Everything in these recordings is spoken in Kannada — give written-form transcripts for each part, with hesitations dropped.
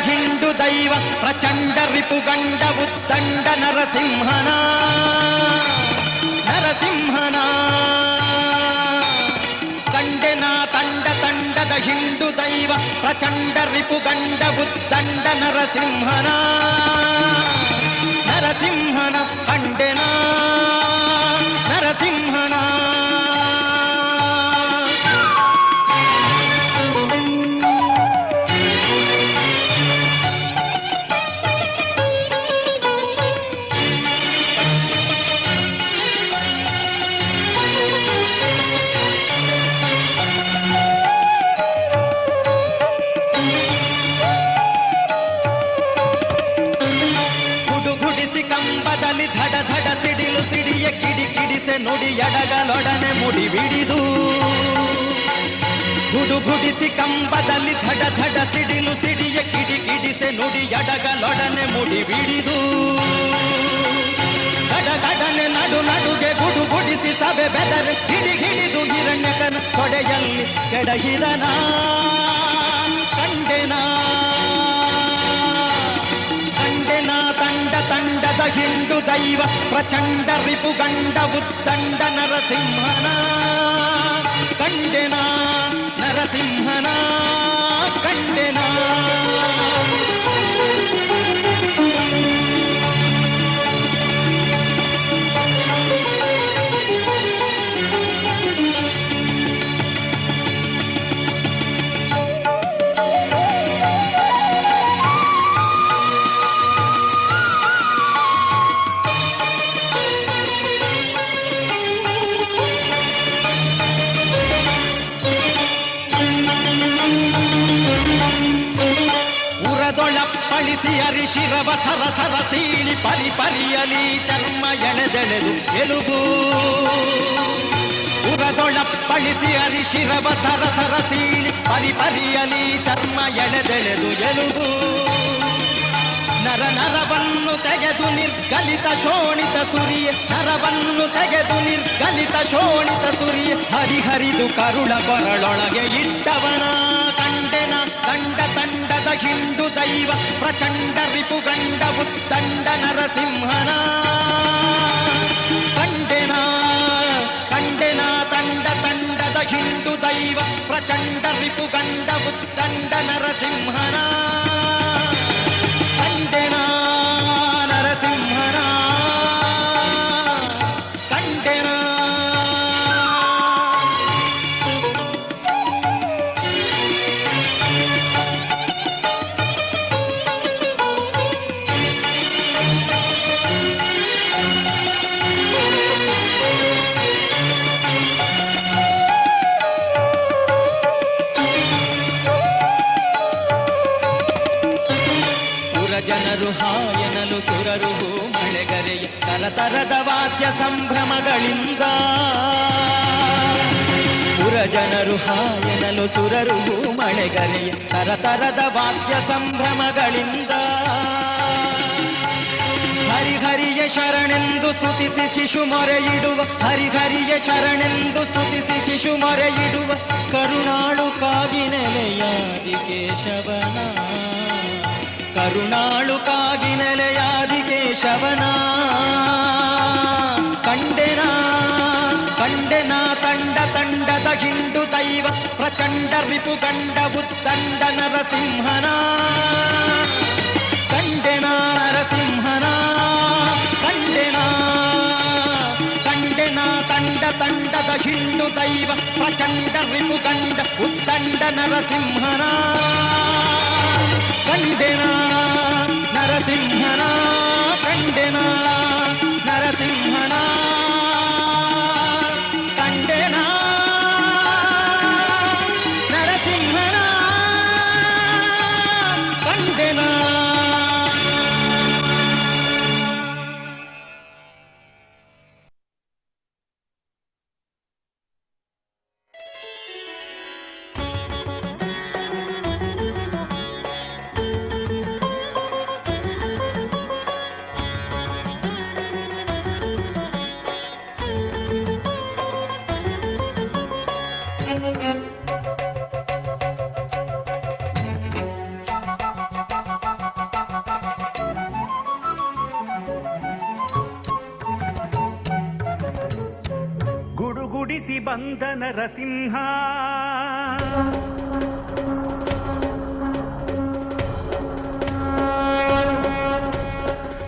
ಹಿಂಡು ದೈವ ಪ್ರಚಂಡ ರಿಪುಗಂಡ ಉದ್ದಂಡ ನರಸಿಂಹನ ನರಸಿಂಹನ ಕಂಡೆನ ತಂಡ ತಂಡದ ಹಿಂಡು ದೈವ ಪ್ರಚಂಡ ರಿಪುಗಂಡ ಉದ್ದಂಡ ನರಸಿಂಹನ ನರಸಿಂಹನ ಕಂಡೆನ ನರಸಿಂಹನ ಧಡ ಧಡ ಸಿಡಿಲು ಸಿಡಿಯ ಕಿಡಿ ಕಿಡಿಸೆ ನುಡಿ ಎಡಗಲೊಡನೆ ಮುಡಿ ಬಿಡಿದು ಗುಡುಗುಡಿಸಿ ಕಂಬದಲ್ಲಿ ಧಡ ಧಡ ಸಿಡಿಲು ಸಿಡಿಯ ಕಿಡಿ ಕಿಡಿಸೆ ನುಡಿ ಎಡಗಲೊಡನೆ ಮುಡಿ ಬಿಡಿದು ಗಡಗಡನೆ ನಡು ನಡುಗೆ ಗುಡುಗುಡಿಸಿ ಸಭೆ ಬೆದರೆ ಹಿಡಿ ಹಿಡಿದು ಹಿರಣ್ಯಕನ ತೊಡೆಯಲ್ಲಿ ಕೆಡಹಿದನ ಕಂಡೆನ ತಂಡದ ಹಿಂಡು ದೈವ ಪ್ರಚಂಡ ರಿಪುಗಂಡ ಉದ್ದಂಡ ನರಸಿಂಹನ ಕಂಡೆನ ನರಸಿಂಹನ ಕಂಡೆನ ಪಳಿಸಿ ಅರಿಶಿರವ ಸರಸರ ಸೀಳಿ ಪರಿ ಪರಿಯಲಿ ಚರ್ಮ ಎಳೆದೆಳೆದು ಎಲುಬು ಉರದೊಳಪ್ಪಳಿಸಿ ಅರಿಶಿರವ ಸರಸರ ಸೀಳಿ ಪರಿ ಪರಿಯಲಿ ಚರ್ಮ ಎಳೆದೆಳೆದು ಎಲುಬು ನರ ನರವನ್ನು ತೆಗೆದು ನಿರ್ಗಲಿತ ಶೋಣಿತ ಸುರಿಯ ನರವನ್ನು ತೆಗೆದು ನಿರ್ಗಲಿತ ಶೋಣಿತ ಸುರಿಯ ಹರಿಹರಿದು ಕರುಳ ಕೊರಳೊಳಗೆ ಇಟ್ಟವನ ಕಂಡೆನ ತಂಡ ತಂಡದ ಹಿಂಡು ದೈವ ಪ್ರಚಂಡ ರಿಪುಗಂಡ ಉದ್ದಂಡ ನರಸಿಂಹನ ಕಂಡೆನ ಕಂಡೆನ ತಂಡ ತಂಡದ ಹಿಂಡು ದೈವ ಪ್ರಚಂಡ ರಿಪುಗಂಡ ಉದ್ದಂಡ ನರಸಿಂಹನ ಕಂಡೆನ ನರಸಿಂಹನ ಕಂಡೆನ ಜನರು ಹಾಯನಲು ಸುರರು ಮಳೆಗರೆಯ ತರತರದ ವಾದ್ಯ ಸಂಭ್ರಮಗಳಿಂದ ಪುರಜನರು ಹಾಯನಲು ಸುರರು ಮಳೆಗರೆಯ ತರತರದ ವಾದ್ಯ ಸಂಭ್ರಮಗಳಿಂದ ಹರಿಹರಿಯ ಶರಣೆಂದು ಸ್ತುತಿಸಿ ಶಿಶು ಮೊರೆಯಿಡುವ ಹರಿಹರಿಯ ಶರಣೆಂದು ಸ್ತುತಿಸಿ ಶಿಶು ಮೊರೆಯಿಡುವ ಕರುಣಾಳು ಕಾಗಿ ನೆಲೆಯಾದಿ ಕೇಶವನ ಕರುಣಾಳು ಕಾಗಿ ನೆಲೆಯಾದಿ ಕೇಶವನ ಕಂಡೆನ ಕಂಡೆನ ತಂಡ ತಂಡದ ಹಿಂಡು ದೈವ ಪ್ರಚಂಡ ರಿಪುಗಂಡ ಉದ್ದಂಡ ನರಸಿಂಹನ ಕಂಡೆನ ನರಸಿಂಹನ ಕಂಡೆನ ಕಂಡೆನ ತಂಡ ತಂಡದ ಹಿಂಡು ದೈವ ಪ್ರಚಂಡ ರಿಪುಗಂಡ ಉದ್ದಂಡ ನರಸಿಂಹನ ಕಂಡೆನ ನರಸಿಂಹನ ಕಂಡೆನ ನರಸಿಂಹನ ಕಂಡೆನ ನರಸಿಂಹನ ಕಂಡೆನ ಗುಡುಗುಡಿಸಿ ಬಂದ ನರಸಿಂಹ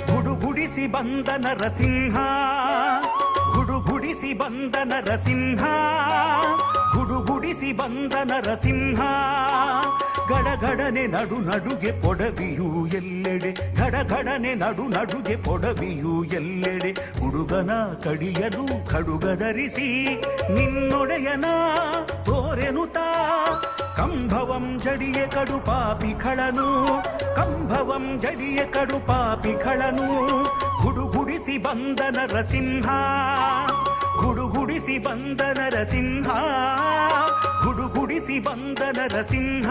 ಗುಡುಗುಡಿಸಿ ಬಂದ ನರಸಿಂಹ ಗುಡುಗುಡಿಸಿ ಬಂದ ನರಸಿಂಹ ಗುಡುಗುಡಿಸಿ ಬಂದ ನರಸಿಂಹ ಗಡಗಡನೆ ನಡು ನಡುಗೆ ಪೊಡವಿಯು ಎಲ್ಲೆಡೆ ಗಡಗಡನೆ ನಡು ನಡುಗೆ ಪೊಡವಿಯು ಎಲ್ಲೆಡೆ ಹುಡುಗನ ಕಡಿಯಲು ಖಡುಗಧರಿಸಿ ನಿನ್ನೊಡೆಯನ ತೋರೆನುತಾ ಕಂಭವಂ ಜಡಿಯ ಕಡು ಪಾಪಿ ಖಳನು ಕಂಭವಂ ಜಡಿಯ ಕಡು ಪಾಪಿ ಖಳನು ಗುಡುಗುಡಿಸಿ ಬಂದ ನರಸಿಂಹ ಗುಡುಗುಡಿಸಿ ಬಂದ ನರಸಿಂಹ ಗುಡುಗುಡಿಸಿ ಬಂದ ನರಸಿಂಹ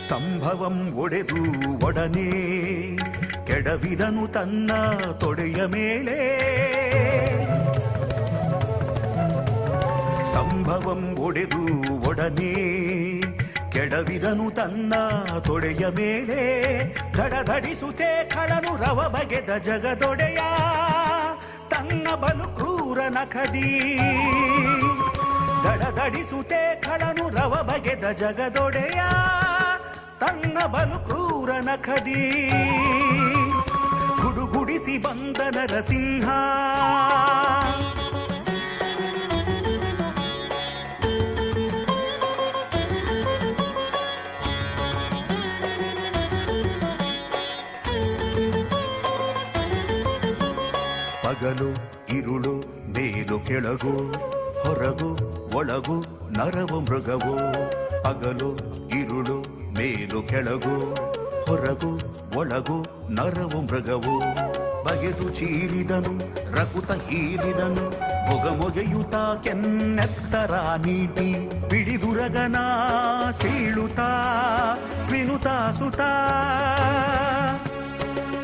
ಸ್ತಂಭವಂ ಒಡೆದು ಒಡನೆ ಕೆಡವಿದನು ತನ್ನ ತೊಡೆಯ ಮೇಲೆ ಸ್ತಂಭವಂ ಒಡೆದು ಒಡನೆ ಕೆಡವಿದನು ತನ್ನ ತೊಡೆಯ ಮೇಲೆ ಧಡಧಡಿಸುತ್ತೆ ಖಳನು ರವ ಬಗೆದ ಜಗದೊಡೆಯ ತನ್ನ ಬಲು ಕ್ರೂರ ನಖದಿ ಧಡಧಡಿಸುತ್ತೆ ಖಳನು ರವ ಬಗೆದ ಜಗದೊಡೆಯ ತನ್ನ ಬಲು ಕ್ರೂರ ನಖದಿ ಗುಡುಗುಡಿಸಿ ಬಂದ ನರಸಿಂಹ ಪಗಲು ಇರುಳು ಮೇಲು ಕೆಳಗು ಹೊರಗು ಒಳಗು ನರವು ಮೃಗವು ಪಗಲು ಇರುಳು ಮೇಲು ಕೆಳಗು ಹೊರಗು ಒಳಗು ನರವು ಮೃಗವು ಬಗೆದು ಚೀರಿದನು ರಕುತ ಹೀರಿದನು ಮೊಗೆಯುತ ಕೆನ್ನೆತ್ತರ ನೀಟಿ ಬಿಡಿದುರಗನ ಸೀಳುತ್ತಾ ವಿನುತಾ ಸುತ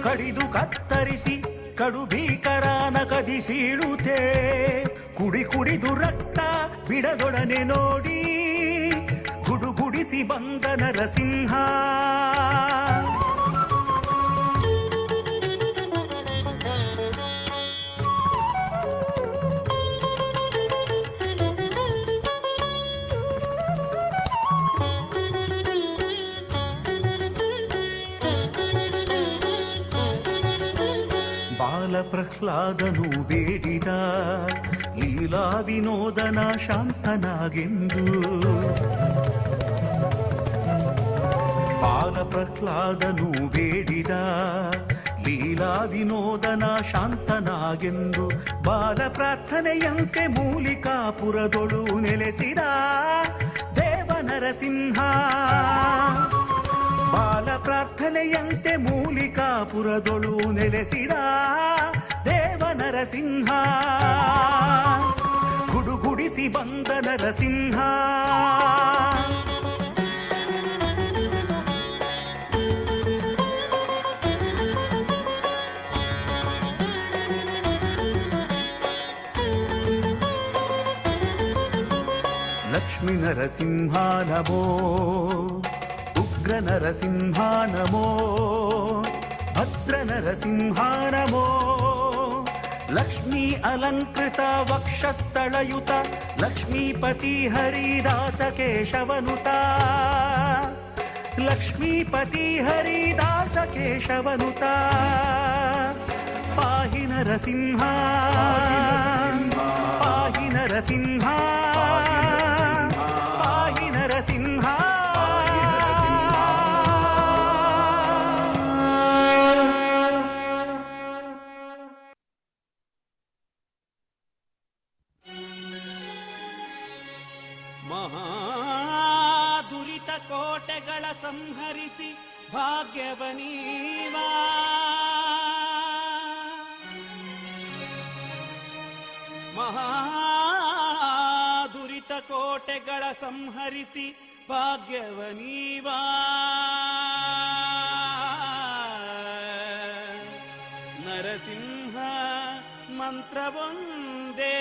ಕಡಿದು ಕತ್ತರಿಸಿ ಕಡು ಭೀಕರಾನ ಕದಿ ಸೀಳುತ್ತೆ ಕುಡಿ ಕುಡಿದು ರಕ್ತ ಬಿಡದೊಡನೆ ನೋಡಿ ಗುಡುಗುಡಿಸಿ ಬಂದ ನರಸಿಂಹ ಬಾಲ ಪ್ರಹ್ಲಾದನು ಬೇಡಿದ ಲೀಲಾ ವಿನೋದನ ಶಾಂತನಾಗೆಂದು ಬಾಲ ಪ್ರಹ್ಲಾದನು ಬೇಡಿದ ಲೀಲಾ ವಿನೋದನ ಶಾಂತನಾಗೆಂದು ಬಾಲ ಪ್ರಾರ್ಥನೆಯಂತೆ ಮೂಲಿಕಾಪುರದೊಳು ನೆಲೆಸಿದ ದೇವ ನರಸಿಂಹ ಬಾಲ ಪ್ರಾರ್ಥನೆಯಂತೆ ಮೂಲಿಕಾಪುರದೊಳು ನೆಲೆಸಿದ ದೇವ ನರಸಿಂಹ ಗುಡುಗುಡಿಸಿ ಬಂದ ನರಸಿಂಹ ಲಕ್ಷ್ಮೀ ನರಸಿಂಹ ನಮೋ ಉಗ್ರ ನರಸಿಂಹ ನಮೋ ಭದ್ರ ನರಸಿಂಹ ನಮೋ ಲಕ್ಷ್ಮೀ ಅಲಂಕೃತ ವಕ್ಷಸ್ಥಳಯುತ ಲಕ್ಷ್ಮೀಪತಿ ಹರಿದಾಸ ಕೇಶವನುತ ಲಕ್ಷ್ಮೀಪತಿ ಹರಿದಾಸ ಕೇಶವನುತ ಪಾಹಿ ನರಸಿಂಹ ಪಾಹಿ ನರಸಿಂಹ ಪಾಹಿ ನರಸಿಂಹ ಮಹಾದುರಿತ ಕೋಟೆಗಳ ಸಂಹರಿಸಿ ಭಾಗ್ಯವನೀವಾ ಮಹಾದುರಿತ ಕೋಟೆಗಳ ಸಂಹರಿಸಿ ಭಾಗ್ಯವನೀವಾ ನರಸಿಂಹ ಮಂತ್ರವೊಂದೇ.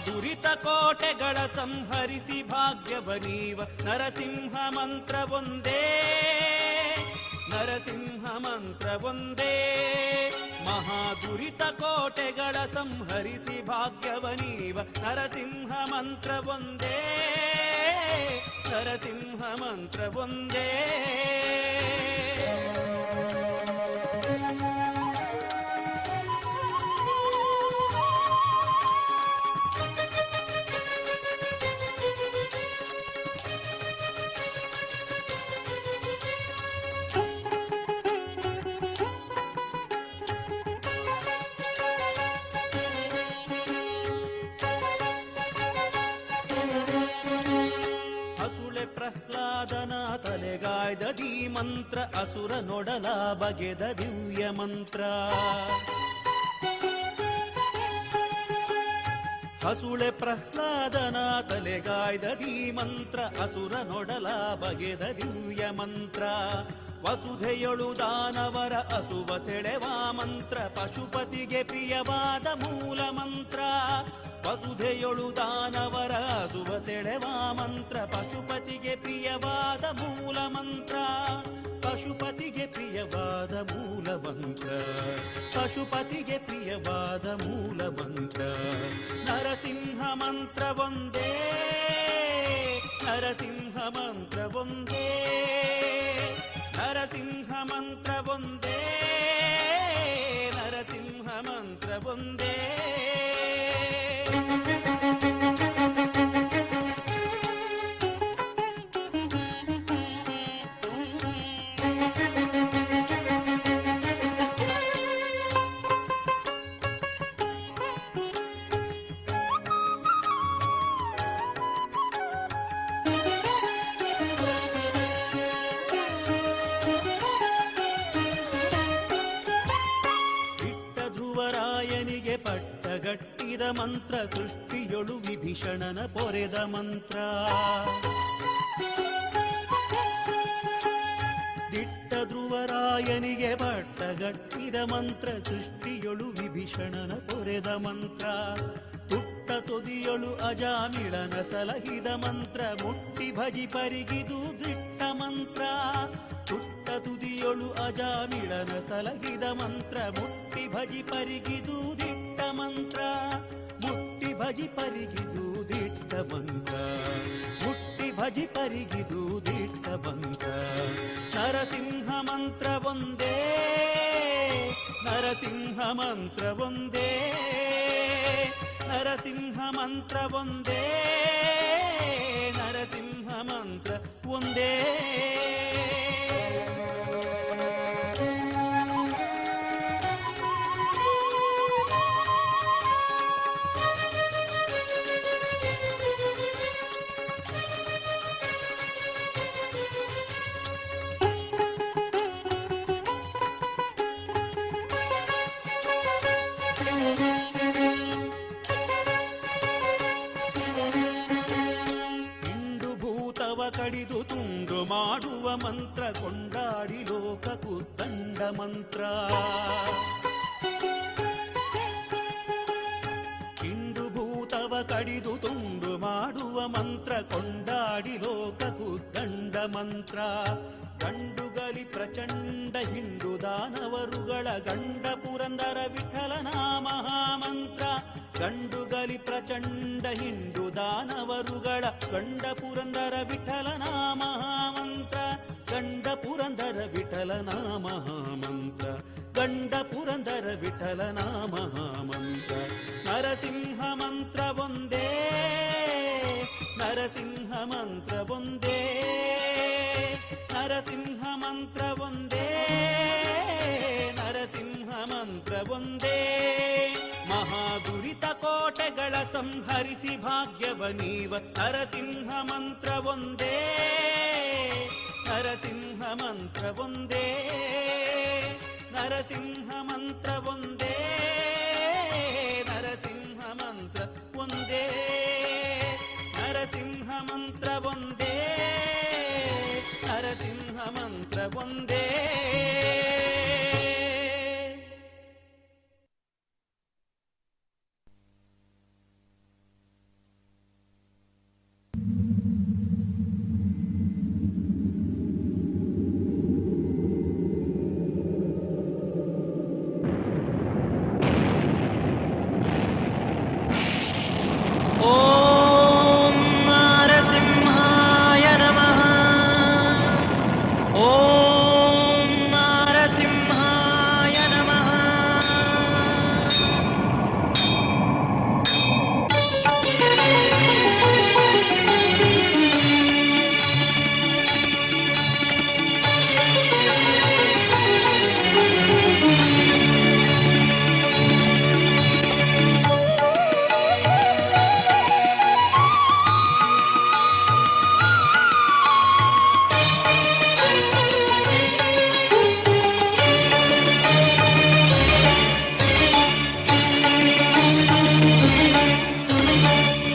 ದುರಿತ ಕೋಟೆಗಳ ಸಂಹರಿಸಿ ಭಾಗ್ಯವನೀವ ನರಸಿಂಹ ಮಂತ್ರವೊಂದೇ. ನರಸಿಂಹ ಮಂತ್ರವೊಂದೇ. ಮಹಾದುರಿತ ಕೋಟೆಗಳ ಸಂಹರಿಸಿ ಭಾಗ್ಯವನೀವ ನರಸಿಂಹ ಮಂತ್ರವೊಂದೇ. ನರಸಿಂಹ ಮಂತ್ರವೊಂದೇ. ಪ್ರಹ್ಲಾದನ ತಲೆಗಾಯ್ದ ದಿ ಮಂತ್ರ ಅಸುರ ನೊಡಲ ಬಗೆದ ದಿವ್ಯ ಮಂತ್ರ. ಹಸುಳೆ ಪ್ರಹ್ಲಾದನ ತಲೆಗಾಯ್ದ ದಿ ಮಂತ್ರ ಅಸುರ ನೊಡಲ ಬಗೆದ ದಿವ್ಯ ಮಂತ್ರ. ವಸುಧೆಯೊಳು ದಾನವರ ಅಸುವ ಸೆಳೆವ ಮಂತ್ರ ಪಶುಪತಿಗೆ ಪ್ರಿಯವಾದ ಮೂಲ ಮಂತ್ರ. ವಸುಧೆಯೊಳು ದಾನವರ ಅಸುವ ಸೆಳೆವ ಮಂತ್ರ ಪಶುಪತಿಗೆ ಪ್ರಿಯವಾದ ಮೂಲ ಮಂತ್ರ. ಪಶುಪತಿಗೆ ಪ್ರಿಯವಾದ ಮೂಲ ಮಂತ್ರ. ಪಶುಪತಿಗೆ ಪ್ರಿಯವಾದ ಮೂಲ ಮಂತ್ರ. ನರಸಿಂಹ ಮಂತ್ರವೊಂದೇ. ನರಸಿಂಹ ಮಂತ್ರವೊಂದೇ. ನರಸಿಂಹ ಮಂತ್ರವೊಂದೇ. ನರಸಿಂಹ ಮಂತ್ರವೊಂದೇ. ಪಟ್ಟಗಟ್ಟಿದ ಮಂತ್ರ ಸೃಷ್ಟಿಯೊಳು ವಿಭೀಷಣನ ಪೊರೆದ ಮಂತ್ರ. ದಿಟ್ಟ ಧ್ರುವರಾಯನಿಗೆ ಪಟ್ಟಗಟ್ಟಿದ ಮಂತ್ರ ಸೃಷ್ಟಿಯೊಳು ವಿಭೀಷಣನ ಪೊರೆದ ಮಂತ್ರ. ತುಟ್ಟ ತೊದಿಯೊಳು ಅಜಾಮಿಳನ ಸಲಹಿದ ಮಂತ್ರ ಮುಟ್ಟಿ ಭಜಿ ಪರಿಗಿದು ದಿಟ್ಟ ಮಂತ್ರ. ತುಟ್ಟ ತುದಿಯೊಳು ಅಜಾಮಿಳನ ಸಲಹಿದ ಮಂತ್ರ ಮುಟ್ಟಿ ಭಜಿ ಪರಿಗಿದು ದಿಟ್ಟ ಮಂತ್ರ. ಮುಟ್ಟಿ ಭಜಿ ಪರಿಗಿದು ದಿಟ್ಟ ಮಂತ್ರ. ಮುಟ್ಟಿ ಭಜಿ ಪರಿಗಿದು ದಿಟ್ಟ ಮಂತ್ರ. ನರಸಿಂಹ ಮಂತ್ರವೊಂದೇ. ನರಸಿಂಹ ಮಂತ್ರವೊಂದೇ. ನರಸಿಂಹ ಮಂತ್ರವೊಂದೇ. ನರಸಿಂಹ ಮಂತ್ರ ಒಂದೇ. ಕಡಿದು ತುಂಡು ಮಾಡುವ ಮಂತ್ರ ಕೊಂಡಾಡಿ ಲೋಕಕ್ಕೂ ದಂಡ ಮಂತ್ರ. ಇಂದು ಭೂತವ ಕಡಿದು ತುಂಡು ಮಾಡುವ ಮಂತ್ರ ಕೊಂಡಾಡಿ ಲೋಕಕ್ಕೂ ದಂಡ ಮಂತ್ರ. ಗಂಡುಗಲಿ ಪ್ರಚಂಡ ಹಿಂಡು ದಾನವರುಗಳ ಗಂಡ ಪುರಂದರ ವಿಠಲನ ಮಹಾಮಂತ್ರ. ಗಂಡುಗಲಿ ಪ್ರಚಂಡ ಹಿಂಡು ದಾನವರುಗಳ ಗಂಡ ಪುರಂದರ ವಿಠಲನ ಮಹಾಮಂತ್ರ. ಗಂಡ ಪುರಂದರ ವಿಠಲನ ಮಹಾಮಂತ್ರ. ಉದ್ದಂಡ ಪುರಂದರ ವಿಠಲನ ಮಹಾಮಂತ್ರ. ನರಸಿಂಹ ಮಂತ್ರ ಒಂದೇ, ನರಸಿಂಹ ಮಂತ್ರ ಒಂದೇ, ನರಸಿಂಹ ಮಂತ್ರ ಒಂದೇ, ನರಸಿಂಹ ಮಂತ್ರ ಒಂದೇ. ಮಹಾದುರಿತ ಕೋಟೆಗಳ ಸಂಹರಿಸಿ ಭಾಗ್ಯವ ನೀವ ನರಸಿಂಹ ಮಂತ್ರ ಒಂದೇ, ನರಸಿಂಹ ಮಂತ್ರ ಒಂದೇ, ನರಸಿಂಹ ಮಂತ್ರ ಒಂದೇ, ನರಸಿಂಹ ಮಂತ್ರ ಒಂದೇ, ನರಸಿಂಹ ಮಂತ್ರ ಒಂದೇ, ನರಸಿಂಹ ಮಂತ್ರ ಒಂದೇ. ಓಂ ನಾರಸಿಂಹಾಯ ನಮಃ. ಓಂ ನಾರಸಿಂಹಾಯ ನಮಃ.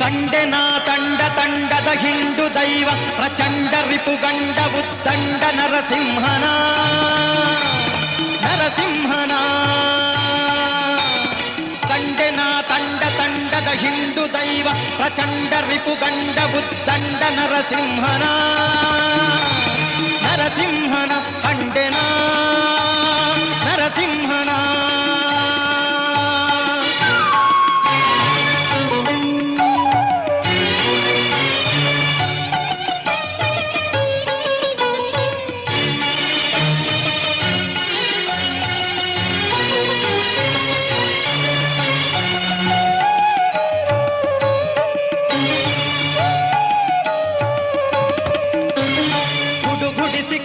ಕಂಡೆನ ತಂಡ ತಂಡದ ಹಿಂಡು ದೈವ ಪ್ರಚಂಡ ರಿಪುಗಂಡ ಉದ್ದಂಡ ನರಸಿಂಹನ, ನರಸಿಂಹನ. ಕಂಡೆನ ತಂಡ ತಂಡದ ಹಿಂಡು ದೈವ ಪ್ರಚಂಡ ರಿಪುಗಂಡ ಉದ್ದಂಡ ನರಸಿಂಹನ, ನರಸಿಂಹನ. ಕಂಡೆನ ನರಸಿಂಹನ.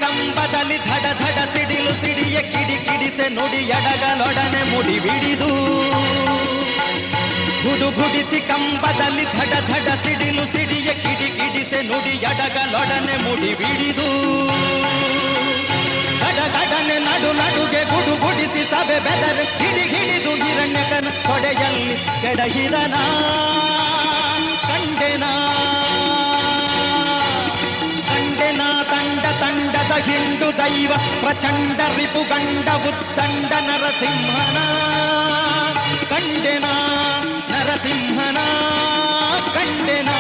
ಕಂಬದಲ್ಲಿ ಧಡ ಧಡ ಸಿಡಿಲು ಸಿಡಿಯ ಕಿಡಿ ಕಿಡಿಸೆ ನುಡಿ ಎಡಗಲೊಡನೆ ಮುಡಿ ಬಿಡಿದು. ಗುಡುಗುಡಿಸಿ ಕಂಬದಲ್ಲಿ ಧಡ ಧಡ ಸಿಡಿಲು ಸಿಡಿಯ ಕಿಡಿ ಕಿಡಿಸೆ ನುಡಿ ಎಡಗಲೊಡನೆ ಮುಡಿ ಬಿಡಿದು. ಗಡಗಡನೆ ನಡು ನಡುಗೆ ಗುಡುಗುಡಿಸಿ ಸಭೆ ಬೆದರಿ ಹಿಡಿ ಹಿಡಿದು ಹಿರಣ್ಯಕನ ಕೊಡೆಯಲ್ಲಿ ಕೆಡಹಿದನ ಕಂಡೆನ. ಕಂಡೆನ ತಂಡ ತಂಡದ ಹಿಂಡು ದೈವ ಪ್ರಚಂಡ ರಿಪುಗಂಡ ಉದ್ದಂಡ ನರಸಿಂಹನ. ಕಂಡೆನ ನರಸಿಂಹನ. ಕಂಡೆನ.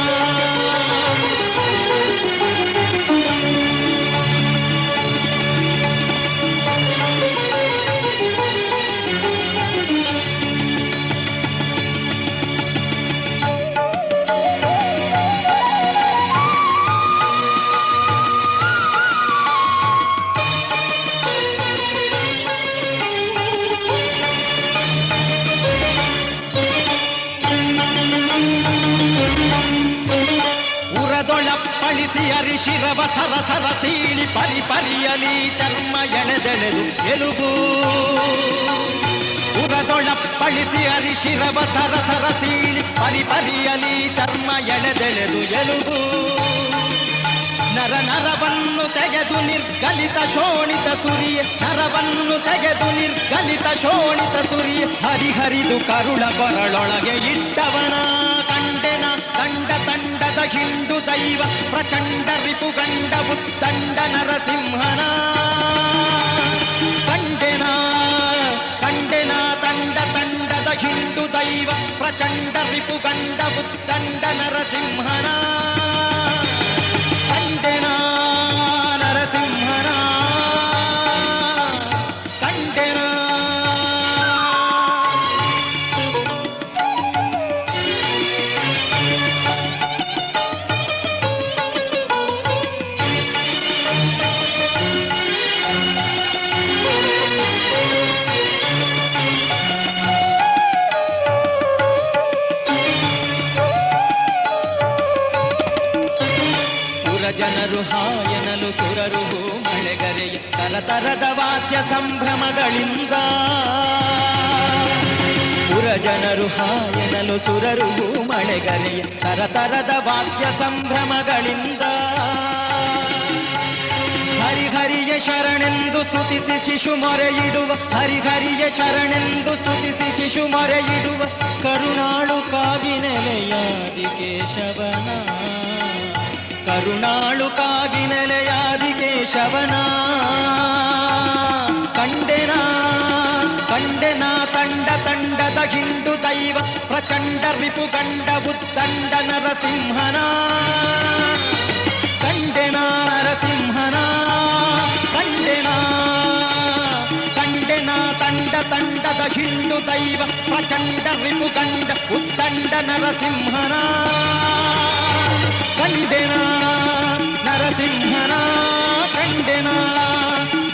ಉರದೊಳಪ್ಪಳಿಸಿ ಅರಿಶಿರವ ಸರಸರ ಸೀಳಿ ಪರಿ ಪರಿಯಲಿ ಚರ್ಮ ಎಳೆದೆಳೆದು ಎಲುಬು. ಉರದೊಳಪ್ಪಳಿಸಿ ಅರಿಶಿರವ ಸರಸರ ಸೀಳಿ ಪರಿ ಪರಿಯಲಿ ಚರ್ಮ ಎಳೆದೆಳೆದು ಎಲುಬು. ನರ ನರವನ್ನು ತೆಗೆದು ನಿರ್ಗಲಿತ ಶೋಣಿತ ಸುರಿಯ, ನರವನ್ನು ತೆಗೆದು ನಿರ್ಗಲಿತ ಶೋಣಿತ ಸುರಿಯ ಹರಿಹರಿದು ಕರುಳ ಕೊರಳೊಳಗೆ ಇಟ್ಟವನ ಕಂಡೆನ ತಂಡ ತಂಡದ ಹಿಂಡು ದೈವ ಪ್ರಚಂಡ ರಿಪುಗಂಡ ಉದ್ದಂಡ ನರಸಿಂಹನ. ಕಂಡೆನ ಕಂಡೆನ ತಂಡ ತಂಡದ ಹಿಂಡು ದೈವ ಪ್ರಚಂಡ ರಿಪುಗಂಡ ಉದ್ದಂಡ ನರಸಿಂಹನ. ಕಂಡೆನ ನರಸಿಂಹನ. ಕಂಡೆನ. ಸುರಜನರು ಹಾಯನಲು ಸುರರು ಮಳೆಗರೆಯ ತರತರದ ವಾದ್ಯ ಸಂಭ್ರಮಗಳಿಂದ ಸುರಜನರು ಹಾಯನಲು ಸುರರು ಮಳೆಗರೆಯ ತರತರದ ವಾದ್ಯ ಸಂಭ್ರಮಗಳಿಂದ ಹರಿಹರಿಯ ಶರಣೆಂದು ಸ್ತುತಿಸಿ ಶಿಶು ಮೊರೆಯಿಡುವ ಹರಿಹರಿಯ ಶರಣೆಂದು ಸ್ತುತಿಸಿ ಶಿಶು ಮೊರೆಯಿಡುವ ಕರುಣಾಳು ಕಾಗಿ ನೆಲೆಯಾದಿ ಕೇಶವನ ಕರುಣಾಳು ಕಾಗಿ ನೆಲೆಯಾದಿ ಕೇಶವನ ಕಂಡೆನ ತಂಡ ತಂಡದ ಹಿಂಡು ದೈವ ಪ್ರಚಂಡ ರಿಪು ಗಂಡ ಉದ್ದಂಡ ನರಸಿಂಹನ ಕಂಡೆನ ನರಸಿಂಹನ ಕಂಡೆನ ತಂಡದ ಹಿಂಡು ದೈವ ಪ್ರಚಂಡ ರಿಪು ಗಂಡ ಉದ್ದಂಡ ನರಸಿಂಹನ ಕಂಡೆನ ನರಸಿಂಹನ ಕಂಡೆನ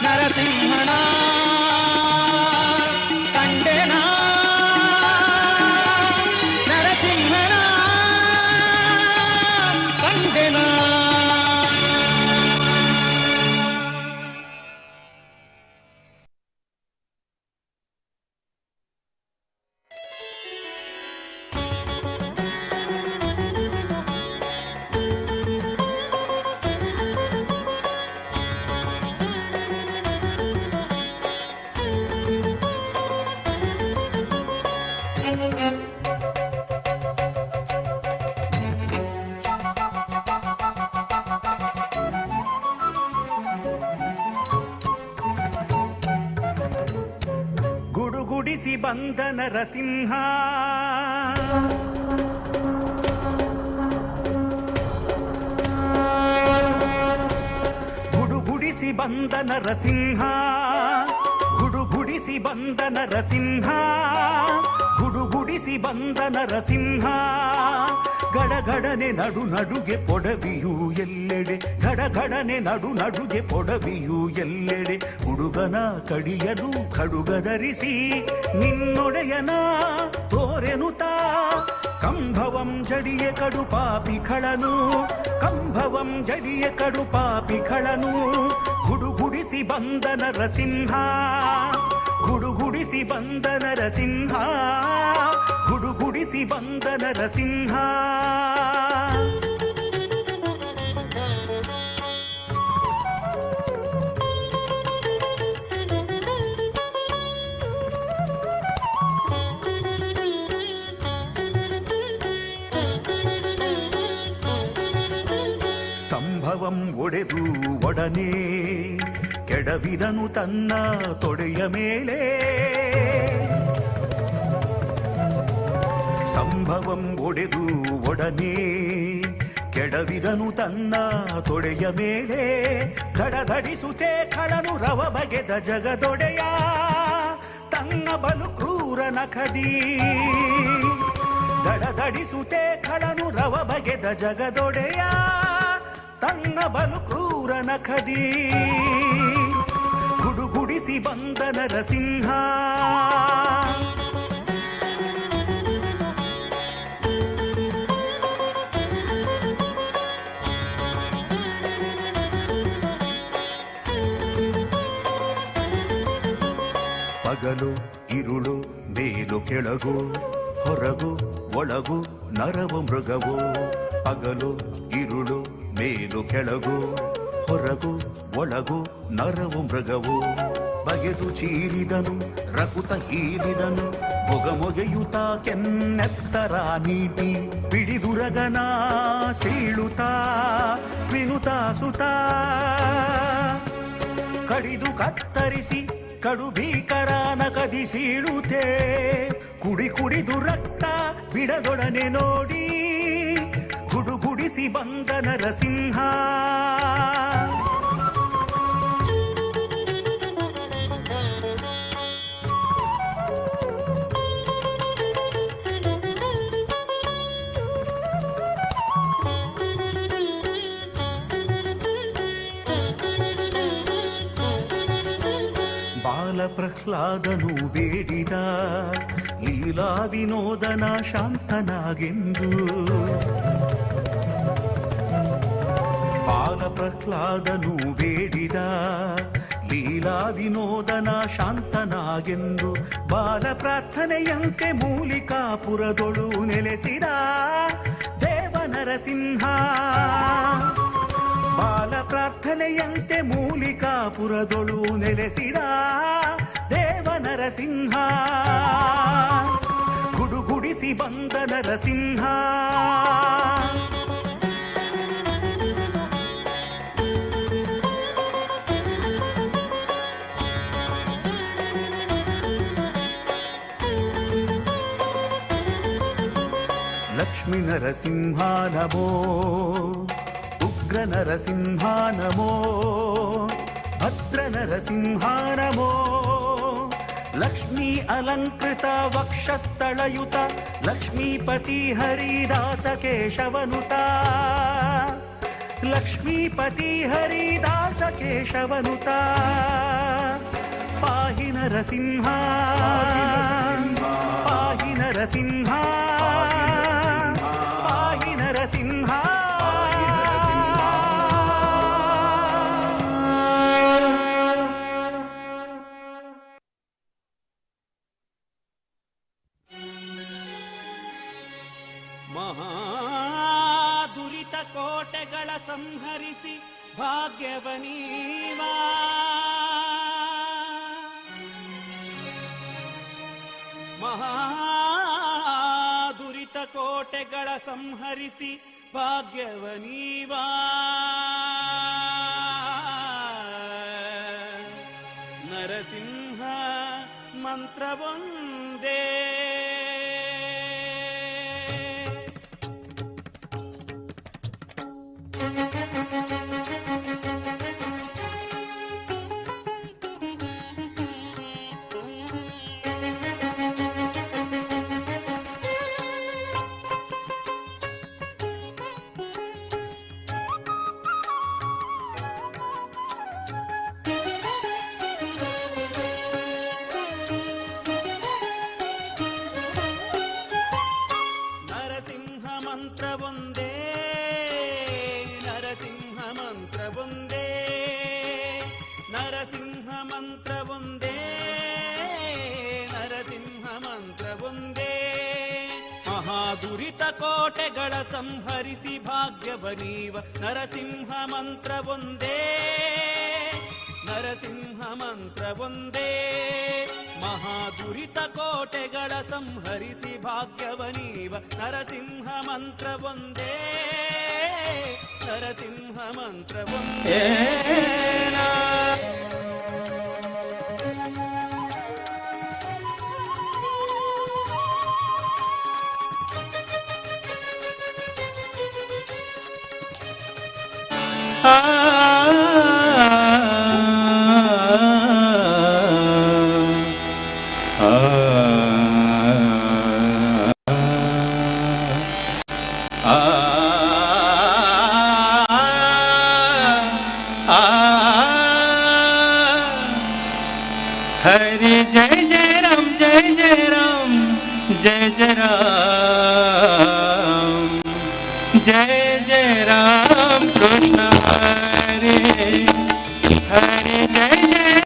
ನರಸಿಂಹನ ಕಂಡೆನ ನರಸಿಂಹನ ಕಂಡೆನ. ಗುಡುಗುಡಿಸಿ ಬಂದ ನರಸಿಂಹ ಗುಡುಗುಡಿಸಿ ಬಂದ ನರಸಿಂಹ ಗುಡುಗುಡಿಸಿ ಬಂದ ನರಸಿಂಹ ಗುಡುಗುಡಿಸಿ ಬಂದ ನರಸಿಂಹ ಗಡಗಡನೆ ನಡು ನಡುಗೆ ಪೊಡವಿಯು ಎಲ್ಲೆಡೆ ಗಡಗಡನೆ ನಡು ನಡುಗೆ ಪೊಡವಿಯು ಎಲ್ಲೆಡೆ ಹುಡುಗನ ಕಡಿಯಲು ಖಡುಗಧರಿಸಿ ನಿನ್ನೊಡೆಯನ ತೋರೆನುತಾ ಕಂಭವಂ ಜಡಿಯ ಕಡು ಪಾಪಿ ಖಳನು ಕಂಭವಂ ಜಡಿಯ ಕಡು ಪಾಪಿ ಖಳನು ಗುಡುಗುಡಿಸಿ ಬಂದ ನರಸಿಂಹ ಗುಡುಗುಡಿಸಿ ಬಂದ ನರಸಿಂಹ ಗುಡುಗುಡಿಸಿ ಬಂದ ನರಸಿಂಹ. ಸ್ತಂಭವಂ ಒಡೆದು ಒಡನೆ ಕೆಡವಿದನು ತನ್ನ ತೊಡೆಯ ಮೇಲೆ ಸ್ತಂಭವಂ ಒಡೆದು ಒಡನೆ ಕೆಡವಿದನು ತನ್ನ ತೊಡೆಯ ಮೇಲೆ ದಡದಡಿಸುತ್ತೆ ಖಳನು ರವ ಬಗೆದ ಜಗದೊಡೆಯ ತನ್ನ ಬಲು ಕ್ರೂರ ನಖದಿ ದಡದಡಿಸುತ್ತೆ ಖಳನು ರವ ಬಗೆದ ಜಗದೊಡೆಯ ತನ್ನ ಬಲು ಕ್ರೂರ ನಖದಿ ಗುಡುಗುಡಿಸಿ ಬಂದ ನರಸಿಂಹ ಪಗಲು ಇರುಳು ಮೇಲು ಕೆಳಗು ಹೊರಗು ಒಳಗು ನರವು ಮೃಗವು ಪಗಲು ಇರುಳು ಮೇಲು ಕೆಳಗು ಹೊರಗು ಒಳಗು ನರವು ಮೃಗವು ಬಗೆದು ಚೀರಿದನು ರಕುತ ಹೀರಿದನು ಮೊಗೆಯುತ ಕೆನ್ನೆತ್ತರ ನೀಟಿ ಬಿಡಿದುರಗನ ಸೀಳುತ್ತಾ ವಿನುತಾ ಸುತ ಕಡಿದು ಕತ್ತರಿಸಿ ಕಡು ಭೀಕರನ ಕದಿ ಸೀಳುತ್ತೆ ಕುಡಿ ಕುಡಿದು ರಕ್ತ ಬಿಡದೊಡನೆ ನೋಡಿ ಗುಡುಗುಡಿಸಿ ಬಂದ ನರಸಿಂಹ ಬಾಲ ಪ್ರಹ್ಲಾದನು ಬೇಡಿದ ಲೀಲಾ ವಿನೋದನ ಶಾಂತನಾಗೆಂದು ಬಾಲ ಪ್ರಹ್ಲಾದನು ಬೇಡಿದ ಲೀಲಾ ವಿನೋದನ ಶಾಂತನಾಗೆಂದು ಬಾಲ ಪ್ರಾರ್ಥನೆಯಂತೆ ಮೂಲಿಕಾಪುರದೊಳು ನೆಲೆಸಿದ ದೇವ ನರಸಿಂಹ. ಬಾಲ ಪ್ರಾರ್ಥನೆಯಂತೆ ಮೂಲಿಕಾಪುರದೊಳು ನೆಲೆಸಿದ ದೇವ ನರಸಿಂಹ. ಗುಡುಗುಡಿಸಿ ಬಂದ ನರಸಿಂಹ. ಲಕ್ಷ್ಮೀ ನರಸಿಂಹ ನಮೋ, ಉಗ್ರ ನರಸಿಂಹ ನಮೋ, ಭದ್ರ ನರಸಿಂಹ ನಮೋ. ಲಕ್ಷ್ಮೀ ಅಲಂಕೃತ ವಕ್ಷಸ್ಥಳಯುತ ಲಕ್ಷ್ಮೀಪತಿ ಹರಿದಾಸ ಕೇಶವನುತ. ಲಕ್ಷ್ಮೀಪತಿ ಹರಿದಾಸ ಕೇಶವನುತ. ಪಾಹಿ ನರಸಿಂಹ, ಪಾಹಿ ನರಸಿಂಹ, ಪಾಹಿ ನರಸಿಂಹ. ಮಹಾದುರಿತ ಕೋಟೆಗಳ ಸಂಹರಿಸಿ ಭಾಗ್ಯವನೀವಾ. ಮಹಾದುರಿತ ಕೋಟೆಗಳ ಸಂಹರಿಸಿ ಭಾಗ್ಯವನೀವಾ. ನರಸಿಂಹ ಮಂತ್ರವೊಂದೇ ದುರಿತ ಕೋಟೆಗಳ ಸಂಹರಿಸಿ ಭಾಗ್ಯವನೀವ. ನರಸಿಂಹ ಮಂತ್ರವೊಂದೇ, ನರಸಿಂಹ ಮಂತ್ರವೊಂದೇ. ಮಹಾದುರಿತ ಕೋಟೆಗಳ ಸಂಹರಿಸಿ ಭಾಗ್ಯವನೀವ. ನರಸಿಂಹ ಮಂತ್ರವೊಂದೇ, ನರಸಿಂಹ ಮಂತ್ರವೊಂದೇ. हरि जय जय राम, जय जय राम, जय जय राम, जय जय राम कृष्ण हरे हरि जय जय.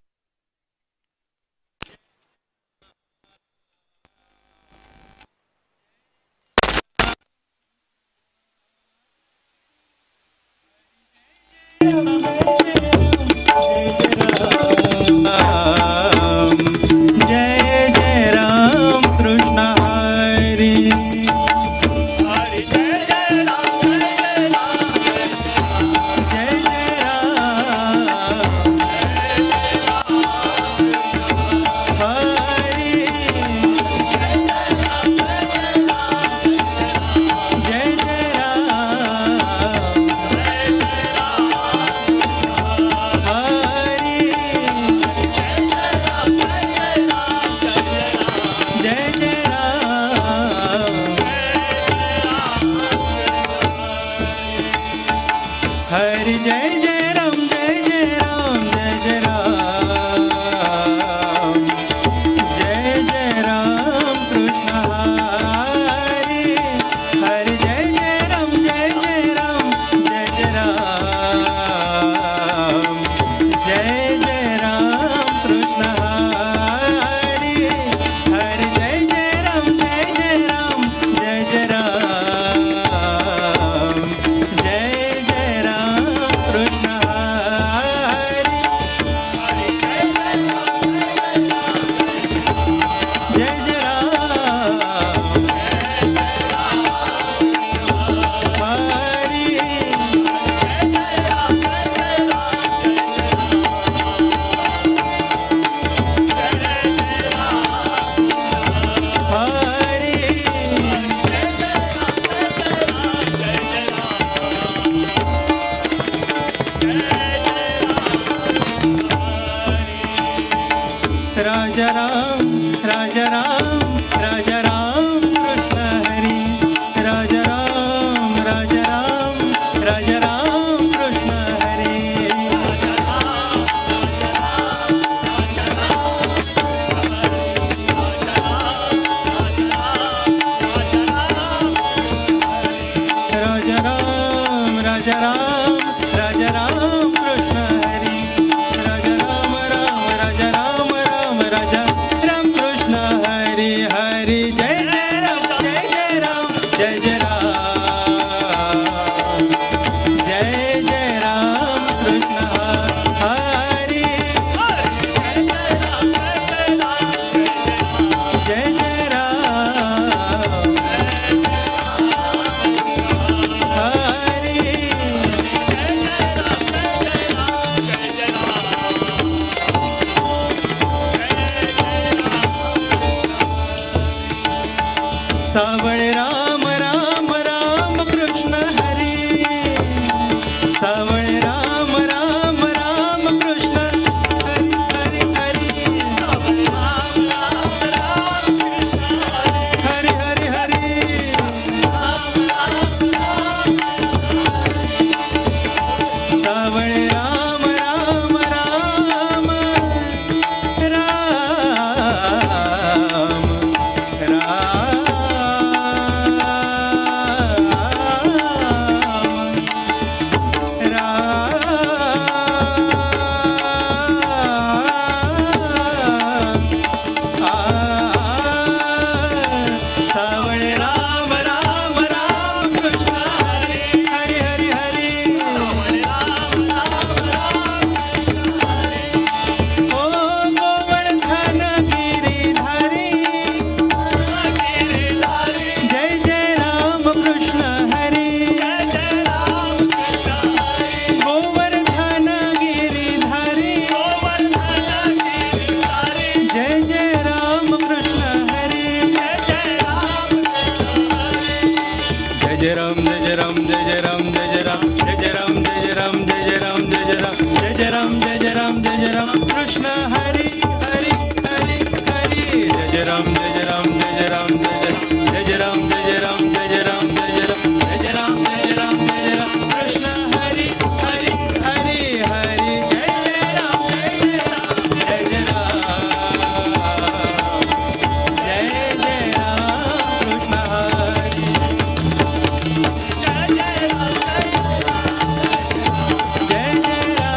जय जय राम, जय जय राम कृष्ण हरि, जय जय राम हरि, सावळ राम राम राम कृष्ण हरी, सावळ राम राम राम कृष्ण हरी हरी हरी, हरी हरी हरी, सावळ राम राम राम सावळ राम राम राम कृष्ण हरी हरी हरी हरी, ओ गोवर्धन गिरिधारी, जय जय राम कृष्ण हरी, गोवर्धन गिरिधारी, जय जय राम कृष्ण हरी, जय जय राम जय जय राम जय जय राम जय जय राम जय जय राम जय जय राम जय जय राम जय जय राम जय जय राम जय जय राम जय जय राम कृष्ण हरि हरि हरि हरि, जय जय राम जय जय राम जय जय राम जय जय राम जय जय राम जय जय राम जय जय राम जय जय राम जय जय राम जय जय राम कृष्ण हरि हरि हरि हरि, जय जय राम जय जय राम जय जय राम, जय जय राम कृष्ण हरि, जय जय राम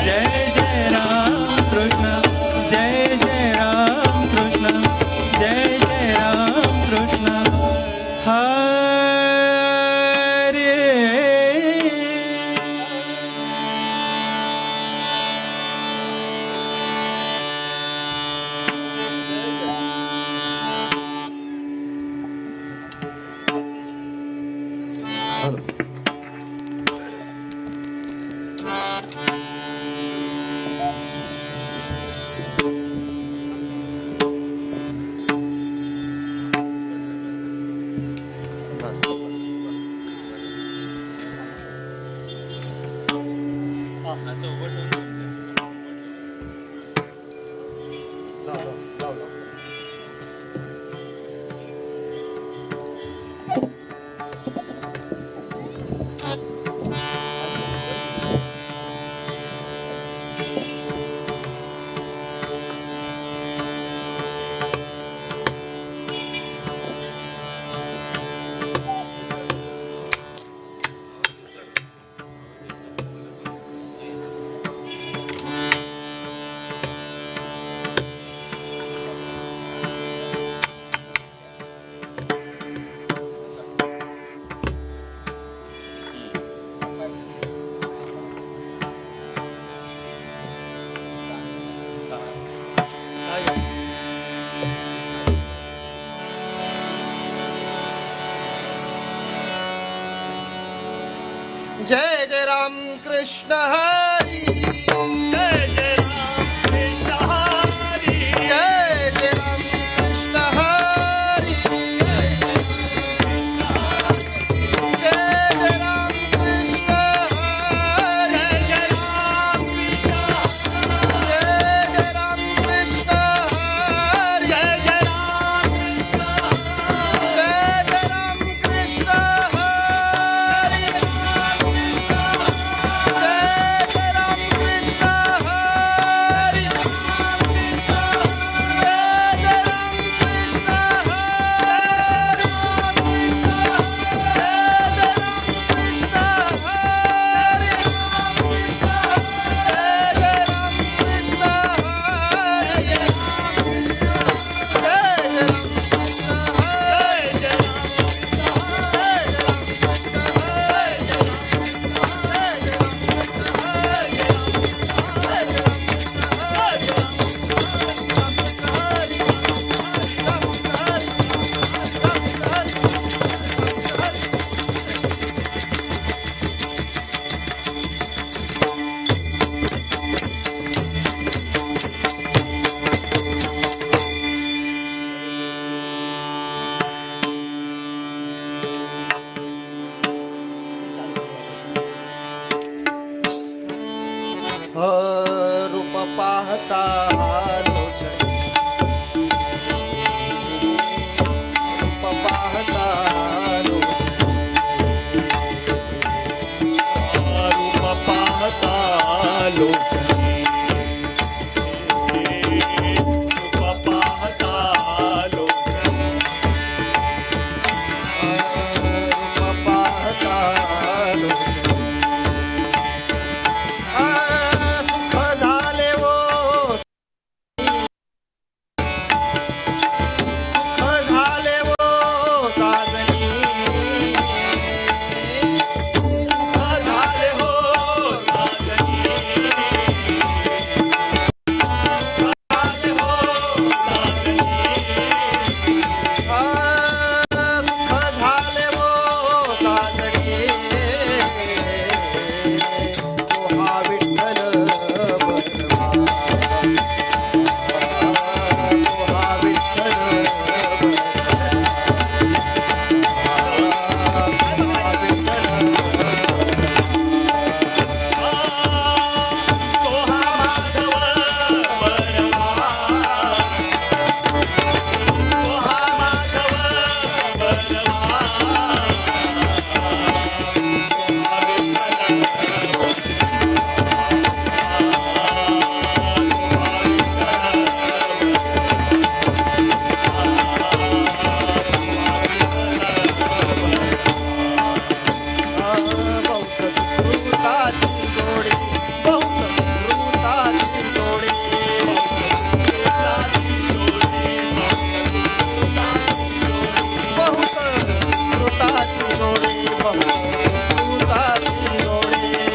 जय जय राम कृष्ण, जय जय राम कृष्ण, जय जय राम कृष्ण हरे। जय जय राम कृष्ण हरि, जय जय राम कृष्ण हरि, जय जय राम कृष्ण हरि, जय जय राम कृष्ण हरि, जय जय राम कृष्ण हरि, जय जय राम कृष्ण हरि, जय जय राम कृष्ण हरि, रूप पाहता लोचनी रूप पाहता लोचनी रूप पाहता लोचनी रूप पाहता लोचनी रूप पाहता लोचनी सुख झाले वो सुख झाले वो साजनी सुख झाले हो साजनी झाले हो साजनी सुख झाले वो साजनी तो हा विठ्ठल बरवा तो हा विठ्ठल तो हा माधव बरवा तो हा माधव बरवा बहुत सुकृताची जोडी बहुत सुकृताची जोडी बहुत सुकृताची जोडी बहुत सुकृताची जोडी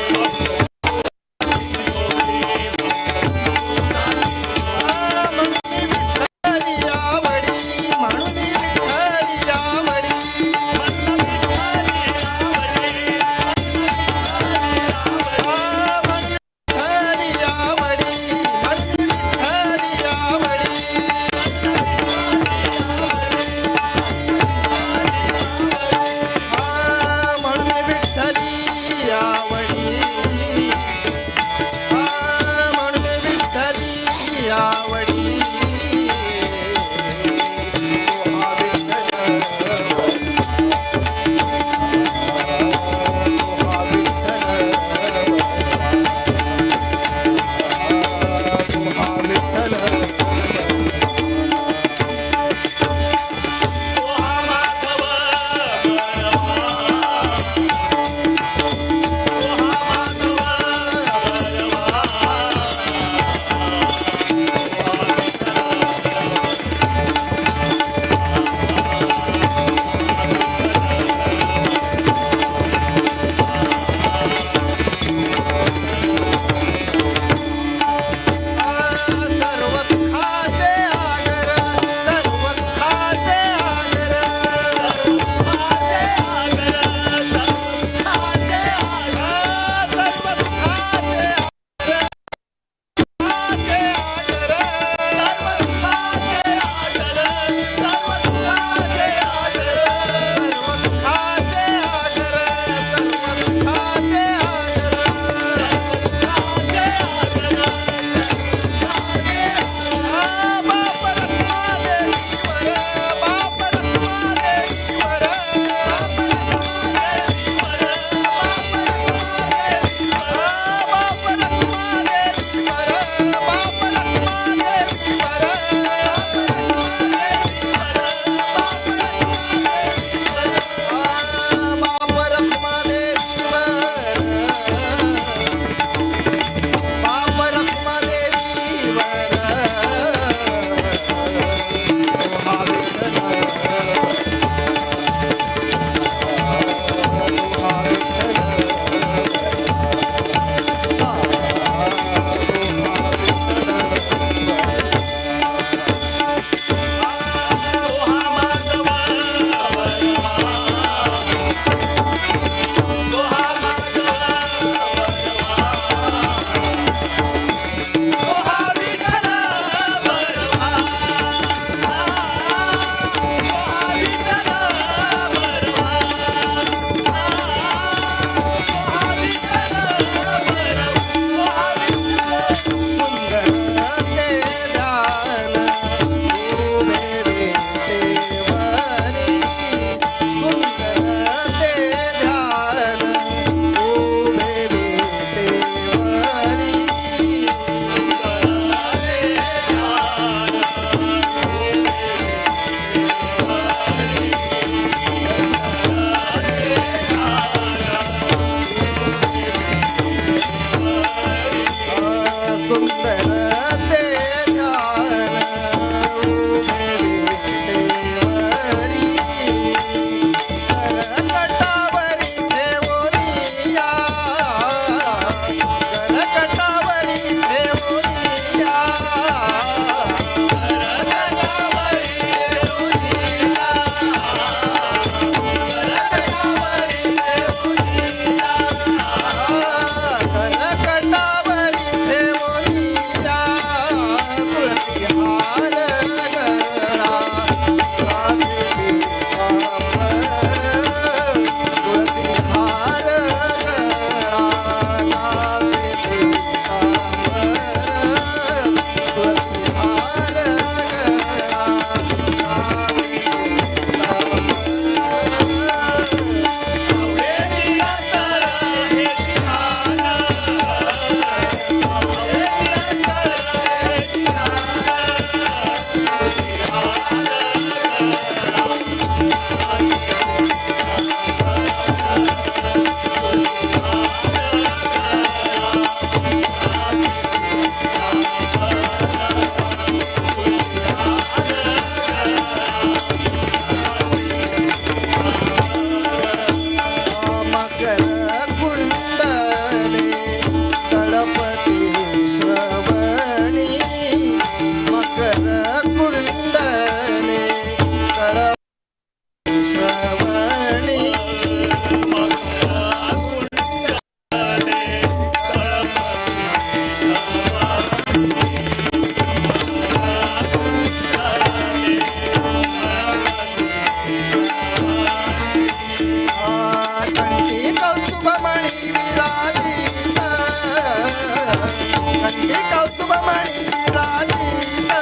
ಕಂಠಿ ಕೌಸ್ತುಭಮಣಿ ವಿರಾಜಿತ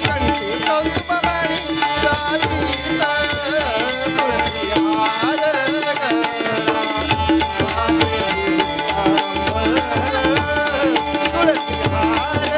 ಕಂಠಿ ಕೌಸ್ತುಭಮಣಿ ವಿರಾಜಿತ ತುಳಸಿ ಹಾರ ತುಳಸಿ ಹಾರ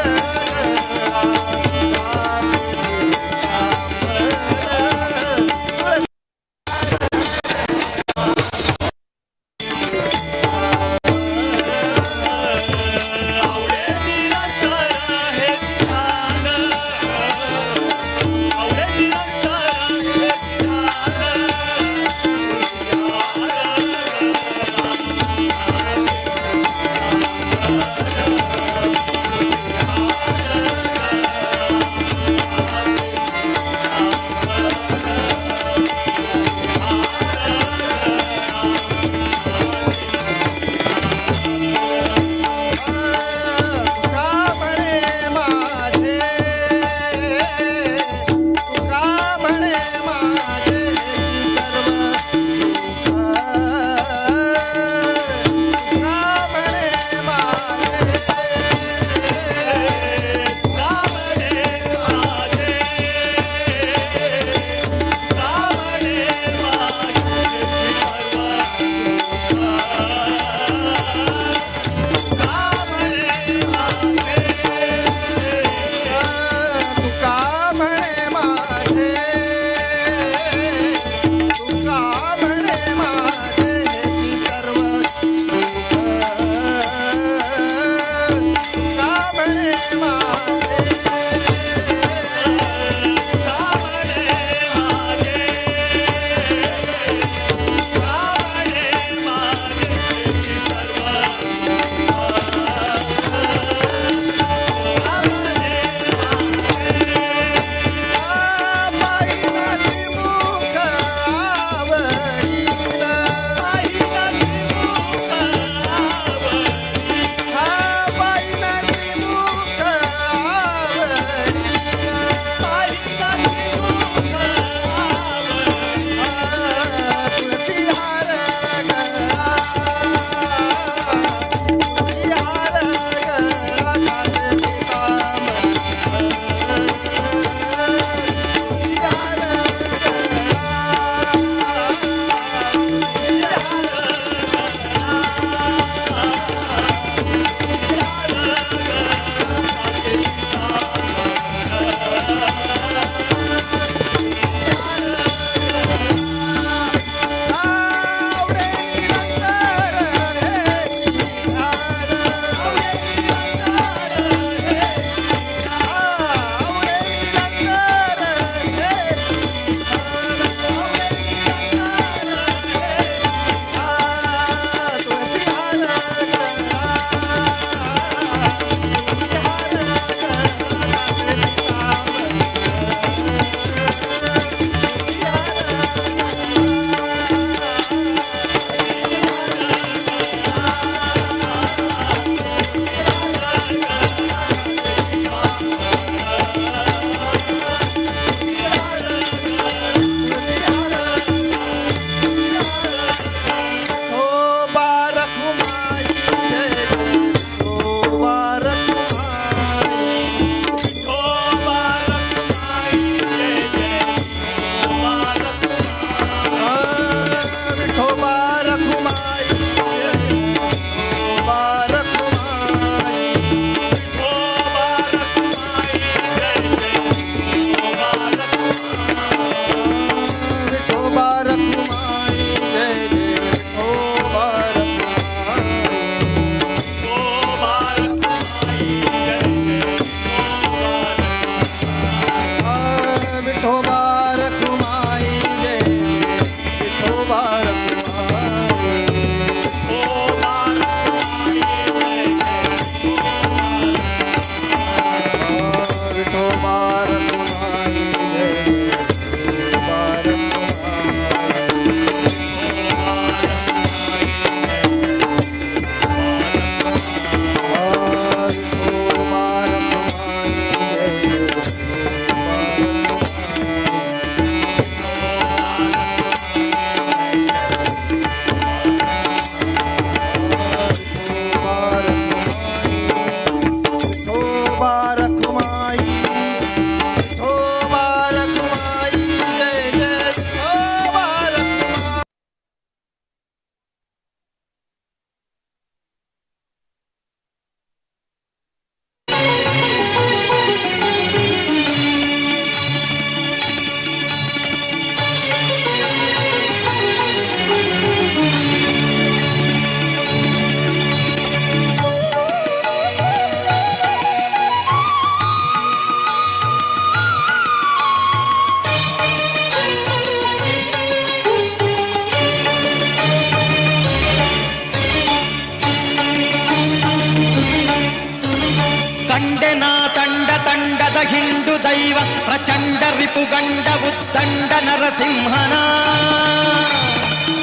ದೈವ ಪ್ರಚಂಡ ರಿಪುಗಂಡ ಉದ್ದಂಡ ನರಸಿಂಹನ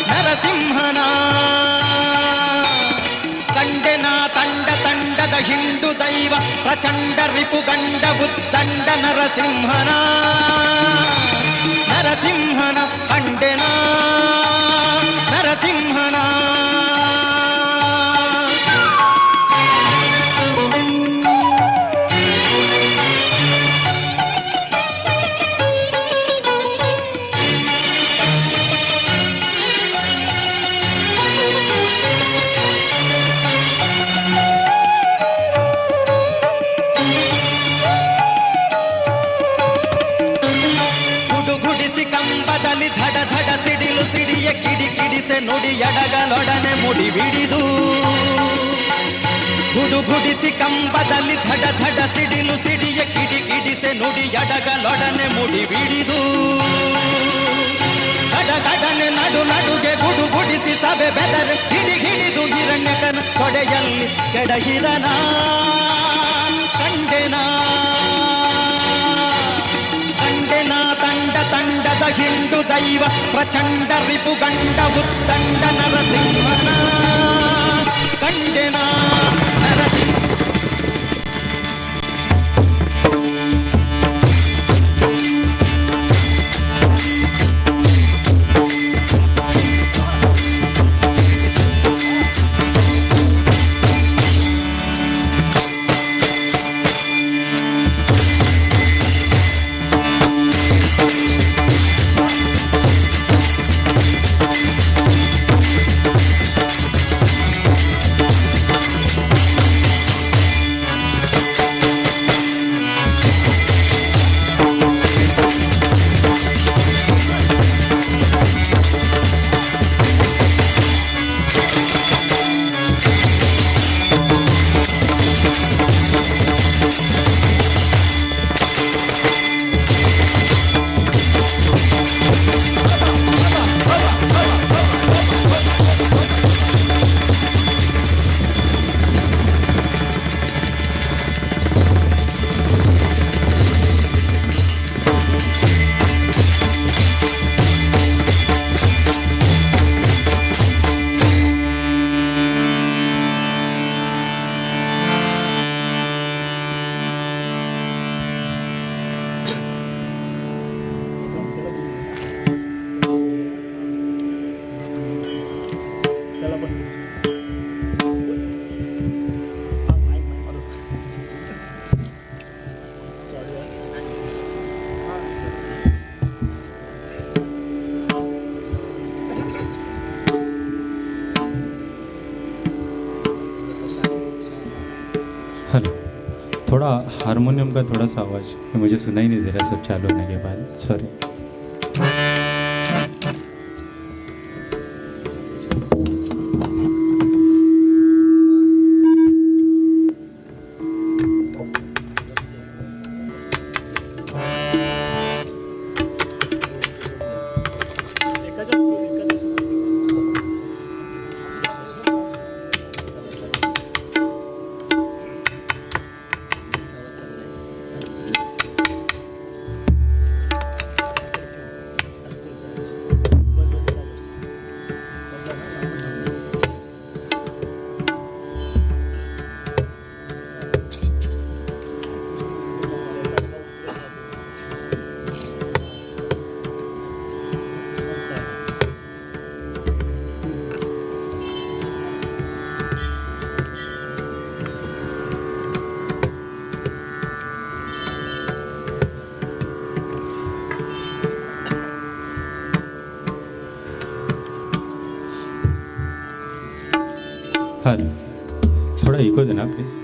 ನರಸಿಂಹನ ಕಂಡೆನ ತಂಡ ತಂಡದ ಹಿಂಡು ದೈವ ಪ್ರಚಂಡ ರಿಪುಗಂಡ ಉದ್ದಂಡ ನರಸಿಂಹನ ನರಸಿಂಹನ ಕಂಡೆನ ನರಸಿಂಹನ ಧಡ ಧಡ ಸಿಡಿಲು ಸಿಡಿಯ ಕಿಡಿ ಕಿಡಿಸೆ ನುಡಿ ಎಡಗಲೊಡನೆ ಮುಡಿ ಬಿಡಿದು ಗುಡುಗುಡಿಸಿ ಕಂಬದಲ್ಲಿ ಧಡ ಧಡ ಸಿಡಿಲು ಸಿಡಿಯ ಕಿಡಿ ಕಿಡಿಸೆ ನುಡಿ ಎಡಗಲೊಡನೆ ಮುಡಿ ಬಿಡಿದು ಗಡಗಡನೆ ನಡು ನಡುಗೆ ಗುಡುಗುಡಿಸಿ ಸಭೆ ಬೆದರ್ ಹಿಡಿ ಹಿಡಿದು ಹಿರಣ್ಯಕನ ತೊಡೆಯಲ್ಲಿ ಕೆಡಹಿರನ ಕಂಡೆನ ಕಂಡೆನ ತಂಡ ತಂಡದ ಹಿಂಡು ದೈವ ಪ್ರಚಂಡ ರಿಪುಗಂಡ ಉತ್ತಂಡ ನರಸಿಂಹನ ಕಂಡೆನ ನರಸಿಂಹ हेलो, थोड़ा हारमोनियम का थोड़ा सा आवाज़ मुझे सुनाई नहीं दे रहा सब चालू होने के बाद, सॉरी। हेलो, थोड़ा इको देना प्लीज़।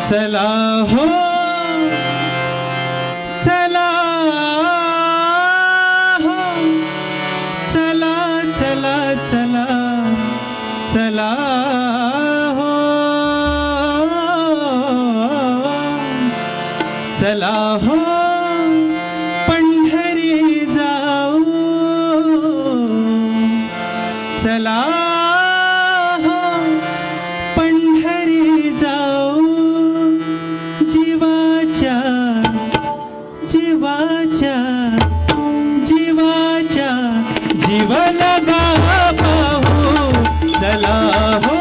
चला हो चला हो चला चला चला चला हो चला हो पंढरी जाऊ चला हो पंढरी जाऊ जीवाच्या जीवाच्या जीवाच्या जीव लगा पाहू चला हो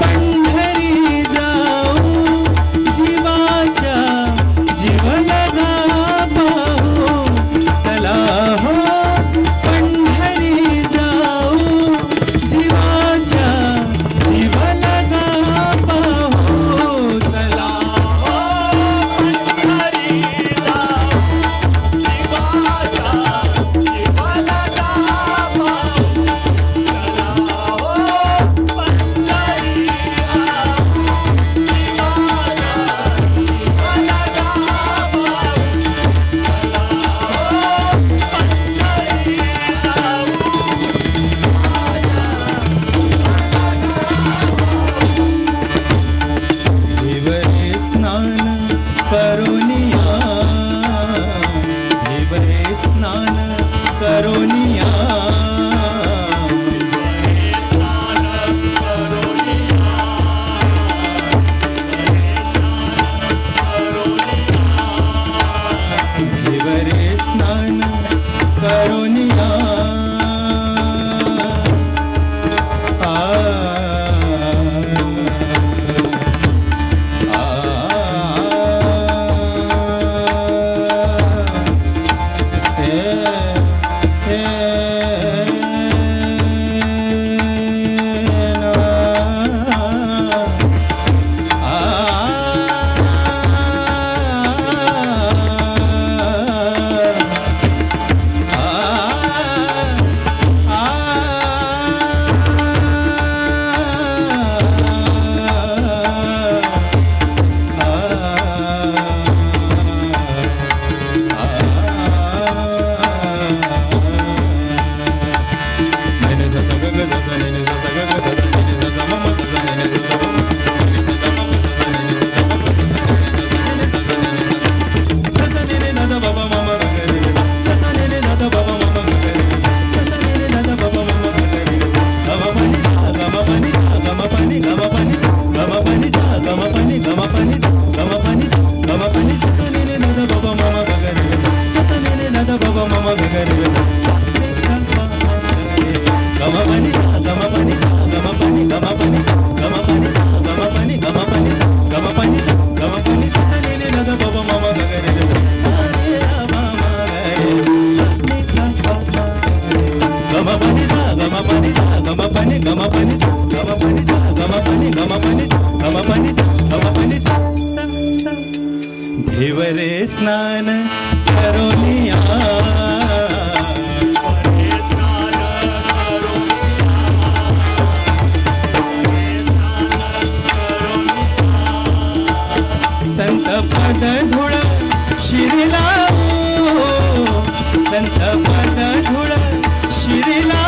पंढरी जाऊ जीवाच्या जीव लगा पाहू चला हो पंढरी जाऊ जीवाच्या जीव लगा पाहू चला धिवरे स्नान करोनिया संत पद धुळ शिरिला संत पद धुळ शिरिला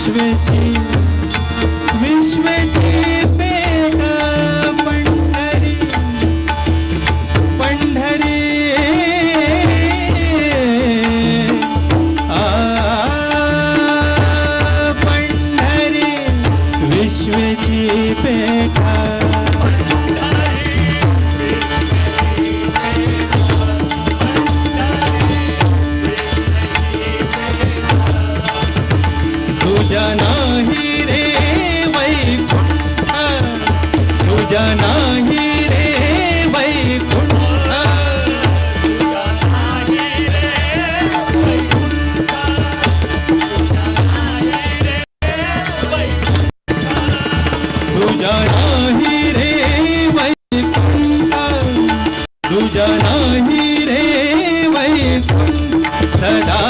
विश्वची विश्वची पेट पंढरी पंढरी पंढरी विश्वची पेट तुझ्या नाही रे वैकुंठ तुझ्या नाही रे वैकुंठ तुझ्या नाही रे वैकुंठ तुझ्या नाही रे वैकुंठ सदा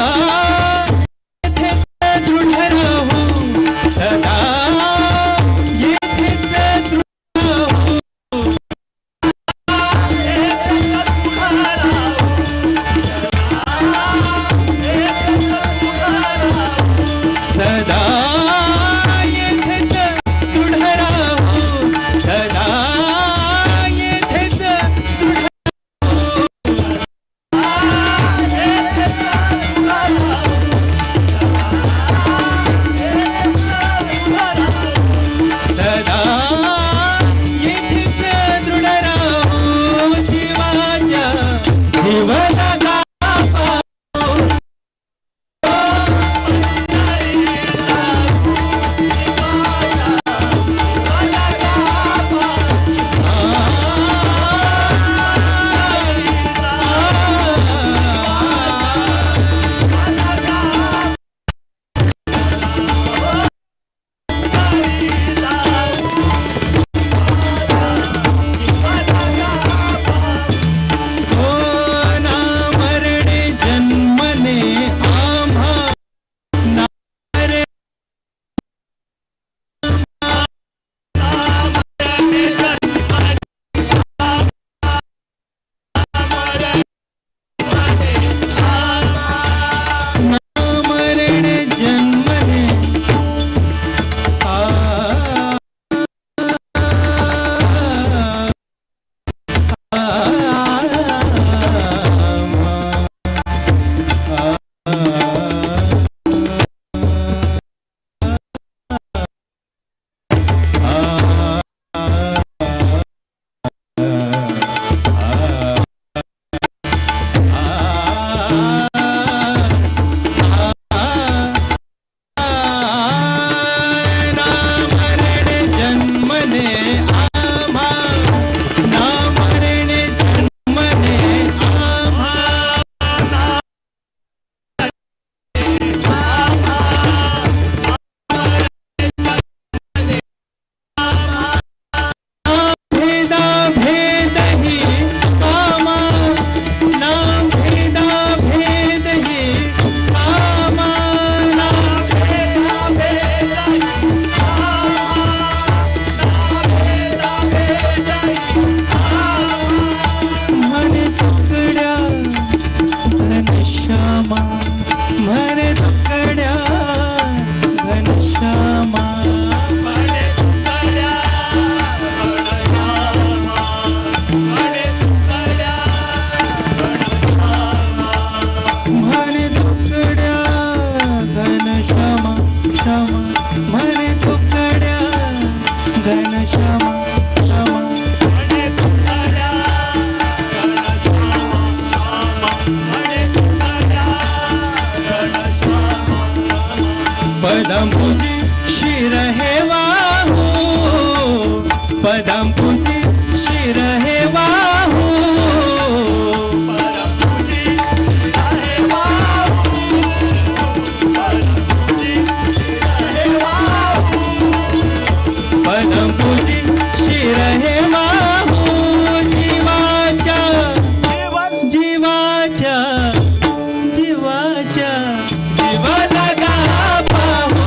जीवा लगा पाहू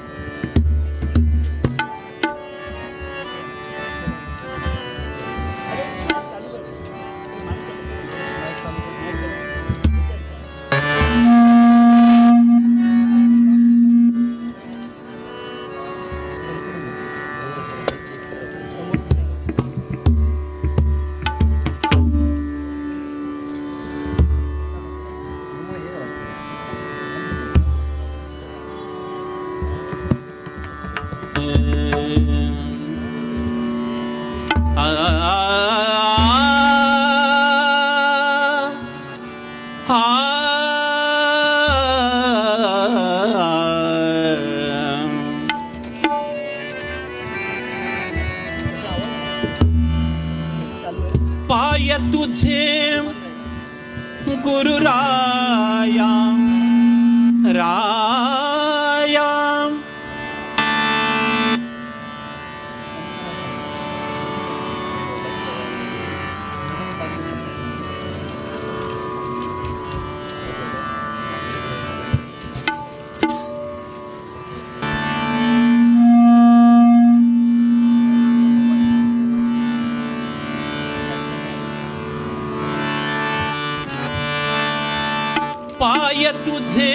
पाय तुझे गुरुराया राया पाय तुझे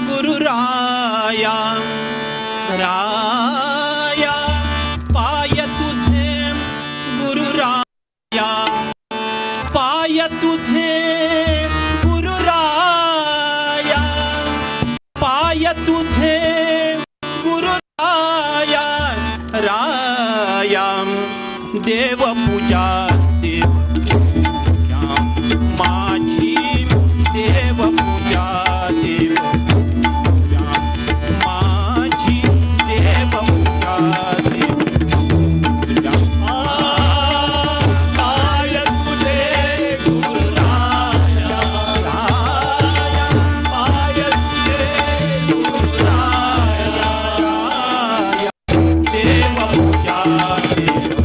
गुरुराया राया पाय तुझे गुरुराया पाय तुझे गुरुराया पाय तुझे गुरुराया राया देव पूजा देव माझी देव पूजा देव पूजा माझी देव पूजा देव पूजा पाय तुझे गुरुराया राया पाय तुझे राया देव पूजा देव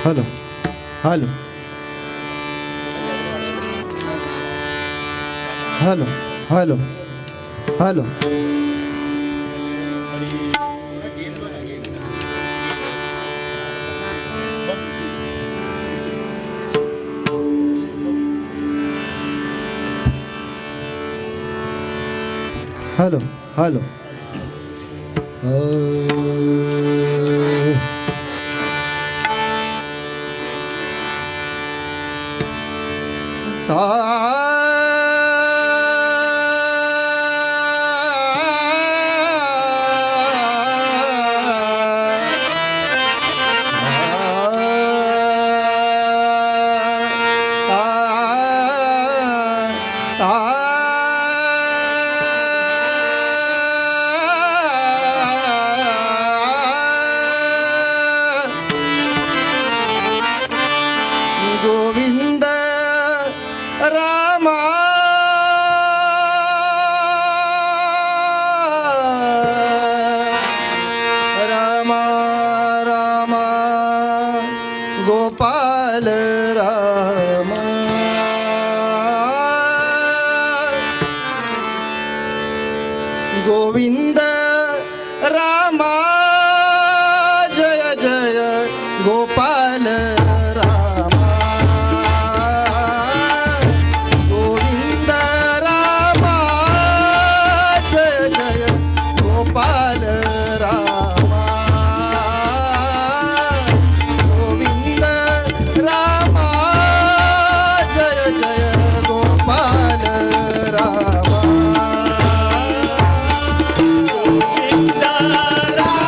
hello hello hello hello hello hello hello Govinda Rama Rama Rama Gopala Rama Govinda Rama ಜಯ ಜಯ ಗೋಪಾಲ ರಾಮ ಗೋವಿಂದ ರಾಮ ಜಯ ಜಯ ಗೋಪಾಲ ರಾಮ ಗೋವಿಂದ ರಾಮ ಜಯ ಜಯ ಗೋಪಾಲ ರಾಮ ಗೋವಿಂದ ರಾಮ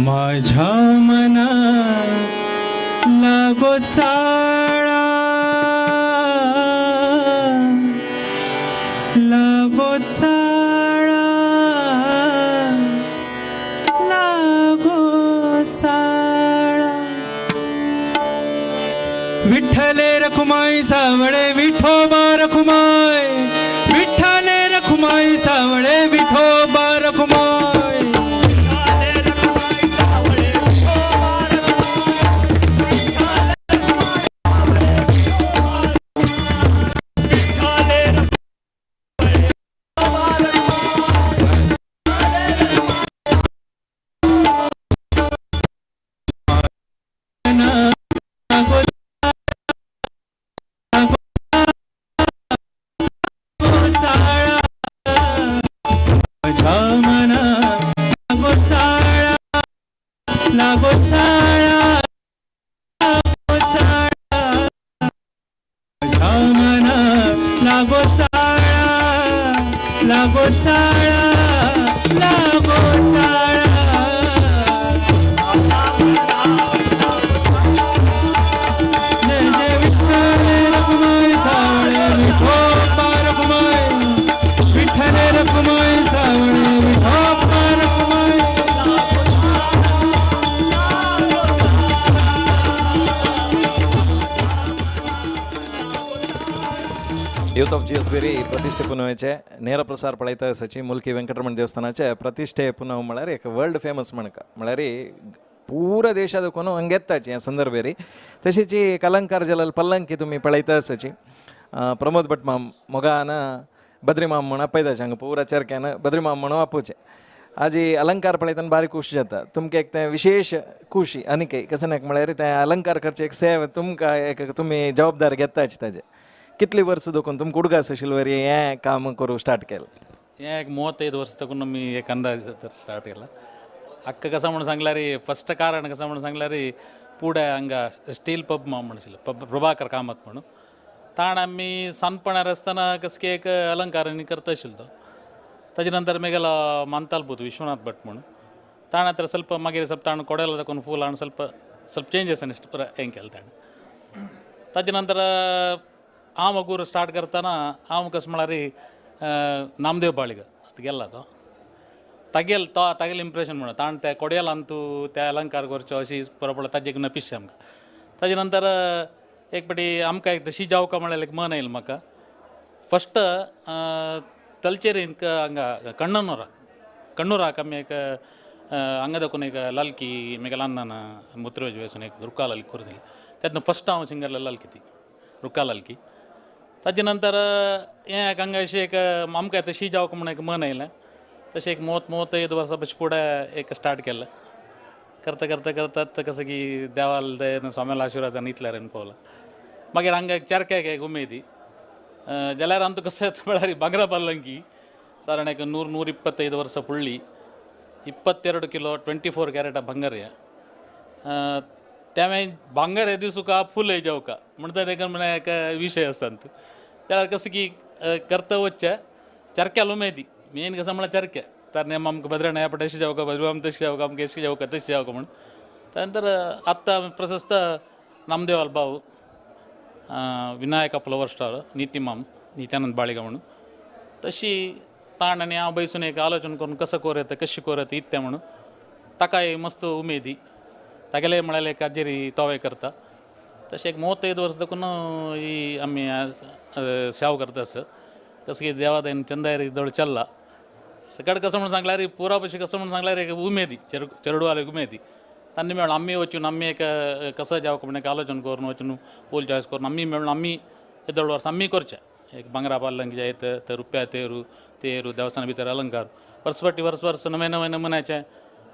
माझ्या मना लागो चाळा लागो चाळा लागो चाळा विठ्ठले रखुमाई सावळे विठोबा रखुमाई विठ्ठले रखुमाई सावळे Vithoba Rakhumai youth of G S बेरी प्रतिष्ठे पुनवेचे ನೇರ ಪ್ರಸಾರ पळयता आसाची मुलकी वेंकटरमण देवस्थानाचे प्रतिष्ठे पुनव म्हळ्यार एक वर्ल्ड फेमस म्हणका म्हळ्यार पूरा देशादकून हंगेत्ताची ह्या संदर्भेरी तशीच एक अलंकार जलाल पल्लंकी तुम्ही पळयता आसाची प्रमोद भट माम मोगान बद्री माम म्हणून आपयताचे हांगा पूरा चर्क्यान बद्री माम म्हणून आपोवचे आज ही अलंकार पळयतना बारी खुशी जाता तुमकां एक तें विशेष खुशी आनीक कशें नाक म्हळ्यार तें अलंकार करचे एक सेव तुमकां एक तुमी जबाबदार घेताचे ताजे कितली वर्स दोकून तुमकां उडगास आशिल्लो हें काम करूं स्टार्ट केलें हें एक 35 वर्स तकून मी एक अंदाज स्टार्ट केला अक्क कसा म्हणून सांगल्यार फस्ट कारण कसा म्हणून सांगल्यार पुढे हांगा स्टील पब म्हणशिल्लो पब प्रभाकर कामत म्हणून ताण आमी सानपणार आसतना कसके एक अलंकारांनी करता आशिल्लो ताजे नंतर मेगेलो मांतालपूत विश्वनाथ भट म्हणून ताण हत्र ಸ್ವಲ್ಪ मागीर ಸ್ವಲ್ಪ ताण कोडेला तकून फूल आनी ಸ್ವಲ್ಪ चेंजीस आनी हें केलें ताणें ताजे नंतर हांव मगूर स्टार्ट करतना हांव कशें म्हळ्यार नामदेव बाळिग गेल्ला तो तागेलें इम्प्रेशन म्हणून ताण त्या कोड्यालान तूं त्या अलंकार करच्यो अशी बरोबर ताजी एक नपिश आमकां ताजे नंतर एक फाटी आमकां एक तशी जावका म्हळ्यार एक मन येयलें म्हाका फस्ट तलचेरीन हांगा कण्णुराक आमी एक हांगा दाखोवन एक लालकी मेगेला अन्नान मुत्रोज वेसून एक रुक्का लालकी करून दिली तेन्ना फस्ट हांव सिंगर लालकी ती रुक्का लालकी ताजे नंतर हें हांगा अशें एक आमकां तशी जावक म्हणून एक मन येयलें तशें एक 35 वर्सां पयलीं फुडें एक स्टार्ट केलें करता करता करता कसं की देवाल दयेन स्वाम्याल आशिर्वादान इतल्यार पावला मागीर हांगा एक चरक्याक एक उमेदी जाल्यार आमकां कशें म्हळ्यार भांगरा पल्लंकी सादारण एक 125 वर्सां फुडली 22 किलो 24 कॅरेटा भांगर हे त्यावेळी भांगर हे दिवस तुका फूल हे जावका म्हणटा एक म्हळ्यार एक विशय आसता जाल्यार कसं की करता वच्चे चरक्याल उमेदी मेन कसं म्हळ्यार चरके तर नेम आमकां भद्रण ह्या पटे अशी जावका भद्रवाम तशी जावका आमकां अशी जावका तशी जावका म्हणून त्यानंतर आत्ता प्रशस्त नामदेवाल भाऊ विनायका फ्लवर स्टार नित्यानंद बाळिगा म्हणून तशी ताण आनी हांव बैसून एक आलोचना करून कसं कोर येता कशी कोर येता इत्या म्हणून ताकाय मस्त उमेदी तागेले म्हळ्यार एक हाजेरी तोवे करता तशें एक 35 वर्स देखून ही आमी शाव करता आसा कसं की देवादायन चंदायरी दळ चल्ला सकट कसं म्हणून सांगल्यार पुरा भशेन कसं म्हणून सांगल्यार एक उमेदी चेडवाल एक उमेदी तांणी मेळून आम्ही वचून आम्ही एक कसं जावं म्हणजे आलोचना करून वचून पोल चॉईस करून आम्ही मेळून आम्ही येदोळ वर्स आम्ही करचे एक भांगरा पालंग जे येतं तर रुपया तेरू देवस्थाना भितर अलंकार वर्स नवे नमनाचे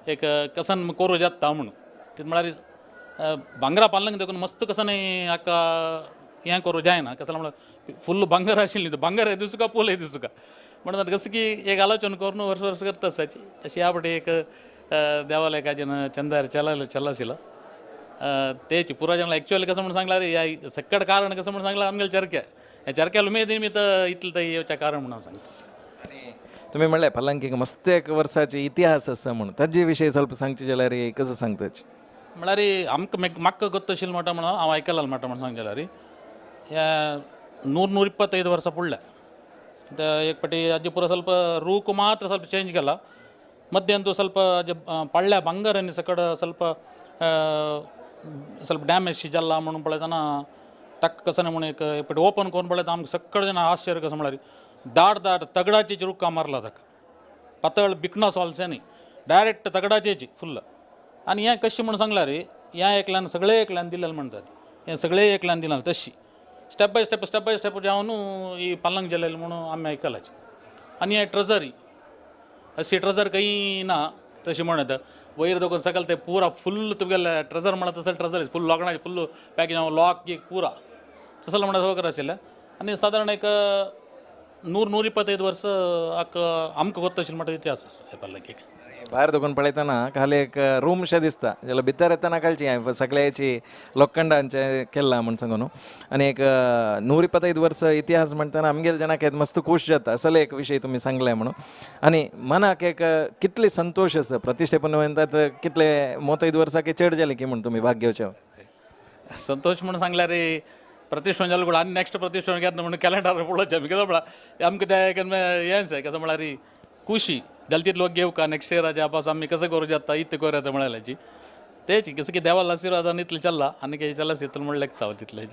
एक कसन करू जाता म्हणून ते म्हळ्यार भांगरा पालंग देखून मस्त कसं नाही आका हें करूं जायना कसं म्हळ्यार फुल्ल भांगर आशिल्ली भांगर दिसू का पोलय दिसू का म्हणून कसं की एक आलोचना करून वर्स करता आसाची तशी ह्या फाटी एक देवाला एकाजन चंदार चलाशिला तेची पुराजनाला ॲक्च्युअली कसं म्हणून सांगला रे ह्या सक्कड कारण कसं म्हणून सांगला आमगेल चरक्या ह्या चरक्याला उमेद मी तर इतलं तर येवच्या कारण म्हणून सांगता आणि तुम्ही म्हणले पलंकीक मस्त एक वर्साचे इतिहास आसा म्हणून ताजे विशयी ಸ್ವಲ್ಪ सांगचे जाल्यार कसं सांगताच म्हळ्यार आमकां म्हाका ಗೊತ್ತು आशिल्लें मोठा म्हणून हांव आयकलां मोठा म्हणून सांग जाल्यार ह्या 125 वर्सां फुडल्या एक पाटी अज्जी पुरो ಸ್ವಲ್ಪ ರೂಕು ಮಾತ್ರ ಸ್ವಲ್ಪ ಚೇಂಜ್ केला ಮಧ್ಯೆ ಅಂತೂ ಸ್ವಲ್ಪ ಪಳ್ಳ್ಯ ಬಂಗಾರನಿ ಸಕಡ ಸ್ವಲ್ಪ ಡ್ಯಾಮೇಜ್ जाल्ला म्हणून पळयतना ताका कसं नाही म्हणून एक पाटी ओपन करून पळयता आमकां सगळे जाण आश्चर्य कसं म्हळ्यार दाट तगडाची रुक्का मारला ताका पातळ बिकना सॉल्स न्ही डायरेक्ट तगडाचेची फुल्ल आनी हें कशें म्हणून सांगला रे ह्या एकल्यान सगळे एकल्यान दिलेलें म्हणटात हें सगळे एकल्यान दिलां तशी स्टेप बाय स्टेप जावन ही पलंग गेलेलें म्हणून आमी आयकलाची आनी हें ट्रेजरी अशी ट्रेजर काही ना तशी म्हणत वयर दोन सकल ते पुरा फुल्ल तुगेले ट्रेजर म्हणत असेल ट्रेजर फुल लॉकडाची फुल्ल पॅकेज लॉक केक पुरा तसं म्हणत वगैरे आशिल्लें आनी सादारण एक 125 वर्स आमकां ಗೊತ್ತು आशिल्लें म्हणटा इतिहास हे पलंगीक भायर दोन पळयतना खाली एक रूम शे दिसता जाल्यार भितर येतना कळची हांवें सगळ्याची लोखंडांचे केल्ला म्हण सांगून आनी एक 125 वर्स इतिहास म्हणटना आमगेल जनाक मस्त खूश जाता असले एक विशय तुमी सांगले म्हणून आनी मनाक एक कितले संतोष आसा प्रतिश्ठेपन म्हणटात कितले 35 वर्सांक चड जाले की म्हण तुमी भाग घेवचे संतोष म्हणून सांगल्यार प्रतिष्ठा जालें கூட आनी नेक्स्ट प्रतिष्ठा घेतना म्हणून कॅलेंडर पळोवचें कित्याक म्हळ्यार आमकां तें हेंच कसं म्हळ्यार खुशी जाल्यार तितलो घेवं का नेक्स्ट इयराच्या आपास आमी कसं करूं जाता इतलें करूं येता म्हळ्याची तेची कसं की देवाला आशिर्वादान इतलें चल्ला आनी काही चलस इतलें म्हणलें लेखता तितलें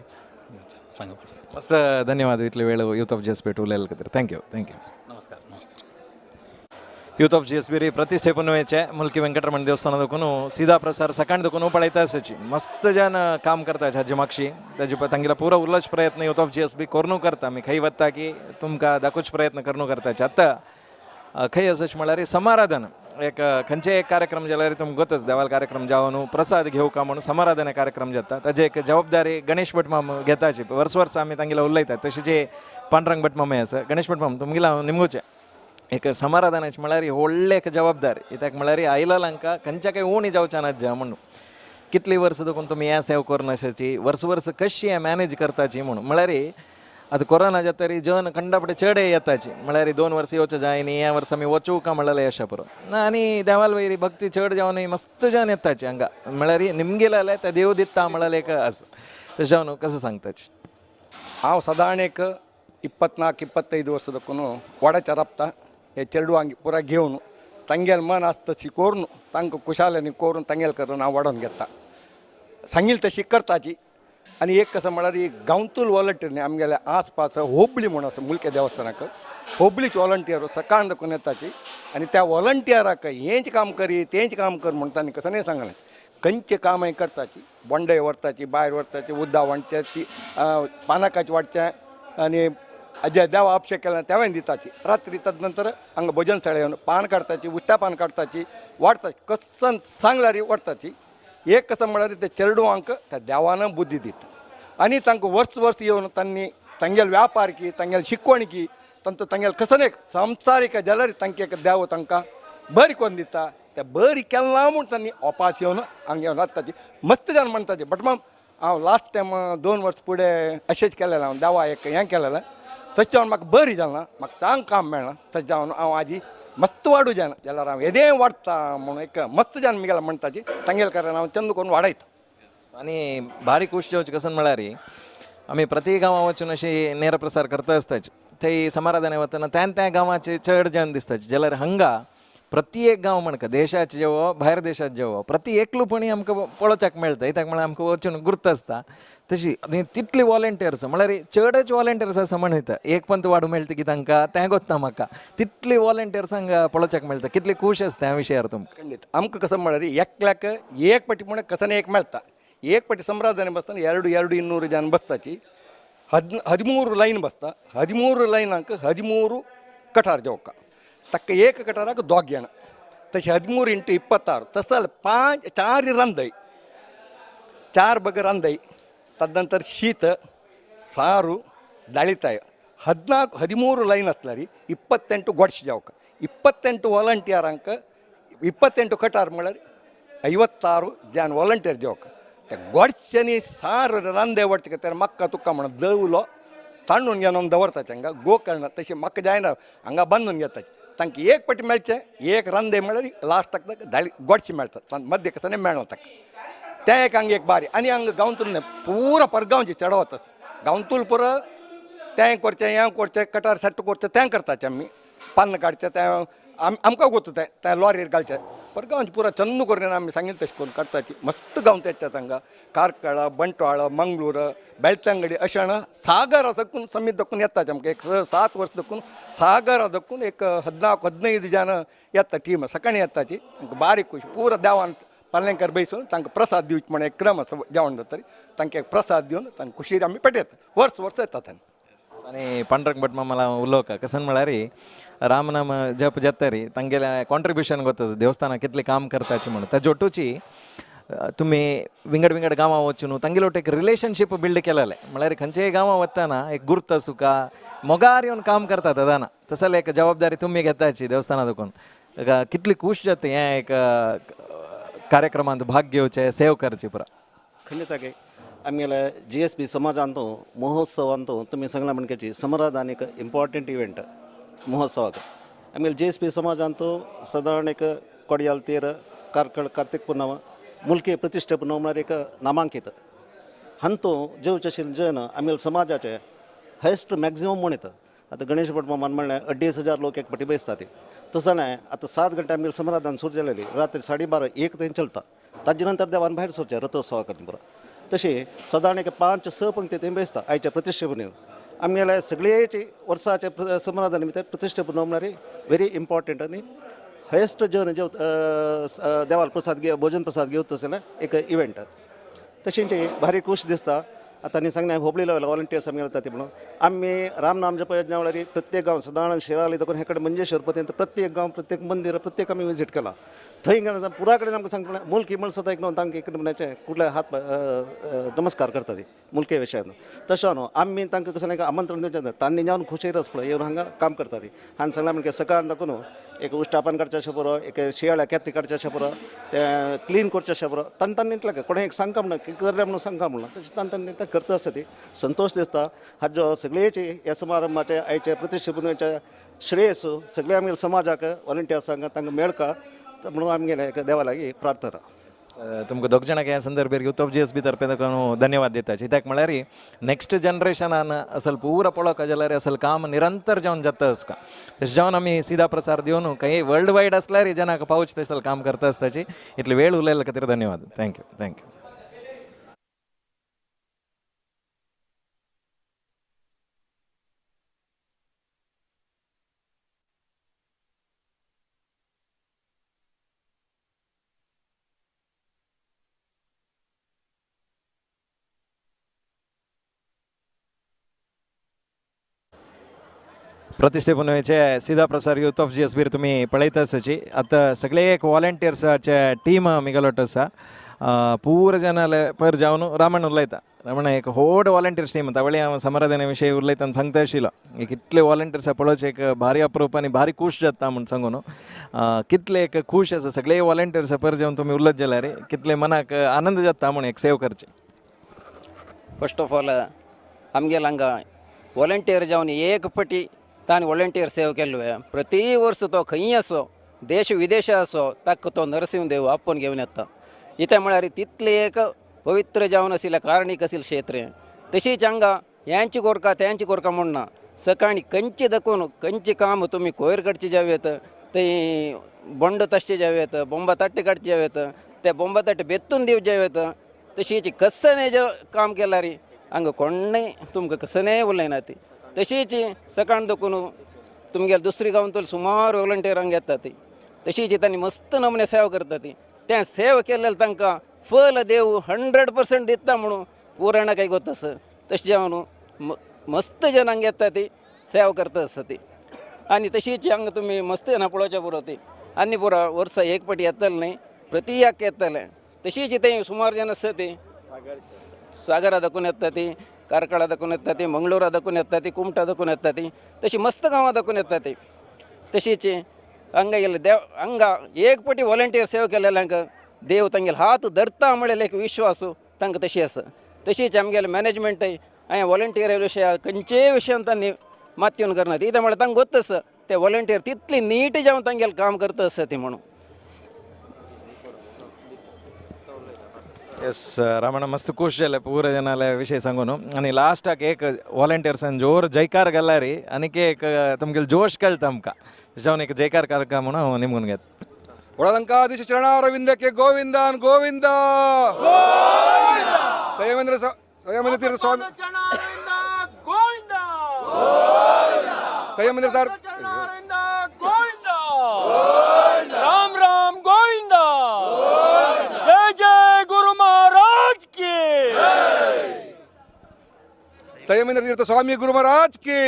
सांगा मस्त धन्यवाद इतले वेळ यूथ ऑफ GSB उलयले खातीर थँक्यू नमस्कार यूथ ऑफ GSB री प्रतिष्ठेपनवेचे मुल्की वेंकटरमण देवस्थान देखून सीधा प्रसार सकाळ देखून पळयता आसाची मस्त जन काम करता हाजे मागशी ताजे तांगेला पुरो उरलोच प्रयत्न यूथ ऑफ GSB करूं करता आमी खंय वता की तुमकां दाखोवच प्रयत्न करूं करताचे आतां खंय आसाच म्हळ्यार समाराधन एक खंयचे एक कार्यक्रम जाल्यार तुमकां गोतच देवाल कार्यक्रम जावन प्रसाद घेवं का म्हणून समाराधन कार्यक्रम जाता ताजे एक जबाबदारी गणेश भट माम घेताची वर्स आमी तांगेला उलयतात तशेंच पांडुरंग भट मामे आसा गणेश भट माम तुमगेला निमगोचे एक समाराधनाची म्हळ्यार व्हडले एक जबाबदारी कित्याक म्हळ्यार आयला हांकां खंयच्या काही उणी जावच्या ना जा म्हणून कितली वर्स देखून तुमी हें सेव करून अशाची वर्स कशी हें मॅनेज करताची म्हणून म्हळ्यार आतां कोरोना जातरी जन कंडापडे चड येताची म्हळ्यार 2 वर्स येवचें जाय न्ही ह्या वर्सा आमी वचूं का म्हणलें अशा पुरो ना आनी देवाल वयरी भक्ती चड जावन मस्त जन येताची हांगा म्हळ्यार निमगेले जाल्यार ते देव दिता म्हळ्यार एक आसा तशें न्हू कसं सांगताची हांव सदां एक 24-25 वर्स देखून वडाच्या राबता हे चेडवांक पुरा घेवन तांगेल मन आसता तशी करून तांकां कुशालांनी करून तांगेल करून हांव वाडोवन घेता सांगिल्ली तशी करताची आनी एक कसं म्हळ्यार ही गांवतूल वॉलंटियर आमगेल्या आसपास होबळी म्हणून आसा मुलके देवस्थानाक होबळीच वॉलंटियर सकाळ देखून येताची आनी त्या वॉलंटियराक हेंच काम करी तेंच काम कर म्हणटा आनी कसं नाही सांगलें खंयचें काम हांवें करताची बोंडे व्हरताची भायर व्हरताची उद्दां वाडच्याची पानाकाची वाडचें आनी अजय देवा अभिषेक केला तेव्हा दिताची रात्री तदनंतर हांगा भजन स्थळ येवन पान काडताची उश्ट्या पान काडताची वाडताची कसन सांगल्यार वाडताची एक कसं म्हळ्यार ते चेडवांक त्या देवान बुद्धी दिता आनी तांकां वर्स येवन तांणी तांगेल व्यापार की तांगेल शिकवण की तांगेल कसं एक संवसारीक जाल्यार तांकां एक देव तांकां बरी करून दिता ते बरी केलां म्हूण तांणी ओपास येवन हांगा येवन रावताची मस्त जावन म्हणटाची बट मग हांव लास्ट टायम 2 वर्स फुडें अशेंच केलेलें हांव देवा एक हें केलेलें तशें जावन म्हाका बरी जालां म्हाका चांग काम मेळना तशें जावन हांव आजी मस्त वाडू जायना जाल्यार हांव येदें वाडटा म्हणून एक मस्त जावन मिगेला म्हणटाची तांगेल कारण हांव चंद करून वाडयता आनी भारी खूश जावचें कसन म्हळ्यार आमी प्रत्येक गांवां वचून अशी नेरप्रसार करता आसताची थंय समाराधना वतना त्या गांवाचे चड जन दिसताचे जाल्यार हांगा प्रत्येक गांव म्हणका देशाचे जेवो भायर देशात जेवो प्रति एकलूपणी आमकां पळोवच्याक मेळटा कित्याक म्हळ्यार आमकां वचून गुर्त आसता तशी आनी तितली वॉलंटियर्स म्हळ्यार चडच वॉलंटियर्स आसा म्हणटा एक पंत वाडू मेळटा की तांकां तें गोत्ता म्हाका तितली वॉलंटियर्सांक पळोवच्याक मेळटा कितली खूश आसता ह्या विशयार तुमकां ಖಂಡಿತ ಆಮ್ಕ ಕಸ ಮಾಡರಿ एकल्याक एक ಪಟ್ಟಿ ಮುಣ ಕಸನೆ ಏಕ್ ಮೆಳ್ತಾ एक ಪಟ್ಟಿ ಸಂರಾಧನೆ ಬಸ್ತಾನೆ 200 ಜನ ಬಸ್ತಾಚಿ 13 ಲೈನ್ ಬಸ್ತಾ 13 ಲೈನ್ ಅಂಕ 13 ಕಟಾರ್ ಜೋಕ तक एक कटाराक 2 जण तसे 13 × 26 तसल 4 रांदय 4 बग रांदय तदनंतर शीत सारू दाळिताय 13 ಲೈನ್ असला ರೀ 28 ಗೊಡ್ಸಿ ಜಾವಕ 28 ವಾಲಂಟಿಯರಂಕ 28 ಕಟಾರ್ म्हळ्यार 56 जन वॉलंटियर जेवक त्या गोडशेनी सार रांदे वडचे तर मक्का तुक्का म्हणून दवलो तांडून घेवन दवरता हांगा गोकर्ण तशें म्हाका जायना हांगा बांदून घेता तांकां एक पटी मेळचे एक रांदे म्हळ्यार लास्टाक दाळी गोडशे मेळटा मध्य कसं मेळना ताका तें एक हांगा एक बारी आनी हांगा गांवतून पुरा परगांवचे चडवत गांवतूल पुरो तें करचें हें करचें कटार सेट करचें तें करताचें आमी पान्न काडचें तें आमकां गोतू तें लॉरीर घालचें परगांवचे पुरो चन्न करून आमी सांगिल्लें तशें करून काडटाची मस्त गांव तेच्या हांगा कारकळ बंटवाळ मंगळूर बेळतंगडी अशें सागर दक्कून समीत दक्कून येताचे आमकां एक 7 वर्स दक्कून सागर दक्कून एक 14-15 जन येता टीम सकाळीं येताची बारीक खुशी पुरो देवान पालनेकर बैसून तांकां प्रसाद दिवचे म्हण एक क्रम आसा जेवण जातरी तांकां एक प्रसाद दिवन तांकां खुशीर आमी पेटयता वर्स येतात आणि पांडुरंग भट मला उलोवका कसन म्हळ्यार रामनाम जप जातरी तांगेले कॉन्ट्रिब्युशन गोता देवस्थानां कितले काम करताची म्हणून त्या जोटूची तुमी विंगड गांवां वचून तांगेलो एक रिलेशनशीप बिल्ड केलेले म्हळ्यार खंयच्याय गांवां वतना एक गुर्त सुका मोगार येवन काम करता दादाना तसले एक जबाबदारी तुमी घेताची देवस्थाना देखून कितली खूश जाता हें एक कार्यक्रमांत भाग घेवचे सेव करचे पुरा ಖಂಡಿತವಾಗಿ ಆಮೇಲೆ GSB ಸಮಾಜ ಅಂತೂ ಮಹೋತ್ಸವ ಅಂತೂ ತುಮಿ ಸಂಗ್ಲ ಮಣ್ಕೇಚಿ ಸಮರಾಧಾನಿಕ ಇಂಪಾರ್ಟೆಂಟ್ ಇವೆಂಟ್ ಮಹೋತ್ಸವಕ್ಕೆ ಆಮೇಲೆ GSB ಸಮಾಜ ಅಂತೂ ಸಾಧಾರಣಕ ಕೊಡಿಯಾಲ್ ತೀರ ಕಾರ್ಕಳ ಕಾರ್ತಿಕ್ ಪೂರ್ಣವ मुलकी प्रतिष्ठे म्हणल्यार एक नामांकीत हांतू जेवचेशील जन आमी समाजाचे हायस्ट मॅक्झिमम म्हणटा आतां गणेश भट मामान म्हणलें 2,500 लोक एक फाटी बसतात तसं नाही आतां 7 घंटे आमी समाधान सुरू जालेली रात्री 12:30-1 थंय चलता ताजे नंतर देवान भायर सरचें रथोत्सवा खातीर पुरो तशी सादारण एक 5-6 पंक्ती थंय बसता आयच्या प्रतिश्ठे पुनव आमी सगळेची वर्साचे समाधान भितर प्रतिश्ठे पुनव म्हळ्यार व्हेरी इम्पॉर्टंट आनी हायस्ट जन जेव देवाल प्रसाद भोजन प्रसाद घेवता जाल्यार एक इवेंट तशेंच भारी खूश दिसता आतां आनी सांगलें होबळी लेवल वॉलंटियर्स आमी घालता ती म्हणून आमी राम नाम जप यज्ञा म्हळ्यार प्रत्येक गांव सादारण शिराली देखून हे कडेन मंजेश्वर पर्यंत प्रत्येक गांव प्रत्येक मंदिर प्रत्येक आमी विजीट केला थंय गेल्यार पुरा कडेन आमकां सांगता मुलकी म्हण सदां एक न्हू तांकां एक म्हणचे कुठले हात नमस्कार करता ती मुलके विशयान तशें न्हू आमी तांकां कसं एक आमंत्रण दिवचें तांणी जावन खुशेर आसपळय येवन हांगा काम करता ती आनी सांगलें म्हणजे सकाळ दाखोवन एक उश्टापन करचें पुरो एक शियाळ्या केत्ती काडचें पुरो तें क्लीन करचें पुरो तांणी इतलें कोणें एक सांगता म्हणून करया म्हणून सांगता म्हणून तशें तांणी करता आसता ती संतोश दिसता हाजो सगळेची ह्या समारंभाचे आयचे प्रतिश्ठेचे श्रेयस सगळे आमी समाजाक वॉलंटियर्सांक तांकां मेळका म्हणून आमी गेले देवा लागीं प्रार्थना तुमकां दोग जाणांक ह्या संदर्भार युथ GSB तर्फे धन्यवाद दिता कित्याक म्हळ्यार नेक्स्ट जनरेशनान असल पुरा पळोवका जाल्यार असल काम निरंतर जावन जाता आसता तशें जावन आमी सीधा प्रसार दिवन काही वर्ल्ड वायड असल्यार जनाक पावच तसलं काम करता आसताची इतले वेळ उलयले खातीर धन्यवाद थँक्यू प्रतिष्ठे पुनवेचे सीधा प्रसार युथ ऑफ GSB तुमी पळयता आसची आतां सगळे एक वॉलंटियर्साचे टीम मिगलोट आसा पूर जनाले पर जावन रामण उलयता रामण एक व्हड वॉलंटियर्स टीम तावळी हांव समाराधना विशयी उलयतना सांगता आशिल्लो एक कितले वॉलंटियर्स पळोवचे एक भारी अप्रूप आनी भारी खूश जाता म्हूण सांगून कितले एक खूश आसा सगळे वॉलंटियर्स पर जावन तुमी उलयत जाल्यार कितले मनाक आनंद जाता म्हूण एक सेव करचे फर्स्ट ऑफ ऑल आमगेल हांगा वॉलंटियर जावन एक पटी ताणें वॉलंटियर सेव केल्लो प्रति वर्स तो खंय आसो देश विदेश आसो ताका तो नरसिंह देव आपोवन घेवन येता इथे म्हळ्यार तितले एक पवित्र जावन आशिल्लें कारणीक आशिल्लें क्षेत्र तशीच हांगा ह्यांची कोरका त्यांची कोरका म्हणना सकाळीं खंयची दाखोवन खंयचें काम तुमी कोयर करचें जावेत ते बोंड तशचे जे आहेत बोंबा तट्टे काडचे जे आहेत ते बोंबा तट्टे बेतून दिवचे जे आहेत तशीच कसने जे काम केला रे हांगा कोणय तुमकां कसने उलयना ती तशीच सकाळ देखून तुमगेल्या दुसरी गांवांतून सुमार वॉलंटियर हांगा येता ती तशीच तांणी मस्त नमुने सेवा करता ती त्या सेवा केलेलं तांकां फल देव 100% दिता म्हणून पुराण काही गोत असं तशें जावन मस्त जन हांगा येता ती सेवा करता आसता ती आनी तशीच हांगा तुमी मस्त ना पळोवचें पुरो ती आनी पुरो वर्सा एक पाटी येतले न्ही प्रति याक येतले तशीच ते सुमार जन आसता ती सागरा दाखून येता ती कारकळा दाखून येता ती मंगळुरा दाखून येता ती कुमटा दाखून येता ती तशी मस्त गांवां दाखून येता ती तशीच हांगा गेले देव हांगा एक पाटी वॉलंटियर सेवा केलेल्यांक देव तांगेले हात धरता म्हणल्यार एक विश्वास तांकां तशी आसा तशीच आमगेले मॅनेजमेंटय हांवें वॉलंटियर विशय खंयचेय विशयान तांणी मातयेवन करना ती म्हळ्यार तांकां गोत आसा ते वॉलंटियर तितली नीट जावन तांगेलें काम करता आसता ती म्हणून एस रामಣ್ಣ मस्त खुश जाले पुरा जनाले विषय सांगून आनी लास्टाक एक वॉलंटियर्सान जोर जयकार घाला री आनीक एक तुमगेले जोश कळटा आमकां जावन एक जयकार काडका म्हणून हांव निमून घेता ಒಳಲಂಕಾಧೀಶ ಚರಣಾರವಿಂದಕ್ಕೆ ಗೋವಿಂದನ್ ಗೋವಿಂದ ಸಂಯಮೇಂದ್ರ ತೀರ್ಥ ಸ್ವಾಮಿ ಸಂಯಮೇಂದ್ರ राम राम गोविंदा जय जय गुरु महाराज की ಸಂಯಮೇಂದ್ರ ತೀರ್ಥ ಸ್ವಾಮಿ ಗುರು ಮಹಾರಾಜ್ ಕಿ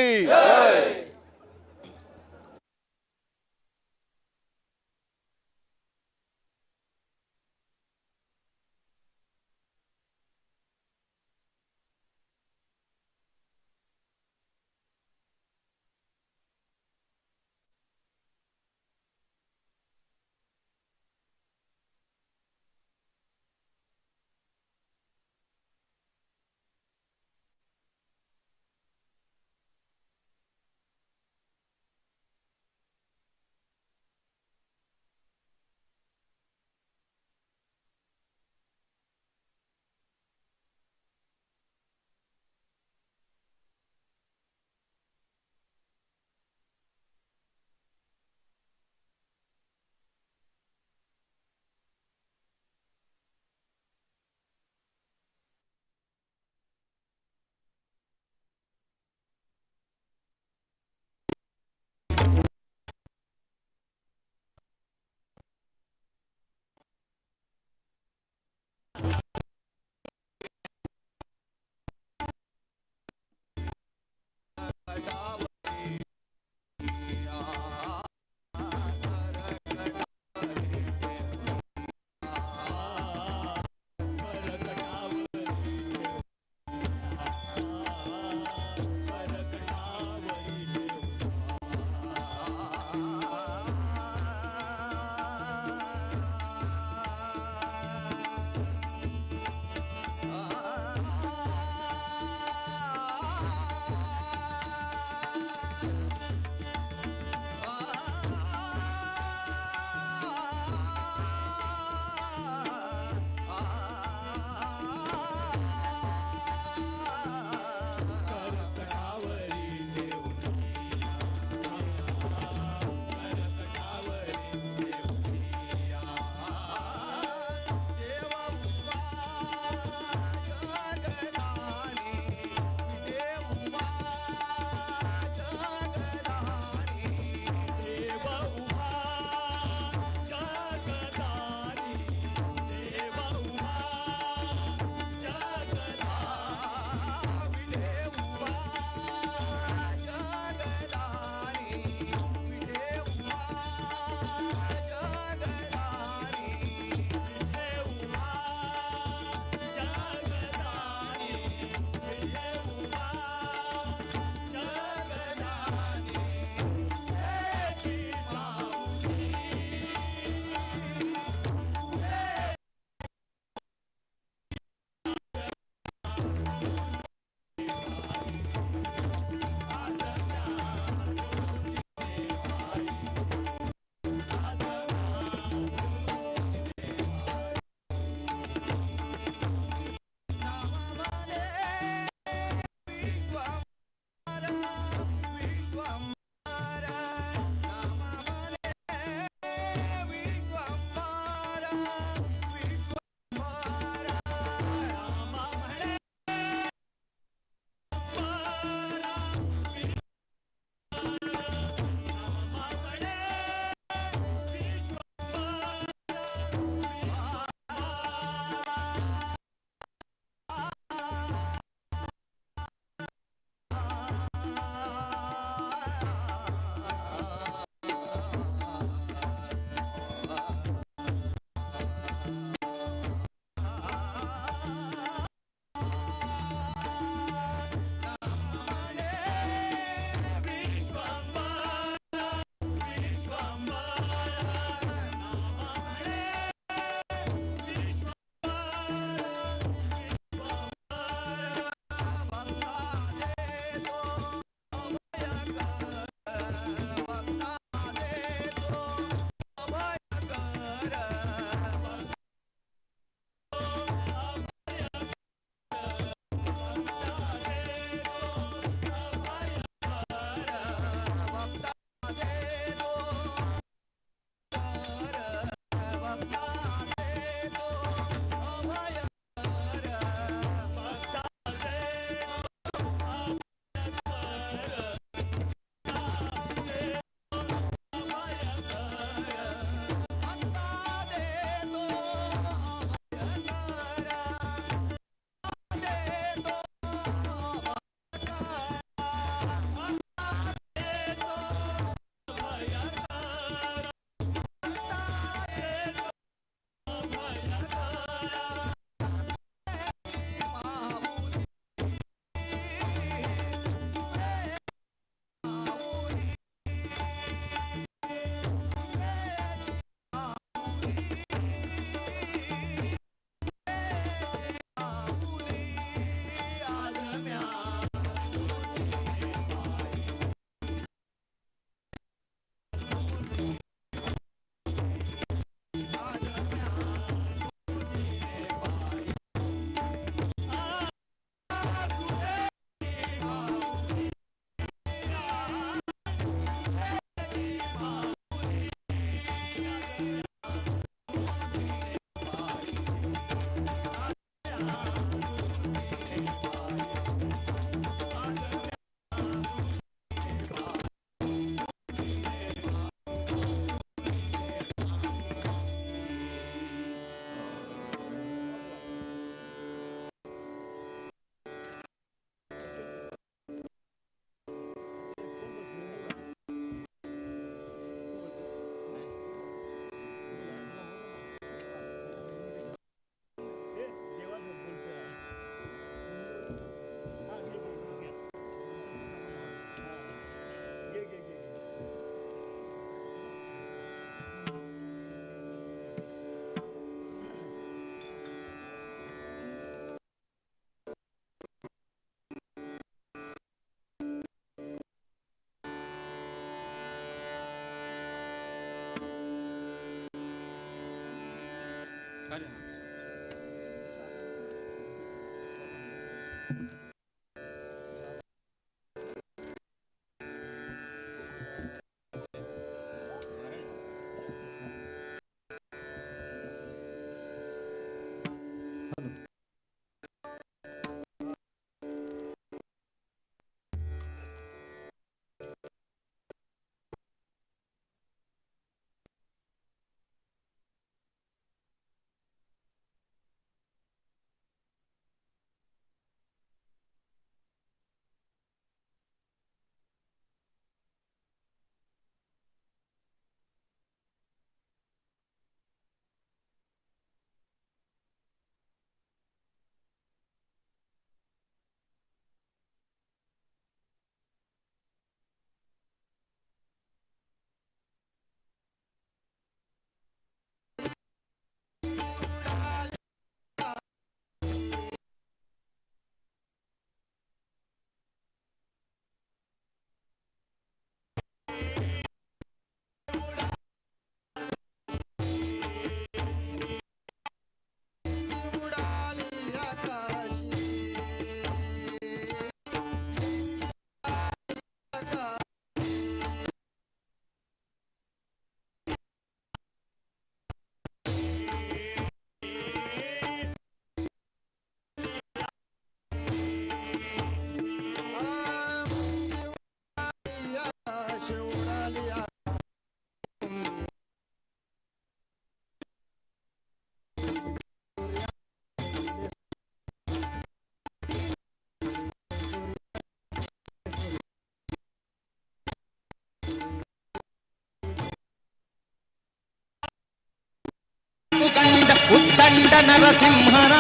ಕಂಡ ಉತ್ತಂಡ ನರಸಿಂಹನ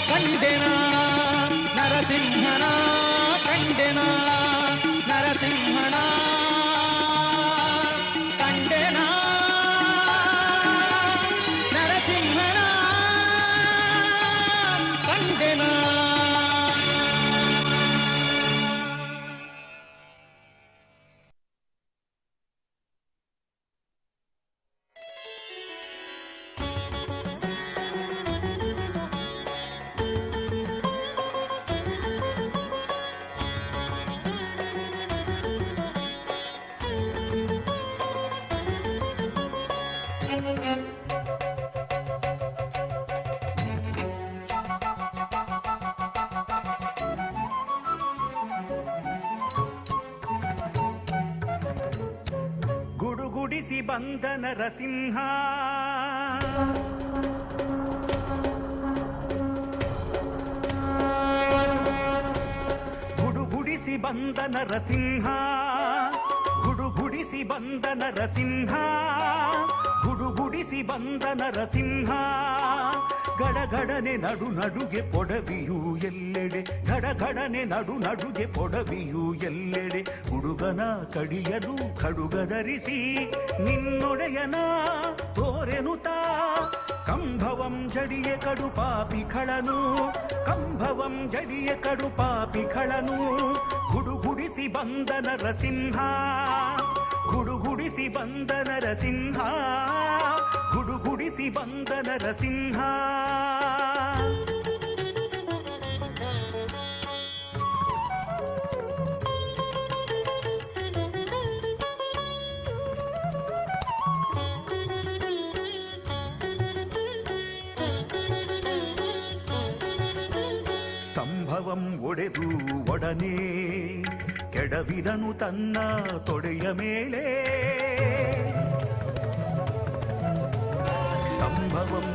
ಕಂಡೆನ ನರಸಿಂಹನ ಕಂಡೆನ ನರಸಿಂಹನ ಕಂಡೆನ ನರಸಿಂಹನ ಕಂಡೆನ. ಗುಡುಗುಡಿಸಿ ಬಂದ ನರಸಿಂಹ ಗುಡುಗುಡಿಸಿ ಬಂದ ನರಸಿಂಹ ಗುಡುಗುಡಿಸಿ ಬಂದ ನರಸಿಂಹ ಗುಡುಗುಡಿಸಿ ಬಂದ ನರಸಿಂಹ ಗಡಗಡನೆ ನಡು ನಡುಗೆ ಪೊಡವಿಯು ಎಲ್ಲೆಡೆ ಗಡಗಡನೆ ನಡು ನಡುಗೆ ಪೊಡವಿಯು ಎಲ್ಲೆಡೆ ಹುಡುಗನ ಕಡಿಯಲು ಖಡುಗಧರಿಸಿ ನಿನ್ನೊಡೆಯನ ತೋರೆನುತಾ ಕಂಭವಂ ಜಡಿಯ ಕಡು ಪಾಪಿ ಖಳನು ಕಂಭವಂ ಜಡಿಯ ಕಡು ಪಾಪಿ ಖಳನು ಗುಡುಗುಡಿಸಿ ಬಂದ ನರಸಿಂಹ ಗುಡುಗುಡಿಸಿ ಬಂದ ನರಸಿಂಹ ಗುಡುಗುಡಿಸಿ ಬಂದ ನರಸಿಂಹ. ಸ್ತಂಭವಂ ಒಡೆದು ಒಡನೆ ಕೆಡವಿದನು ತನ್ನ ತೊಡೆಯ ಮೇಲೆ ಸ್ತಂಭವಂ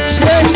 शेष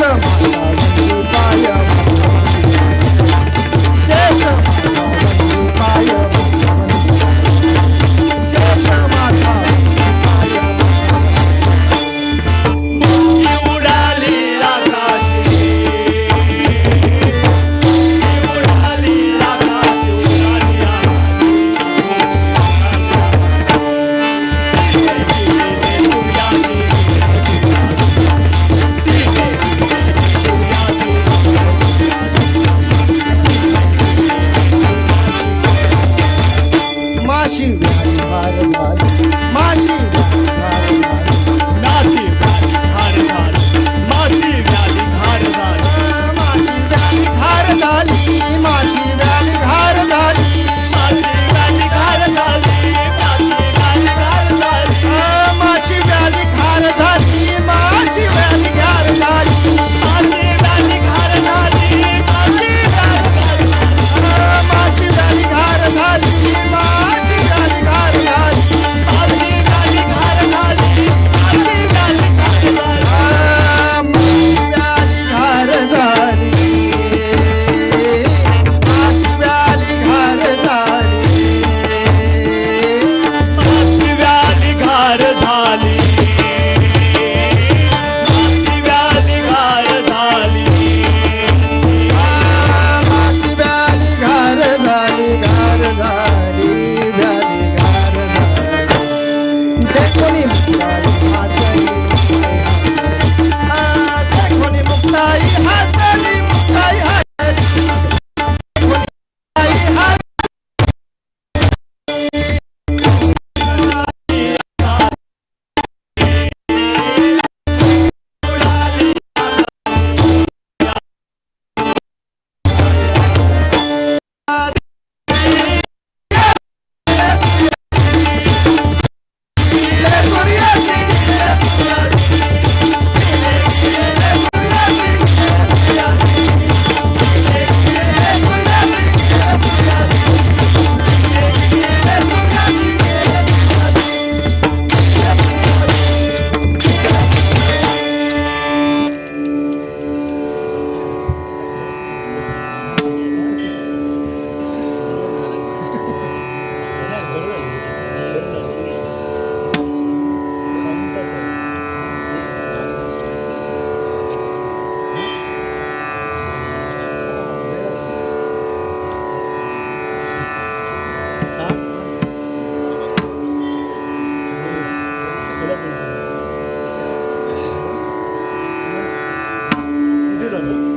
किती झालं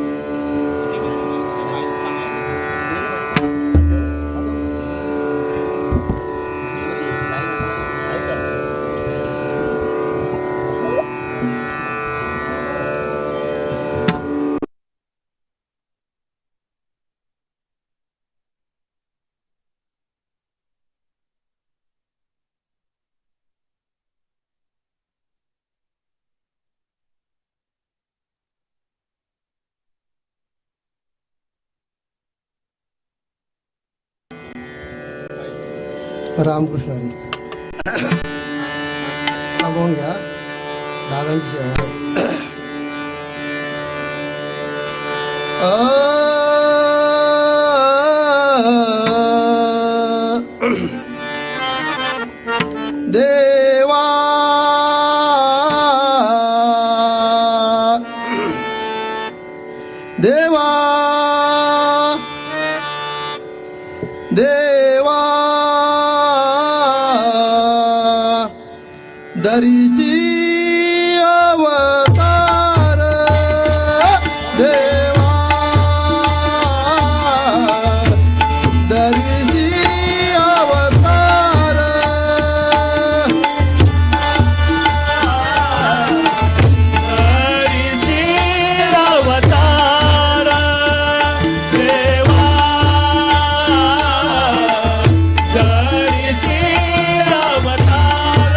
रामकृष्ण हरी सांगून घ्या दादांची सेवा देवा देवा देवा दरिसी अवतार देवा दरिसी अवतार हरीची अवतार देवा हरीची अवतार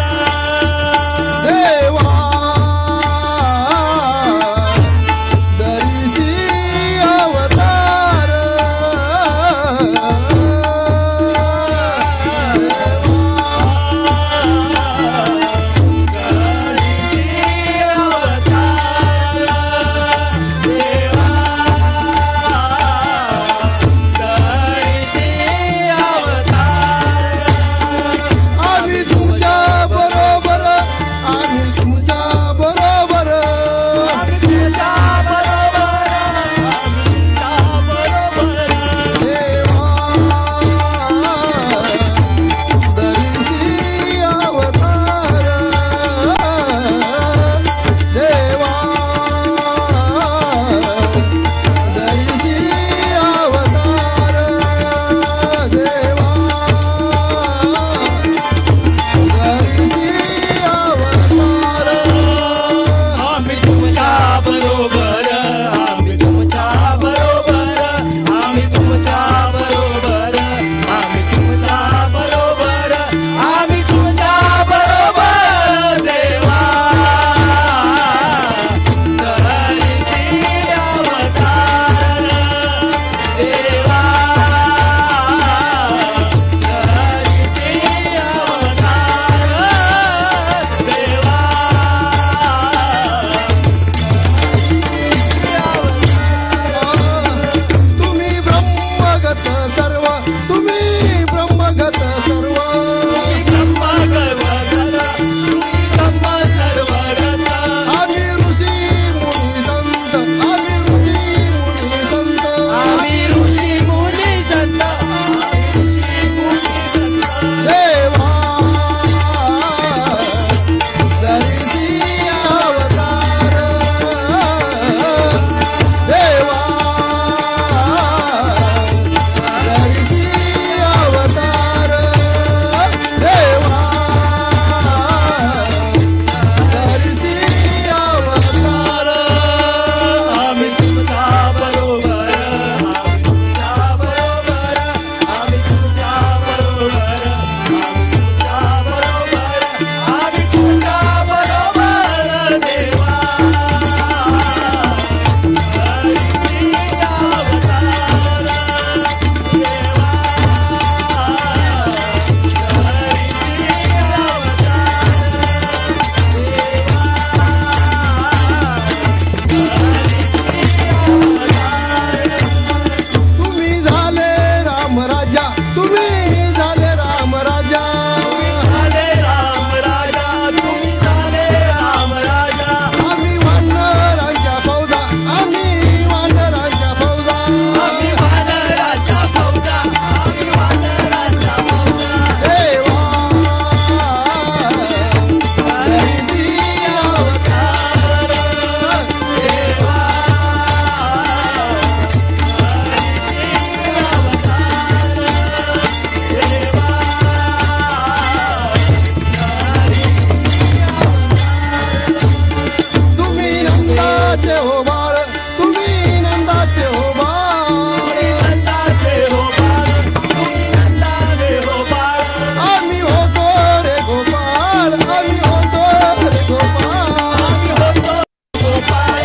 नंदाचे हो बाळ तुम्ही नंदाचे हो बाळ नंदाचे हो बाळ तुम्ही नंदाचे हो बाळ आम्ही होतो रे गोपाळ आम्ही होतो रे गोपाळ आम्ही होतो गोपाळ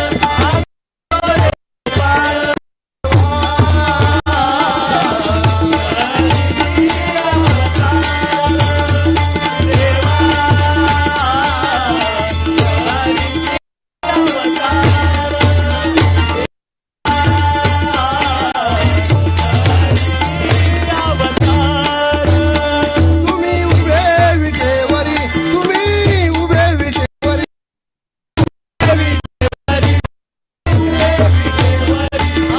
तुम्ही उभे विटेवरी तुम्ही उभे विटेवरी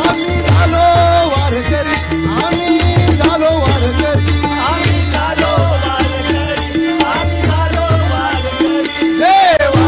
आम्ही झालो वारकरी आम्ही झालो वारकरी आम्ही झालो वारकरी आम्ही झालो वारकरी देवा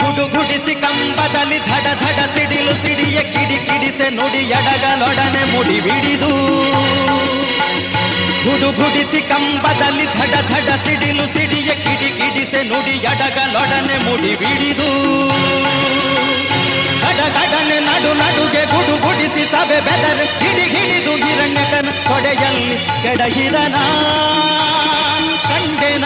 ಗುಡುಗುಡಿಸಿ ಕಂಬದಲ್ಲಿ ಧಡ ಧಡ ಸಿಡಿಲು ಸಿಡಿಯ ಕಿಡಿ ಕಿಡಿಸೆ ನುಡಿ ಎಡಗಲೊಡನೆ ಮುಡಿ ಬಿಡಿದು ಗುಡುಗುಡಿಸಿ ಕಂಬದಲ್ಲಿ ಧಡ ಧಡ ಸಿಡಿಲು ಸಿಡಿಯ ಕಿಡಿ ಕಿಡಿಸೆ ನುಡಿ ಎಡಗಲೊಡನೆ ಮುಡಿ ಬಿಡಿದು ಗಡಗಡನೆ ನಡು ನಡುಗೆ ಗುಡುಗುಡಿಸಿ ಸಭೆ ಬೆದರ್ ಹಿಡಿ ಹಿಡಿದು ಹಿರಣ್ಯಕನ ತೊಡೆಯಲ್ಲಿ ಕೆಡಹಿದನ ಕಂಡೆನ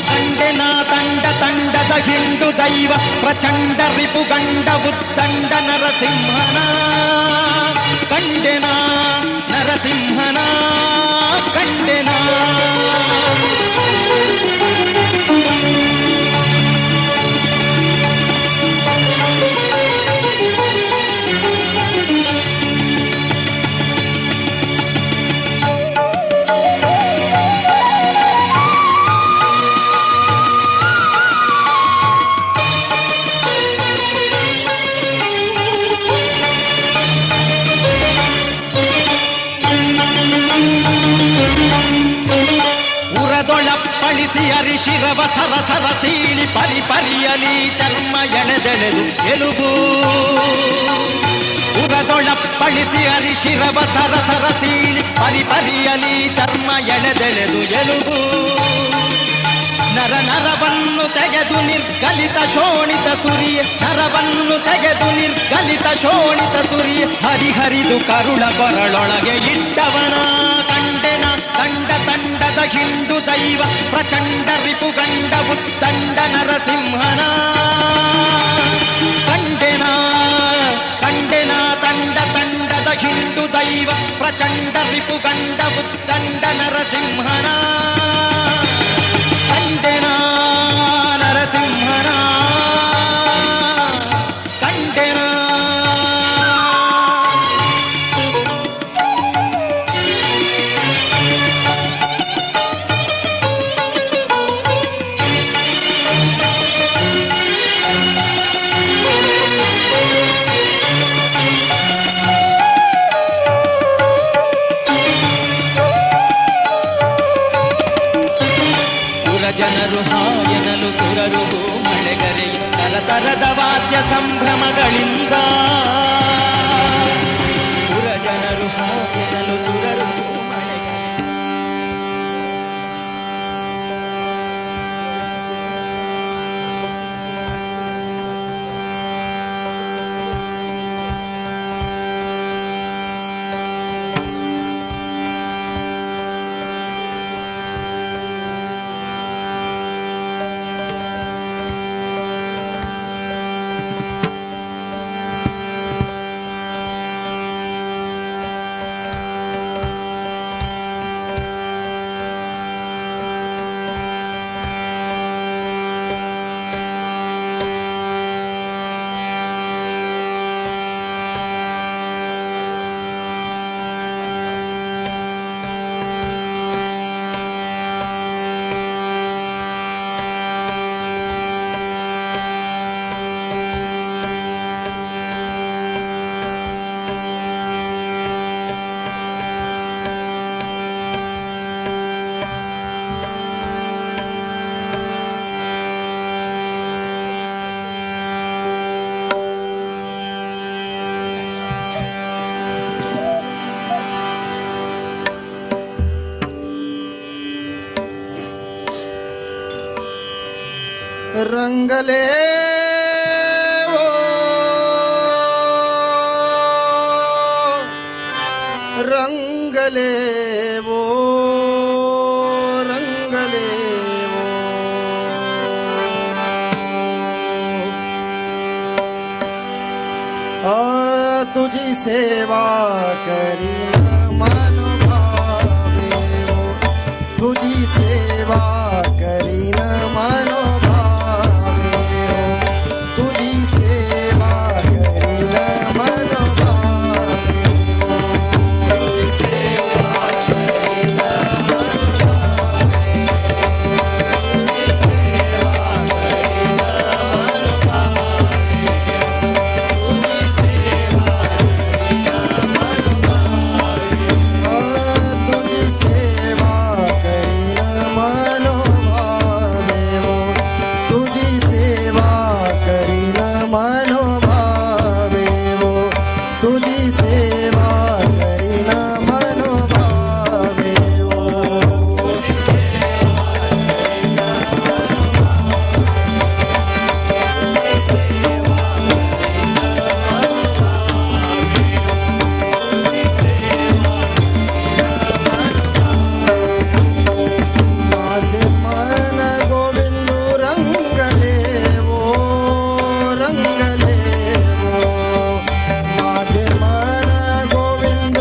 ಕಂಡೆನ ತಂಡ ತಂಡದ ಹಿಂಡು ದೈವ ಪ್ರಚಂಡ ರಿಪುಗಂಡ ಉತ್ತಂಡ ನರಸಿಂಹನ ಕಂಡೆನ ನರಸಿಂಹನ ಕಂಡೆನ ಉರದೊಳಪ್ಪಳಿಸಿ ಅರಿಶಿರವ ಸರ ಸರ ಸೀಳಿ ಪರಿ ಪರಿಯಲಿ ಚರ್ಮ ಎಳೆದೆಳೆದು ಎಲುಬು ಉರದೊಳಪ್ಪಳಿಸಿ ಅರಿಶಿರವ ಸರ ಸರ ಸೀಳಿ ಪರಿ ಪರಿಯಲಿ ಚರ್ಮ ಎಳೆದೆಳೆದು ಎಲುಬು ನರ ನರವನ್ನು ತೆಗೆದು ನಿರ್ಗಲಿತ ಶೋಣಿತ ಸುರಿಯ ನರವನ್ನು ತೆಗೆದು ನಿರ್ಗಲಿತ ಶೋಣಿತ ಸುರಿಯ ಹರಿಹರಿದು ಕರುಳ ಕೊರಳೊಳಗೆ ಇಟ್ಟವನ ಕಂಡೆನ ತಂಡ ತಂಡದ ಹಿಂಡು ದೈವ ಪ್ರಚಂಡ ರಿಪುಗಂಡ ಉತ್ತಂಡ ನರಸಿಂಹನ ಕಂಡೆನ ಕಂಡೆನ ತಂಡ ತಂಡದ ಹಿಂಡು ದೈವ ಪ್ರಚಂಡ ರಿಪುಗಂಡ ಉತ್ತಂಡ ನರಸಿಂಹನ ಕಂಡೆನ ನರಸಿಂಹನ ಕಂಡೆನ ಜನರು ಹಾಯನಲು ಸುರರು ಮಳೆಗರೆಯ ತರತರದ ವಾದ್ಯ ಸಂಭ್ರಮಗಳಿಂದ रंगले वो रंगले वो रंगले वो तुझी सेवा करी मन भावे वो तुझी सेवा करी मन भावे वो तुझी सेवा करी मन भावे वो तुझी सेवा करी मन भावे तुझी सेवा करी मन भावे तुझी सेवा तुझी सेवा करीन मनो भावे वो तुझी सेवा करीन मनो भावे वो तुझी सेवा करीन मनो भावे वो तुझी सेवा करीन माझे मन गोविंद रंगले वो रंगले वो माझे मन गोविंद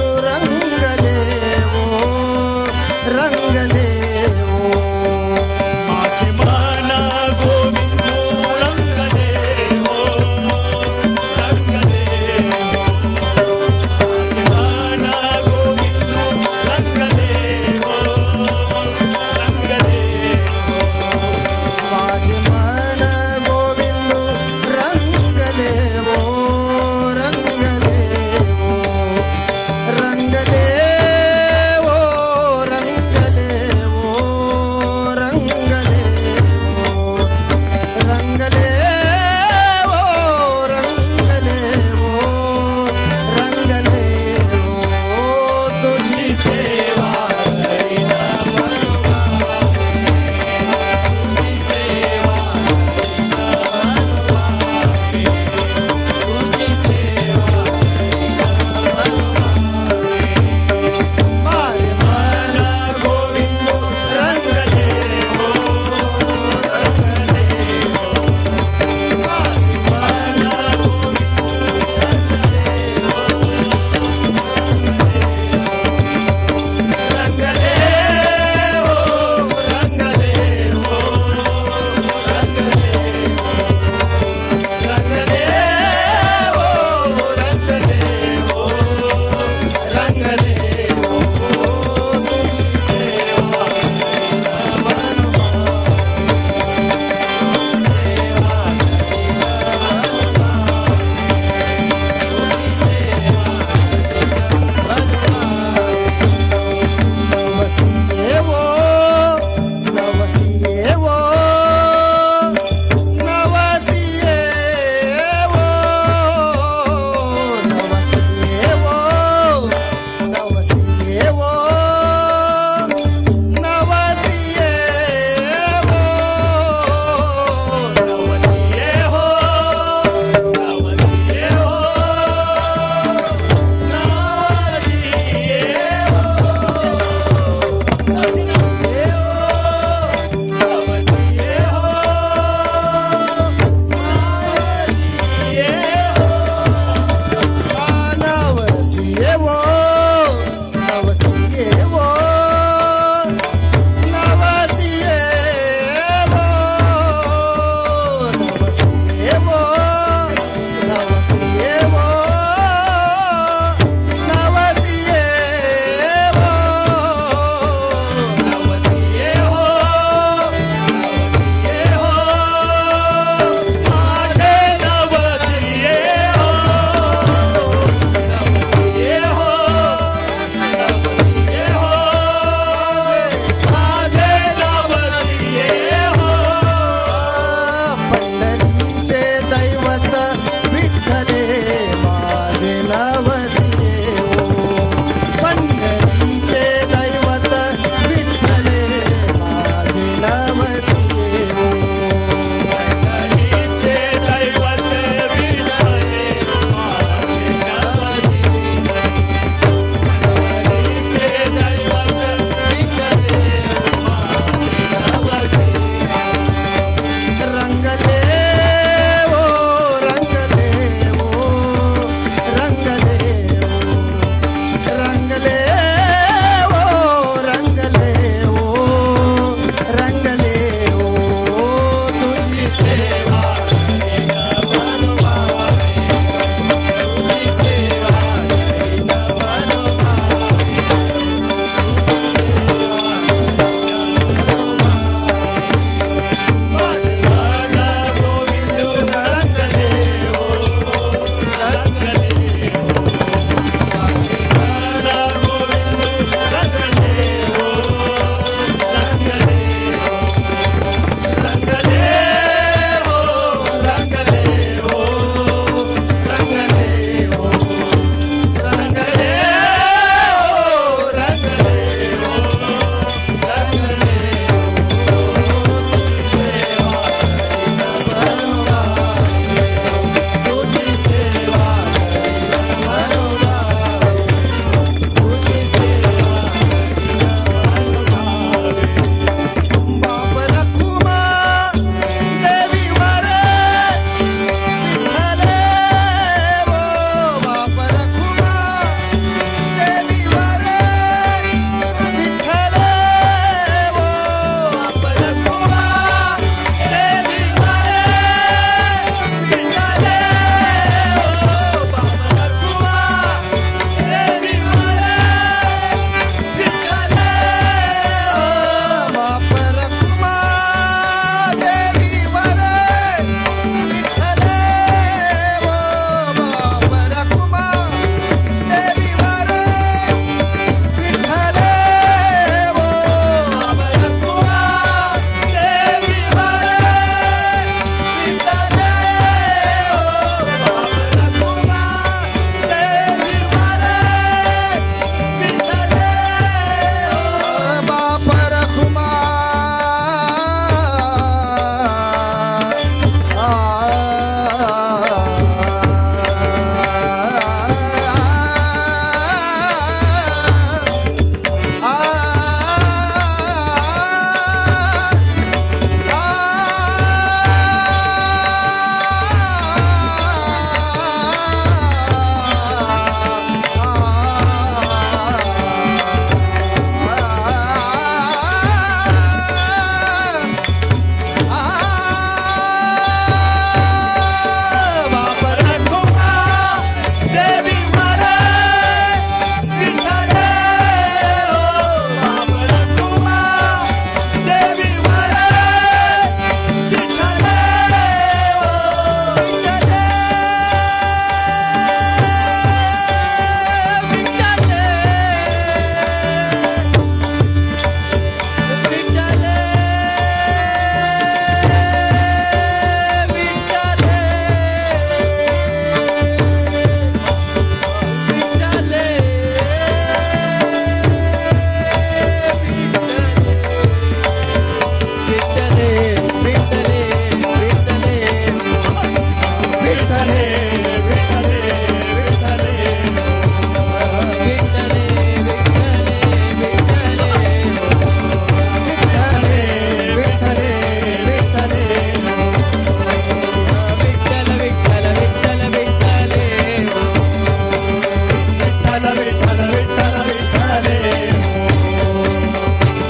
ವಿಠಲ ವಿಠಲ ವಿಠಲೇ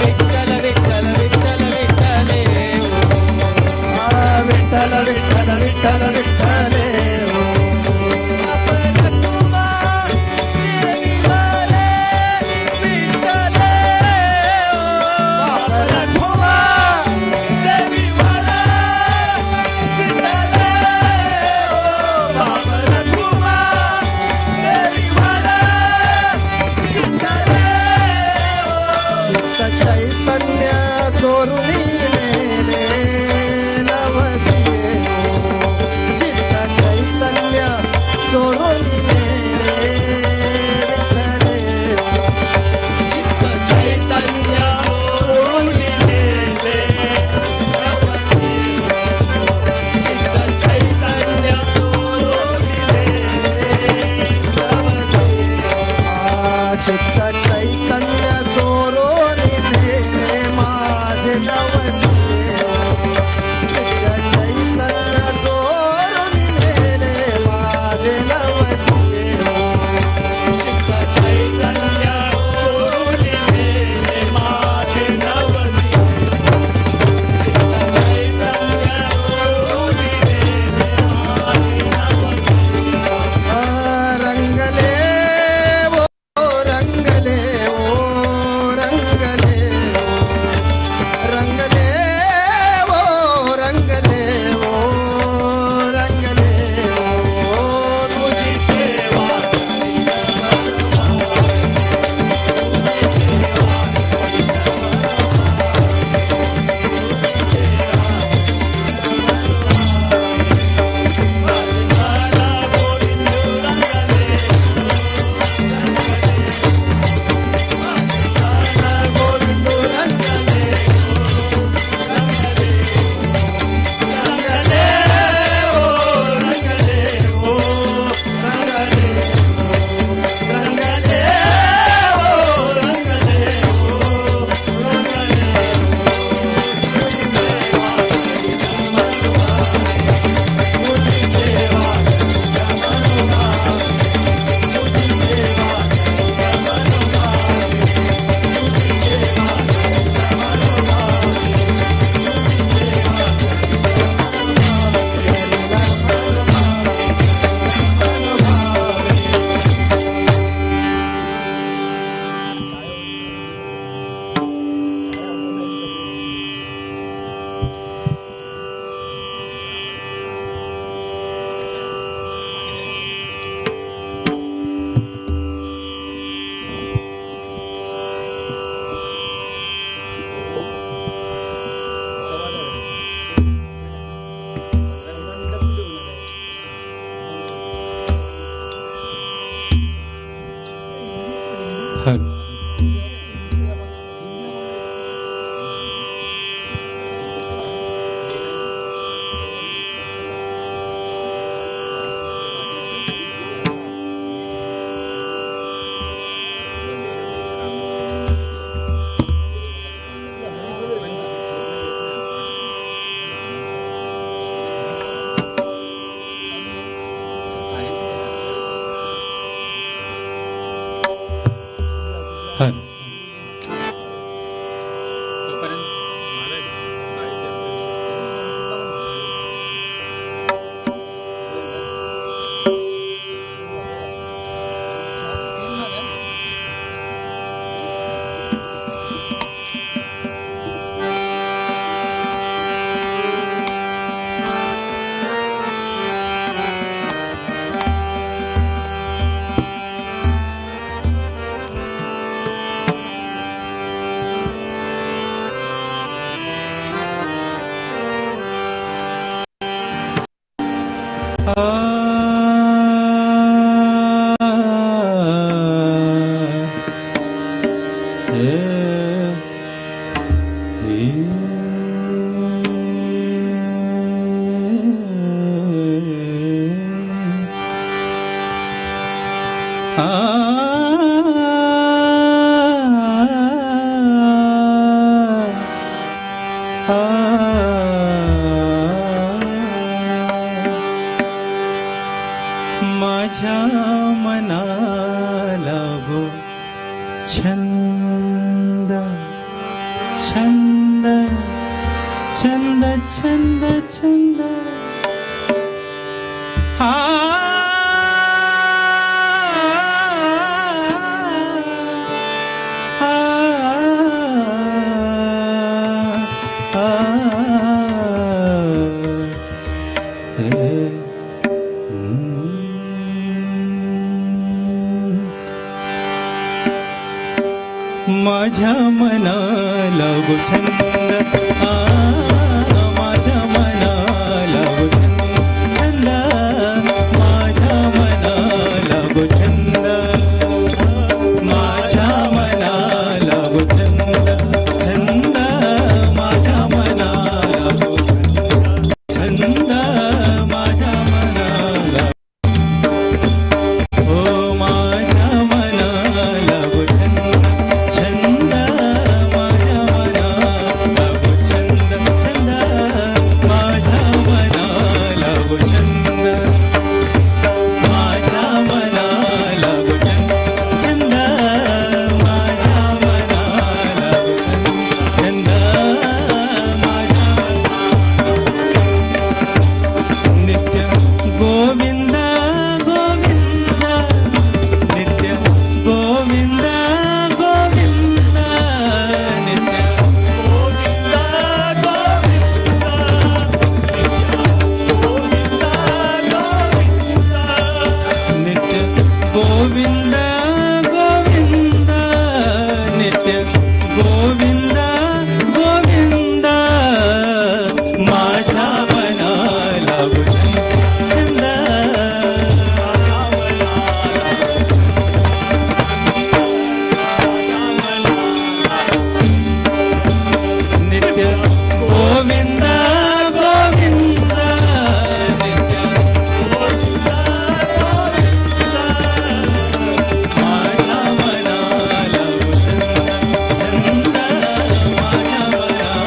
ವಿಠಲ ವಿಠಲ ವಿಠಲ ವಿಠಲೇ ವಿಠಲ ವಿಠಲ ವಿಠಲ ವಿಠಲೇ ಚೈತನ್ಯ ಚೋರುನಿ ಮೇಲೆ ನವಸಿಯೇ ಚಿತ್ತ ಚೈತನ್ಯ ಚೋರುನಿ ಮೇಲೆ ವಿಠಲೇ ಚಿತ್ತ ಚೈತನ್ಯ ಚೋರುನಿ ಮೇಲೆ ನವಸಿ ಚಿತ್ತ ಚೈತನ್ಯ ಚೋರುನಿ ಮೇಲೆ ನವಸಿ ಚಿತ್ತ ಚೈತನ್ಯ ಚೋರೋ माझे नवसी चित्त चैतन्य चोरून नेले माझे नवसी चित्त चैतन्य चोरून नेले माझे नवसी चित्त चैतन्य चोरून नेले माझे नवसी रंगले ओ रंगले ओ रंगले रंगले वो रंगले वो रंगले वो तुझी सेवा छंद छंद छंद छंद छंद हा माझ्या मनाला गो छंद माझ्या मनाला गो छंद माझ्या मनाला गो छंद माझ्या मनाला गो छंद छंद माझ्या मनाला गो छंद माझ्या मनाला हो माझ्या मनाला गो छंद छंद माझ्या मनाला गो छंद छंद माझ्या मनाला गो छंद माझ्या मनाला गो छंद छंद माझ्या मनाला गो छंद माझ्या नित्य गोविंद गोविंद नित्य गोविंद गोविंद नित्य नित्य गोविंद गोविंद नित्य गोविंद गोविंद माझ्या मनाला गो छंद नित्य गोविंद गोविंद नित्य माझ्या मनाला गो छंद माझ्या मनाला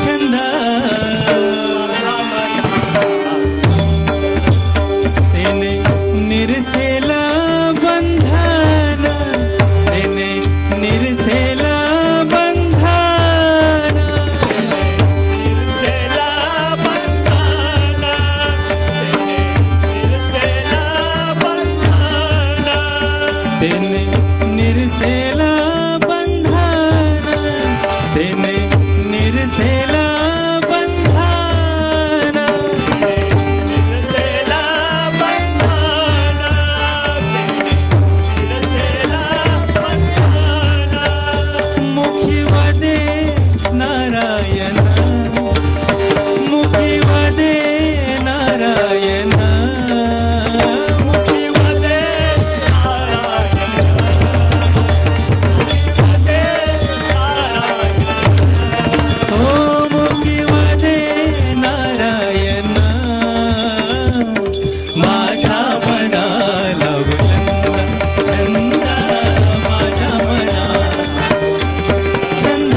छंद तेने निरसेला बंधन तेने निरसेला बंधन तेने निरसेला बंधन तेने निरसेला बंधन मुखी वदे नारायण मुखी वदे नारायण मुखी वदे ओ मुखी वदे नारायण माझ्या मनाला गो छंद माझ्या मनाला छंद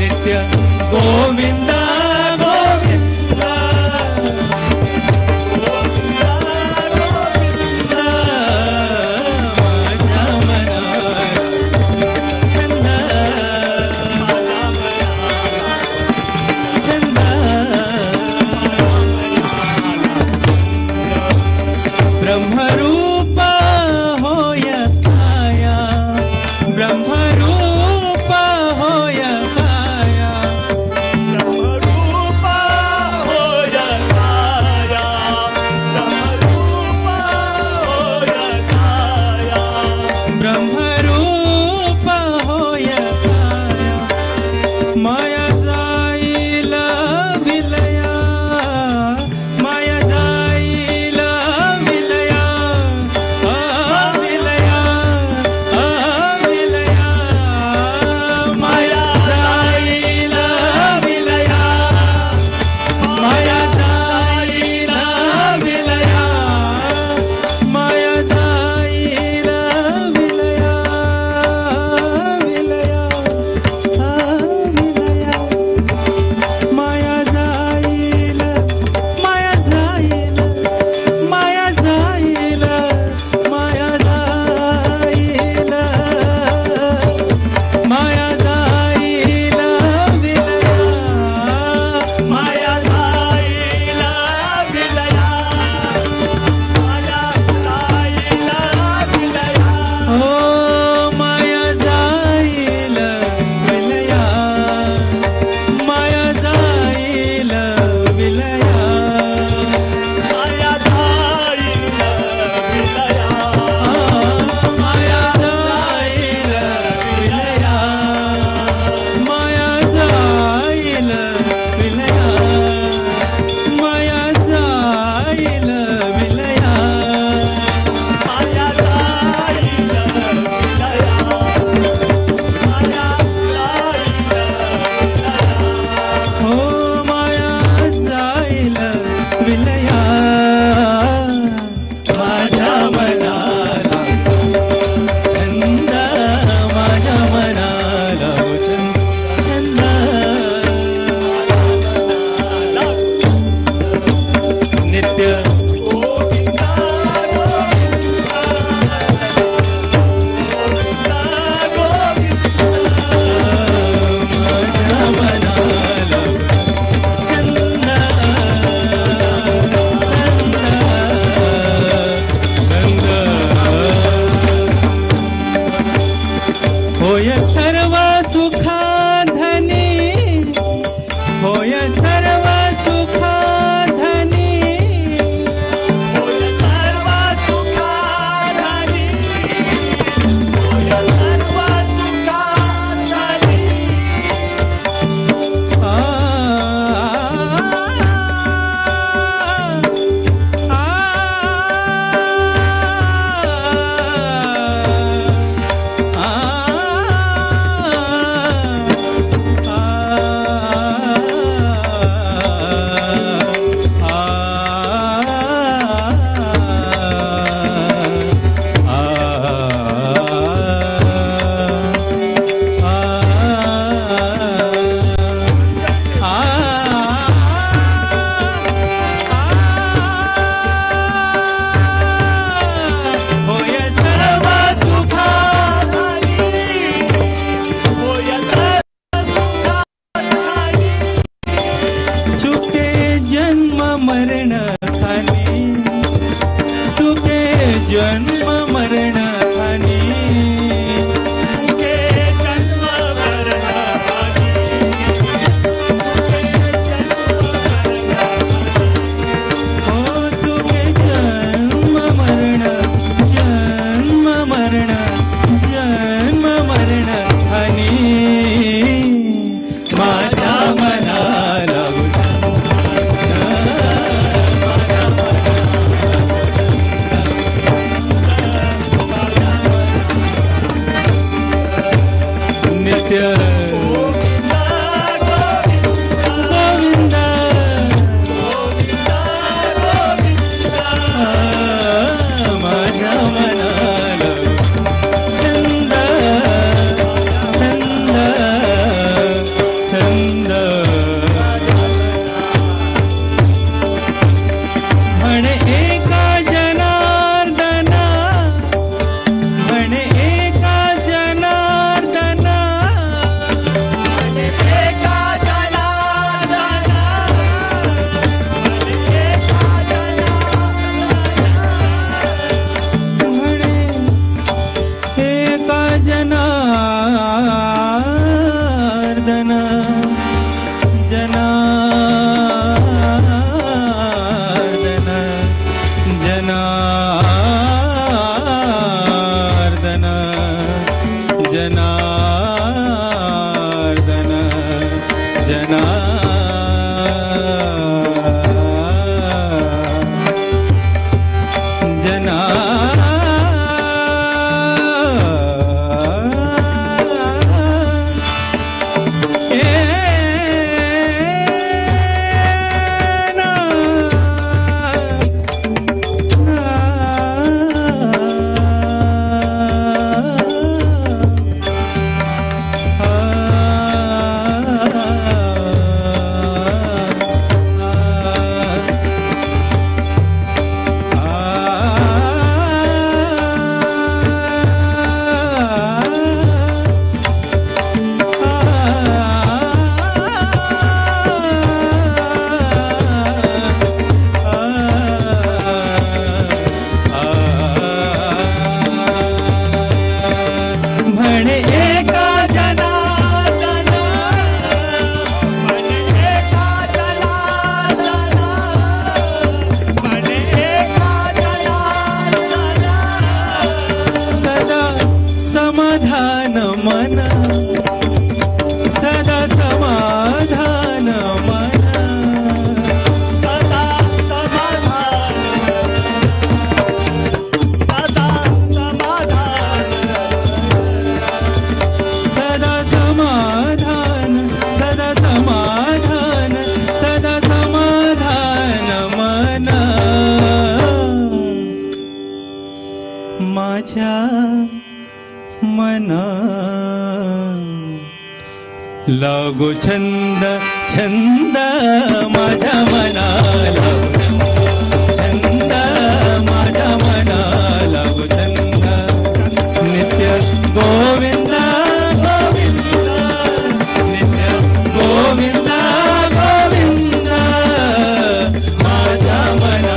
नित्य गोविंद गोविंद माझ्या मनाला छंद छंद ब्रह्मरूप होय काया ब्रह्मरूप होय काया ब्रह्मरूप होय काया माया जाईल विलया माया जाईल विलया हानी चुके जन्म मरण हानी चुके जन्म मरण हानी हो चुके जन्म मरण जन्म मरण जन्म मरण हानी माझ्या मनाला नित्य गोविंद माझ्या मनाला छंद छंद छंद म्हणे एका जनार्दना म्हणे एका जनार्दना एका जनार्दना एका म्हणे एका जनार्दन जनार्दन जनार्दन जनार्दन म्हणे एका जनार्दना म्हणे एका जनार्दना म्हणे एका जनार्दना सदा समाधान मन सदा समाधान मन सदा समाधान सदा समाधान सदा समाधान सदा समाधान सदा समाधान मन माझ्या मना लागो छंद छंद माझ्या मनाला छंद माझ्या मनाला छंद नित्य गोविंद गोविंद नित्य गोविंद गोविंद माझ्या मनाला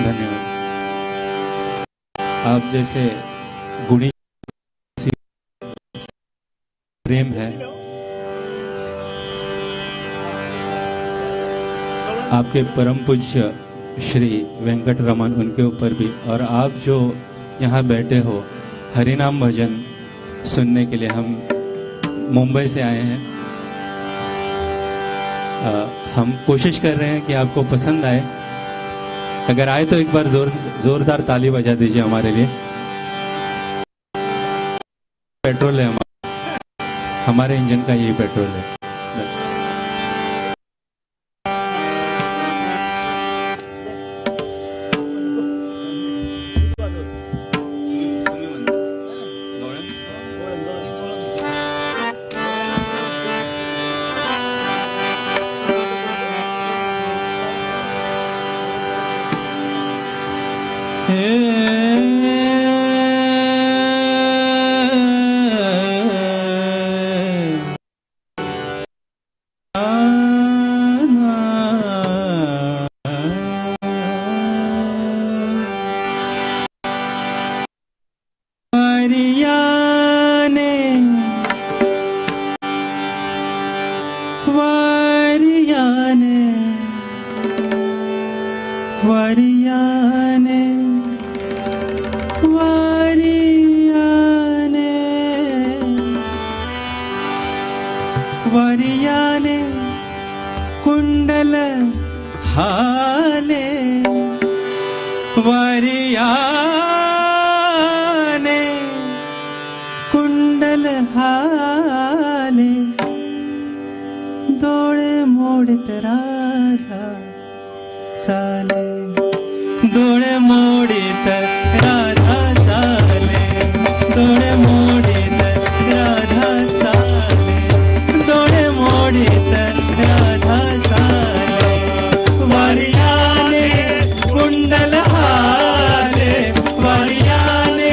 धन्यवाद। आप जैसे गुणी प्रेम है, आपके परम पूज्य श्री वेंकट रमन उनके ऊपर भी, और आप जो यहाँ बैठे हो हरिनाम भजन सुनने के लिए, हम मुंबई से आए हैं। हम कोशिश कर रहे हैं कि आपको पसंद आए। अगर आए तो एक बार जोरदार ताली बजा दीजिए हमारे लिए। पेट्रोल है हमारे इंजन का, यही पेट्रोल है बस। वरियाने कुंडल हाले वरियाने कुंडल हाले डोळे मोडत राधा चाले डोळे मोडीत राधा चाले डोळे मोडीत राधा चाले डोळे मोडीत राधा चाले वरियाने कुंडल हाले वरियाने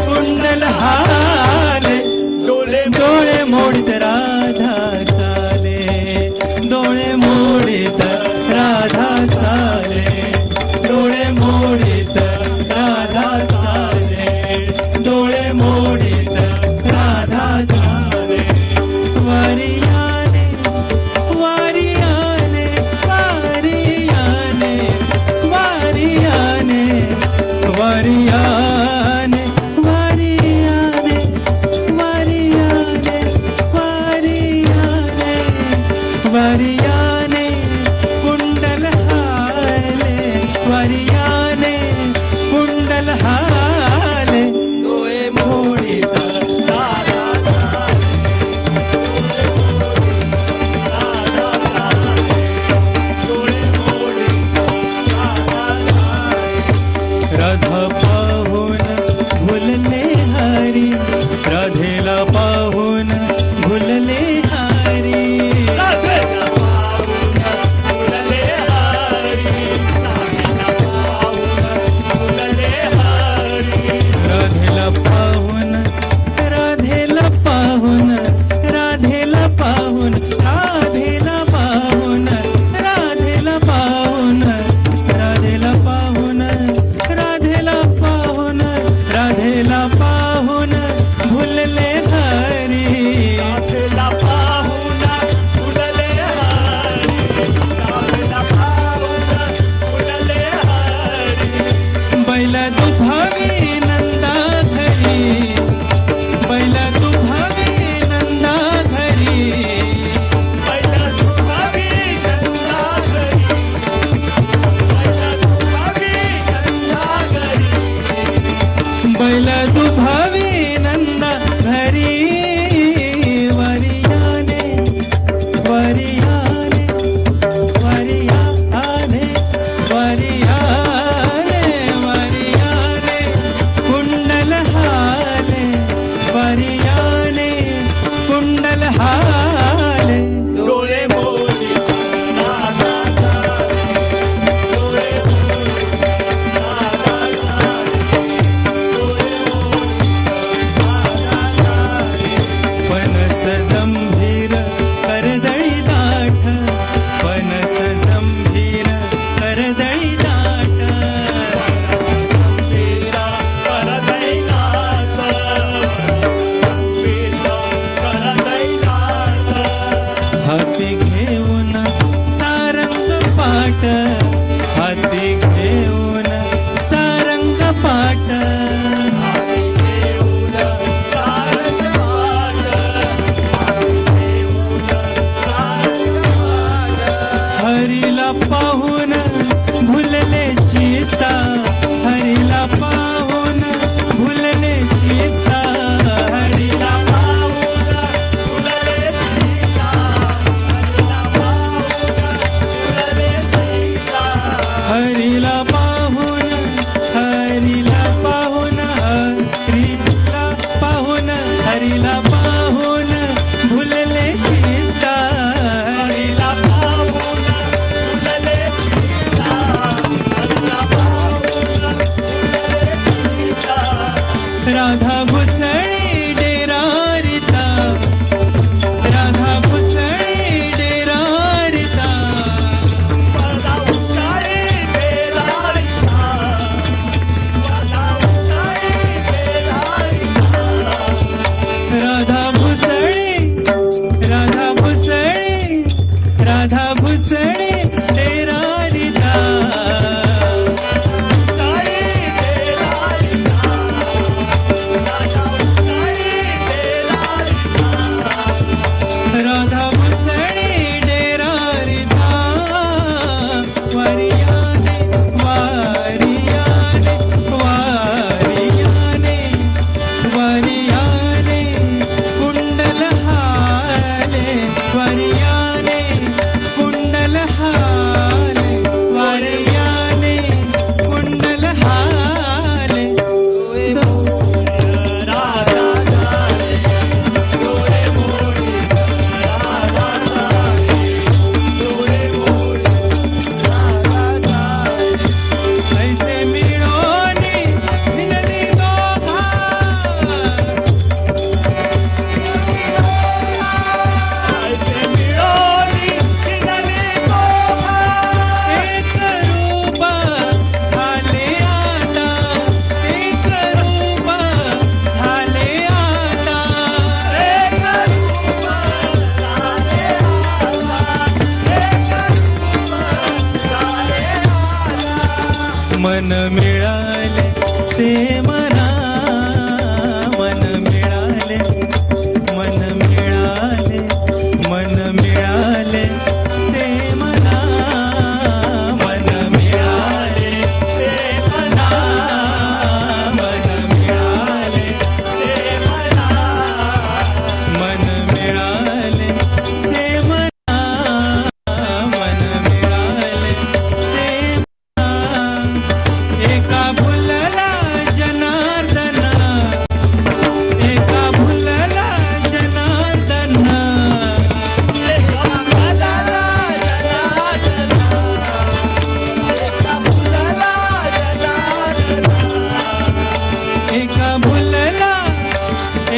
कुंडल हाले डोळे मोडीत राधा चाले डोळे मोड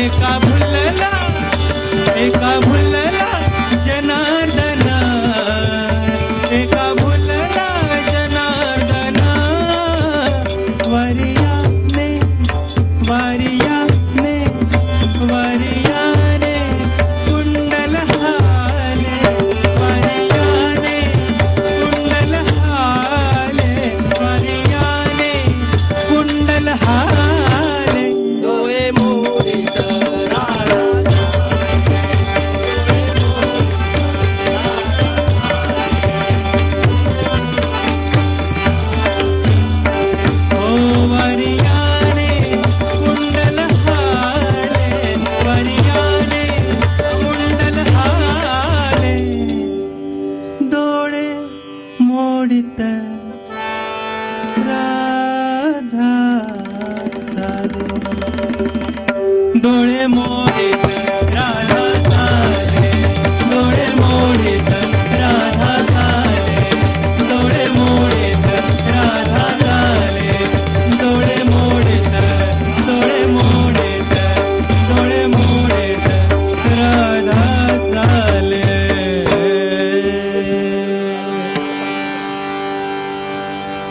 एका भुलला जनार्दन एका भुलला जनार्दन वरियाने कुंडल हाले वरियाने कुंडल हाले वरियाने कुंडल हाले डोळे मोडीत ओ वरियाने कुंडल हाले वरियाने कुंडल हाले डोळे मोडित राधा चाले डोळे मोडित राधा चाले डोळे मोडित राधा चाले डोळे मोडित राधा चाले डोळे मोडित राधा चाले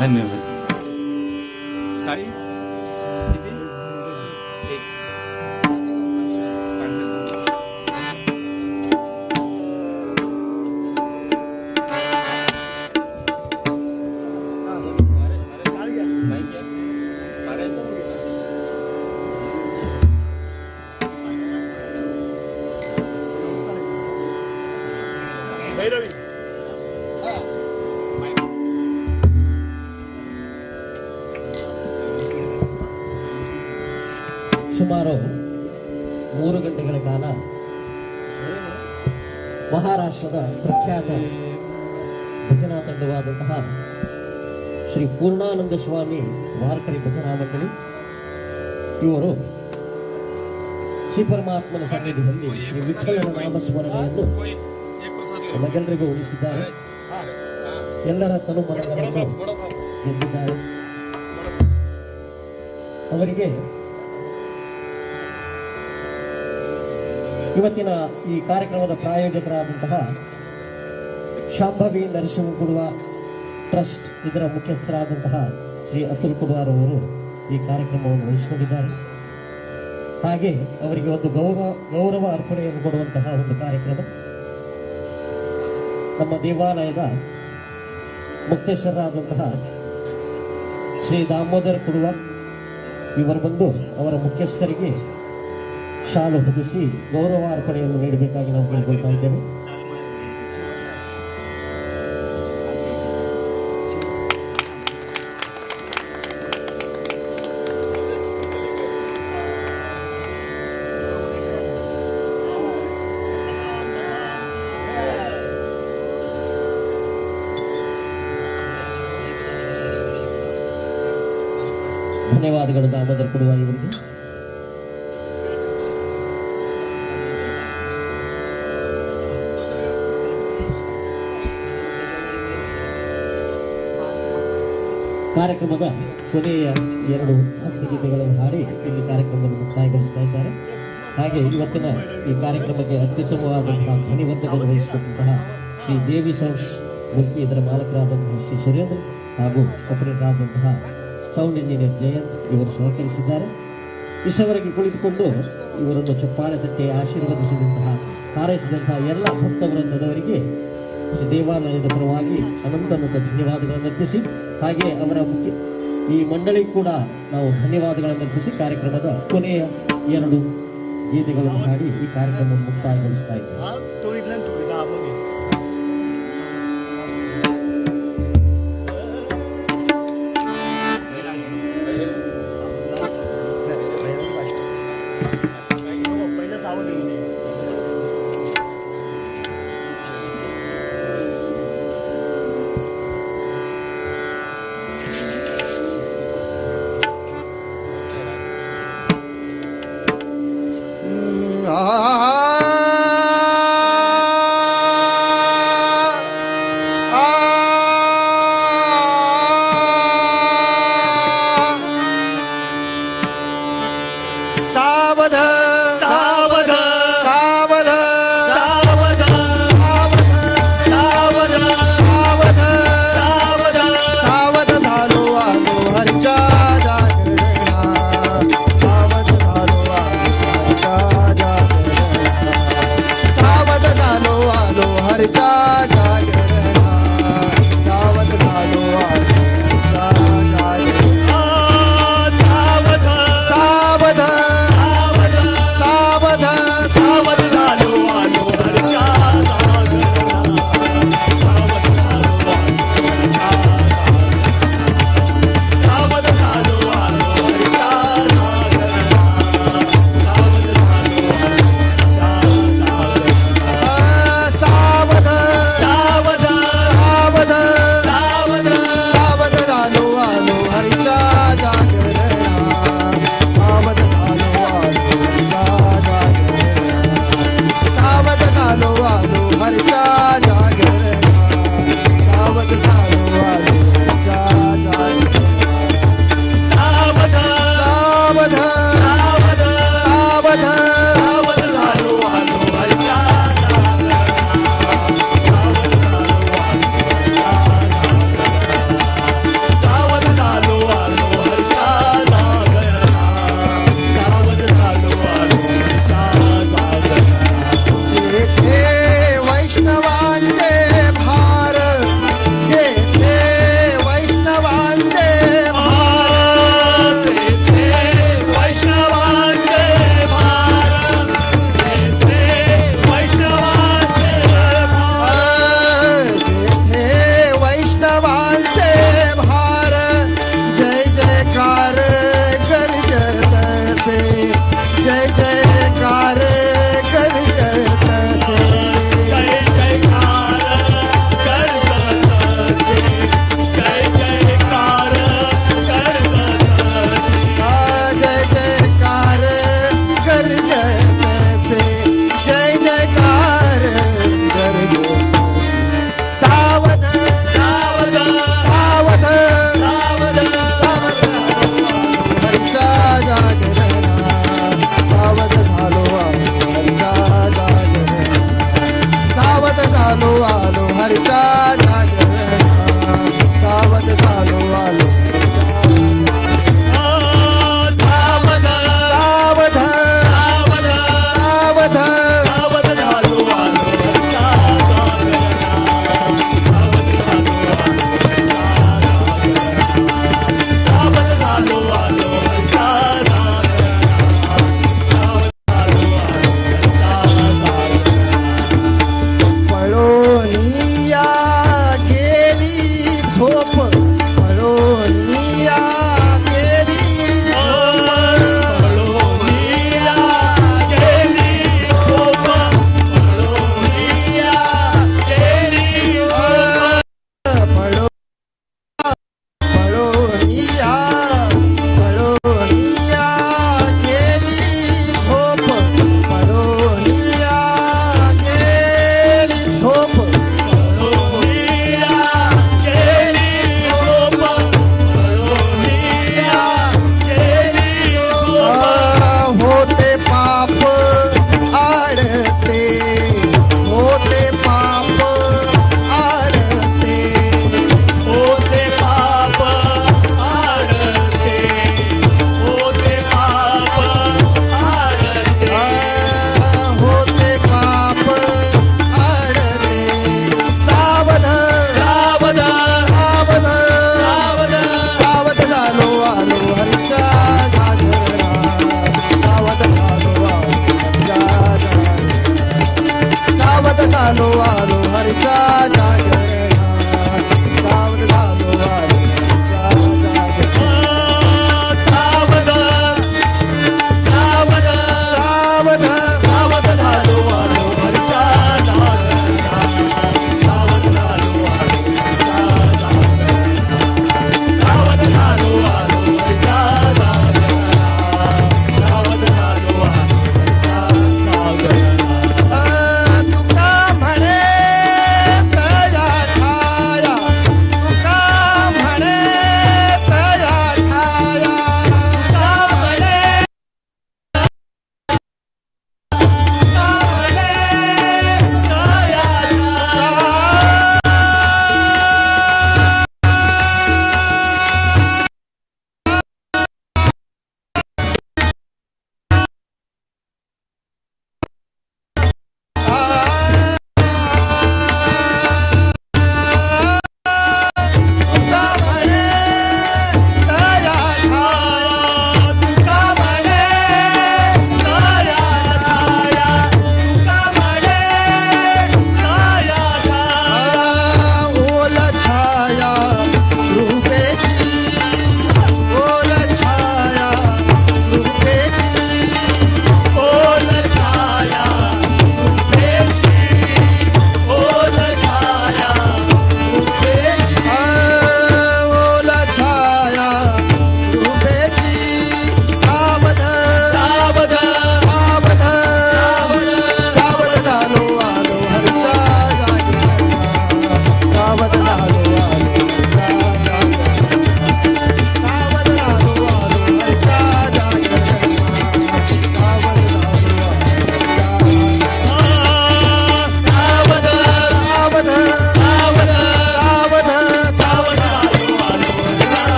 धन्यवाद ಸುಮಾರು 3 ಗಂಟೆಗಳ ಕಾಲ ಮಹಾರಾಷ್ಟ್ರದ ಪ್ರಖ್ಯಾತ ಭಜನಾ ತಂಡವಾದಂತಹ ಶ್ರೀ ಪೂರ್ಣಾನಂದ ಸ್ವಾಮಿ ವಾರ್ಕರಿ ಭಜನಾ ಮಂಡಳಿ ಇವರು ಶ್ರೀ ಪರಮಾತ್ಮನ ಸನ್ನಿಧಿಯಲ್ಲಿ ಶ್ರೀ ವಿಠ್ಠಲನ ನಾಮಸ್ಮರಣೆಯನ್ನು ನಮಗೆಲ್ಲರಿಗೂ ಉಳಿಸಿದ್ದಾರೆ. ಎಲ್ಲರ ತನುಮನಗಳನ್ನು ಗೆದ್ದಿದ್ದಾರೆ. ಅವರಿಗೆ ಇವತ್ತಿನ ಈ ಕಾರ್ಯಕ್ರಮದ ಪ್ರಾಯೋಜಕರಾದಂತಹ ಶಾಂಭವಿ ನರಸಿಂಹಗುಡುವ ಟ್ರಸ್ಟ್ ಇದರ ಮುಖ್ಯಸ್ಥರಾದಂತಹ ಶ್ರೀ ಅತುಲ್ ಕುಡ್ವಾರ್ ಅವರು ಈ ಕಾರ್ಯಕ್ರಮವನ್ನು ವಹಿಸಿಕೊಂಡಿದ್ದಾರೆ. ಹಾಗೆ ಅವರಿಗೆ ಒಂದು ಗೌರವ ಅರ್ಪಣೆಯನ್ನು ಕೊಡುವಂತಹ ಒಂದು ಕಾರ್ಯಕ್ರಮ ನಮ್ಮ ದೇವಾಲಯದ ಮುಖ್ಯಸ್ಥರಾದಂತಹ ಶ್ರೀ ದಾಮೋದರ್ ಕುಡ್ವಾರ್ ಇವರು ಬಂದು ಅವರ ಮುಖ್ಯಸ್ಥರಿಗೆ ಶಾಲು ಹೊದಿಸಿ ಗೌರವಾರ್ಪಣೆಯನ್ನು ನೀಡಬೇಕಾಗಿ ನಾವು ಕೇಳಿಕೊಳ್ತಾ ಇದ್ದೇವೆ. ಧನ್ಯವಾದಗಳು ದಾಮೋದರ್ ಕುಡ್ವಾರ್ ಇವರಿಗೆ. ಕಾರ್ಯಕ್ರಮದ ಕೊನೆಯ 2 ಭಕ್ತಿಗೀತೆಗಳನ್ನು ಹಾಡಿ ಇಲ್ಲಿ ಕಾರ್ಯಕ್ರಮವನ್ನು ಮುಕ್ತಾಯಗೊಳಿಸ್ತಾ ಇದ್ದಾರೆ. ಹಾಗೆ ಇವತ್ತಿನ ಈ ಕಾರ್ಯಕ್ರಮಕ್ಕೆ ಅತ್ಯುತ್ತಮವಾದಂತಹ ಧ್ವನಿವಂತವನ್ನು ವಹಿಸಿಕೊಟ್ಟಂತಹ ಶ್ರೀ ದೇವಿ ಸೌಂಡ್ಸ್ ಮುಲ್ಕಿ ಇದರ ಮಾಲಕರಾದಂತಹ ಶ್ರೀ ಸುರೇಂದ್ರ ಹಾಗೂ ಆಪರೇಟರಾದಂತಹ ಸೌಂಡ್ ಇಂಜಿನಿಯರ್ ಜಯಂತ್ ಇವರು ಸಹಕರಿಸಿದ್ದಾರೆ. ಇಷ್ಟವರೆಗೆ ಕುಳಿತುಕೊಂಡು ಇವರನ್ನು ಚಪ್ಪಾಳೆ ತಟ್ಟಿ ಆಶೀರ್ವದಿಸಿದಂತಹ ಹಾರೈಸಿದಂತಹ ಎಲ್ಲ ಭಕ್ತವೃಂದದವರಿಗೆ ಶ್ರೀ ದೇವಾಲಯದ ಪರವಾಗಿ ಅನಂತ ಧನ್ಯವಾದಗಳನ್ನು ಅರ್ಪಿಸಿ ಹಾಗೆ ಅವರ ಈ ಮಂಡಳಿ ಕೂಡ ನಾವು ಧನ್ಯವಾದಗಳನ್ನು ಅರ್ಪಿಸಿ ಕಾರ್ಯಕ್ರಮದ ಕೊನೆಯ 2 ಗೀತೆಗಳನ್ನು ಹಾಡಿ ಈ ಕಾರ್ಯಕ್ರಮವನ್ನು ಮುಕ್ತಾಯಗೊಳಿಸ್ತಾ ಇದ್ದೀವಿ. हरचा जागरणा सावध झालो हरचा जागरणा सावध सावध सावध सावध झालो आलो हरच्या सावध झालो आलो हरच्या सावध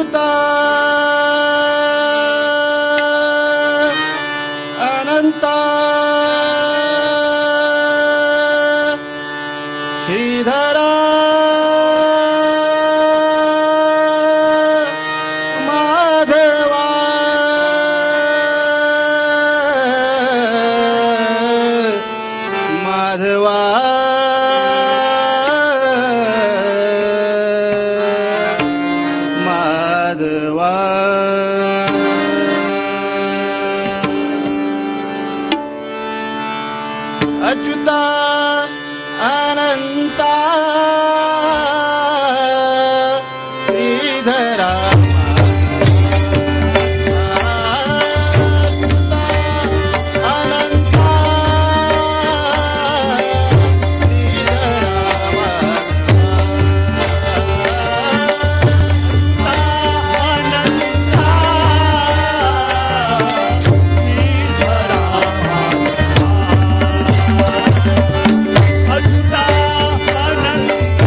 ಅಚ್ಯುತ ಅನಂತ ಶ್ರೀಧರ ಮಾಧವ ಮಾಧವ ಮಾಧವ ಅಚ್ಯುತ ಅನಂತ ಶ್ರೀಧರ ಅಚ್ಯುತ ಅನಂತ ಅಚ್ಯುತ ಅನಂತ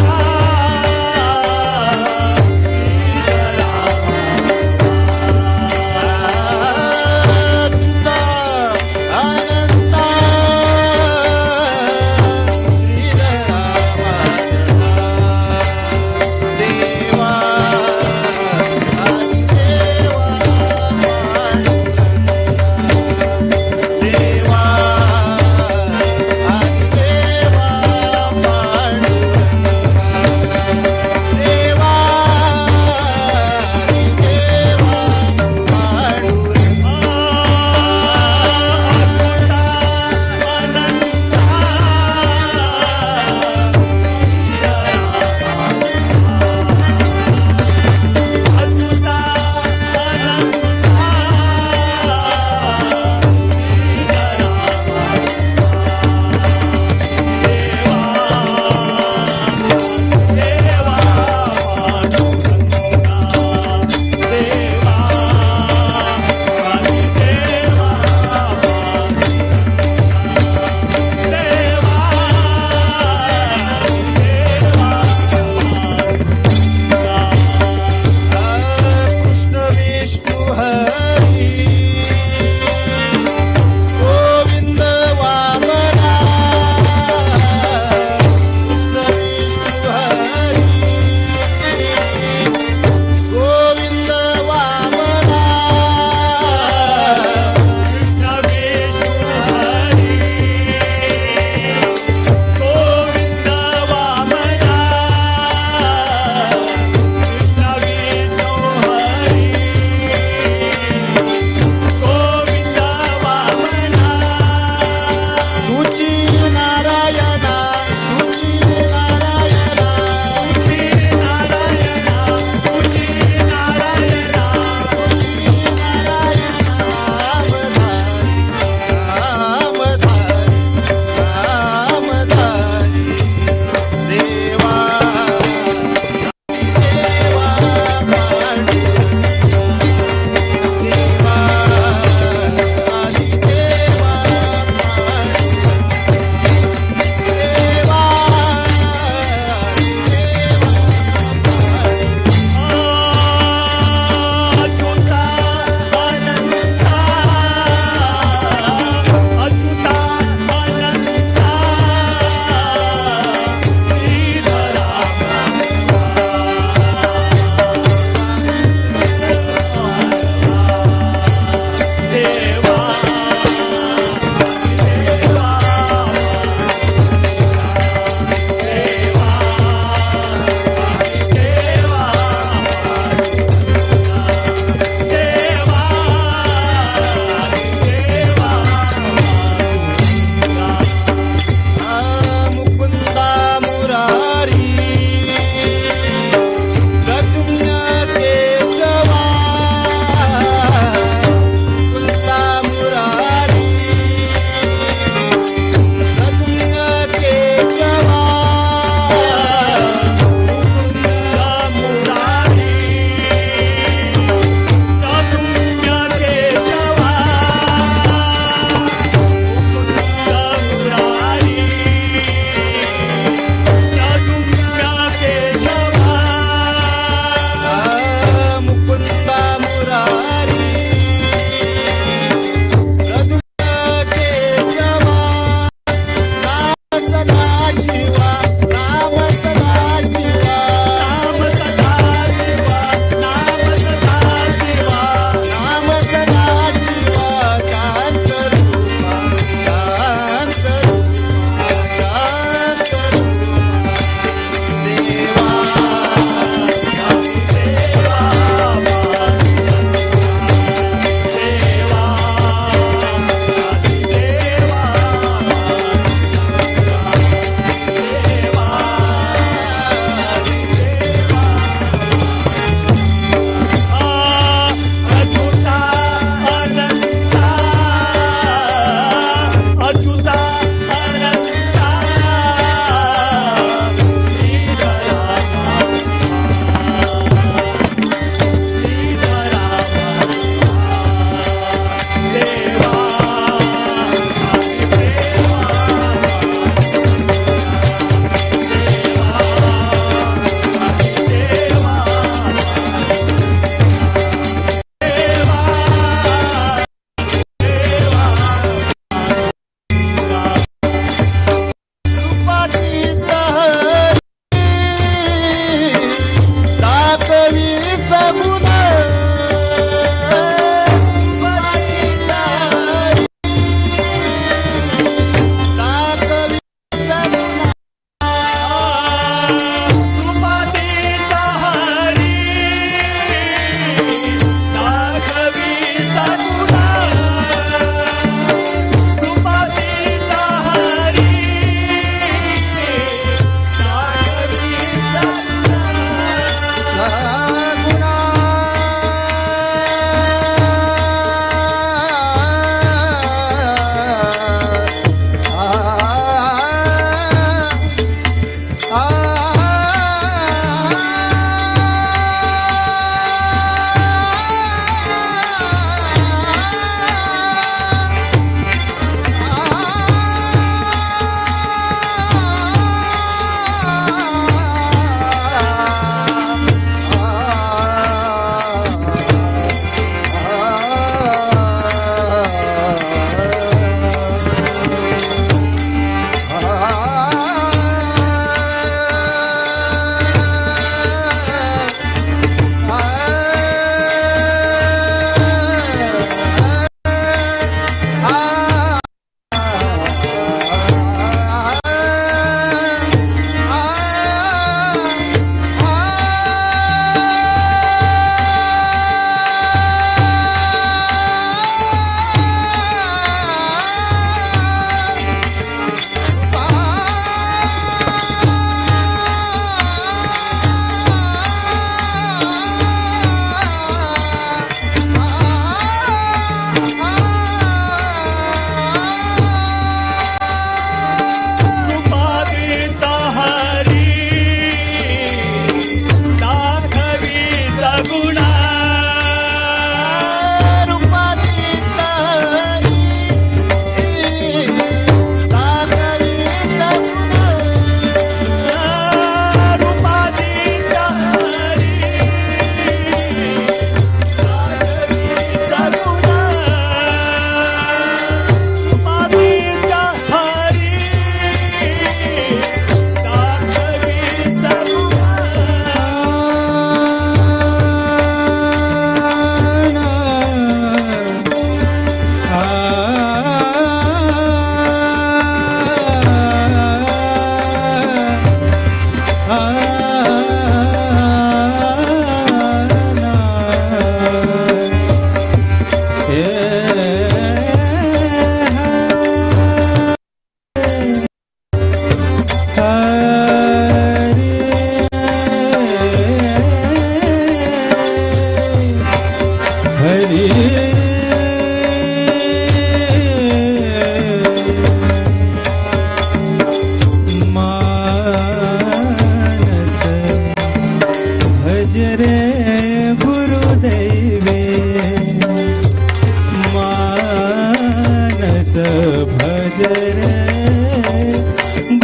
भज रे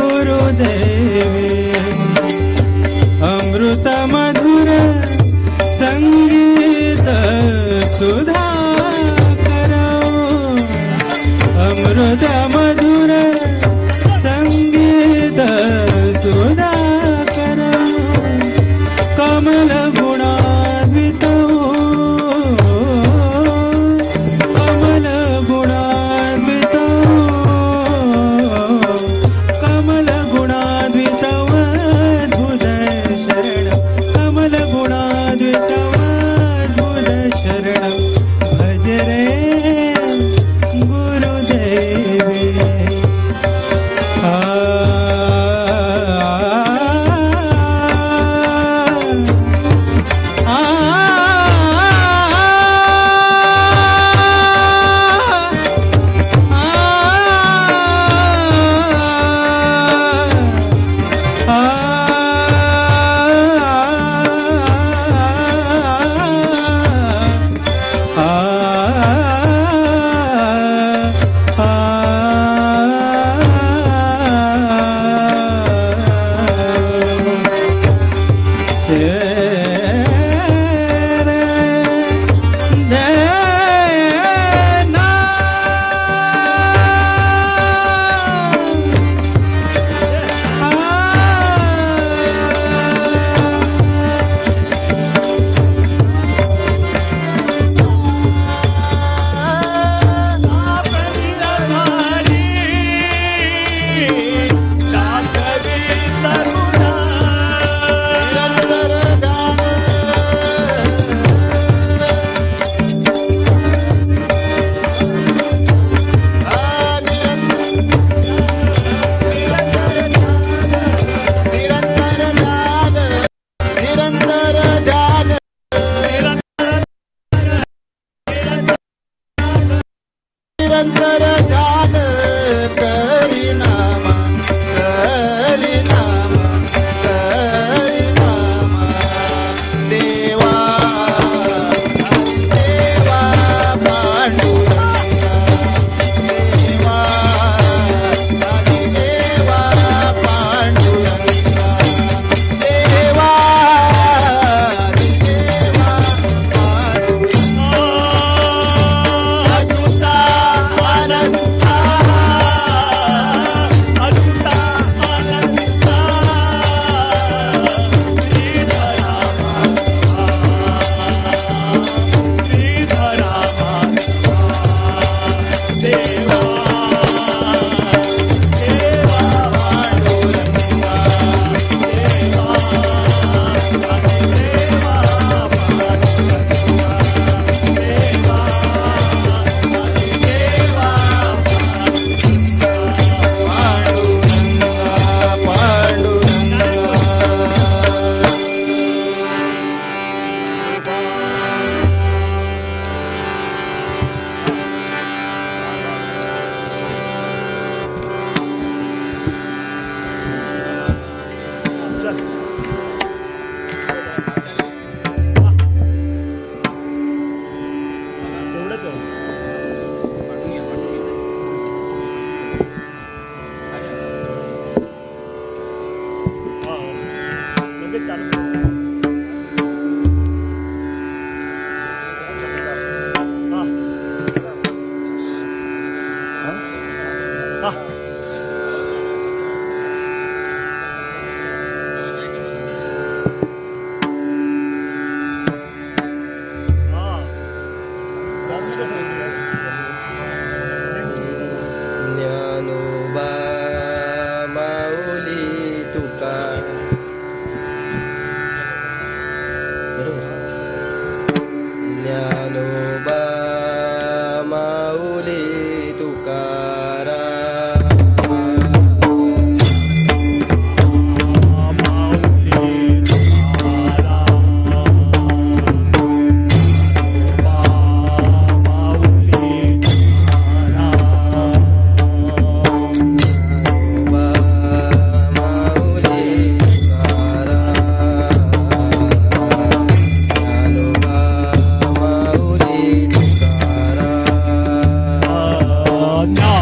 गुरुदेवे अमृत मधुर संगीत सुधा करो अमृत मधुर संगीत सुधा करो कमल गुणान्वित कमल गुणान्वित कमल गुणान्वित अद्भुत शरण कमल गुणान्वित अद्भुत शरण भज रे गुरुदेवे निरंतर ध्यान करी नाम देवा देवा पांडुरंगा देवा देवा पांडुरंगा देवा देवा पांडुरंगा अनंता अनंता अनंता ज्ञानोबा माऊली तुका ज्ञानोबा माऊली तुकारा ज्ञानोबा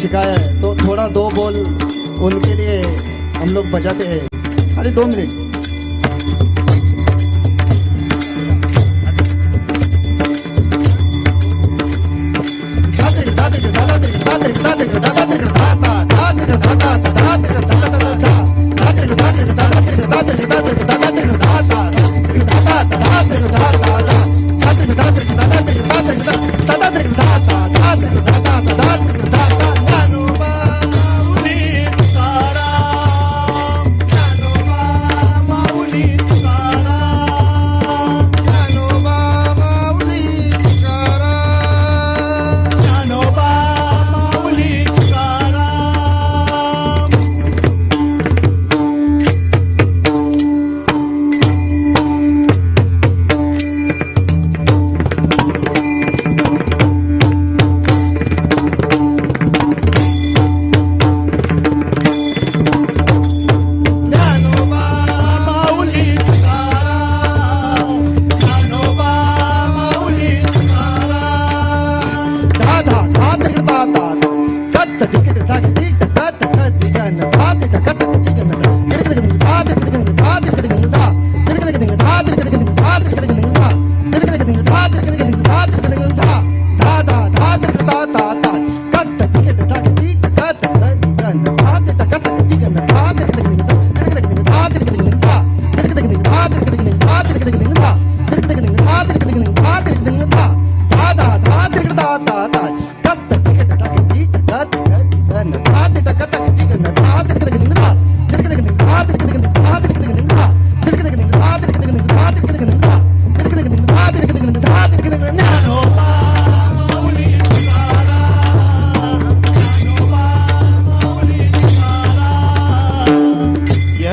सिखाया है, तो थोड़ा 2 बोल उनके लिए हम लोग बजाते हैं, खाली 2 मिनट।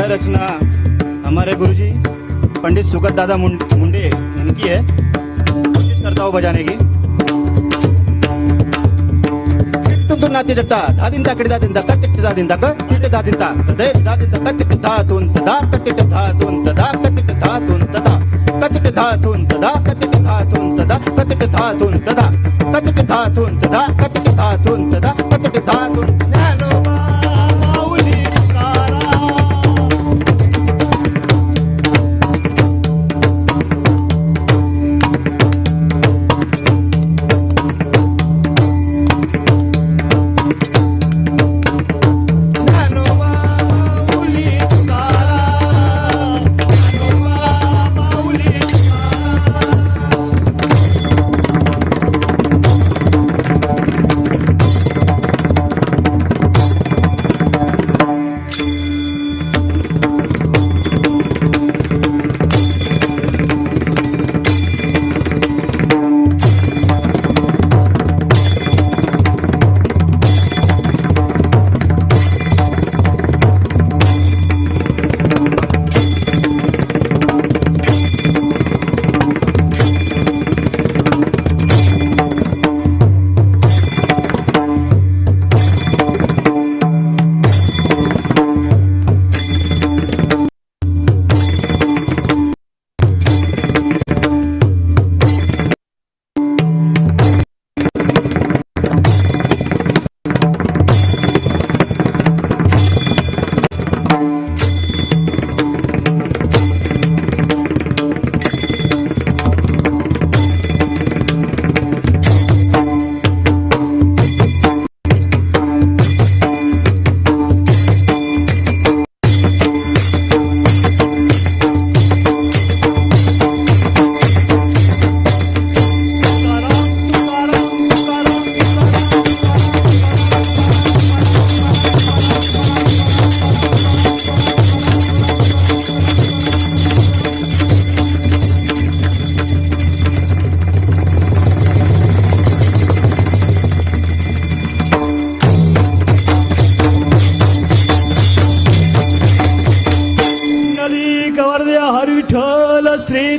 रचना हमारे गुरुजी पंडित सुगत दादा मुंडे इनकी है। कोशिश करता हूँ बजाने की। नाती डट्टा दादिन ताकड़ी दादिन तक तिट दादिन तक तिट दादिन ता तदे दादिन तक तिट धातुन तदा कतिट धातुन तदा कतिट धातुन तदा कतिट धातुन तदा कतिट धातुन तदा कतिट धातुन तदा कतिट धातुन तदा कतिट धातुन तदा कतिट धातुन ज्ञानो माऊली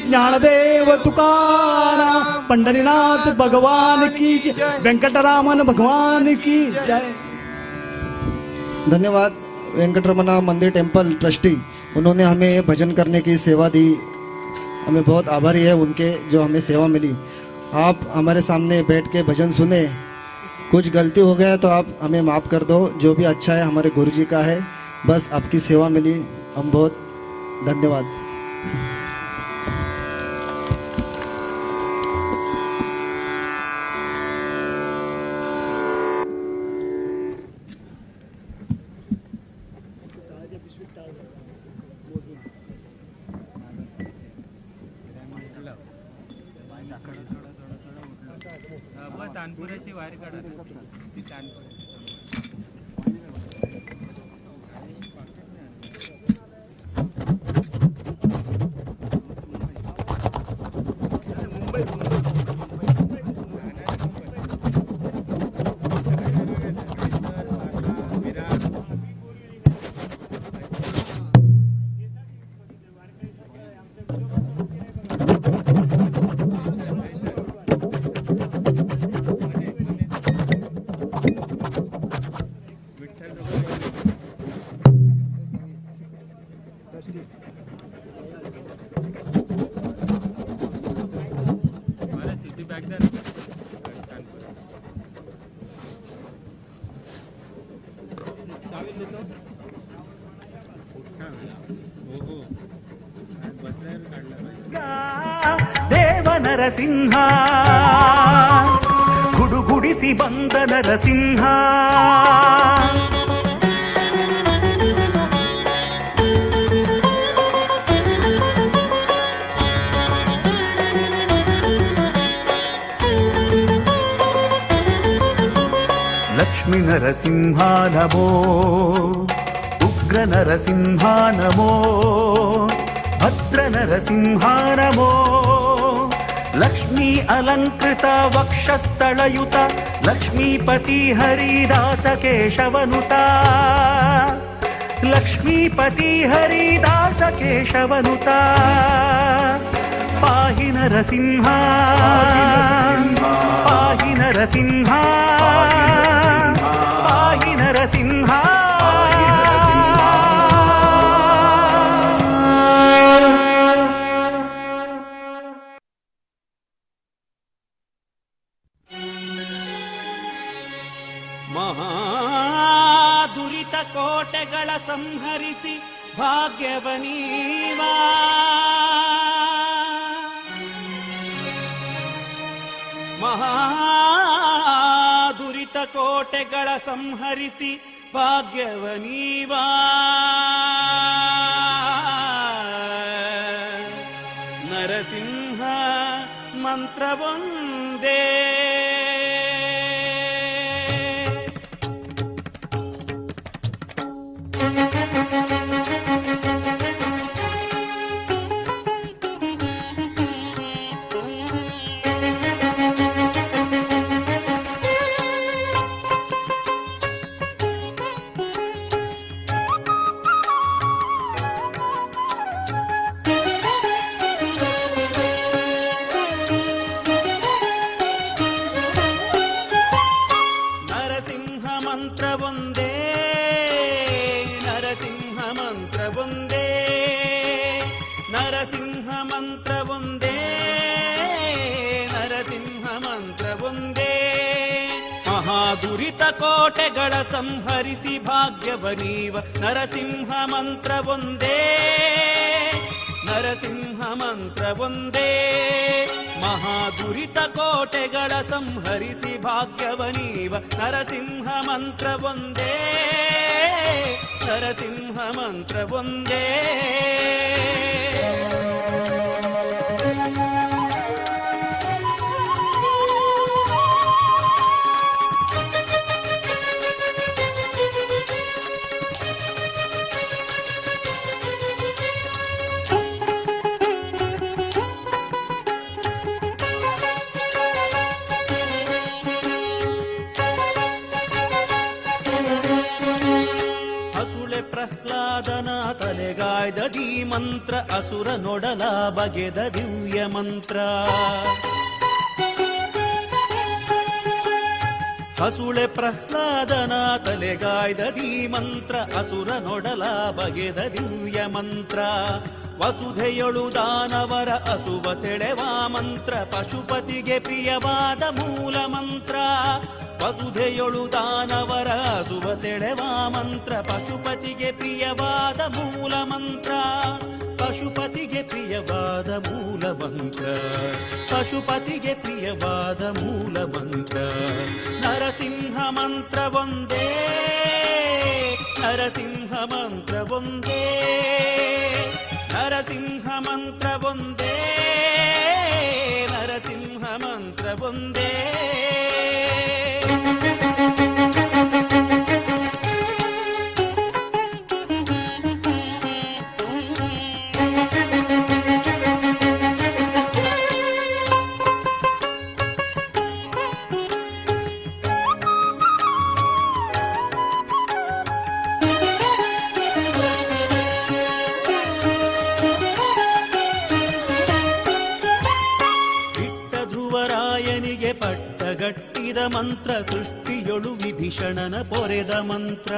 ज्ञानदेव तुकाराम पंढरीनाथ भगवान की जय, वेंकटरामन भगवान की जय। धन्यवाद वेंकटरमना मंदिर टेम्पल ट्रस्टी, उन्होंने हमें भजन करने की सेवा दी। हमें बहुत आभारी है उनके, जो हमें सेवा मिली। आप हमारे सामने बैठ के भजन सुने, कुछ गलती हो गया तो आप हमें माफ़ कर दो। जो भी अच्छा है हमारे गुरुजी का है। बस आपकी सेवा मिली, हम बहुत धन्यवाद। तानपुराची वारी काढा ती तानपुरा ದೇವ ನರಸಿಂಹ ಗುಡುಗುಡಿಸಿ ಬಂದ ನರಸಿಂಹ ಲಕ್ಷ್ಮೀ ನರಸಿಂಹ ನಮೋ, ಉಗ್ರ ನರಸಿಂಹ ನಮೋ, ಭದ್ರ ನರಸಿಂಹ ನಮೋ, ಲಕ್ಷ್ಮೀ ಅಲಂಕೃತ ವಕ್ಷಸ್ಥಳಯುತ ಲಕ್ಷ್ಮೀಪತಿ ಹರಿದಾಸ ಕೇಶವನುತ, ಲಕ್ಷ್ಮೀಪತಿ ಹರಿದಾಸ ಕೇಶವನುತ, ಪಾಹಿ ನರಸಿಂಹ ಪಾಹಿ ನರಸಿಂಹ ಪಾಹಿ ನರಸಿಂಹ. ಮಹಾದುರಿತ ಕೋಟೆಗಳ ಸಂಹರಿಸಿ ಭಾಗ್ಯವನೀವಾ, ಮಹಾದುರಿತ ಕೋಟೆಗಳ ಸಂಹರಿಸಿ ಭಾಗ್ಯವನೀವಾ, ನರಸಿಂಹ ಮಂತ್ರವೊಂದೇ ದುರಿತ ಕೋಟೆಗಳ ಸಂಹರಿಸಿ ಭಾಗ್ಯವನೀವ, ನರಸಿಂಹ ಮಂತ್ರವೊಂದೇ ನರಸಿಂಹ ಮಂತ್ರವೊಂದೇ, ಮಹಾದುರಿತ ಕೋಟೆಗಳ ಸಂಹರಿಸಿ ಭಾಗ್ಯವನೀವ, ನರಸಿಂಹ ಮಂತ್ರವೊಂದೇ ನರಸಿಂಹ ಮಂತ್ರವೊಂದೇ. ಪ್ರಹ್ಲಾದನ ತಲೆಗಾಯ್ದ ದಿ ಮಂತ್ರ, ಅಸುರ ನೊಡಲ ಬಗೆದ ದಿವ್ಯ ಮಂತ್ರ, ಹಸುಳೆ ಪ್ರಹ್ಲಾದನ ತಲೆಗಾಯ್ದ ದಿ ಮಂತ್ರ, ಅಸುರ ನೊಡಲ ಬಗೆದ ದಿವ್ಯ ಮಂತ್ರ, ವಸುಧೆಯೊಳು ದಾನವರ ಅಸುವ ಸೆಳೆವ ಮಂತ್ರ, ಪಶುಪತಿಗೆ ಪ್ರಿಯವಾದ ಮೂಲ ಮಂತ್ರ, ವಸುಧೆಯೊಳು ದಾನವರ ಸುವ ಸೆಳೆವ ಮಂತ್ರ ಪಶುಪತಿಗೆ ಪ್ರಿಯವಾದ ಮೂಲ ಮಂತ್ರ ಪಶುಪತಿಗೆ ಪ್ರಿಯವಾದ ಮೂಲ ಮಂತ್ರ ಪಶುಪತಿಗೆ ಪ್ರಿಯವಾದ ಮೂಲ ಮಂತ್ರ ನರಸಿಂಹ ಮಂತ್ರ ಒಂದೇ ನರಸಿಂಹ ಮಂತ್ರ ಒಂದೇ ನರಸಿಂಹ ಮಂತ್ರ ಒಂದೇ ನರಸಿಂಹ ಮಂತ್ರ ಒಂದೇ ಪಟ್ಟಗಟ್ಟಿದ ಮಂತ್ರ ಸೃಷ್ಟಿಯೊಳು ವಿಭೀಷಣನ ಪೊರೆದ ಮಂತ್ರ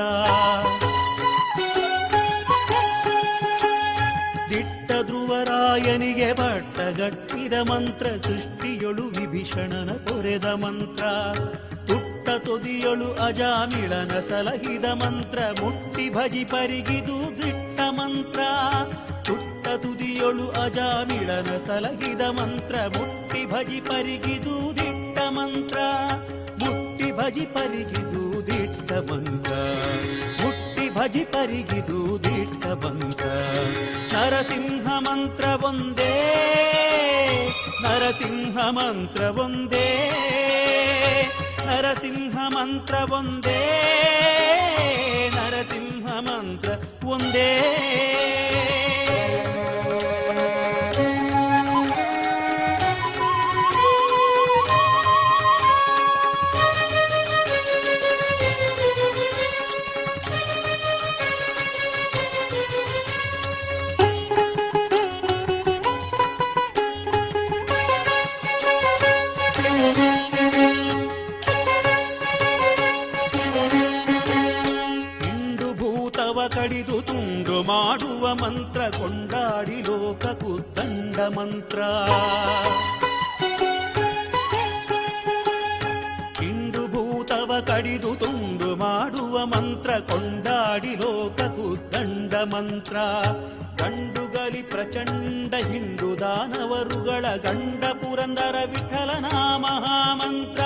ದಿಟ್ಟ ಧ್ರುವರಾಯನಿಗೆ ಪಟ್ಟಗಟ್ಟಿದ ಮಂತ್ರ ಸೃಷ್ಟಿಯೊಳು ವಿಭೀಷಣನ ಪೊರೆದ ಮಂತ್ರ ತುಟ್ಟ ತುದಿಯೊಳು ಅಜಾಮಿಳನ ಸಲಹಿದ ಮಂತ್ರ ಮುಟ್ಟಿ ಭಜಿ ಪರಿಗಿದು ದಿಟ್ಟ ಮಂತ್ರ ತುಟ್ಟ ತುದಿಯೊಳು ಅಜಾಮಿಳನ ಸಲಹಿದ ಮಂತ್ರ ಮುಟ್ಟಿ ಭಜಿ ಪರಿಗಿದು ದಿಟ್ಟ ಮಂತ್ರ ಮುಟ್ಟಿ ಭಜಿ ಪರಿಗಿದು ದಿಟ್ಟ ಮಂತ್ರ ಮುಟ್ಟಿ ಭಜಿ ಪರಿಗಿದು ದಿಟ್ಟ ಮಂತ್ರ ನರಸಿಂಹ ಮಂತ್ರ ಒಂದೇ ನರಸಿಂಹ ಮಂತ್ರ ಒಂದೇ ನರಸಿಂಹ ಮಂತ್ರ ಒಂದೇ ನರಸಿಂಹ ಮಂತ್ರ ಒಂದೇ ಕಡಿದು ತುಂಡು ಮಾಡುವ ಮಂತ್ರ ಕೊಂಡಾಡಿ ಲೋಕಕ್ಕೂ ದಂಡ ಮಂತ್ರ ಇಂದು ಭೂತವ ಕಡಿದು ತುಂಡು ಮಾಡುವ ಮಂತ್ರ ಕೊಂಡಾಡಿ ಲೋಕಕ್ಕೂ ದಂಡ ಮಂತ್ರ ಗಂಡುಗಲಿ ಪ್ರಚಂಡ ಹಿಂಡು ದಾನವರುಗಳ ಗಂಡ ಪುರಂದರ ವಿಠಲನ ಮಹಾಮಂತ್ರ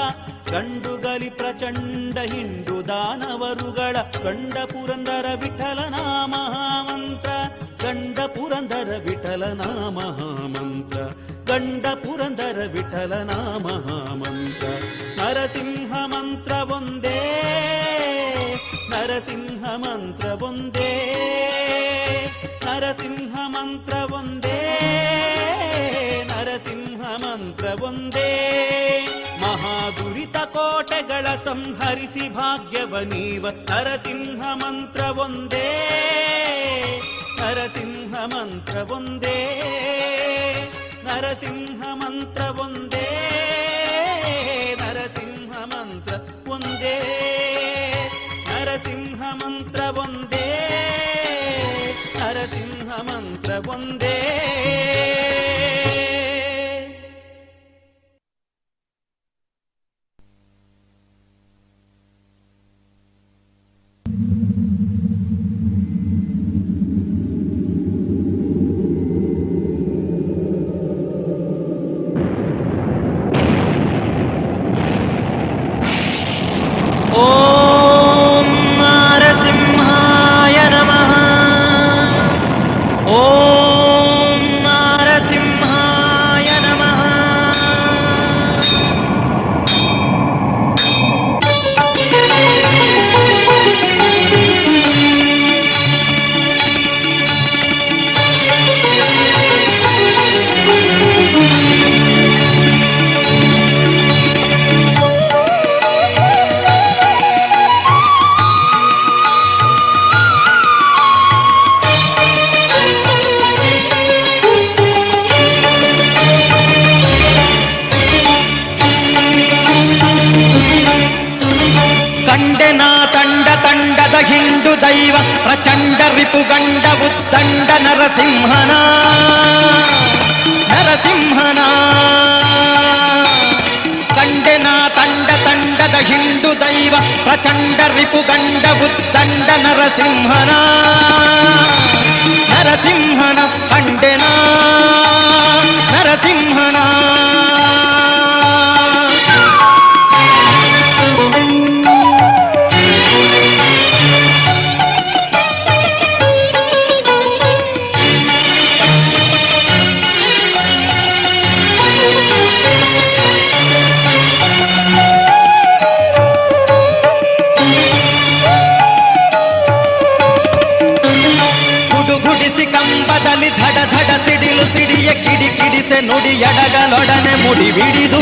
ಗಂಡುಗಲಿ ಪ್ರಚಂಡ ಹಿಂಡು ದಾನವರುಗಳ ಗಂಡ ಪುರಂದರ ವಿಠಲನ ಮಹಾಮಂತ್ರ ಗಂಡ ಪುರಂದರ ವಿಠಲನ ಮಹಾಮಂತ್ರ ಗಂಡ ಪುರಂದರ ವಿಠಲನ ಮಹಾಮಂತ್ರ ನರಸಿಂಹ ಮಂತ್ರ ಒಂದೇ ನರಸಿಂಹ ಮಂತ್ರ ಒಂದೇ ನರಸಿಂಹ ಮಂತ್ರ ಒಂದೇ ನರಸಿಂಹ ಮಂತ್ರ ಒಂದೇ ಮಹಾದುರಿತ ಕೋಟೆಗಳ ಸಂಹರಿಸಿ ಭಾಗ್ಯವ ನೀವ ನರಸಿಂಹ ಮಂತ್ರ ಒಂದೇ ನರಸಿಂಹ ಮಂತ್ರ ಒಂದೇ ನರಸಿಂಹ ಮಂತ್ರ ಒಂದೇ ನರಸಿಂಹ ಮಂತ್ರ ಒಂದೇ ನರಸಿಂಹ ಮಂತ್ರ ಒಂದೇ ನರಸಿಂಹ ಮಂತ್ರ ಒಂದೇ ಓಂ ನಾರಸಿಂಹಾಯ ನಮಃ ಓಂ ನಾರಸಿಂಹಾಯ ನಮಃ ಕಂಡೆನ ತಂಡ ತಂಡದ ಹಿಂಡು ದೈವ ಪ್ರಚಂಡ ರಿಪುಗಂಡ ಉದ್ದಂಡ ನರಸಿಂಹನ ನರಸಿಂಹನ ಕಂಡೆನ ತಂಡ ತಂಡದ ಹಿಂಡು ದೈವ ಪ್ರಚಂಡ ರಿಪುಗಂಡ ಬುದ್ದಂಡ ನರಸಿಂಹನ ಕಂಡೆನ ನರಸಿಂಹನ. ಕಂಬದಲ್ಲಿ ಧಡ ಧಡ ಸಿಡಿಲು ಸಿಡಿಯ ಕಿಡಿ ಕಿಡಿಸೆ ನುಡಿ ಎಡಗಲೊಡನೆ ಮುಡಿ ಬಿಡಿದು.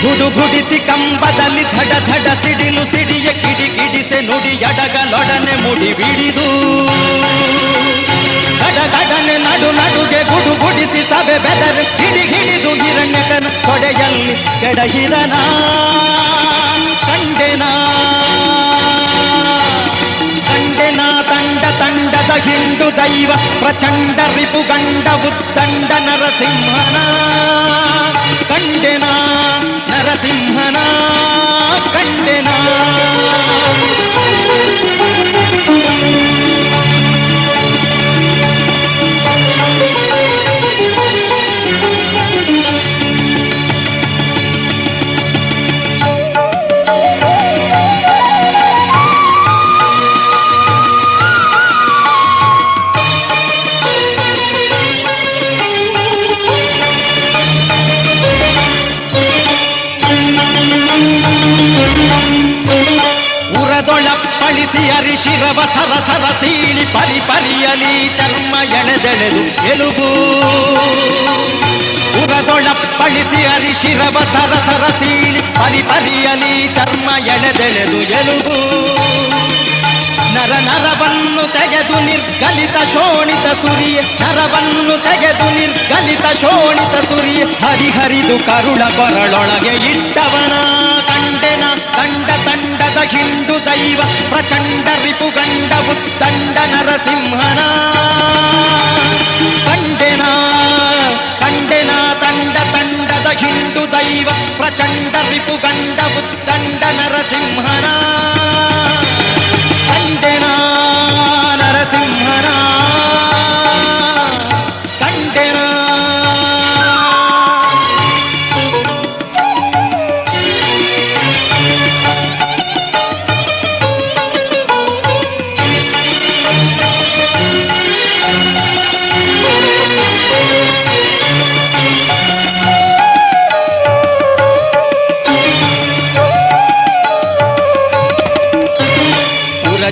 ಗುಡುಗುಡಿಸಿ ಕಂಬದಲ್ಲಿ ಧಡ ಧಡ ಸಿಡಿಲು ಸಿಡಿಯ ಕಿಡಿ ಕಿಡಿಸೆ ನುಡಿ ಎಡಗಲೊಡನೆ ಮುಡಿ ಬಿಡಿದು. ಗಡಗಡನೆ ನಡು ನಡುಗೆ ಗುಡುಗುಡಿಸಿ ಸಭೆ ಬೆದರು ಹಿಡಿ ಹಿಡಿದು ಹಿರಣ್ಯಕನ ತೊಡೆಯಲ್ಲಿ ಕೆಡಹಿದನ ಕಂಡೆನ ತಂಡದ ಹಿಂಡು ದೈವ ಪ್ರಚಂಡ ರಿಪುಗಂಡ ಉದ್ದಂಡ ನರಸಿಂಹನ ಕಂಡೆನ ನರಸಿಂಹನ ಕಂಡೆನ. ಉರದೊಳಪ್ಪಳಿಸಿ ಅರಿಶಿರವ ಸರಸರ ಸೀಳಿ ಪರಿ ಪರಿಯಲಿ ಚರ್ಮ ಎಳೆದೆಳೆದು ಎಲುಬು. ಉರದೊಳಪ್ಪಳಿಸಿ ಅರಿಶಿರವ ಸರಸರ ಸೀಳಿ ಪರಿ ಪರಿಯಲಿ ಚರ್ಮ ಎಳೆದೆಳೆದು ಎಲುಬು. ನರ ನರವನ್ನು ತೆಗೆದು ನಿರ್ಗಲಿತ ಶೋಣಿತ ಸುರಿಯ ನರವನ್ನು ತೆಗೆದು ನಿರ್ಗಲಿತ ಶೋಣಿತ ಸುರಿಯ ಹರಿಹರಿದು ಕರುಳ ಕೊರಳೊಳಗೆ ಇಟ್ಟವನ ಕಂಡೆನ ತಂಡದ ಹಿಂಡು ದೈವ ಪ್ರಚಂಡ ರಿಪುಗಂಡ ಉದ್ದಂಡ ನರಸಿಂಹನ ಕಂಡೆನ ತಂಡದ ಹಿಂಡು ದೈವ ಪ್ರಚಂಡ ರಿಪುಗಂಡ ಉದ್ದಂಡ ನರಸಿಂಹನ ಕಂಡೆನ ನರಸಿಂಹನ ಕಂಡೆನ.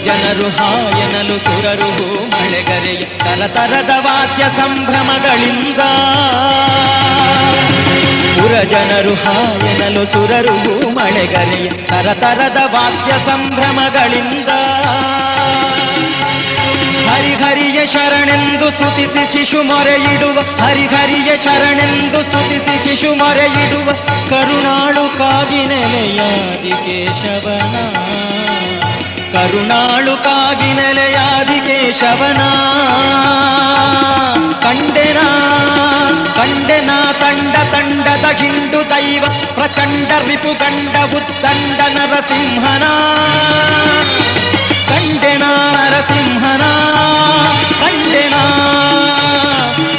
ಜನರು ಹಾಯನಲು ಸುರರು ಮಳೆಗರೆಯ ತರತರದ ವಾದ್ಯ ಸಂಭ್ರಮಗಳಿಂದ. ಪುರಜನರು ಹಾಯನಲು ಸುರರು ಮಳೆಗರೆಯ ತರತರದ ವಾದ್ಯ ಸಂಭ್ರಮಗಳಿಂದ. ಹರಿಹರಿಯ ಶರಣೆಂದು ಸ್ತುತಿಸಿ ಶಿಶು ಮೊರೆಯಿಡುವ ಹರಿಹರಿಯ ಶರಣೆಂದು ಸ್ತುತಿಸಿ ಶಿಶು ಮೊರೆಯಿಡುವ ಕರುಣಾಳು ಕಾಗಿ ನೆಲೆಯಾದಿ ಕೇಶವನ ಕರುಣಾಳು ಕಾಗಿ ನೆಲೆಯಾದಿ ಕೇಶವನ ಕಂಡೆನ ತಂಡದ ಹಿಂಡು ದೈವ ಪ್ರಚಂಡ ರಿಪುಗಂಡ ಉದ್ದಂಡ ನರಸಿಂಹನ ಕಂಡೆನ ನರಸಿಂಹನ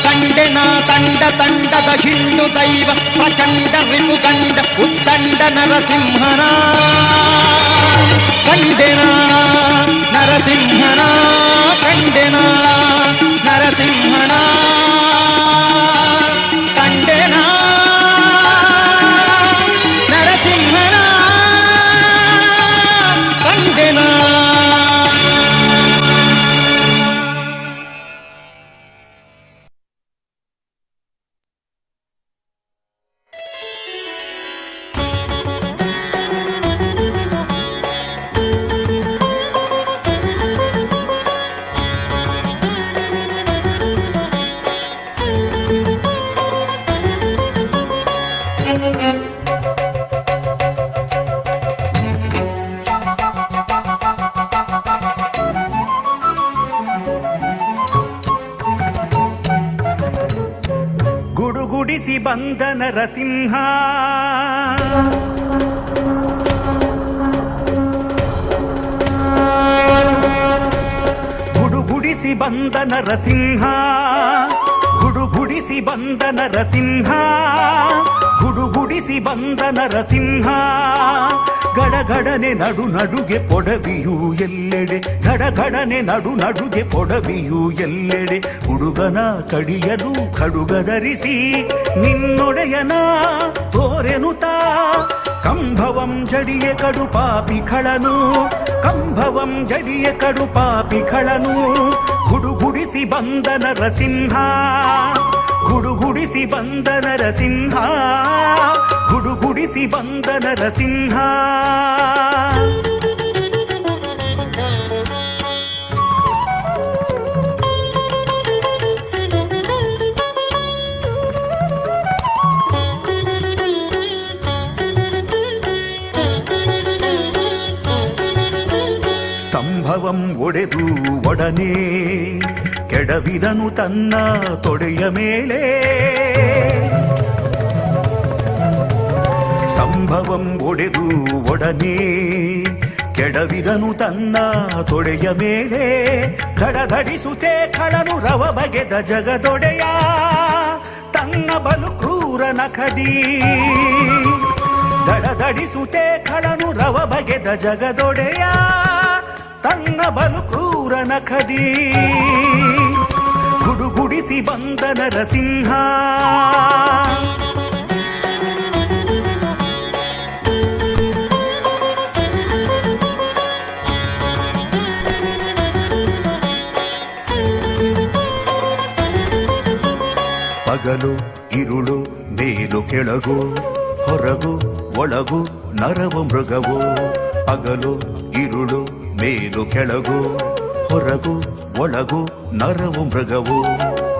ಕಂಡೆನ ತಂಡದ ಹಿಂಡು ದೈವ ಪ್ರಚಂಡ ರಿಪುಗಂಡ ಉದ್ದಂಡ ನರಸಿಂಹನ ಕಂಡೆನ ನರಸಿಂಹನ ಕಂಡೆನ ನರಸಿಂಹನ ಕಂಡೆನ ನರಸಿಂಹನ ಕಂಡೆನ. ಗುಡುಗುಡಿಸಿ ಬಂದ ನರಸಿಂಹ ಗುಡುಗುಡಿಸಿ ಬಂದ ನರಸಿಂಹ, ಗುಡುಗುಡಿಸಿ ಬಂದ ನರಸಿಂಹ, ಗುಡುಗುಡಿಸಿ ಬಂದ ನರಸಿಂಹ. ಗಡಗಡನೆ ನಡು ನಡುಗೆ ಪೊಡವಿಯು ಎಲ್ಲೆಡೆ, ಗಡಗಡನೆ ನಡು ನಡುಗೆ ಪೊಡವಿಯು ಎಲ್ಲೆಡೆ. ಹುಡುಗನ ಕಡಿಯಲು ಖಡುಗಧರಿಸಿ ನಿನ್ನೊಡೆಯನ ತೋರೆನುತಾ, ಕಂಭವಂ ಜಡಿಯ ಕಡು ಪಾಪಿ ಖಳನು, ಕಂಭವಂ ಜಡಿಯ ಕಡು ಪಾಪಿ ಖಳನು. ಗುಡುಗುಡಿಸಿ ಬಂದ ನರಸಿಂಹ, ಗುಡುಗುಡಿಸಿ ಬಂದ ನರಸಿಂಹ, ಗುಡುಗುಡಿಸಿ ಬಂದ ನರಸಿಂಹ. ಸ್ತಂಭವಂ ಒಡೆದು ಒಡನೆ ಕೆಡವಿದನು ತನ್ನ ತೊಡೆಯ ಮೇಲೆ, ಸ್ತಂಭವಂ ಒಡೆದು ಒಡನೆ ಕೆಡವಿದನು ತನ್ನ ತೊಡೆಯ ಮೇಲೆ. ಧಡಧಡಿಸುತ್ತೆ ಖಳನು ರವ ಬಗೆದ ಜಗದೊಡೆಯ, ತನ್ನ ಬಲು ಕ್ರೂರ ನಖದಿ. ಧಡಧಡಿಸುತ್ತೆ ಖಳನು ರವ ಬಗೆದ ಜಗದೊಡೆಯ, ತನ್ನ ಬಲು ಕ್ರೂರ ನಖದಿ. ಗುಡುಗುಡಿಸಿ ಬಂದ ನರಸಿಂಹ, ಪಗಲು ಇರುಳು ಮೇಲು ಕೆಳಗು, ಹೊರಗು ಒಳಗು ನರವು ಮೃಗವು. ಪಗಲು ಇರುಳು ಮೇಲು ಕೆಳಗು, ಹೊರಗು ಒಳಗು ನರವು ಮೃಗವು.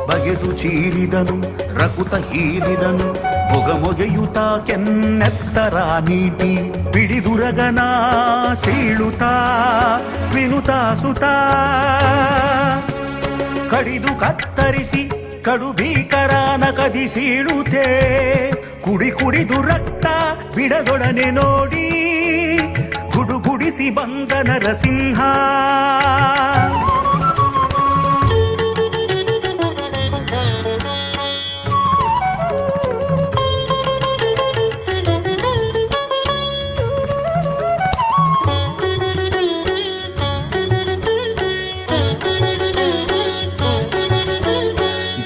ಬಗೆದು ಚೀರಿದನು ರಕುತ ಹೀರಿದನು, ಮೊಗೆಯುತ ಕೆನ್ನೆತ್ತರ ನೀಟಿ. ಬಿಡಿದುರಗನ ಸೀಳುತ್ತಾ ವಿನುತಾ ಸುತ, ಕಡಿದು ಕತ್ತರಿಸಿ ಕಡು ಭೀಕರನ ಕದಿ ಸೀಳುತ್ತೆ. ಕುಡಿ ಕುಡಿದು ರಕ್ತ ಬಿಡದೊಡನೆ ನೋಡಿ, ಗುಡುಗುಡಿಸಿ ಬಂದ ನರಸಿಂಹ.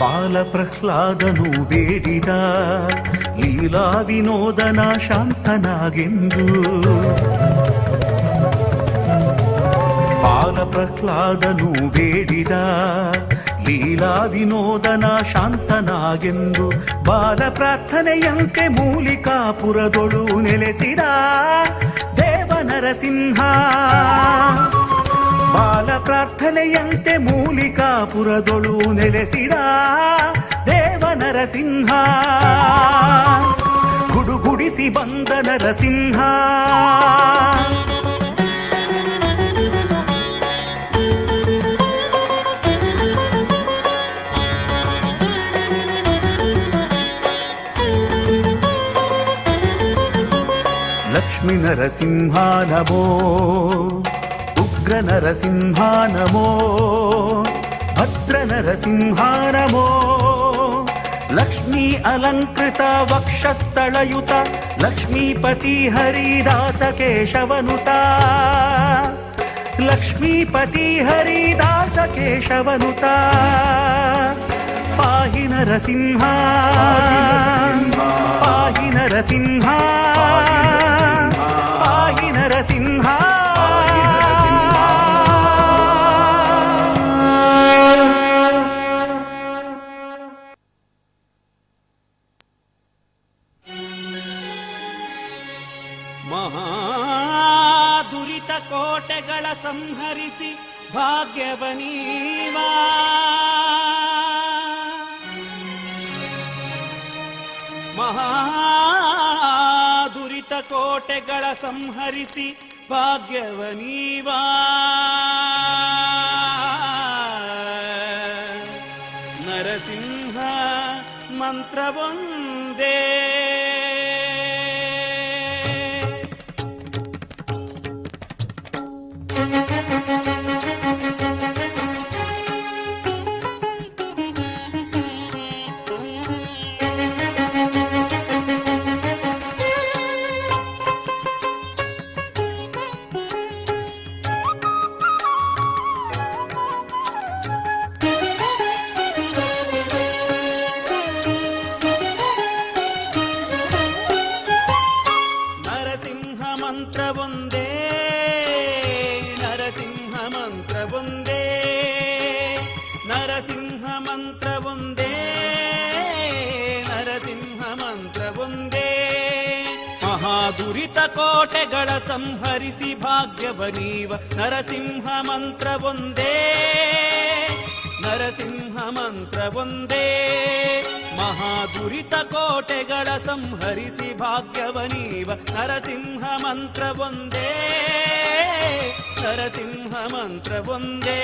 ಬಾಲ ಪ್ರಹ್ಲಾದನು ಬೇಡಿದ ಲೀಲಾ ವಿನೋದನ ಶಾಂತನಾಗೆಂದು. ಬಾಲ ಪ್ರಹ್ಲಾದನು ಬೇಡಿದ ಲೀಲಾ ವಿನೋದನ ಶಾಂತನಾಗೆಂದು. ಬಾಲ ಪ್ರಾರ್ಥನೆಯಂತೆ ಮೂಲಿಕಾಪುರದೊಳು ನೆಲೆಸಿದ ದೇವ ನರಸಿಂಹ. ಬಾಲ ಪ್ರಾರ್ಥನೆಯಂತೆ ಮೂಲಿಕಾಪುರದೊಳು ನೆಲೆಸಿದ ದೇವ ನರಸಿಂಹ. ಗುಡುಗುಡಿಸಿ ಬಂದ ನರಸಿಂಹ, ಲಕ್ಷ್ಮೀ ನರಸಿಂಹ ನಮೋ, ಉಗ್ರ ನರಸಿಂಹ ನಮೋ, ಭದ್ರ ನರಸಿಂಹ ನಮೋ. ಲಕ್ಷ್ಮೀ ಅಲಂಕೃತ ವಕ್ಷಸ್ಥಳಯುತ, ಲಕ್ಷ್ಮೀಪತಿ ಹರಿದಾಸ ಕೇಶವನುತ. ಲಕ್ಷ್ಮೀಪತಿ ಹರಿದಾಸ ಕೇಶವನುತ. ಪಾಹಿ ನರಸಿಂಹ, ಪಾಹಿ ನರಸಿಂಹ, ಪಾಹಿ ನರಸಿಂಹ. ಮಹಾದುರಿತ ಕೋಟೆಗಳ ಸಂಹರಿಸಿ ಭಾಗ್ಯವನೀವಾ. ಮಹಾದುರಿತ ಕೋಟೆಗಳ ಸಂಹರಿಸಿ ಭಾಗ್ಯವನೀವಾ. ನರಸಿಂಹ ಮಂತ್ರವೊಂದೇ ಕೋಟೆಗಳ ಸಂಹರಿಸಿ ಭಾಗ್ಯವನೀವ ನರಸಿಂಹ ಮಂತ್ರ ಒಂದೇ ನರಸಿಂಹ ಮಂತ್ರ ಒಂದೇ ಮಹಾದುರಿತ ಕೋಟೆಗಳ ಸಂಹರಿಸಿ ಭಾಗ್ಯವನೀವ ನರಸಿಂಹ ಮಂತ್ರ ಒಂದೇ ನರಸಿಂಹ ಮಂತ್ರ ಒಂದೇ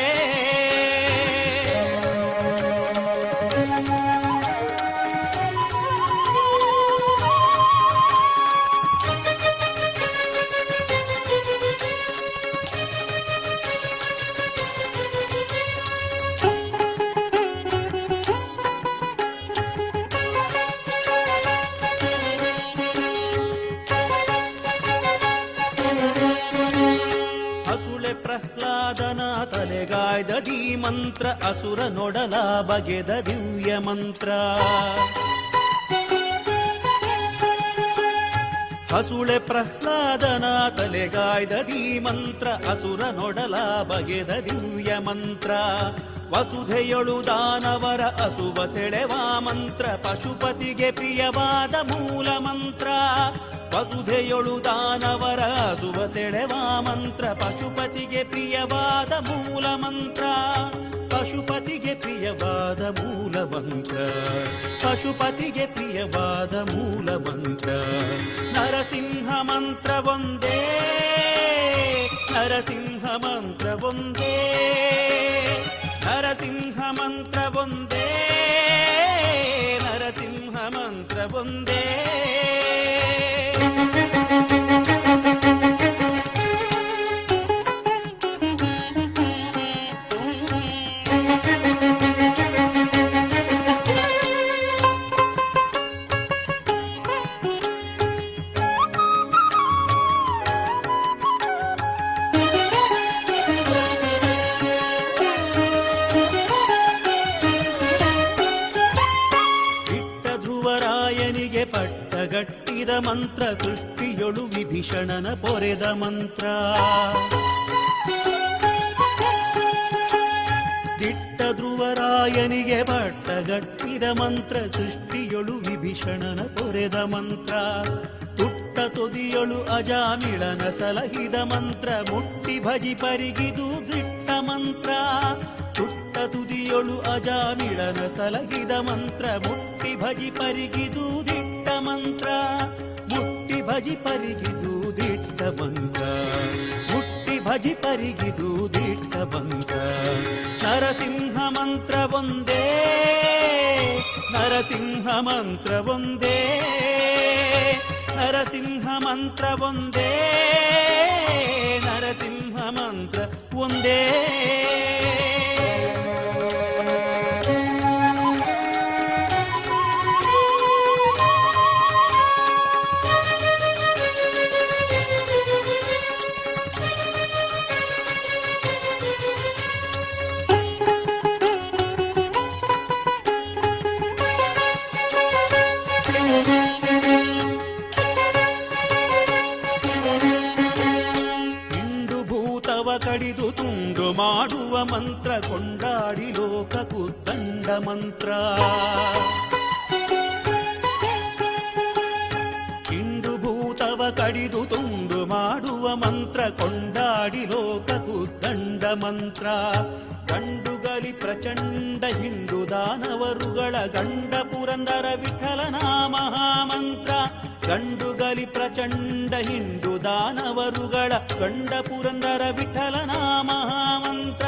ಪ್ರಹ್ಲಾದನ ತಲೆಗಾಯ್ದ ದಿ ಮಂತ್ರ ಅಸುರ ನೊಡಲ ಬಗೆದ ದಿವ್ಯ ಮಂತ್ರ ಹಸುಳೆ ಪ್ರಹ್ಲಾದನ ತಲೆಗಾಯ್ದ ದಿ ಮಂತ್ರ ಅಸುರ ನೊಡಲ ಬಗೆದ ದಿವ್ಯ ಮಂತ್ರ ವಸುಧೆಯೊಳು ದಾನವರ ಅಸುವ ಸೆಳೆವ ಮಂತ್ರ ಪಶುಪತಿಗೆ ಪ್ರಿಯವಾದ ಮೂಲ ಮಂತ್ರ ವಸುಧೆಯೊಳು ದಾನವರ ಅಸುವ ಸೆಳೆವ ಮಂತ್ರ ಪಶುಪತಿಗೆ ಪ್ರಿಯವಾದ ಮೂಲ ಮಂತ್ರ ಪಶುಪತಿಗೆ ಪ್ರಿಯವಾದ ಮೂಲ ಮಂತ್ರ ಪಶುಪತಿಗೆ ಪ್ರಿಯವಾದ ಮೂಲ ಮಂತ್ರ ನರಸಿಂಹ ಮಂತ್ರ ಒಂದೇ ನರಸಿಂಹ ಮಂತ್ರ ಒಂದೇ ನರಸಿಂಹ ಮಂತ್ರ ಒಂದೇ ನರಸಿಂಹ ಮಂತ್ರ ಒಂದೇ ಪಟ್ಟಗಟ್ಟಿದ ಮಂತ್ರ ಸೃಷ್ಟಿಯೊಳು ವಿಭೀಷಣನ ಪೊರೆದ ಮಂತ್ರ ದಿಟ್ಟ ಧ್ರುವರಾಯನಿಗೆ ಪಟ್ಟಗಟ್ಟಿದ ಮಂತ್ರ ಸೃಷ್ಟಿಯೊಳು ವಿಭೀಷಣನ ಪೊರೆದ ಮಂತ್ರ ತುಟ್ಟ ತುದಿಯೊಳು ಅಜಾಮಿಳನ ಸಲಹಿದ ಮಂತ್ರ ಮುಟ್ಟಿ ಭಜಿ ಪರಿಗಿದು ದಿಟ್ಟ ಮಂತ್ರ ತುಟ್ಟ ತುದಿಯೊಳು ಅಜಾಮಿಳನ ಸಲಹಿದ ಮಂತ್ರ ಮುಟ್ಟಿ ಭಜಿ ಪರಿಗಿದು ದಿಟ್ಟ ಮಂತ್ರ ಮುಟ್ಟಿ ಭಜಿ ಪರಿಗಿದು ದಿಟ್ಟ ಮಂತ್ರ ಮುಟ್ಟಿ ಭಜಿ ಪರಿಗಿದು ದಿಟ್ಟ ಮಂತ್ರ ನರಸಿಂಹ ಮಂತ್ರ ಒಂದೇ ನರಸಿಂಹ ಮಂತ್ರ ಒಂದೇ ನರಸಿಂಹ ಮಂತ್ರ ಒಂದೇ ನರಸಿಂಹ ಮಂತ್ರ ಒಂದೇ ಕಡಿದು ತುಂಡು ಮಾಡುವ ಮಂತ್ರ ಕೊಂಡಾಡಿ ಲೋಕಕ್ಕೂ ದಂಡ ಮಂತ್ರ ಇಂದು ಭೂತವ ಕಡಿದು ತುಂಡು ಮಾಡುವ ಮಂತ್ರ ಕೊಂಡಾಡಿ ಲೋಕಕ್ಕೂ ದಂಡ ಮಂತ್ರ ಗಂಡುಗಲಿ ಪ್ರಚಂಡ ಹಿಂಡು ದಾನವರುಗಳ ಗಂಡ ಪುರಂದರ ವಿಠಲನ ಮಹಾಮಂತ್ರ ಗಂಡುಗಲಿ ಪ್ರಚಂಡ ಹಿಂಡು ದಾನವರುಗಳ ಗಂಡ ಪುರಂದರ ವಿಠಲನ ಮಹಾಮಂತ್ರ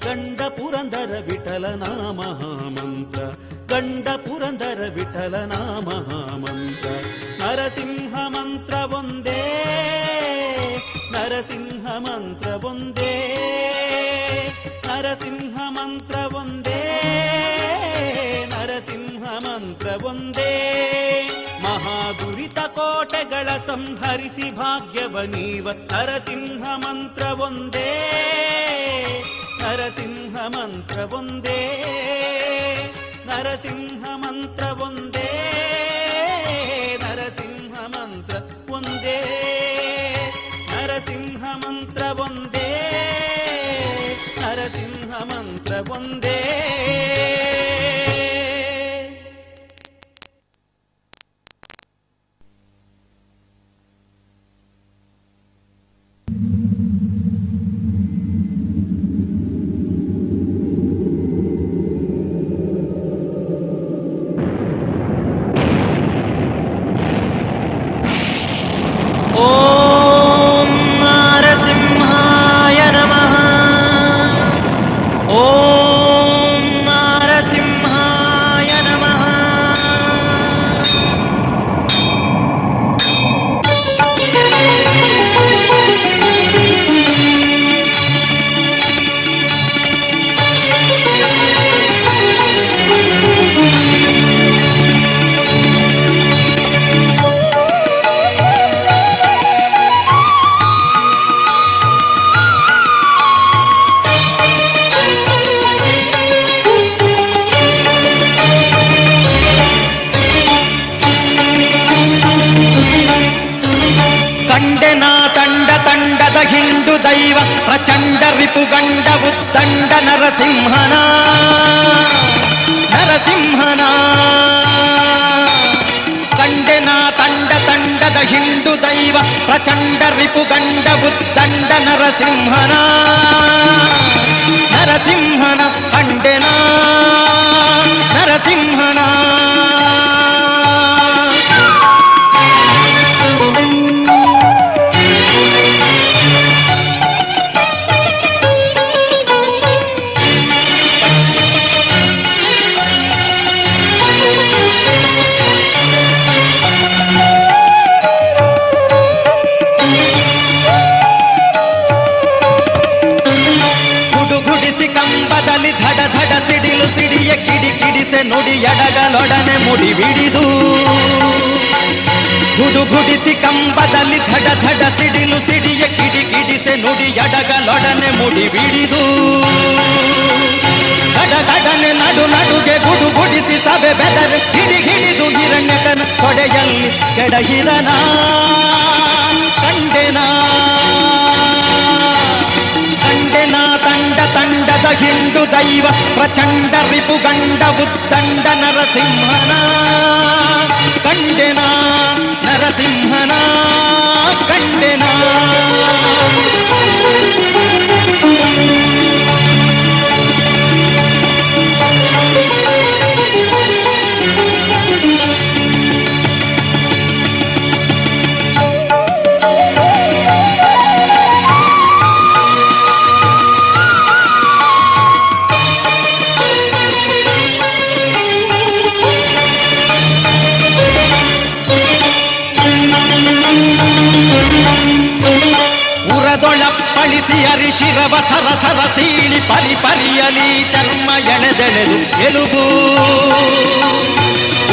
ಗಂಡ ಪುರಂದರ ವಿಠಲನ ಮಹಾಮಂತ್ರ ಗಂಡ ಪುರಂದರ ವಿಠಲನ ಮಹಾಮಂತ್ರ ನರಸಿಂಹ ಮಂತ್ರ ಒಂದೇ ನರಸಿಂಹ ಮಂತ್ರ ಒಂದೇ ನರಸಿಂಹ ಮಂತ್ರ ಒಂದೇ ನರಸಿಂಹ ಮಂತ್ರ ಒಂದೇ ಮಹಾದುರಿತ ಕೋಟೆಗಳ ಸಂಹರಿಸಿ ಭಾಗ್ಯವನೀವ ನರಸಿಂಹ ಮಂತ್ರ ಒಂದೇ ನರಸಿಂಹ ಮಂತ್ರ ಒಂದೇ ನರಸಿಂಹ ಮಂತ್ರ ಒಂದೇ ನರಸಿಂಹ ಮಂತ್ರ ಒಂದೇ ನರಸಿಂಹ ಮಂತ್ರ ಒಂದೇ ನರಸಿಂಹ ಮಂತ್ರ ಒಂದೇ ಹಿಂಡು ದೈವ ಪ್ರಚಂಡ ರಿಪುಗಂಡ ಬುದ್ದಂಡ ನರಸಿಂಹನ ಕಂಡೆನ ನರಸಿಂಹನ. ಕಂಬದಲ್ಲಿ ಧಡ ಧಡ ಸಿಡಿಲು ಸಿಡಿಯ ಕಿಡಿ ಕಿಡಿಸೆ ನುಡಿ ಎಡಗಲೊಡನೆ ಮುಡಿ ಬಿಡಿದು. ಗುಡುಗುಡಿಸಿ ಕಂಬದಲ್ಲಿ ಧಡ ಧಡ ಸಿಡಿಲು ಸಿಡಿಯ ಕಿಡಿ ಕಿಡಿಸೆ ನುಡಿ ಎಡಗಲೊಡನೆ ಮುಡಿ ಬಿಡಿದು. ಗಡಗಡನೆ ನಡು ನಡುಗೆ ಗುಡುಗುಡಿಸಿ ಸಭೆ ಬೆದರೆ ಹಿಡಿ ಹಿಡಿದು ಹಿರಣ್ಯಕನ ತೊಡೆಯಲ್ಲಿ ಕೆಡಹಿರನ ಕಂಡೆನ ತಂಡ ತಂಡದ ಹಿಂಡು ದೈವ ಪ್ರಚಂಡ ರಿಪುಗಂಡ ಉದ್ದಂಡ ನರಸಿಂಹನ ಕಂಡೆನ ನರಸಿಂಹನ ಕಂಡೆನ. ಉರದೊಳಪ್ಪಳಿಸಿ ಅರಿಶಿರವ ಸರಸರ ಸೀಳಿ ಪರಿ ಪರಿಯಲಿ ಚರ್ಮ ಎಳೆದೆಳೆದು ಎಲುಬು.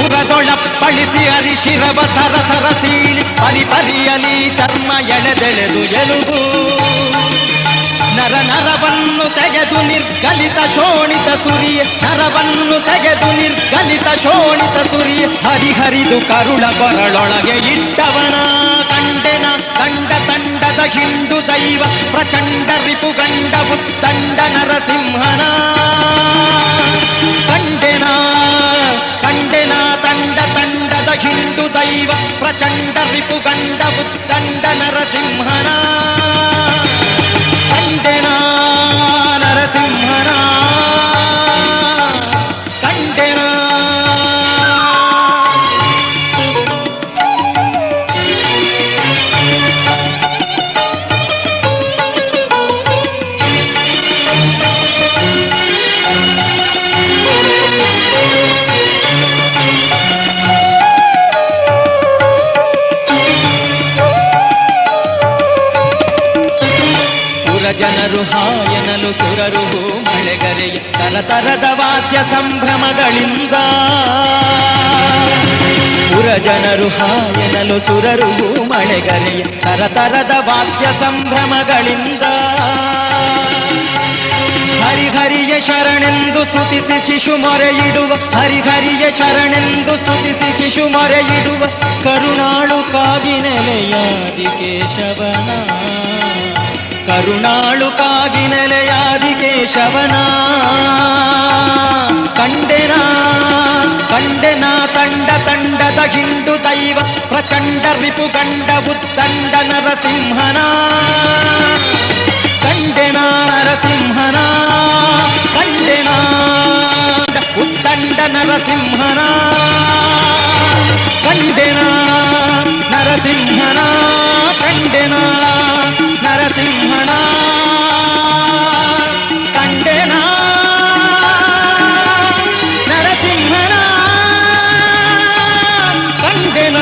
ಉರದೊಳಪ್ಪಳಿಸಿ ಅರಿಶಿರವ ಸರಸರ ಸೀಳಿ ಪರಿ ಪರಿಯಲಿ ಚರ್ಮ ಎಳೆದೆಳೆದು ಎಲುಬು. ನರ ನರವನ್ನು ತೆಗೆದು ನಿರ್ಗಲಿತ ಶೋಣಿತ ಸುರಿಯ ನರವನ್ನು ತೆಗೆದು ನಿರ್ಗಲಿತ ಶೋಣಿತ ಸುರಿಯ ಹರಿಹರಿದು ಕರುಳ ಕೊರಳೊಳಗೆ ಇಟ್ಟವನ ಕಂಡೆನ ತಂಡ ತಂಡದ ಹಿಂಡು ದೈವ ಪ್ರಚಂಡ ರಿಪುಗಂಡ ಉದ್ದಂಡ ನರಸಿಂಹನ ಕಂಡೆನ ಕಂಡೆನ ತಂಡ ತಂಡದ ಹಿಂಡು ದೈವ ಪ್ರಚಂಡ ರಿಪುಗಂಡ ಉದ್ದಂಡ ನರಸಿಂಹನ ಕಂಡೆನ ನರಸಿಂಹನ ಕಂಡೆನ. ಜನರು ಹಾಯನಲು ಸುರರು ಮಳೆಗರೆಯ ತರತರದ ವಾದ್ಯ ಸಂಭ್ರಮಗಳಿಂದ. ಪುರಜನರು ಹಾಯನಲು ಸುರರು ಮಳೆಗರೆಯ ತರತರದ ವಾದ್ಯ ಸಂಭ್ರಮಗಳಿಂದ. ಹರಿಹರಿಯ ಶರಣೆಂದು ಸ್ತುತಿಸಿ ಶಿಶು ಮೊರೆಯಿಡುವ ಹರಿಹರಿಯ ಶರಣೆಂದು ಸ್ತುತಿಸಿ ಶಿಶು ಮೊರೆಯಿಡುವ ಕರುಣಾಳು ಕಾಗಿ ನೆಲೆಯಾದಿ ಕೇಶವನ ಕರುಣಾಳು ಕಾಗಿ ನೆಲೆಯಾದಿ ಕೇಶವನ ಕಂಡೆನ ಕಂಡೆನ ತಂಡ ತಂಡದ ಹಿಂಡು ದೈವ ಪ್ರಚಂಡ ರಿಪುಗಂಡ ಉದ್ದಂಡ ನರಸಿಂಹನ ಕಂಡೆನ ನರಸಿಂಹನ ಕಂಡೆನ ಉದ್ದಂಡ ನರಸಿಂಹನ ಕಂಡೆನ ನರಸಿಂಹನ ಕಂಡೆನ ನರಸಿಂಹನ ಕಂಡೆನ ನರಸಿಂಹನ ಕಂಡೆನ.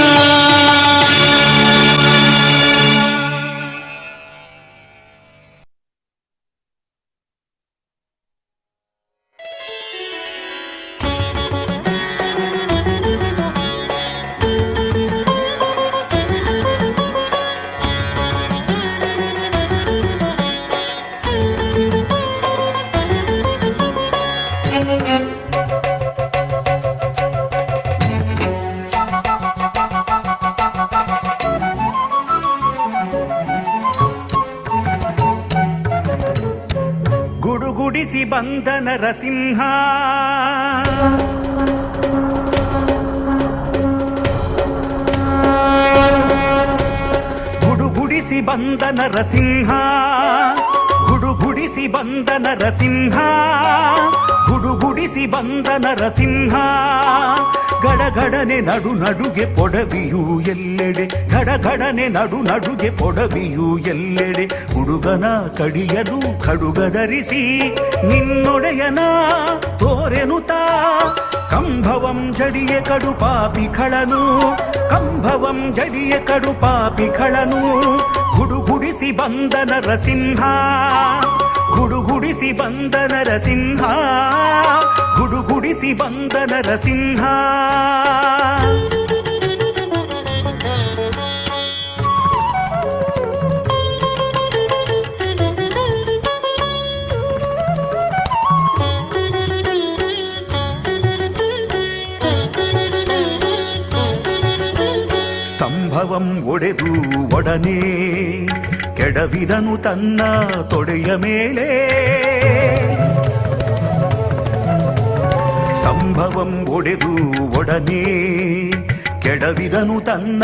ಗುಡುಗುಡಿಸಿ ಬಂದ ನರಸಿಂಹ ಗುಡುಗುಡಿಸಿ ಬಂದ ನರಸಿಂಹ, ಗುಡುಗುಡಿಸಿ ಬಂದ ನರಸಿಂಹ, ಗುಡುಗುಡಿಸಿ ಬಂದ ನರಸಿಂಹ. ಗಡಗಡನೆ ನಡು ನಡುಗೆ ಪೊಡವಿಯು ಎಲ್ಲೆಡೆ, ಗಡಗಡನೆ ನಡು ನಡುಗೆ ಪೊಡವಿಯು ಎಲ್ಲೆಡೆ. ಹುಡುಗನ ಕಡಿಯಲು ಖಡುಗ ಧರಿಸಿ ನಿನ್ನೊಡೆಯನ ತೋರೆನುತಾ, ಕಂಭವಂ ಜಡಿಯ ಕಡು ಪಾಪಿಗಳನು, ಕಂಭವಂ ಜಡಿಯ ಕಡು ಪಾಪಿಗಳನು. ಗುಡುಗುಡಿಸಿ ಬಂದ ನರಸಿಂಹ, ಗುಡುಗುಡಿಸಿ ಬಂದ ನರಸಿಂಹ, ಗುಡುಗುಡಿಸಿ ಬಂದ ನರಸಿಂಹ. ಸ್ತಂಭವಂ ಒಡೆದು ಒಡನೆ ಕೆಡವಿದನು ತನ್ನ ತೊಡೆಯ ಮೇಲೆ, ಸ್ತಂಭವಂ ಒಡೆದು ಒಡನೆ ಕೆಡವಿದನು ತನ್ನ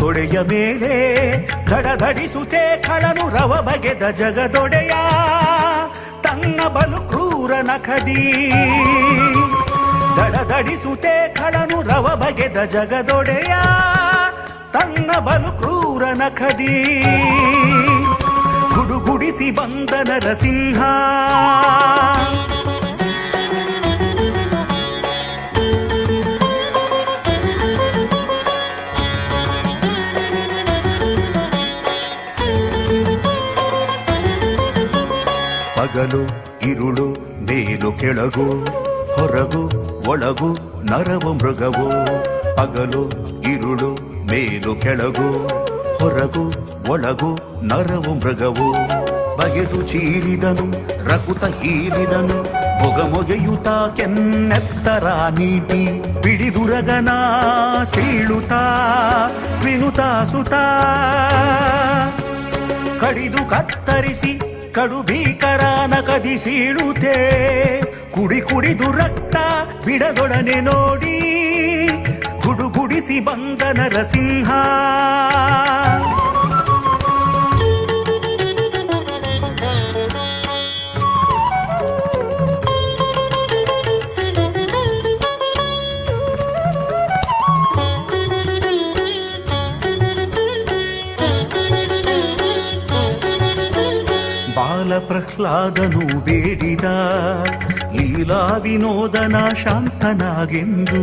ತೊಡೆಯ ಮೇಲೆ. ಧಡಧಡಿಸುತ್ತೆ ಖಳನು ರವ ಬಗೆದ ಜಗದೊಡೆಯ, ತನ್ನ ಬಲು ಕ್ರೂರ ನಖದಿ. ದಡದಡಿಸುತ್ತೆ ಖಳನು ರವ ಬಗೆದ ಜಗದೊಡೆಯ, ತನ್ನ ಬಲು ಕ್ರೂರ ನಖದಿ. ಗುಡುಗುಡಿಸಿ ಬಂದ ನರಸಿಂಹ, ಪಗಲು ಇರುಳು ಮೇಲು ಕೆಳಗು, ಹೊರಗು ಒಳಗು ನರವು ಮೃಗವು. ಪಗಲು ಇರುಳು ಮೇಲು ಕೆಳಗು, ಹೊರಗು ಒಳಗು ನರವು ಮೃಗವು. ಬಗೆದು ಚೀರಿದನು ರಕುತ ಹೀರಿದನು, ಮೊಗೆಯುತ ಕೆನ್ನೆತ್ತರ ನೀಟಿ. ಬಿಡಿದುರಗನ ಸೀಳುತ್ತ ವಿನುತ ಸುತ, ಕಡಿದು ಕತ್ತರಿಸಿ ಕಡು ಭೀಕರನ ಕದಿ ಸೀಳುತ್ತೆ. ಕುಡಿ ಕುಡಿದು ರಕ್ತ ಬಿಡದೊಡನೆ ನೋಡಿ, ಗುಡುಗುಡಿಸಿ ಬಂದ ನರಸಿಂಹ. ಬಾಲ ಪ್ರಹ್ಲಾದನು ಬೇಡಿದ ಲೀಲಾ ವಿನೋದನ ಶಾಂತನಾಗೆಂದು.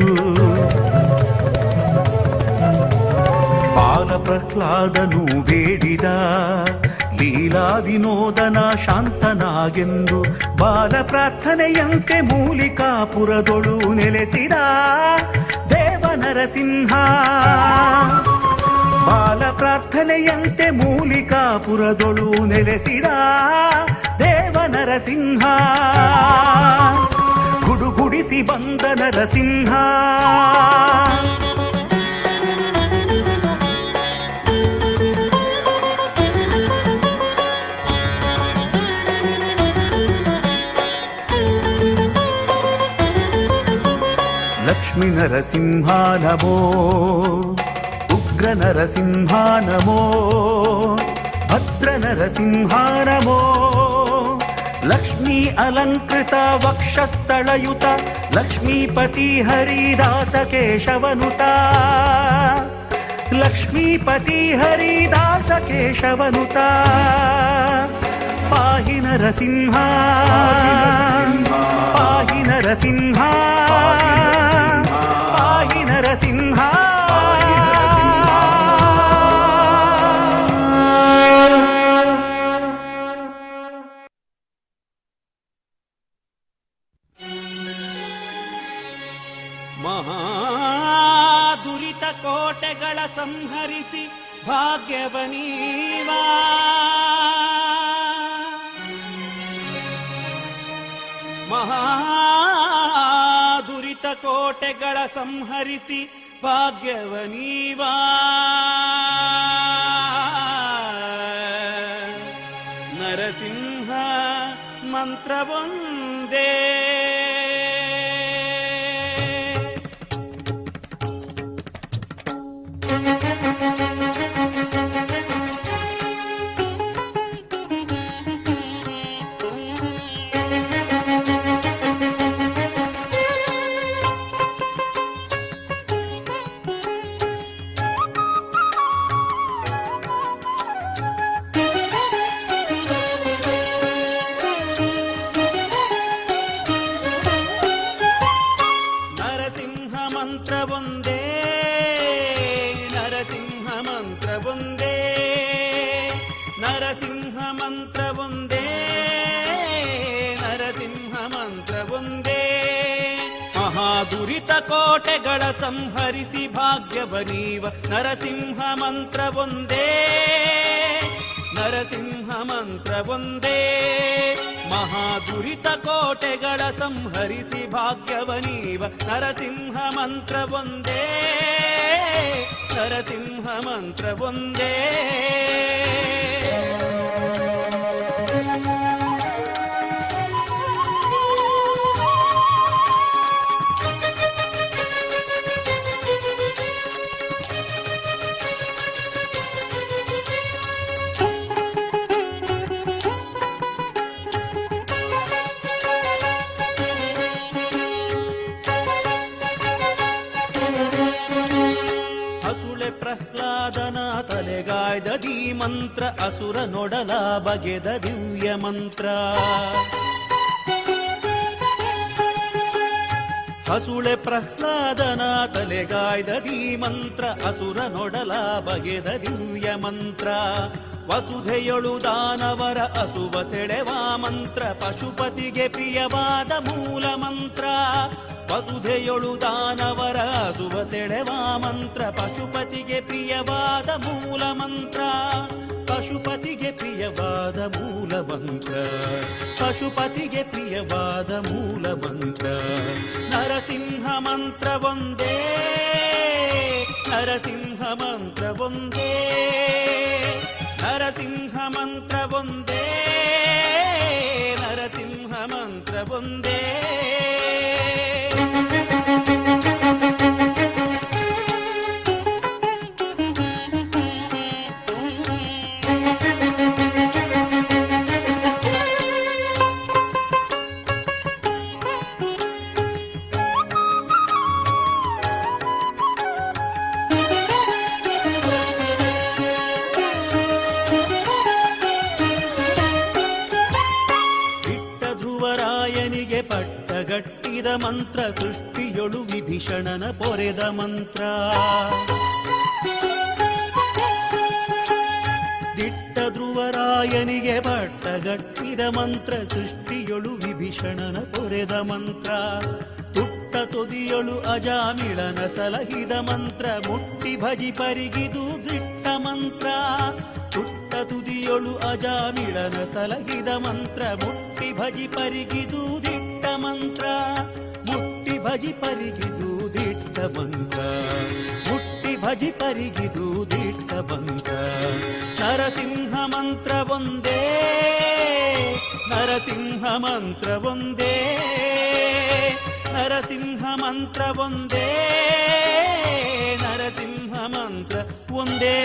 ಬಾಲ ಪ್ರಹ್ಲಾದನು ಬೇಡಿದ ಲೀಲಾ ವಿನೋದನ ಶಾಂತನಾಗೆಂದು. ಬಾಲ ಪ್ರಾರ್ಥನೆಯಂತೆ ಮೂಲಿಕಾಪುರದೊಳು ನೆಲೆಸಿದ ದೇವ ನರಸಿಂಹ. ಬಾಲ ಪ್ರಾರ್ಥನೆಯಂತೆ ಮೂಲಿಕಾಪುರದೊಳು ನೆಲೆಸಿದ ದೇವ ನರಸಿಂಹ. ಗುಡುಗುಡಿಸಿ ಬಂದ ನರಸಿಂಹ, ಲಕ್ಷ್ಮೀ ನರಸಿಂಹ ನಮೋ, ಉಗ್ರ ನರಸಿಂಹ ನಮೋ, ಭದ್ರ ನರಸಿಂಹ ನಮೋ. ಲಕ್ಷ್ಮೀ ಅಲಂಕೃತ ವಕ್ಷಸ್ಥಳಯುತ, ಲಕ್ಷ್ಮೀಪತಿ ಹರಿದಾಸ ಕೇಶವನುತ. ಲಕ್ಷ್ಮೀಪತಿ ಹರಿದಾಸ ಕೇಶವನುತ. ಪಾಹಿ ನರಸಿಂಹ, ಪಾಹಿ ನರಸಿಂಹ, ಪಾಹಿ ನರಸಿಂಹ. ಮಹಾದುರಿತ ಕೋಟೆಗಳ ಸಂಹರಿಸಿ ಭಾಗ್ಯವನೀವಾ, ಮಹಾದುರಿತ ಕೋಟೆಗಳ ಸಂಹರಿಸಿ ಭಾಗ್ಯವನೀವಾ. ನರಸಿಂಹ ಮಂತ್ರವೊಂದೇ ಮಹಾದುರಿತ ಕೋಟೆಗಳ ಸಂಹರಿಸಿ ಭಾಗ್ಯವನೀವ ನರಸಿಂಹ ಮಂತ್ರವೊಂದೇ ನರಸಿಂಹ ಮಂತ್ರವೊಂದೇ ಮಹಾದುರಿತ ಕೋಟೆಗಳ ಸಂಹರಿಸಿ ಭಾಗ್ಯವನೀವ ನರಸಿಂಹ ಮಂತ್ರವೊಂದೇ ನರಸಿಂಹ ಮಂತ್ರವೊಂದೇ ಪ್ರಹ್ಲಾದನ ತಲೆಗಾಯ್ದ ಧೀ ಮಂತ್ರ ಅಸುರ ನೊಡಲ ಬಗೆದ ದಿವ್ಯ ಮಂತ್ರ ಹಸುಳೆ ಪ್ರಹ್ಲಾದನ ತಲೆಗಾಯ್ದ ಧೀ ಮಂತ್ರ ಅಸುರ ನೊಡಲ ಬಗೆದ ದಿವ್ಯ ಮಂತ್ರ ವಸುಧೆಯೊಳು ದಾನವರ ಅಸುವ ಸೆಳೆವ ಮಂತ್ರ ಪಶುಪತಿಗೆ ಪ್ರಿಯವಾದ ಮೂಲ ಮಂತ್ರ ವಸುಧೆಯೊಳು ದಾನವರ ಅಸುವ ಸೆಳೆವ ಮಂತ್ರ ಪಶುಪತಿಗೆ ಪ್ರಿಯವಾದ ಮೂಲ ಮಂತ್ರ ಪಶುಪತಿಗೆ ಪ್ರಿಯವಾದ ಮೂಲ ಮಂತ್ರ ಪಶುಪತಿಗೆ ಪ್ರಿಯವಾದ ಮೂಲ ಮಂತ್ರ ನರಸಿಂಹ ಮಂತ್ರವೊಂದೇ ನರಸಿಂಹ ಮಂತ್ರವೊಂದೇ ನರಸಿಂಹ ಮಂತ್ರವೊಂದೇ ನರಸಿಂಹ ಮಂತ್ರವೊಂದೇ ಪಟ್ಟಗಟ್ಟಿದ ಮಂತ್ರ ಸೃಷ್ಟಿಯೊಳು ವಿಭೀಷಣನ ಪೊರೆದ ಮಂತ್ರ ದಿಟ್ಟ ಧ್ರುವರಾಯನಿಗೆ ಪಟ್ಟಗಟ್ಟಿದ ಮಂತ್ರ ಸೃಷ್ಟಿಯೊಳು ವಿಭೀಷಣನ ಪೊರೆದ ಮಂತ್ರ ತುಟ್ಟ ತೊದಿಯೊಳು ಅಜಾಮಿಳನ ಸಲಹಿದ ಮಂತ್ರ ಮುಟ್ಟಿ ಭಜಿ ಪರಿಗಿದು ದಿಟ್ಟ ಮಂತ್ರ ತುಟ್ಟ ತುದಿಯೊಳು ಅಜಾಮಿಳನ ಸಲಹಿದ ಮಂತ್ರ ಮುಟ್ಟಿ ಭಜಿ ಪರಿಗಿದು ದಿಟ್ಟ ಮಂತ್ರ ಮುಟ್ಟಿ ಭಜಿ ಪರಿಗಿದು ದಿಟ್ಟ ಮಂತ್ರ ಮುಟ್ಟಿ ಭಜಿ ಪರಿಗಿದು ದಿಟ್ಟ ಮಂತ್ರ ನರಸಿಂಹ ಮಂತ್ರವೊಂದೇ ನರಸಿಂಹ ಮಂತ್ರವೊಂದೇ ನರಸಿಂಹ ಮಂತ್ರವೊಂದೇ ನರಸಿಂಹ ಮಂತ್ರ ಒಂದೇ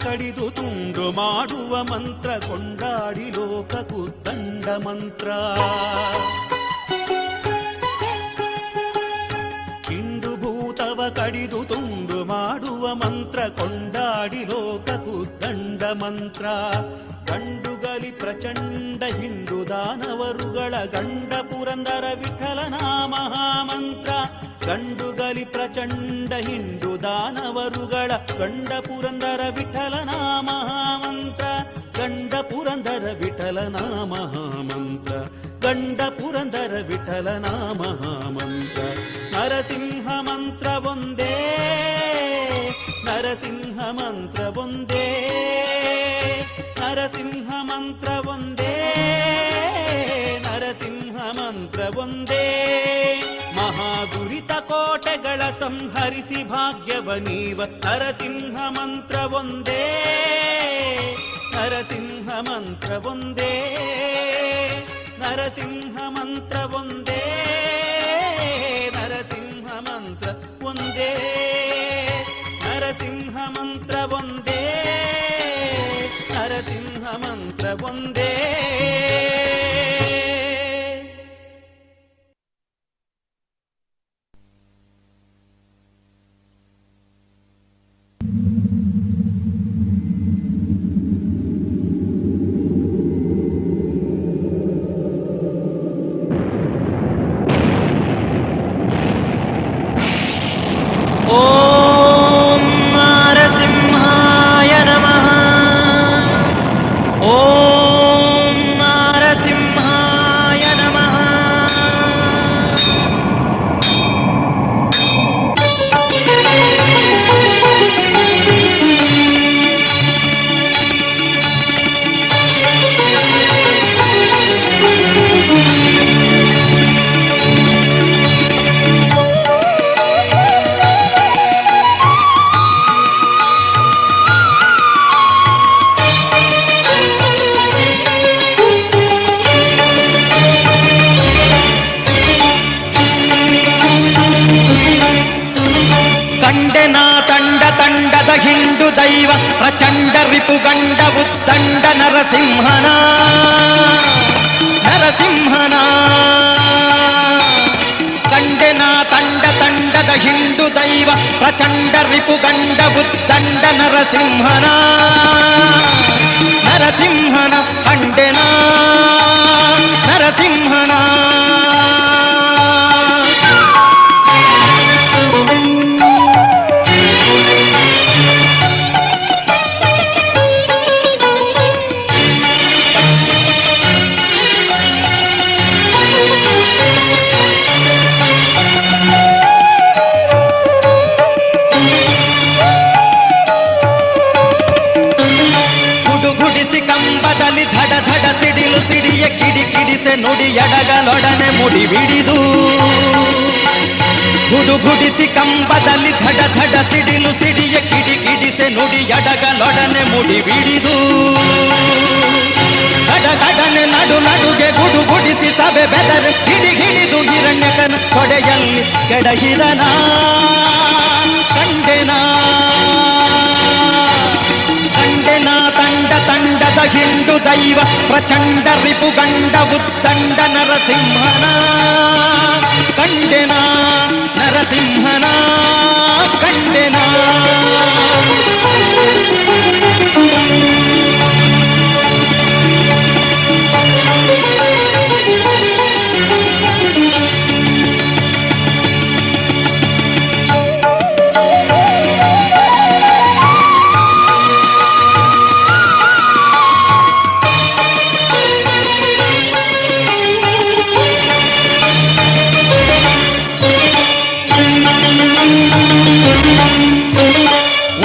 ಕಡಿದು ತುಂಡು ಮಾಡುವ ಮಂತ್ರ ಕೊಂಡಾಡಿ ಲೋಕಕ್ಕೂ ದಂಡ ಮಂತ್ರ ಇಂದು ಭೂತವ ಕಡಿದು ತುಂಡು ಮಾಡುವ ಮಂತ್ರ ಕೊಂಡಾಡಿ ಲೋಕಕ್ಕೂ ದಂಡ ಮಂತ್ರ ಗಂಡುಗಲಿ ಪ್ರಚಂಡ ಹಿಂಡು ದಾನವರುಗಳ ಗಂಡ ಪುರಂದರ ವಿಠಲನ ಮಹಾಮಂತ್ರ ಗಂಡುಗಲಿ ಪ್ರಚಂಡ ಹಿಂಡು ದಾನವರುಗಳ ಗಂಡ ಪುರಂದರ ವಿಠಲನ ಮಹಾಮಂತ್ರ ಗಂಡ ಪುರಂದರ ವಿಠಲನ ಮಹಾಮಂತ್ರ ಗಂಡ ಪುರಂದರ ವಿಠಲನ ಮಹಾಮಂತ್ರ ನರಸಿಂಹ ಮಂತ್ರವೊಂದೇ ನರಸಿಂಹ ಮಂತ್ರವೊಂದೇ ನರಸಿಂಹ ಮಂತ್ರವೊಂದೇ ನರಸಿಂಹ ಮಂತ್ರವೊಂದೇ ಮಹಾದುರಿತ ಕೋಟೆಗಳ ಸಂಹರಿಸಿ ಭಾಗ್ಯವನೀವ ನರಸಿಂಹ ಮಂತ್ರವೊಂದೇ ನರಸಿಂಹ ಮಂತ್ರವೊಂದೇ ನರಸಿಂಹ ಮಂತ್ರವೊಂದೇ ನರಸಿಂಹ ಮಂತ್ರ ಒಂದೇ ನರಸಿಂಹ ಮಂತ್ರವೊಂದೇ ನರಸಿಂಹ ಮಂತ್ರವೊಂದೇ ಕಂಡೆನ ತಂಡ ತಂಡದ ಹಿಂಡು ದೈವ ಪ್ರಚಂಡ ರಿಪುಗಂಡ ಉದ್ದಂಡ ನರಸಿಂಹನ ನರಸಿಂಹನ ಕಂಡೆನ ತಂಡ ತಂಡದ ಹಿಂಡು ದೈವ ಪ್ರಚಂಡ ರಿಪುಗಂಡ ಉದ್ದಂಡ ನರಸಿಂಹನ ನರಸಿಂಹನ ಕಂಡೆನ ನರಸಿಂಹನ ಕಂಬದಲ್ಲಿ ಧಡ ಧಡ ಸಿಡಿಲು ಸಿಡಿಯ ಕಿಡಿ ಕಿಡಿಸೆ ನುಡಿ ಎಡಗಲೊಡನೆ ಮುಡಿ ಬಿಡಿದು ಗುಡುಗುಡಿಸಿ ಕಂಬದಲ್ಲಿ ಧಡ ಧಡ ಸಿಡಿಲು ಸಿಡಿಯ ಕಿಡಿ ಕಿಡಿಸೆ ನುಡಿ ಎಡಗಲೊಡನೆ ಮುಡಿ ಬಿಡಿದು ಗಡಗಡನೆ ನಡು ನಡುಗೆ ಗುಡುಗುಡಿಸಿ ಸಭೆ ಬೆದರು ಹಿಡಿ ಹಿಡಿದು ಹಿರಣ್ಯಕನ ಕೊಡೆಯಲ್ಲಿ ಕೆಡಹಿದನ ಕಂಡೆನ ಕಂಡೆನ ತಂಡ ತಂಡದ ಹಿಂಡು ದೈವ ಪ್ರಚಂಡ ರಿಪುಗಂಡ ಉದ್ದಂಡ ನರಸಿಂಹನ ಕಂಡೆನ ನರಸಿಂಹನ ಕಂಡೆನ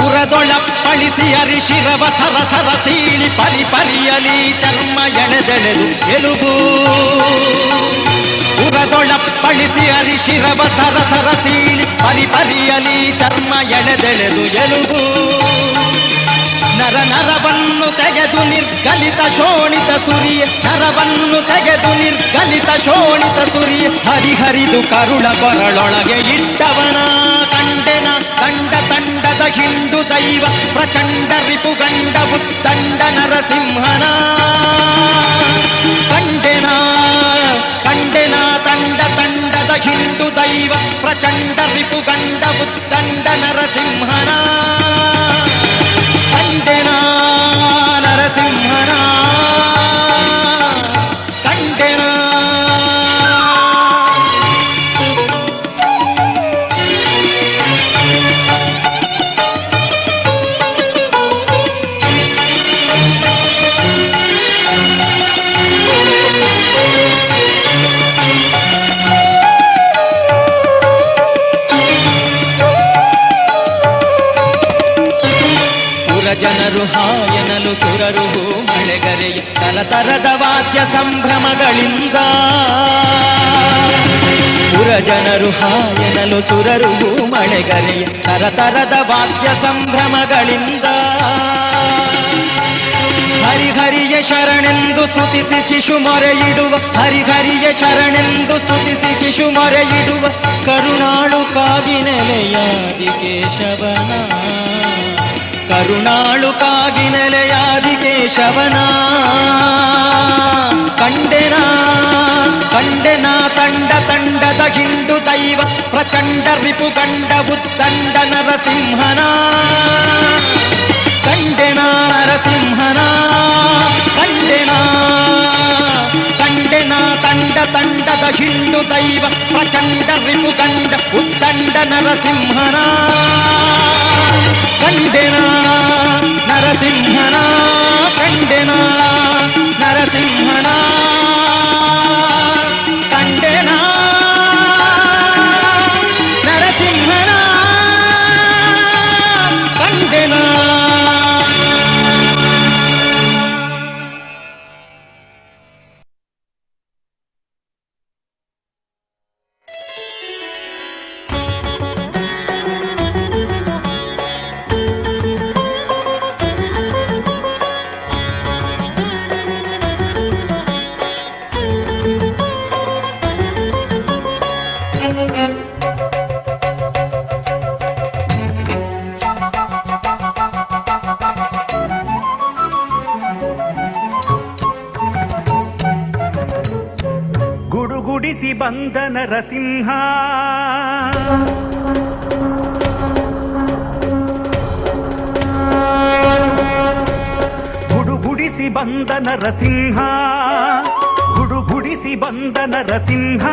ಉರದೊಳಪ್ಪಳಿಸಿ ಅರಿಶಿರವ ಸರಸರ ಸೀಳಿ ಪರಿ ಪರಿಯಲಿ ಚರ್ಮ ಎಳೆದೆಳೆದು ಎಲುಬು ಉರದೊಳಪ್ಪಳಿಸಿ ಅರಿಶಿರವ ಸರಸರ ಸೀಳಿ ಪರಿ ಪರಿಯಲಿ ಚರ್ಮ ಎಳೆದೆಳೆದು ಎಲುಬು ನರ ನರವನ್ನು ತೆಗೆದು ನಿರ್ಗಲಿತ ಶೋಣಿತ ಸುರಿಯ ನರವನ್ನು ತೆಗೆದು ನಿರ್ಗಲಿತ ಶೋಣಿತ ಸುರಿಯ ಹರಿಹರಿದು ಕರುಳ ಕೊರಳೊಳಗೆ ಇಟ್ಟವನ ಕಂಡೆನ ತಂಡ ತಂಡದ ಹಿಂಡು ದೈವ ಪ್ರಚಂಡ ರಿಪುಗಂಡ ಉದ್ದಂಡ ನರಸಿಂಹನ ಕಂಡೆನ ಕಂಡೆನ ತಂಡ ತಂಡದ ಹಿಂಡು ದೈವ ಪ್ರಚಂಡ ರಿಪುಗಂಡ ಉದ್ದಂಡ ನರಸಿಂಹನ ಕಂಡೆನ ನರಸಿಂಹನ ಕಂಡೆನ ಜನರು ಹಾಯನಲು ಸುರರು ಮಳೆಗರೆಯ ತರತರದ ವಾದ್ಯ ಸಂಭ್ರಮಗಳಿಂದ ಪುರಜನರು ಹಾಯನಲು ಸುರರು ಮಳೆಗರೆಯ ತರತರದ ವಾದ್ಯ ಸಂಭ್ರಮಗಳಿಂದ ಹರಿಹರಿಯ ಶರಣೆಂದು ಸ್ತುತಿಸಿ ಶಿಶು ಮೊರೆಯಿಡುವ ಹರಿಹರಿಯ ಶರಣೆಂದು ಸ್ತುತಿಸಿ ಶಿಶು ಮೊರೆಯಿಡುವ ಕರುಣಾಳು ಕಾಗಿ ನೆಲೆಯಾದಿ ಕೇಶವನ ಕರುಣಾಳು ಕಾಗಿ ನೆಲೆಯಾದಿ ಕೇಶವನ ಕಂಡೆನ ಕಂಡೆನ ತಂಡ ತಂಡದ ಹಿಂಡು ದೈವ ಪ್ರಚಂಡ ರಿಪುಗಂಡ ಉದ್ದಂಡ ನರಸಿಂಹನ ಕಂಡೆನ ನರಸಿಂಹನ ಕಂಡೆನ ಕಂಡೆನ ತಂಡ ತಂಡದ ಹಿಂಡು ದೈವ ಪ್ರಚಂಡ ರಿಪುಗಂಡ ಉದ್ದಂಡ ನರಸಿಂಹನ ಕಂಡೆನ ನರಸಿಂಹನ ಕಂಡೆನ ನರಸಿಂಹನ ಕಂಡೆನ ನರಸಿಂಹನ ಕಂಡೆನ ಬಂದ ನರಸಿಂಹ ಗುಡುಗುಡಿಸಿ ಬಂದ ನರಸಿಂಹ ಗುಡುಗುಡಿಸಿ ಬಂದ ನರಸಿಂಹ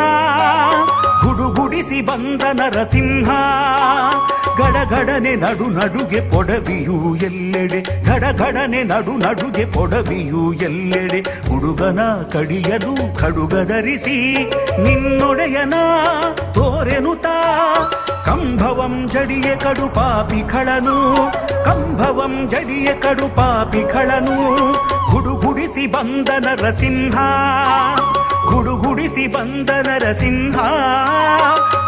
ಗುಡುಗುಡಿಸಿ ಬಂದ ನರಸಿಂಹ ಗಡಗಡನೆ ನಡು ನಡುಗೆ ಪೊಡವಿಯು ಎಲ್ಲೆಡೆ ಗಡಗಡನೆ ನಡು ನಡುಗೆ ಪೊಡವಿಯು ಎಲ್ಲೆಡೆ ಹುಡುಗನ ಕಡಿಯಲು ಖಡುಗಧರಿಸಿ ನಿನ್ನೊಡೆಯನ ತೋರೆನುತಾ ಕಂಭವಂ ಜಡಿಯ ಕಡು ಪಾಪಿಗಳನು ಕಂಭವಂ ಜಡಿಯ ಕಡು ಪಾಪಿಗಳನು ಗುಡುಗುಡಿಸಿ ಬಂದ ನರಸಿಂಹ ಗುಡುಗುಡಿಸಿ ಬಂದ ನರಸಿಂಹ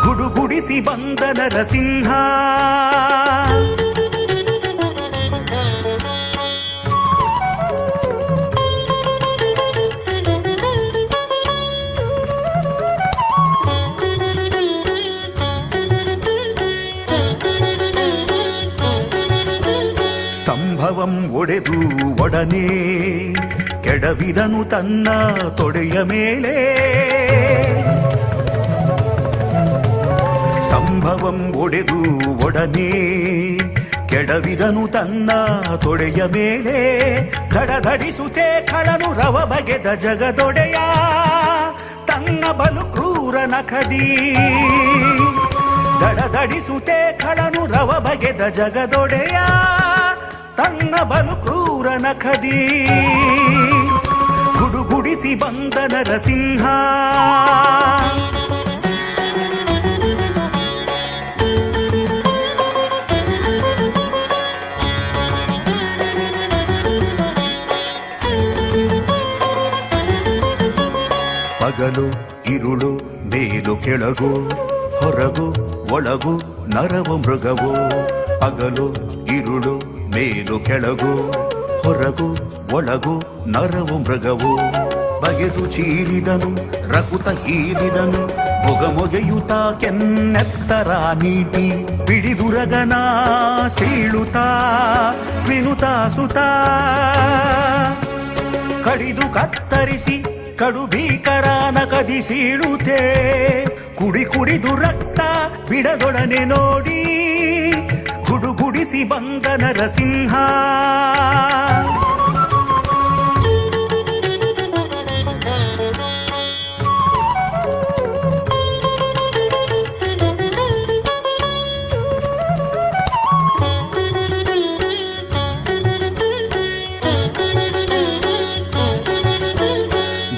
ಗುಡುಗುಡಿಸಿ ಬಂದ ನರಸಿಂಹ ಸ್ತಂಭವಂ ಒಡೆದು ಒಡನೆ ಕೆಡವಿದನು ತನ್ನ ತೊಡೆಯ ಮೇಲೆ ಸ್ತಂಭವಂ ಒಡೆದು ಒಡನೆ ಕೆಡವಿದನು ತನ್ನ ತೊಡೆಯ ಮೇಲೆ ಧಡಧಡಿಸುತ್ತೆ ಖಳನು ರವ ಬಗೆದ ಜಗದೊಡೆಯ ತನ್ನ ಬಲು ಕ್ರೂರ ನಖದಿ ದಡದಡಿಸುತ್ತೆ ಖಳನು ರವ ಬಗೆದ ಜಗದೊಡೆಯ ತನ್ನ ಬಲು ಕ್ರೂರ ನಖದಿ ಗುಡುಗುಡಿಸಿ ಬಂದ ನರಸಿಂಹ ಪಗಲು ಇರುಳು ಮೇಲು ಕೆಳಗು ಹೊರಗು ಒಳಗು ನರವು ಮೃಗವು ಪಗಲು ಇರುಳು ಮೇಲು ಕೆಳಗು ಹೊರಗು ಒಳಗು ನರವು ಮೃಗವು ಬಗೆದು ಚೀರಿದನು ರಕುತ ಹೀರಿದನು ಮೊಗೆಯುತ ಕೆನ್ನೆತ್ತರ ನೀಟಿ ಬಿಡಿದುರಗನ ಸೀಳುತ್ತಾ ವಿನುತಾ ಸುತ ಕಡಿದು ಕತ್ತರಿಸಿ ಕಡು ಭೀಕರಾನ ಕದಿ ಸೀಳುತ್ತೆ ಕುಡಿ ಕುಡಿದು ರಕ್ತ ಬಿಡದೊಡನೆ ನೋಡಿ ಗುಡುಗುಡಿಸಿ ಬಂದ ನರಸಿಂಹ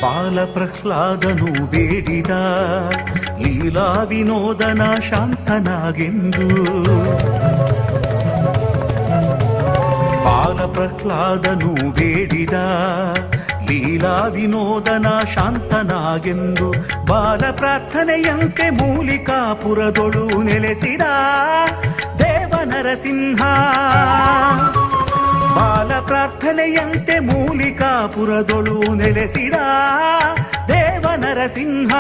ಬಾಲ ಪ್ರಹ್ಲಾದನು ಬೇಡಿದ ಲೀಲಾ ವಿನೋದನ ಶಾಂತನಾಗೆಂದು ಬಾಲ ಪ್ರಹ್ಲಾದನು ಬೇಡಿದ ಲೀಲಾ ವಿನೋದನ ಶಾಂತನಾಗೆಂದು ಬಾಲ ಪ್ರಾರ್ಥನೆಯಂತೆ ಮೂಲಿಕಾಪುರದೊಳು ನೆಲೆಸಿದ ದೇವ ನರಸಿಂಹ ಬಾಲ ಪ್ರಾರ್ಥನೆಯಂತೆ ಮೂಲಿಕಾಪುರದೊಳು ನೆಲೆಸಿದ ದೇವ ನರಸಿಂಹ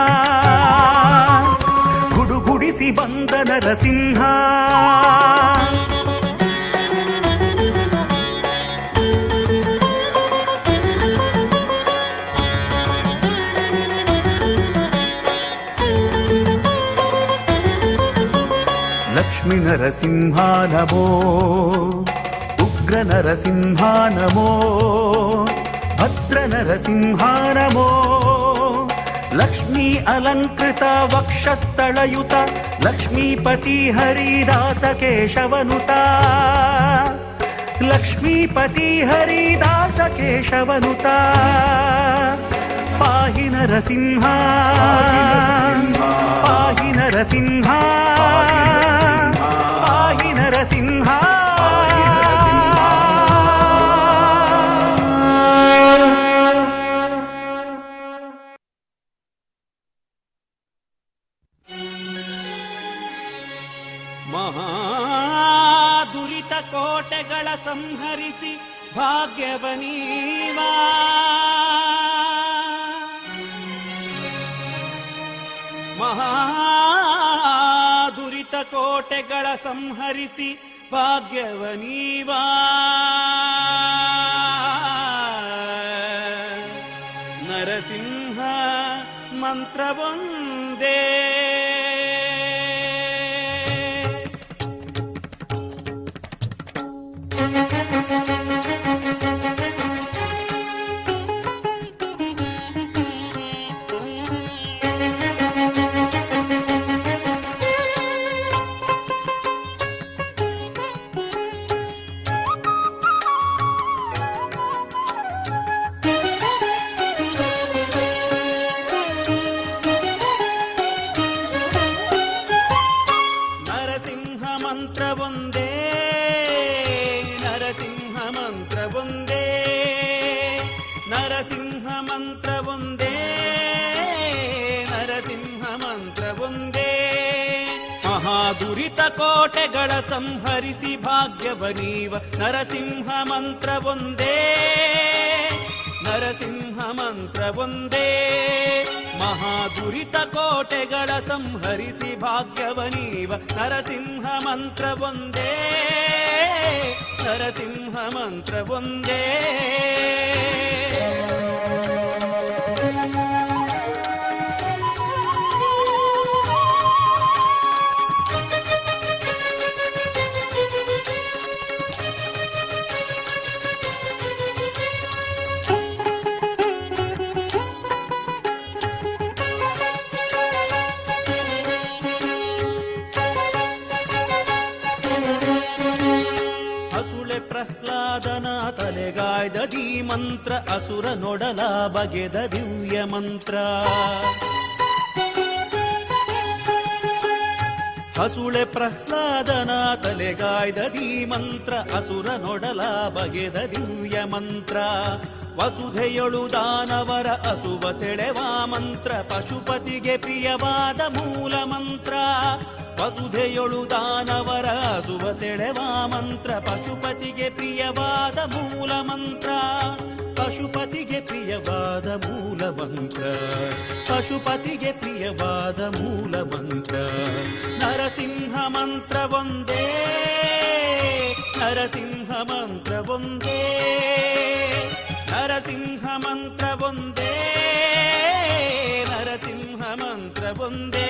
ಗುಡುಗುಡಿಸಿ ಬಂದ ನರಸಿಂಹ ಲಕ್ಷ್ಮೀ ನರಸಿಂಹ ನಮೋ ಉಗ್ರ ನರಸಿಂಹ ನಮೋ ಭದ್ರ ನರಸಿಂಹ ನಮೋ ಲಕ್ಷ್ಮೀ ಅಲಂಕೃತ ವಕ್ಷಸ್ಥಳಯುತ ಲಕ್ಷ್ಮೀಪತಿ ಹರಿದಾಸ ಕೇಶವನುತ ಲಕ್ಷ್ಮೀಪತಿ ಹರಿದಾಸ ಕೇಶವನುತ ಪಾಹಿ ನರಸಿಂಹ ಪಾಹಿ ನರಸಿಂಹ ಪಾಹಿ ನರಸಿಂಹ ಮಹಾದುರಿತ ಕೋಟೆಗಳ ಸಂಹರಿಸಿ ಭಾಗ್ಯವನೀವಾ ಮಹಾದುರಿತ ಕೋಟೆಗಳ ಸಂಹರಿಸಿ ಭಾಗ್ಯವನೀವಾ ನರಸಿಂಹ ಮಂತ್ರವೊಂದೇ. ದುರಿತ ಕೋಟೆಗಳ ಸಂಹರಿಸಿ ಭಾಗ್ಯವನೀವ ನರಸಿಂಹ ಮಂತ್ರವೊಂದೇ. ನರಸಿಂಹ ಮಂತ್ರವೊಂದೇ. ಮಹಾದುರಿತ ಕೋಟೆಗಳ ಸಂಹರಿಸಿ ಭಾಗ್ಯವನೀವ ನರಸಿಂಹ ಮಂತ್ರವೊಂದೇ. ನರಸಿಂಹ ಮಂತ್ರವೊಂದೇ. ಪ್ರಹ್ಲಾದನ ತಲೆಗಾಯ್ದ ಧೀ ಮಂತ್ರ ಅಸುರ ನೊಡಲ ಬಗೆದ ದಿವ್ಯ ಮಂತ್ರ. ಹಸುಳೆ ಪ್ರಹ್ಲಾದನ ತಲೆಗಾಯ್ದ ಧೀ ಮಂತ್ರ ಅಸುರ ನೊಡಲ ಬಗೆದ ದಿವ್ಯ ಮಂತ್ರ. ವಸುಧೆಯೊಳು ದಾನವರ ಅಸುವ ಸೆಳೆವ ಮಂತ್ರ ಪಶುಪತಿಗೆ ಪ್ರಿಯವಾದ ಮೂಲ ಮಂತ್ರ. ವಸುಧೆಯೊಳು ದಾನವರ ಅಸುವ ಸೆಳೆವ ಮಂತ್ರ ಪಶುಪತಿಗೆ ಪ್ರಿಯವಾದ ಮೂಲ ಮಂತ್ರ. ಪಶುಪತಿಗೆ ಪ್ರಿಯವಾದ ಮೂಲ ಮಂತ್ರ. ಪಶುಪತಿಗೆ ಪ್ರಿಯವಾದ ಮೂಲ ಮಂತ್ರ. ನರಸಿಂಹ ಮಂತ್ರವೊಂದೇ. ನರಸಿಂಹ ಮಂತ್ರವೊಂದೇ. ನರಸಿಂಹ ಮಂತ್ರವೊಂದೇ. ನರಸಿಂಹ ಮಂತ್ರವೊಂದೇ.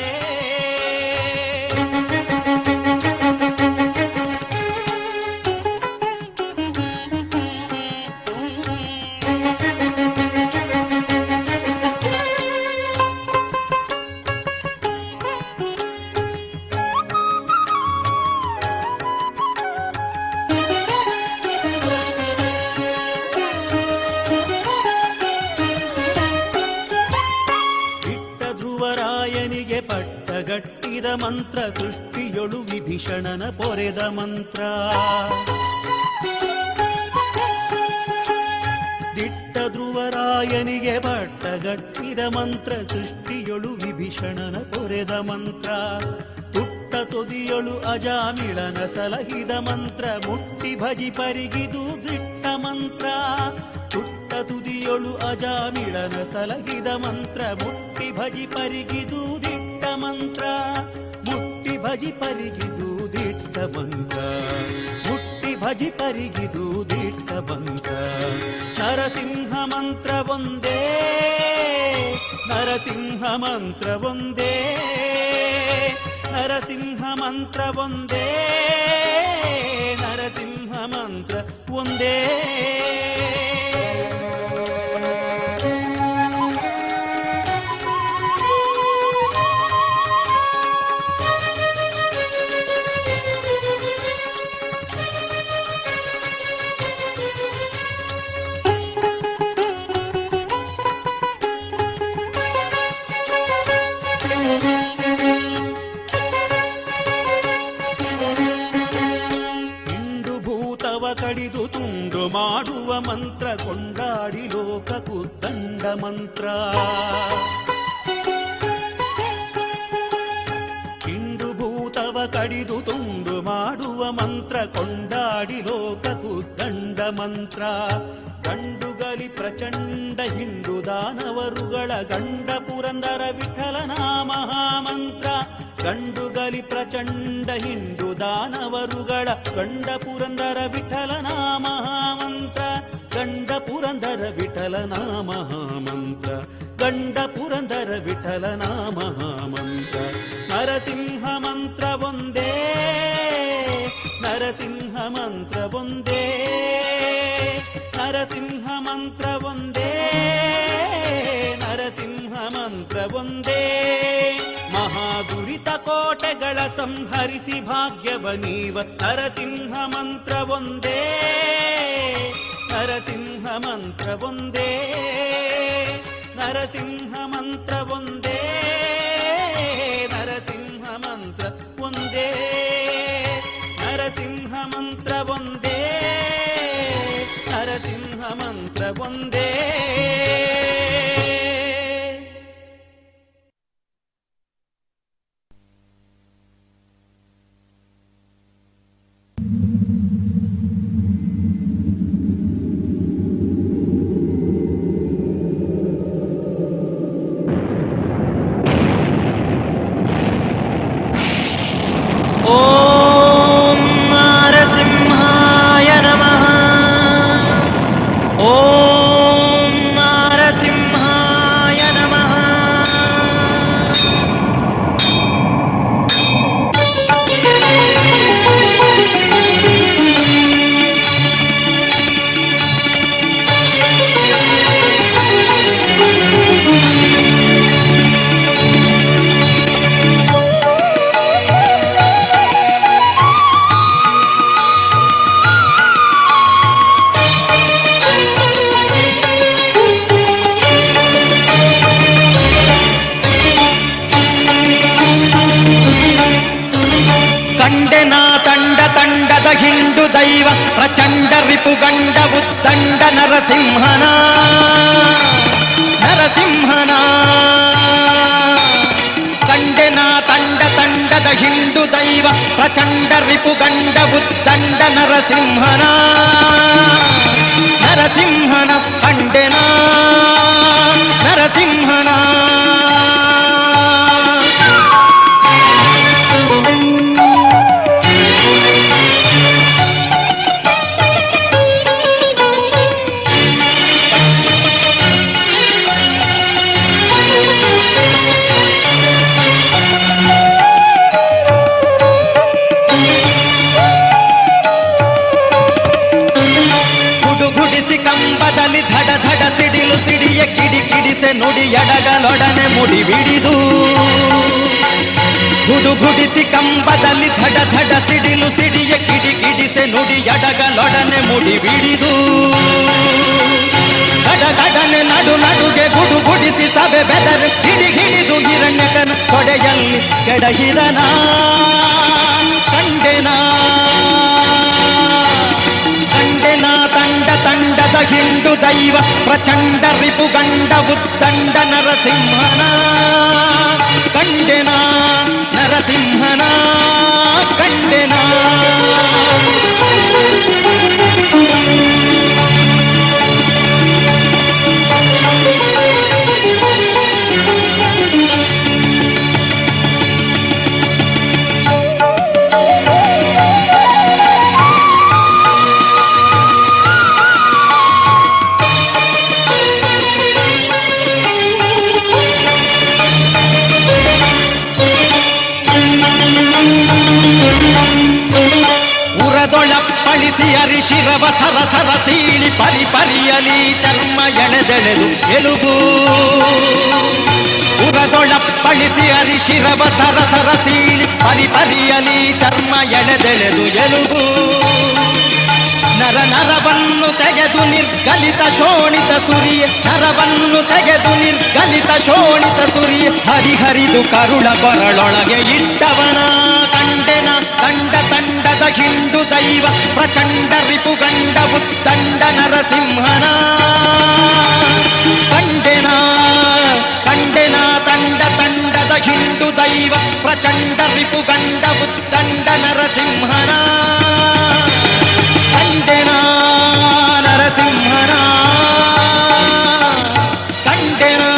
ಪಟ್ಟಗಟ್ಟಿದ ಮಂತ್ರ ಸೃಷ್ಟಿಯೊಳು ವಿಭೀಷಣನ ಪೊರೆದ ಮಂತ್ರ. ದಿಟ್ಟ ಧ್ರುವರಾಯನಿಗೆ ಪಟ್ಟಗಟ್ಟಿದ ಮಂತ್ರ ಸೃಷ್ಟಿಯೊಳು ವಿಭೀಷಣನ ಪೊರೆದ ಮಂತ್ರ. ತುಟ್ಟ ತೊದಿಯೊಳು ಅಜಾಮಿಳನ ಸಲಹಿದ ಮಂತ್ರ ಮುಟ್ಟಿ ಭಜಿ ಪರಿಗಿದು ದಿಟ್ಟ ಮಂತ್ರ. ತುಟ್ಟ ತುದಿಯೊಳು ಅಜಾಮಿಳನ ಸಲಹಿದ ಮಂತ್ರ ಮುಟ್ಟಿ ಭಜಿ ಪರಿಗಿದು ದಿಟ್ಟ ಮಂತ್ರ. ಮುಟ್ಟಿ ಭಜಿ ಪರಿಗಿದು ದಿಟ್ಟ ಮಂತ್ರ. ಮುಟ್ಟಿ ಭಜಿ ಪರಿಗಿದು ದಿಟ್ಟ ಮಂತ್ರ. ನರಸಿಂಹ ಮಂತ್ರವೊಂದೇ. ನರಸಿಂಹ ಮಂತ್ರವೊಂದೇ. ನರಸಿಂಹ ಮಂತ್ರವೊಂದೇ. ನರಸಿಂಹ ಮಂತ್ರ ಒಂದೇ. ಕಡಿದು ತುಂಡು ಮಾಡುವ ಮಂತ್ರ ಕೊಂಡಾಡಿ ಲೋಕಕ್ಕೂ ದಂಡ ಮಂತ್ರ. ಹಿಂಡು ಭೂತವ ಕಡಿದು ತುಂಡು ಮಾಡುವ ಮಂತ್ರ ಕೊಂಡಾಡಿ ಲೋಕಕ್ಕೂ ದಂಡ ಮಂತ್ರ. ಗಂಡುಗಲಿ ಪ್ರಚಂಡ ಹಿಂಡು ದಾನವರುಗಳ ಗಂಡ ಪುರಂದರ ವಿಠಲನ ಮಹಾಮಂತ್ರ. ಗಂಡುಗಲಿ ಪ್ರಚಂಡ ಹಿಂಡು ದಾನವರುಗಳ ಗಂಡ ಪುರಂದರ ವಿಠಲನ ಮಹಾಮಂತ್ರ. ಗಂಡ ಪುರಂದರ ವಿಠಲನ ಮಹಾಮಂತ್ರ, ಗಂಡ ಪುರಂದರ ವಿಠಲನ ಮಹಾಮಂತ್ರ. ನರಸಿಂಹ ಮಂತ್ರ ಒಂದೇ, ನರಸಿಂಹ ಮಂತ್ರ ಒಂದೇ, ನರಸಿಂಹ ಮಂತ್ರ ಒಂದೇ, ನರಸಿಂಹ ಮಂತ್ರ ಒಂದೇ. ಮಹಾದುರಿತ ಕೋಟೆಗಳ ಸಂಹರಿಸಿ ಭಾಗ್ಯವ ನೀವ ನರಸಿಂಹ ಮಂತ್ರ ಒಂದೇ, ನರಸಿಂಹ ಮಂತ್ರ ಒಂದೇ, ನರಸಿಂಹ ಮಂತ್ರ ಒಂದೇ, ನರಸಿಂಹ ಮಂತ್ರ ಒಂದೇ, ನರಸಿಂಹ ಮಂತ್ರ ಒಂದೇ, ನರಸಿಂಹ ಮಂತ್ರ ಒಂದೇ. ಓಂ ನಾರಸಿಂಹಾಯ ನಮಃ. ಓಂ ನಾರಸಿಂಹಾಯ ನಮಃ. ಕಂಡೆನಾ ತಂಡ ತಂಡದ ಹಿಂಡು ದೈವ ಪ್ರಚಂಡ ರಿಪುಗಂಡ ಉದ್ದಂಡ ನರಸಿಂಹನ, ನರಸಿಂಹನ. ಕಂಡೆನಾ ತಂಡ ತಂಡದ ಹಿಂಡು ದೈವ ಪ್ರಚಂಡ ರಿಪುಗಂಡ ಉದ್ದಂಡ ನರಸಿಂಹನ, ನರಸಿಂಹನ. ಕಂಡೆನಾ ನರಸಿಂಹನ. ಗುಡುಗುಡಿಸಿ ಕಂಬದಲ್ಲಿ ಧಡ ಧಡ ಸಿಡಿಲು ಸಿಡಿಯ ಕಿಡಿ ಕಿಡಿಸೆ ನುಡಿ ಎಡಗಲೊಡನೆ ಮುಡಿ ಬಿಡಿದು. ಗುಡುಗುಡಿಸಿ ಕಂಬದಲ್ಲಿ ಧಡ ಧಡ ಸಿಡಿಲು ಸಿಡಿಯ ಕಿಡಿ ಕಿಡಿಸೆ ನುಡಿ ಎಡಗಲೊಡನೆ ಮುಡಿ ಬಿಡಿದು. ಗಡಗಡನೆ ನಡು ನಡುಗೆ ಗುಡುಗುಡಿಸಿ ಸಭೆ ಬೆದರು ಹಿಡಿ ಹಿಡಿದು ಹಿರಣ್ಯಕನ ಕೊಡೆಯಲ್ಲಿ ಕೆಡಹಿರನ ಕಂಡೆನಾ. ಕಂಡೆನಾ ತಂಡ ತಂಡದ ಹಿಂಡು ದೈವ ಪ್ರಚಂಡ ರಿಪುಗಂಡ ಉದ್ದಂಡ ನರಸಿಂಹನ. ಕಂಡೆನಾ ನರಸಿಂಹನ. ಕಂಡೆನಾ. ಉರದೊಳಪ್ಪಳಿಸಿ ಅರಿಶಿರವ ಸರಸರ ಸೀಳಿ ಪರಿ ಪರಿಯಲಿ ಚರ್ಮ ಎಳೆದೆಳೆದು ಎಲುಬು. ಉರದೊಳಪ್ಪಳಿಸಿ ಅರಿಶಿರವ ಸರಸರ ಸೀಳಿ ಪರಿ ಪರಿಯಲಿ ಚರ್ಮ ಎಳೆದೆಳೆದು ಎಲುಬು. ನರ ನರವನ್ನು ತೆಗೆದು ನಿರ್ಗಲಿತ ಶೋಣಿತ ಸುರಿಯ, ನರವನ್ನು ತೆಗೆದು ನಿರ್ಗಲಿತ ಶೋಣಿತ ಸುರಿಯ ಹರಿಹರಿದು ಕರುಳ ಕೊರಳೊಳಗೆ ಇಟ್ಟವನ. ಕಂಡೆನ ತಂಡ ತಂಡದ ಹಿಂಡು ದೈವ ಪ್ರಚಂಡ ರಿಪುಗಂಡ ಉದ್ದಂಡ ನರಸಿಂಹನ. ಕಂಡೆನ ಕಂಡೆನ ತಂಡ ತಂಡದ ಹಿಂಡು ದೈವ ಪ್ರಚಂಡ ರಿಪುಗಂಡ ಉದ್ದಂಡ ನರಸಿಂಹನ. ಕಂಡೆನಾ ನರಸಿಂಹನ. ಕಂಡೆನಾ.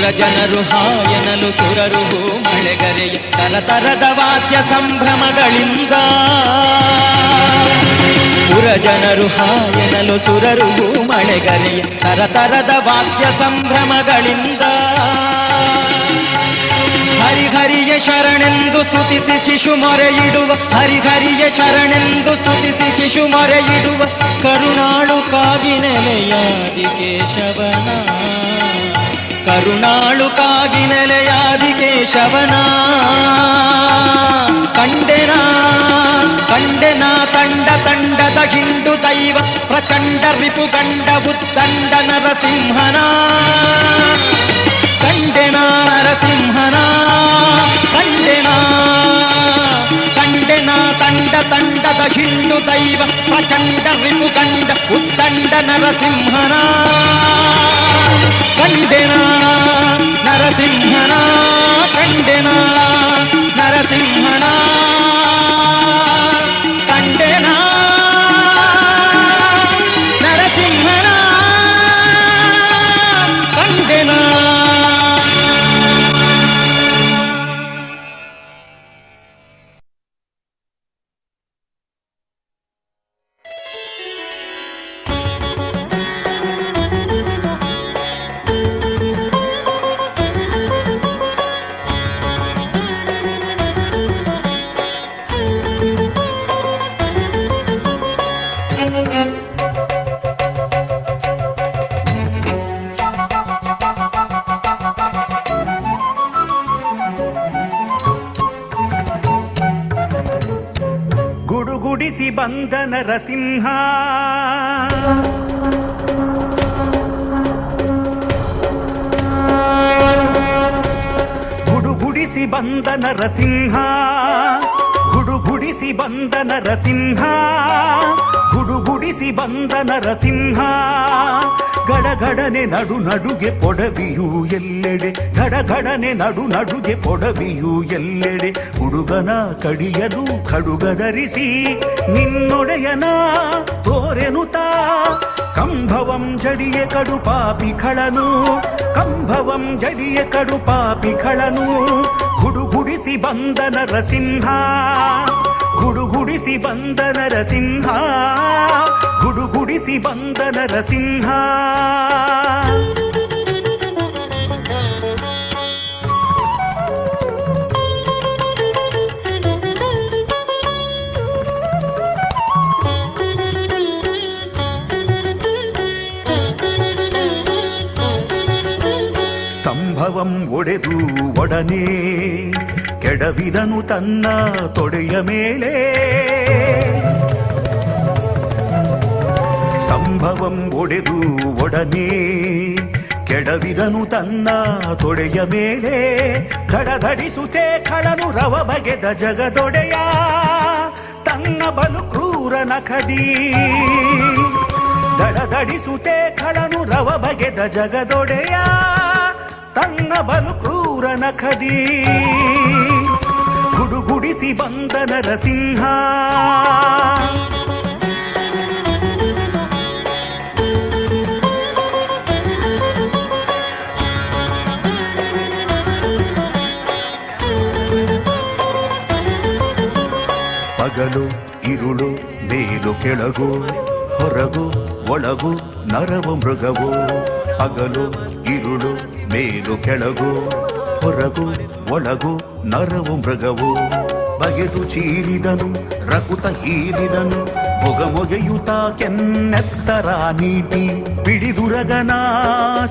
ಪುರಜನರು ಹಾಯನಲು ಸುರರು ಮಳೆಗರೆಯ ತರತರದ ವಾದ್ಯ ಸಂಭ್ರಮಗಳಿಂದ ಪುರಜನರು ಹಾಯನಲು ಸುರರು ಮಳೆಗರೆಯ ತರತರದ ವಾದ್ಯ ಸಂಭ್ರಮಗಳಿಂದ ಹರಿಹರಿಯ ಶರಣೆಂದು ಸ್ತುತಿಸಿ ಶಿಶು ಮೊರೆಯಿಡುವ ಹರಿಹರಿಯ ಶರಣೆಂದು ಸ್ತುತಿಸಿ ಶಿಶು ಮೊರೆಯಿಡುವ ಕರುಣಾಳು ಕಾಗಿ ನೆಲೆಯಾದಿ ಕೇಶವನ ಕರುಣಾಳು ಕಾಗಿ ನೆಲೆಯಾದಿ ಕೇಶವನ ಕಂಡೆನಾ ತಂಡ ತಂಡದ ಹಿಂಡು ದೈವ ಪ್ರಚಂಡ ರಿಪು ಗಂಡ ಉದ್ದಂಡ ನರಸಿಂಹನ ಕಂಡೆನಾ ನರಸಿಂಹನ ಕಂಡೆನಾ ತಂಡದ ಹಿಂಡು ದೈವ ಪ್ರಚಂಡ ರಿಪು ಗಂಡ ಉದ್ದಂಡ ನರಸಿಂಹನ ಕಂಡೆನಾ ನರಸಿಂಹನ ಕಂಡೆನಾ ನರಸಿಂಹನ ಕಂಡೆನಾ ನರಸಿಂಹನ ಕಂಡೆನಾ. ಗುಡುಗುಡಿಸಿ ಬಂದ ನರಸಿಂಹ ಗುಡುಗುಡಿಸಿ ಬಂದ ನರಸಿಂಹ ಗುಡುಗುಡಿಸಿ ಬಂದ ನರಸಿಂಹ ಗುಡುಗುಡಿಸಿ ಬಂದ ನರಸಿಂಹ ಗಡಗಡನೆ ನಡು ನಡುಗೆ ಪೊಡವಿಯು ಎಲ್ಲೆಡೆ ಗಡಗಡನೆ ನಡು ನಡುಗೆ ಪೊಡವಿಯು ಎಲ್ಲೆಡೆ ಹುಡುಗನ ಕಡಿಯಲು ಖಡುಗಧರಿಸಿ ನಿನ್ನೊಡೆಯನ ತೋರೆನುತಾ ಕಂಭವಂ ಜಡಿಯ ಕಡು ಪಾಪಿಗಳನು ಕಂಭವಂ ಜಡಿಯ ಕಡು ಪಾಪಿಗಳನು ಗುಡುಗುಡಿಸಿ ಬಂದ ನರಸಿಂಹ ಗುಡುಗುಡಿಸಿ ಬಂದ ನರಸಿಂಹ ಗುಡುಗುಡಿಸಿ ಬಂದ ನರಸಿಂಹ ಸ್ತಂಭವಂ ಒಡೆದು ಒಡನೆ ಕೆಡವಿದನು ತನ್ನ ತೊಡೆಯ ಮೇಲೆ ಸ್ತಂಭವಂ ಒಡೆದು ಒಡನೆ ಕೆಡವಿದನು ತನ್ನ ತೊಡೆಯ ಮೇಲೆ ಧಡಧಡಿಸುತ್ತೆ ಖಳನು ರವ ಬಗೆದ ಜಗದೊಡೆಯ ತನ್ನ ಬಲು ಕ್ರೂರ ನಖದಿ ಧಡಧಡಿಸುತ್ತೆ ಖಳನು ರವ ಬಗೆದ ಜಗದೊಡೆಯ ತನ್ನ ಬಲು ಕ್ರೂರ ನಖದಿ ಗುಡುಗುಡಿಸಿ ಬಂದ ನರಸಿಂಹ ಪಗಲು ಇರುಳು ಮೇಲು ಕೆಳಗು ಹೊರಗು ಒಳಗು ನರವು ಮೃಗವು ಹಗಲು ಇರುಳು ಮೇಲು ಕೆಳಗು ಹೊರಗು ಒಳಗು ನರವು ಮೃಗವು ಬಗೆದು ಚೀರಿದನು ರಕುತ ಹೀರಿದನು ಮೊಗೆಯುತ ಕೆನ್ನೆತ್ತರ ನೀಟಿ ಬಿಡಿದುರಗನ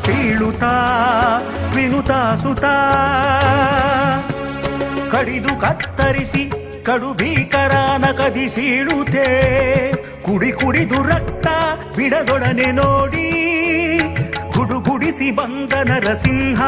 ಸೀಳುತ್ತಾ ವಿನುತಾ ಸುತ ಕಡಿದು ಕತ್ತರಿಸಿ ಕಡು ಭೀಕರಾನ ಕದಿ ಸೀಳುತ್ತೆ ಕುಡಿ ಕುಡಿದು ರಕ್ತ ಬಿಡದೊಡನೆ ನೋಡಿ ಗುಡುಗುಡಿಸಿ ಬಂದ ನರಸಿಂಹ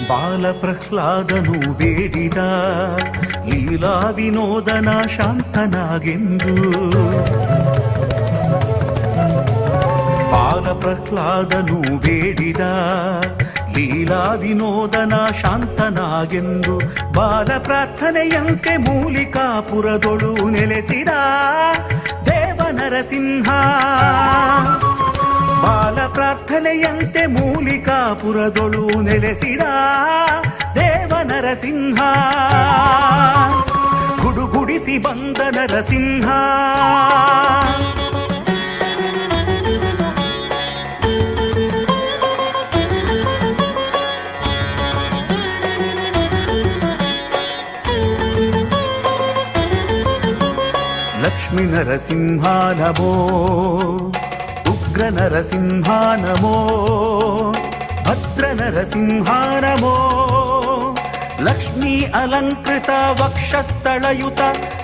ಬಾಲ ಪ್ರಹ್ಲಾದನು ಬೇಡಿದ ಲೀಲಾ ವಿನೋದನ ಶಾಂತನಾಗೆಂದು ಪ್ರಹ್ಲಾದನು ಬೇಡಿದ ಲೀಲಾ ವಿನೋದನ ಶಾಂತನಾಗೆಂದು ಬಾಲ ಪ್ರಾರ್ಥನೆಯಂತೆ ಮೂಲಿಕಾಪುರದೊಳು ನೆಲೆಸಿದ ದೇವ ನರಸಿಂಹ. ಬಾಲ ಪ್ರಾರ್ಥನೆಯಂತೆ ಮೂಲಿಕಾಪುರದೊಳು ನೆಲೆಸಿದ ದೇವ ನರಸಿಂಹ. ಗುಡುಗುಡಿಸಿ ಬಂದ ನರಸಿಂಹ. ಲಕ್ಷ್ಮೀ ನರಸಿಂಹ ನಮೋ, ಉಗ್ರ ನರಸಿಂಹ ನಮೋ, ಭದ್ರ ನರಸಿಂಹ ನಮೋ. ಲಕ್ಷ್ಮೀ ಅಲಂಕೃತ ವಕ್ಷಸ್ಥಳಯುತ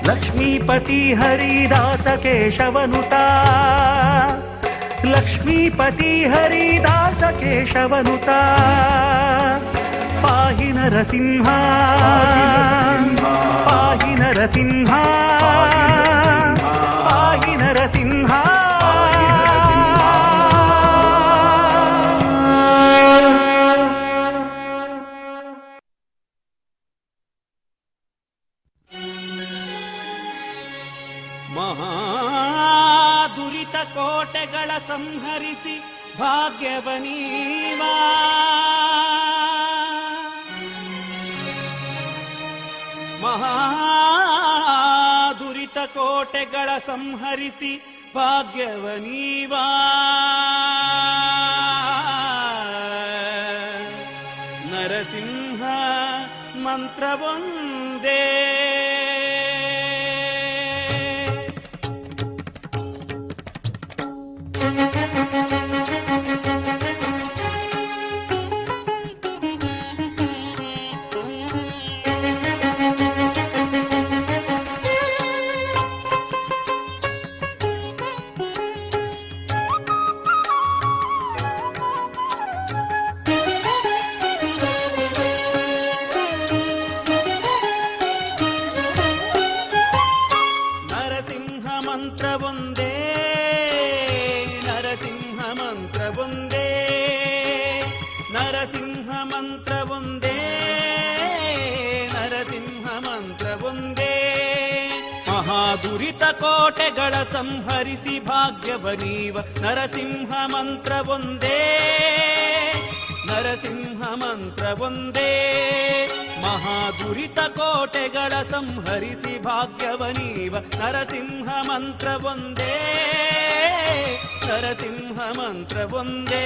ಲಕ್ಷ್ಮೀಪತಿ ಹರಿದಾಸ ಕೇಶವನುತ. ಲಕ್ಷ್ಮೀಪತಿ ಹರಿದಾಸ ಕೇಶವನುತ. ಪಾಹಿ ನರಸಿಂಹ, ಪಾಹಿ ನರಸಿಂಹ, ಪಾಹಿ ನರಸಿಂಹ. ಮಹಾದುರಿತ ಕೋಟೆಗಳ ಸಂಹರಿಸಿ ಭಾಗ್ಯವನೀವಾ. ಮಹಾದುರಿತ ಕೋಟೆಗಳ ಸಂಹರಿಸಿ ಭಾಗ್ಯವನೀವಾ. ನರಸಿಂಹ ಮಂತ್ರವೊಂದೇ ದುರಿತ ಕೋಟೆಗಳ ಸಂಹರಿಸಿ ಭಾಗ್ಯವನೀವ. ನರಸಿಂಹ ಮಂತ್ರವೊಂದೇ, ನರಸಿಂಹ ಮಂತ್ರವೊಂದೇ. ಮಹಾದುರಿತ ಕೋಟೆಗಳ ಸಂಹರಿಸಿ ಭಾಗ್ಯವನೀವ. ನರಸಿಂಹ ಮಂತ್ರವೊಂದೇ, ನರಸಿಂಹ ಮಂತ್ರವೊಂದೇ.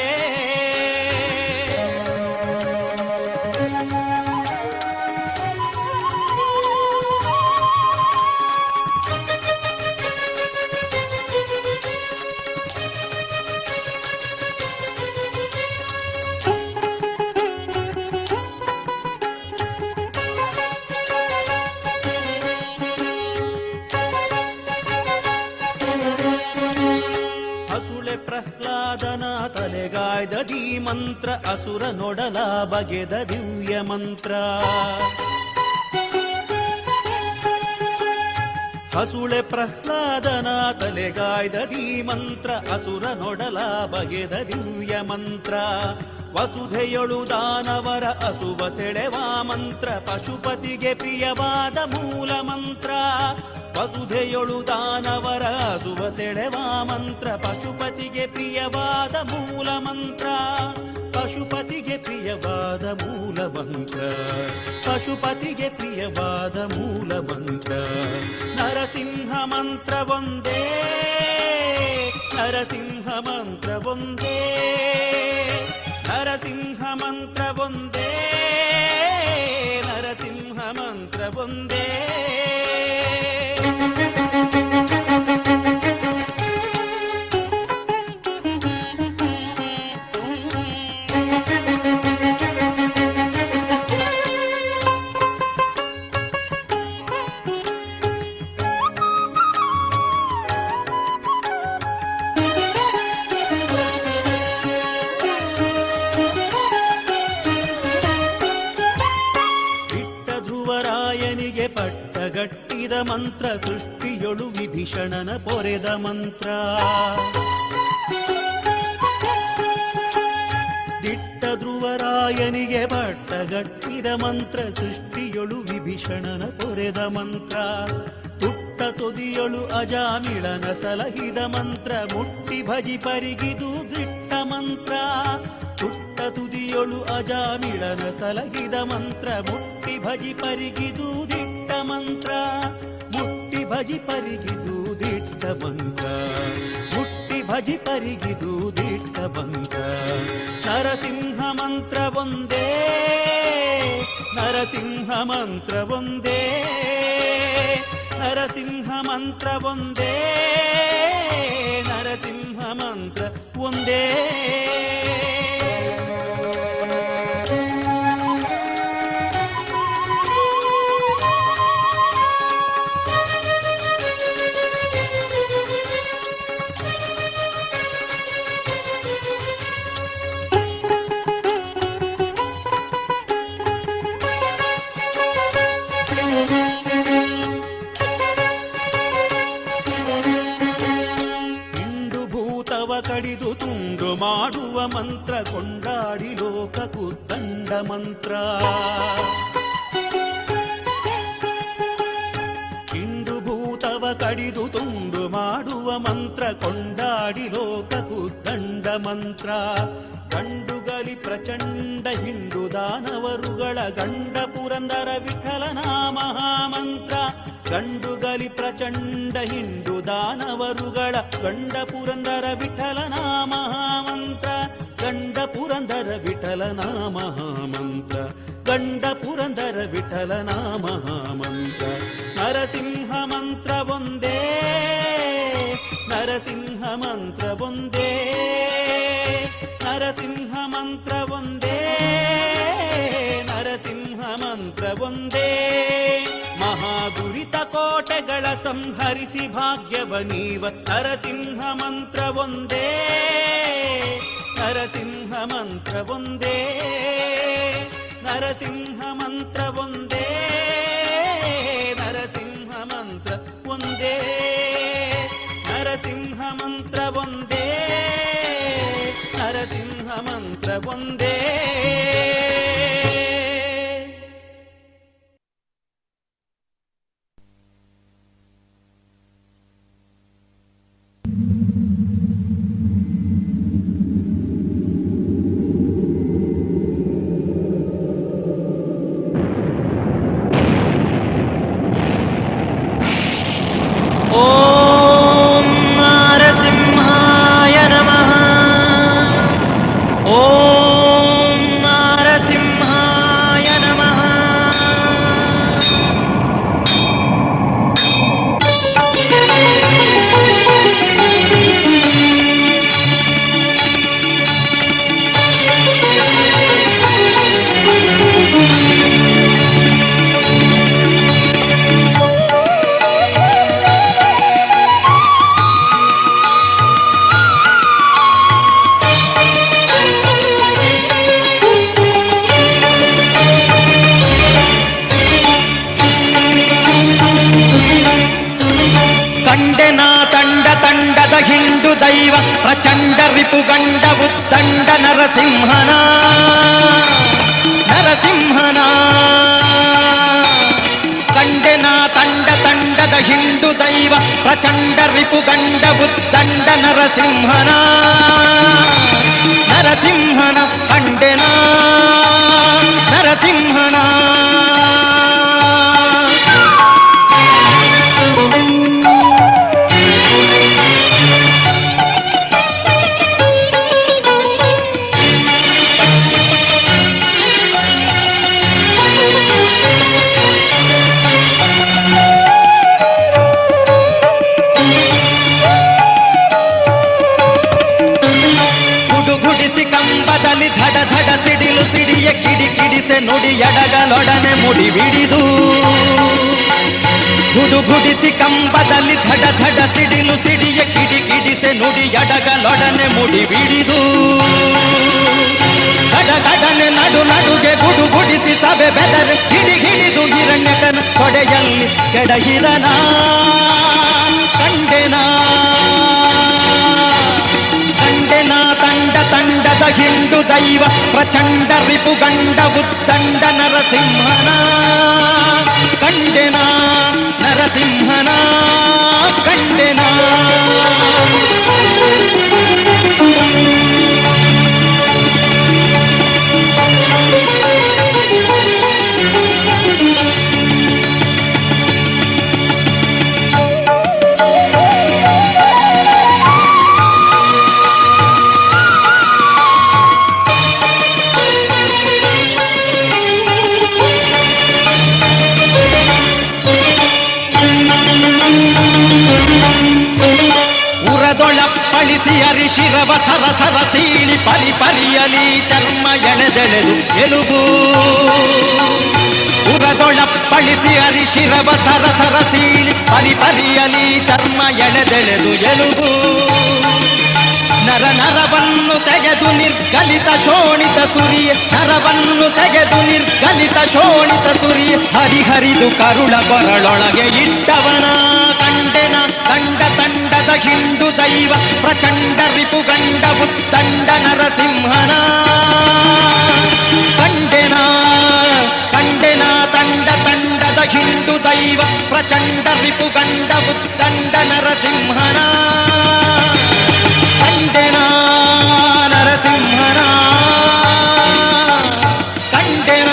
ಪ್ರಹ್ಲಾದನ ತಲೆಗಾಯ್ದ ಧೀಮಂತ್ರ ಅಸುರ ನೊಡಲ ಬಗೆದ ದಿವ್ಯ ಮಂತ್ರ. ಹಸುಳೆ ಪ್ರಹ್ಲಾದನ ತಲೆಗಾಯ್ದ ಧೀಮಂತ್ರ ಅಸುರ ನೊಡಲ ಬಗೆದ ದಿವ್ಯ ಮಂತ್ರ. ವಸುಧೆಯೊಳು ದಾನವರ ಅಸುವ ಸೆಳೆವ ಮಂತ್ರ ಪಶುಪತಿಗೆ ಪ್ರಿಯವಾದ ಮೂಲ ಮಂತ್ರ. ವಸುಧೆಯೊಳು ದಾನವರ ಅಸುವ ಸೆಳೆವ ಮಂತ್ರ ಪಶುಪತಿಗೆ ಪ್ರಿಯವಾದ ಮೂಲ ಮಂತ್ರ. ಪಶುಪತಿಗೆ ಪ್ರಿಯವಾದ ಮೂಲ ಮಂತ್ರ, ಪಶುಪತಿಗೆ ಪ್ರಿಯವಾದ ಮೂಲ ಮಂತ್ರ. ನರಸಿಂಹ ಮಂತ್ರವೊಂದೇ, ನರಸಿಂಹ ಮಂತ್ರವೊಂದೇ, ನರಸಿಂಹ ಮಂತ್ರವೊಂದೇ, ನರಸಿಂಹ ಮಂತ್ರವೊಂದೇ. ಪಟ್ಟಗಟ್ಟಿದ ಮಂತ್ರ ಸೃಷ್ಟಿಯೊಳು ವಿಭೀಷಣನ ಪೊರೆದ ಮಂತ್ರ. ರಾಯನಿಗೆ ಪಟ್ಟಗಟ್ಟಿದ ಮಂತ್ರ, ಸೃಷ್ಟಿಯೊಳು ವಿಭೀಷಣನ ಪೊರೆದ ಮಂತ್ರ, ತುಟ್ಟ ತೊದಿಯೊಳು ಅಜಾಮಿಳನ ಸಲಹಿದ ಮಂತ್ರ, ಮುಟ್ಟಿ ಭಜಿ ಪರಿಗಿದು ದಿಟ್ಟ ಮಂತ್ರ. ತುಟ್ಟ ತುದಿಯೊಳು ಅಜಾಮಿಳನ ಸಲಹಿದ ಮಂತ್ರ, ಮುಟ್ಟಿ ಭಜಿ ಪರಿಗಿದು ದಿಟ್ಟ ಮಂತ್ರ, ಮುಟ್ಟಿ ಭಜಿ ಪರಿಗಿದು ದಿಟ್ಟ ಮಂತ್ರ, ಮುಟ್ಟಿ ಭಜಿ ಪರಿಗಿದು ದಿಟ್ಟ ಮಂತ್ರ. ನರಸಿಂಹ ಮಂತ್ರ ಒಂದೇ, ನರಸಿಂಹ ಮಂತ್ರ ಒಂದೇ, ನರಸಿಂಹ ಮಂತ್ರ ಒಂದೇ, ನರಸಿಂಹ ಮಂತ್ರ ಒಂದೇ. ಕಡಿದು ತುಂಡು ಮಾಡುವ ಮಂತ್ರ, ಕೊಂಡಾಡಿ ಲೋಕಕ್ಕೂ ದಂಡ ಮಂತ್ರ. ಹಿಂಡು ಭೂತವ ಕಡಿದು ತುಂಡು ಮಾಡುವ ಮಂತ್ರ, ಕೊಂಡಾಡಿ ಲೋಕಕ್ಕೂ ದಂಡ ಮಂತ್ರ. ಗಂಡುಗಲಿ ಪ್ರಚಂಡ ಹಿಂಡು ದಾನವರುಗಳ ಗಂಡ ಪುರಂದರ ವಿಠಲನ ಮಹಾಮಂತ್ರ. ಗಂಡುಗಲಿ ಪ್ರಚಂಡ ಹಿಂಡು ದಾನವರುಗಳ ಗಂಡ ಪುರಂದರ ವಿಠಲನ ಮಹಾಮಂತ್ರ, ಗಂಡ ಪುರಂದರ ವಿಠಲನ ಮಹಾಮಂತ್ರ, ಗಂಡ ಪುರಂದರ ವಿಠಲನ ಮಹಾಮಂತ್ರ. ನರಸಿಂಹ ಮಂತ್ರ ಒಂದೇ, ನರಸಿಂಹ ಮಂತ್ರ ಒಂದೇ, ನರಸಿಂಹ ಮಂತ್ರ ಒಂದೇ, ನರಸಿಂಹ ಮಂತ್ರ ಒಂದೇ. ಮಹಾದುರಿತ ಕೋಟೆಗಳ ಸಂಹರಿಸಿ ಭಾಗ್ಯವ ನೀವ ನರಸಿಂಹ ಮಂತ್ರ ಒಂದೇ, ನರಸಿಂಹ ಮಂತ್ರ ಒಂದೇ, ನರಸಿಂಹ ಮಂತ್ರ ಒಂದೇ, ನರಸಿಂಹ ಮಂತ್ರ ಒಂದೇ, ನರಸಿಂಹ ಮಂತ್ರ ಒಂದೇ, ನರಸಿಂಹ ಮಂತ್ರ ಒಂದೇ. ಓಂ ನಾರಸಿಂಹಾಯ ನಮಃ. ಓಂ ನಾರಸಿಂಹಾಯ ನಮಃ. ಕಂಡೆನಾ ತಂಡ ತಂಡದ ಹಿಂಡು ದೈವ ಪ್ರಚಂಡ ರಿಪು ಗಂಡ ಉದ್ದಂಡ ನರಸಿಂಹನ, ನರಸಿಂಹನ. ಕಂಡೆನಾ ತಂಡ ತಂಡದ ಹಿಂಡು ದೈವ ಪ್ರಚಂಡ ರಿಪು ಗಂಡ ಉದ್ದಂಡ ನರಸಿಂಹನ, ನರಸಿಂಹನ. ಕಂಡೆನಾ ನರಸಿಂಹನ. ಕಂಬದಲ್ಲಿ ಧಡ ಧಡ ಸಿಡಿಲು ಸಿಡಿಯ ಕಿಡಿ ಕಿಡಿಸೆ ನುಡಿ ಎಡಗಲೊಡನೆ ಮುಡಿ ಬಿಡಿದು. ಗುಡುಗುಡಿಸಿ ಕಂಬದಲ್ಲಿ ಧಡ ಧಡ ಸಿಡಿಲು ಸಿಡಿಯ ಕಿಡಿ ಕಿಡಿಸೆ ನುಡಿ ಎಡಗಲೊಡನೆ ಮುಡಿ ಬಿಡಿದು. ಗಡಗಡನೆ ನಡು ನಡುಗೆ ಗುಡುಗುಡಿಸಿ ಸಭೆ ಬೆದರು ಹಿಡಿ ಹಿಡಿದು ಹಿರಣ್ಯಕನ ಕೊಡೆಯಲ್ಲಿ ಕೆಡಹಿರನ ಕಂಡೆನಾ. ಕಂಡೆನಾ ತಂಡ ತಂಡದ ತಂಡದ ಹಿಂಡು ದೈವ ಪ್ರಚಂಡ ರಿಪುಗಂಡ ಉದ್ದಂಡ ನರಸಿಂಹನ ಕಂಡೆನ ನರಸಿಂಹನ ಕಂಡೆನ. ಉರದೊಳಪ್ಪಳಿಸಿ ಅರಿಶಿರವ ಸರಸರ ಸೀಳಿ ಪರಿ ಪರಿಯಲಿ ಚರ್ಮ ಎಳೆದೆಳೆದು ಎಲುಬು. ಉರದೊಳಪ್ಪಳಿಸಿ ಅರಿಶಿರವ ಸರಸರ ಸೀಳಿ ಪರಿ ಪರಿಯಲಿ ಚರ್ಮ ಎಳೆದೆಳೆದು ಎಲುಬು. ನರ ನರವನ್ನು ತೆಗೆದು ನಿರ್ಗಲಿತ ಶೋಣಿತ ಸುರಿಯ ನರವನ್ನು ತೆಗೆದು ನಿರ್ಗಲಿತ ಶೋಣಿತ ಸುರಿಯ ಹರಿಹರಿದು ಕರುಳ ಕೊರಳೊಳಗೆ ಇಟ್ಟವನ ಕಂಡೆನ ದಂಡ ತಂಡದ ಹಿಂಡು ದೈವ ಪ್ರಚಂಡ ರಿಪುಗಂಡ ಉದ್ದಂಡ ನರಸಿಂಹನ ಕಂಡೆನ ಕಂಡೆನ ದಂಡ ತಂಡದ ಹಿಂಡು ದೈವ ಪ್ರಚಂಡ ರಿಪುಗಂಡ ಉದ್ದಂಡ ನರಸಿಂಹನ ಕಂಡೆನ ನರಸಿಂಹನ ಕಂಡೆನ.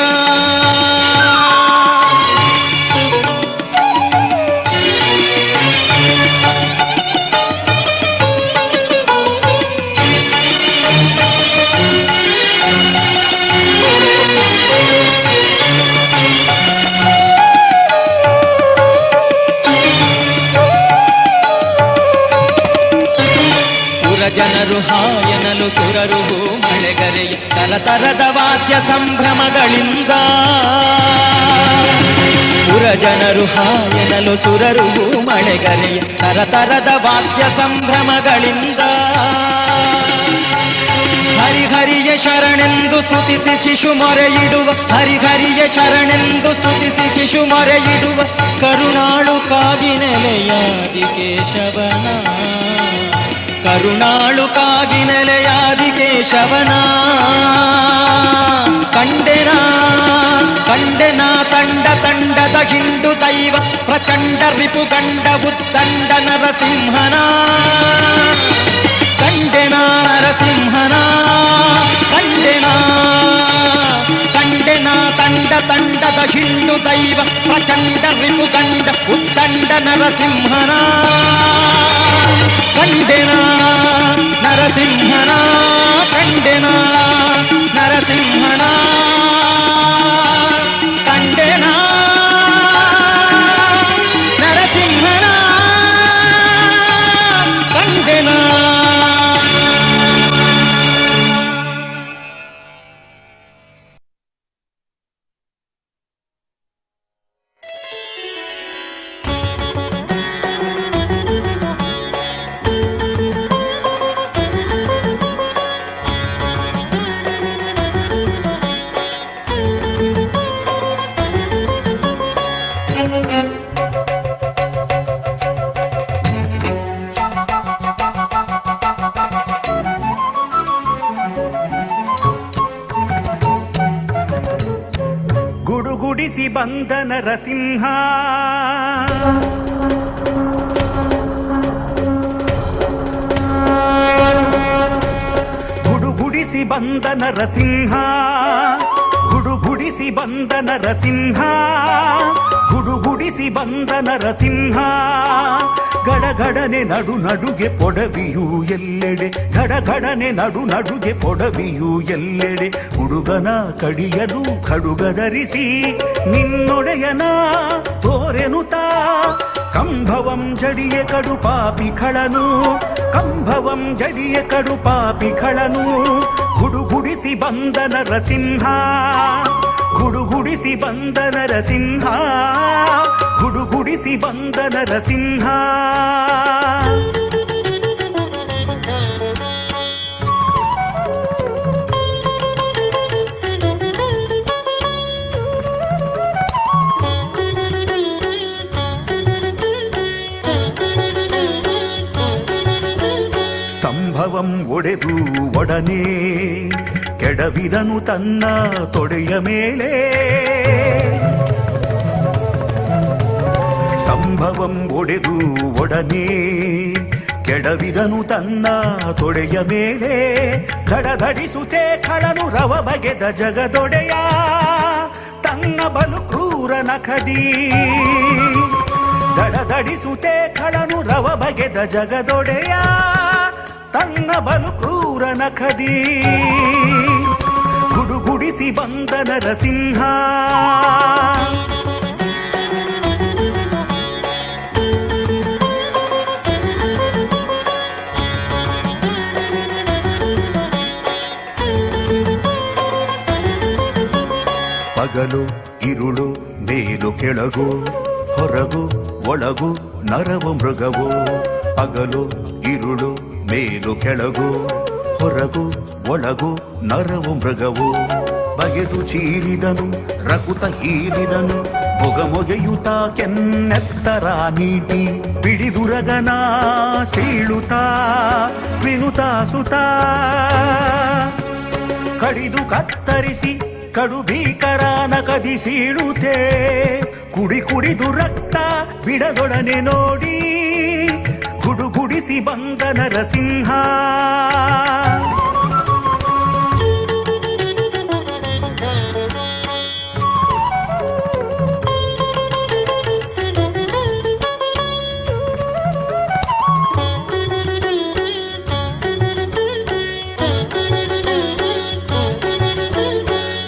ಜನರು ಹಾಯನಲು ಸುರರು ಮಳೆಗರೆಯ ತರತರದ ವಾದ್ಯ ಸಂಭ್ರಮಗಳಿಂದ. ಪುರಜನರು ಹಾಯನಲು ಸುರರು ಮಳೆಗರೆಯ ತರತರದ ವಾದ್ಯ ಸಂಭ್ರಮಗಳಿಂದ. ಹರಿಹರಿಯ ಶರಣೆಂದು ಸ್ತುತಿಸಿ ಶಿಶು ಮೊರೆಯಿಡುವ ಹರಿಹರಿಯ ಶರಣೆಂದು ಸ್ತುತಿಸಿ ಶಿಶು ಮೊರೆಯಿಡುವ ಕರುಣಾಳು ಕಾಗಿ ನೆಲೆಯಾದಿ ಕೇಶವನ ಕರುಣಾಳು ಕಾಗಿ ನೆಲೆಯಾದಿ ಕೇಶವನ ಕಂಡೆನ ಕಂಡೆನ ತಂಡ ತಂಡದ ಹಿಂಡು ದೈವ ಪ್ರಚಂಡ ರಿಪುಗಂಡ ಉದ್ದಂಡ ನರಸಿಂಹನ ಕಂಡೆನ ನರಸಿಂಹನ ಕಂಡೆನ ಕಂಡೆನ ತಂಡ ತಂಡದ ಹಿಂಡು ದೈವ ಪ್ರಚಂಡ ರಿಪುಗಂಡ ಉದ್ದಂಡ ನರಸಿಂಹನ ಕಂಡೆನ ನರಸಿಂಹನ ಕಂಡೆನ ನರಸಿಂಹನ ಕಂಡೆನ ನರಸಿಂಹನ ಕಂಡೆನ. ಗುಡುಗುಡಿಸಿ ಬಂದ ನರಸಿಂಹ ಗುಡುಗುಡಿಸಿ ಬಂದ ನರಸಿಂಹ ಗುಡುಗುಡಿಸಿ ಬಂದ ನರಸಿಂಹ ಗುಡುಗುಡಿಸಿ ಬಂದ ನರಸಿಂಹ ಗಡಗಡನೆ ನಡು ನಡುಗೆ ಪೊಡವಿಯು ಎಲ್ಲೆಡೆ ಗಡಗಡನೆ ನಡು ನಡುಗೆ ಪೊಡವಿಯು ಎಲ್ಲೆಡೆ ಹುಡುಗನ ಕಡಿಯಲು ಖಡುಗಧರಿಸಿ ನಿನ್ನೊಡೆಯನ ತೋರೆನುತಾ ಕಂಭವಂ ಜಡಿಯ ಕಡು ಪಾಪಿಗಳನು ಕಂಭವಂ ಜಡಿಯ ಕಡು ಪಾಪಿಗಳನು ಗುಡುಗುಡಿಸಿ ಬಂದ ನರಸಿಂಹ ಗುಡುಗುಡಿಸಿ ಬಂದ ನರಸಿಂಹ ಗುಡುಗುಡಿಸಿ ಬಂದ ನರಸಿಂಹ. ಸಂಭವಂ ಒಡೆದು ಒಡನೆ ಕೆಡವಿದನು ತನ್ನ ತೊಡೆಯ ಮೇಲೆ. ಸಂಭವಂ ಒಡೆದು ಒಡನೆ ಕೆಡವಿದನು ತನ್ನ ತೊಡೆಯ ಮೇಲೆ. ಧಡಧಡಿಸುತ್ತೆ ಖಳನು ರವ ಬಗೆದ ಜಗದೊಡೆಯ ತನ್ನ ಬಲು ಕ್ರೂರ ನಖದಿ. ಧಡಧಡಿಸುತ್ತೆ ಖಳನು ರವ ಬಗೆದ ಜಗದೊಡೆಯ ತನ್ನ ಬಲು ಕ್ರೂರ ನಖದಿ. ಗುಡುಗುಡಿಸಿ ಬಂದ ನರಸಿಂಹ ಪಗಲು ಇರುಳು ಮೇಲು ಕೆಳಗು ಹೊರಗು ಒಳಗು ನರವು ಮೃಗವು. ಪಗಲು ಇರುಳು ಮೇಲು ಕೆಳಗು ಹೊರಗು ಒಳಗು ನರವು ಮೃಗವು. ಬಗೆದು ಚೀರಿದನು ರಕುತ ಹೀರಿದನು ಮೊಗೆಯುತ ಕೆನ್ನೆತ್ತರ ನೀಟಿ. ಬಿಡಿದುರಗನ ಸೀಳುತ್ತ ವಿನುತ ಸುತ ಕಡಿದು ಕತ್ತರಿಸಿ ಕಡು ಭೀಕರಾನ ಕದಿ ಸೀಳುತ್ತೆ. ಕುಡಿ ಕುಡಿದು ರಕ್ತ ಬಿಡದೊಡನೆ ನೋಡಿ ಗುಡುಗುಡಿಸಿ ಬಂದ ನರಸಿಂಹ.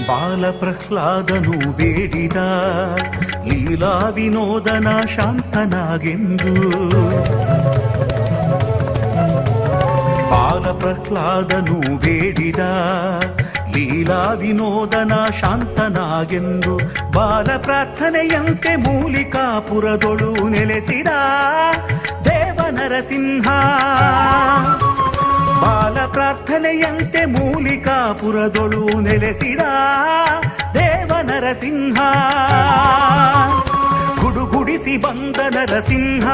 ಬಾಲ ಪ್ರಹ್ಲಾದನು ಬೇಡಿದ ಲೀಲಾ ವಿನೋದನ ಶಾಂತನಾಗೆಂದು. ಬಾಲ ಪ್ರಹ್ಲಾದನು ಬೇಡಿದ ಲೀಲಾ ವಿನೋದನ ಶಾಂತನಾಗೆಂದು. ಬಾಲ ಪ್ರಾರ್ಥನೆಯಂತೆ ಮೂಲಿಕಾಪುರದೊಳು ನೆಲೆಸಿದ ದೇವ ನರಸಿಂಹ. ಬಾಲ ಪ್ರಾರ್ಥನೆಯಂತೆ ಮೂಲಿಕಾಪುರದೊಳು ನೆಲೆಸಿದ ದೇವ ನರಸಿಂಹ. ಗುಡುಗುಡಿಸಿ ಬಂದ ನರಸಿಂಹ.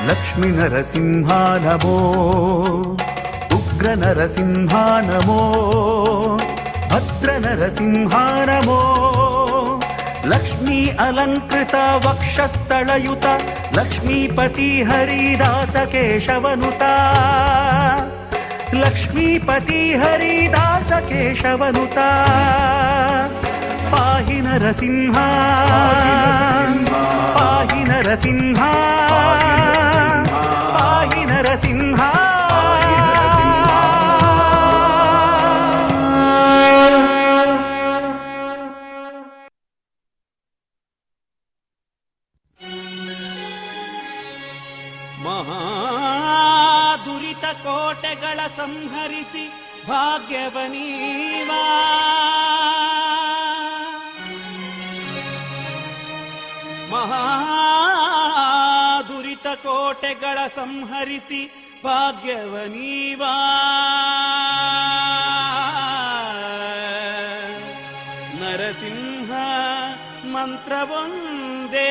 ಲಕ್ಷ್ಮೀ ನರಸಿಂಹ ನಮೋ, ಉಗ್ರ ನರಸಿಂಹ ನಮೋ, ಭದ್ರ ನರಸಿಂಹ ನಮೋ. ಲಕ್ಷ್ಮೀ ಅಲಂಕೃತ ವಕ್ಷಸ್ಥಳಯುತ ಲಕ್ಷ್ಮೀಪತಿ ಹರಿದಾಸ ಕೇಶವನುತ. ಲಕ್ಷ್ಮೀಪತಿ ಹರಿದಾಸ ಕೇಶವನುತ. ಪಾಹಿ ನರಸಿಂಹ, ಪಾಹಿ ನರಸಿಂಹ, ಪಾಹಿ ನರಸಿಂಹ. ಮಹಾದುರಿತ ಕೋಟೆಗಳ ಸಂಹರಿಸಿ ಭಾಗ್ಯವನೀವಾ. ಮಹಾದುರಿತ ಕೋಟೆಗಳ ಸಂಹರಿಸಿ ಭಾಗ್ಯವನೀವಾ. ನರಸಿಂಹ ಮಂತ್ರವೊಂದೇ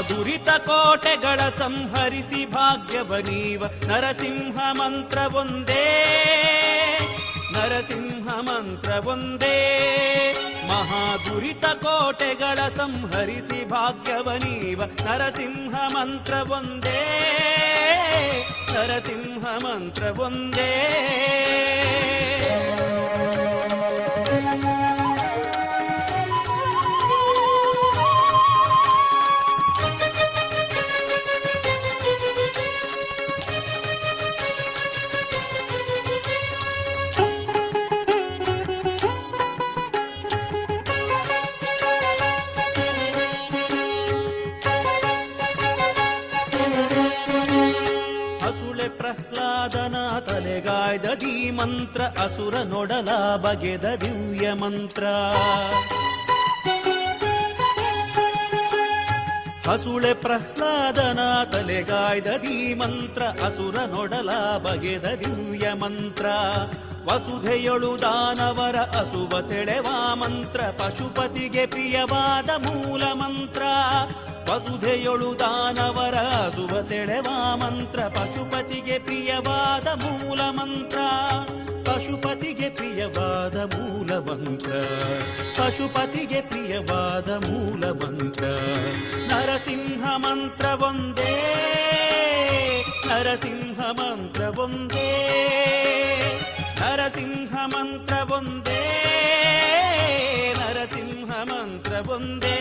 ದುರಿತ ಕೋಟೆಗಳ ಸಂಹರಿಸಿ ಭಾಗ್ಯವನೀವ. ನರಸಿಂಹ ಮಂತ್ರವೊಂದೇ, ನರಸಿಂಹ ಮಂತ್ರವೊಂದೇ. ಮಹಾದುರಿತ ಕೋಟೆಗಳ ಸಂಹರಿಸಿ ಭಾಗ್ಯವನೀವ. ನರಸಿಂಹ ಮಂತ್ರವೊಂದೇ, ನರಸಿಂಹ ಮಂತ್ರ ಒಂದೇ. ಪ್ರಹ್ಲಾದನ ತಲೆಗಾಯ್ದ ಧೀಮಂತ್ರ ಅಸುರ ನೊಡಲ ಬಗೆದ ದಿವ್ಯ ಮಂತ್ರ. ಹಸುಳೆ ಪ್ರಹ್ಲಾದನ ತಲೆಗಾಯ್ದ ಧೀಮಂತ್ರ ಅಸುರ ನೊಡಲ ಬಗೆದ ದಿವ್ಯ ಮಂತ್ರ. ವಸುಧೆಯೊಳು ದಾನವರ ಅಸುವ ಸೆಳೆವ ಮಂತ್ರ ಪಶುಪತಿಗೆ ಪ್ರಿಯವಾದ ಮೂಲ ಮಂತ್ರ. ವಸುಧೆಯೊಳು ದಾನವರ ಅಸುವ ಸೆಳೆವ ಮಂತ್ರ ಪಶುಪತಿಗೆ ಪ್ರಿಯವಾದ ಮೂಲ ಮಂತ್ರ. ಪಶುಪತಿಗೆ ಪ್ರಿಯವಾದ ಮೂಲ ಮಂತ್ರ. ಪಶುಪತಿಗೆ ಪ್ರಿಯವಾದ ಮೂಲ ಮಂತ್ರ. ನರಸಿಂಹ ಮಂತ್ರ ಒಂದೇ. ನರಸಿಂಹ ಮಂತ್ರ ಒಂದೇ. ನರಸಿಂಹ ಮಂತ್ರ ಒಂದೇ. ನರಸಿಂಹ ಮಂತ್ರ ಒಂದೇ.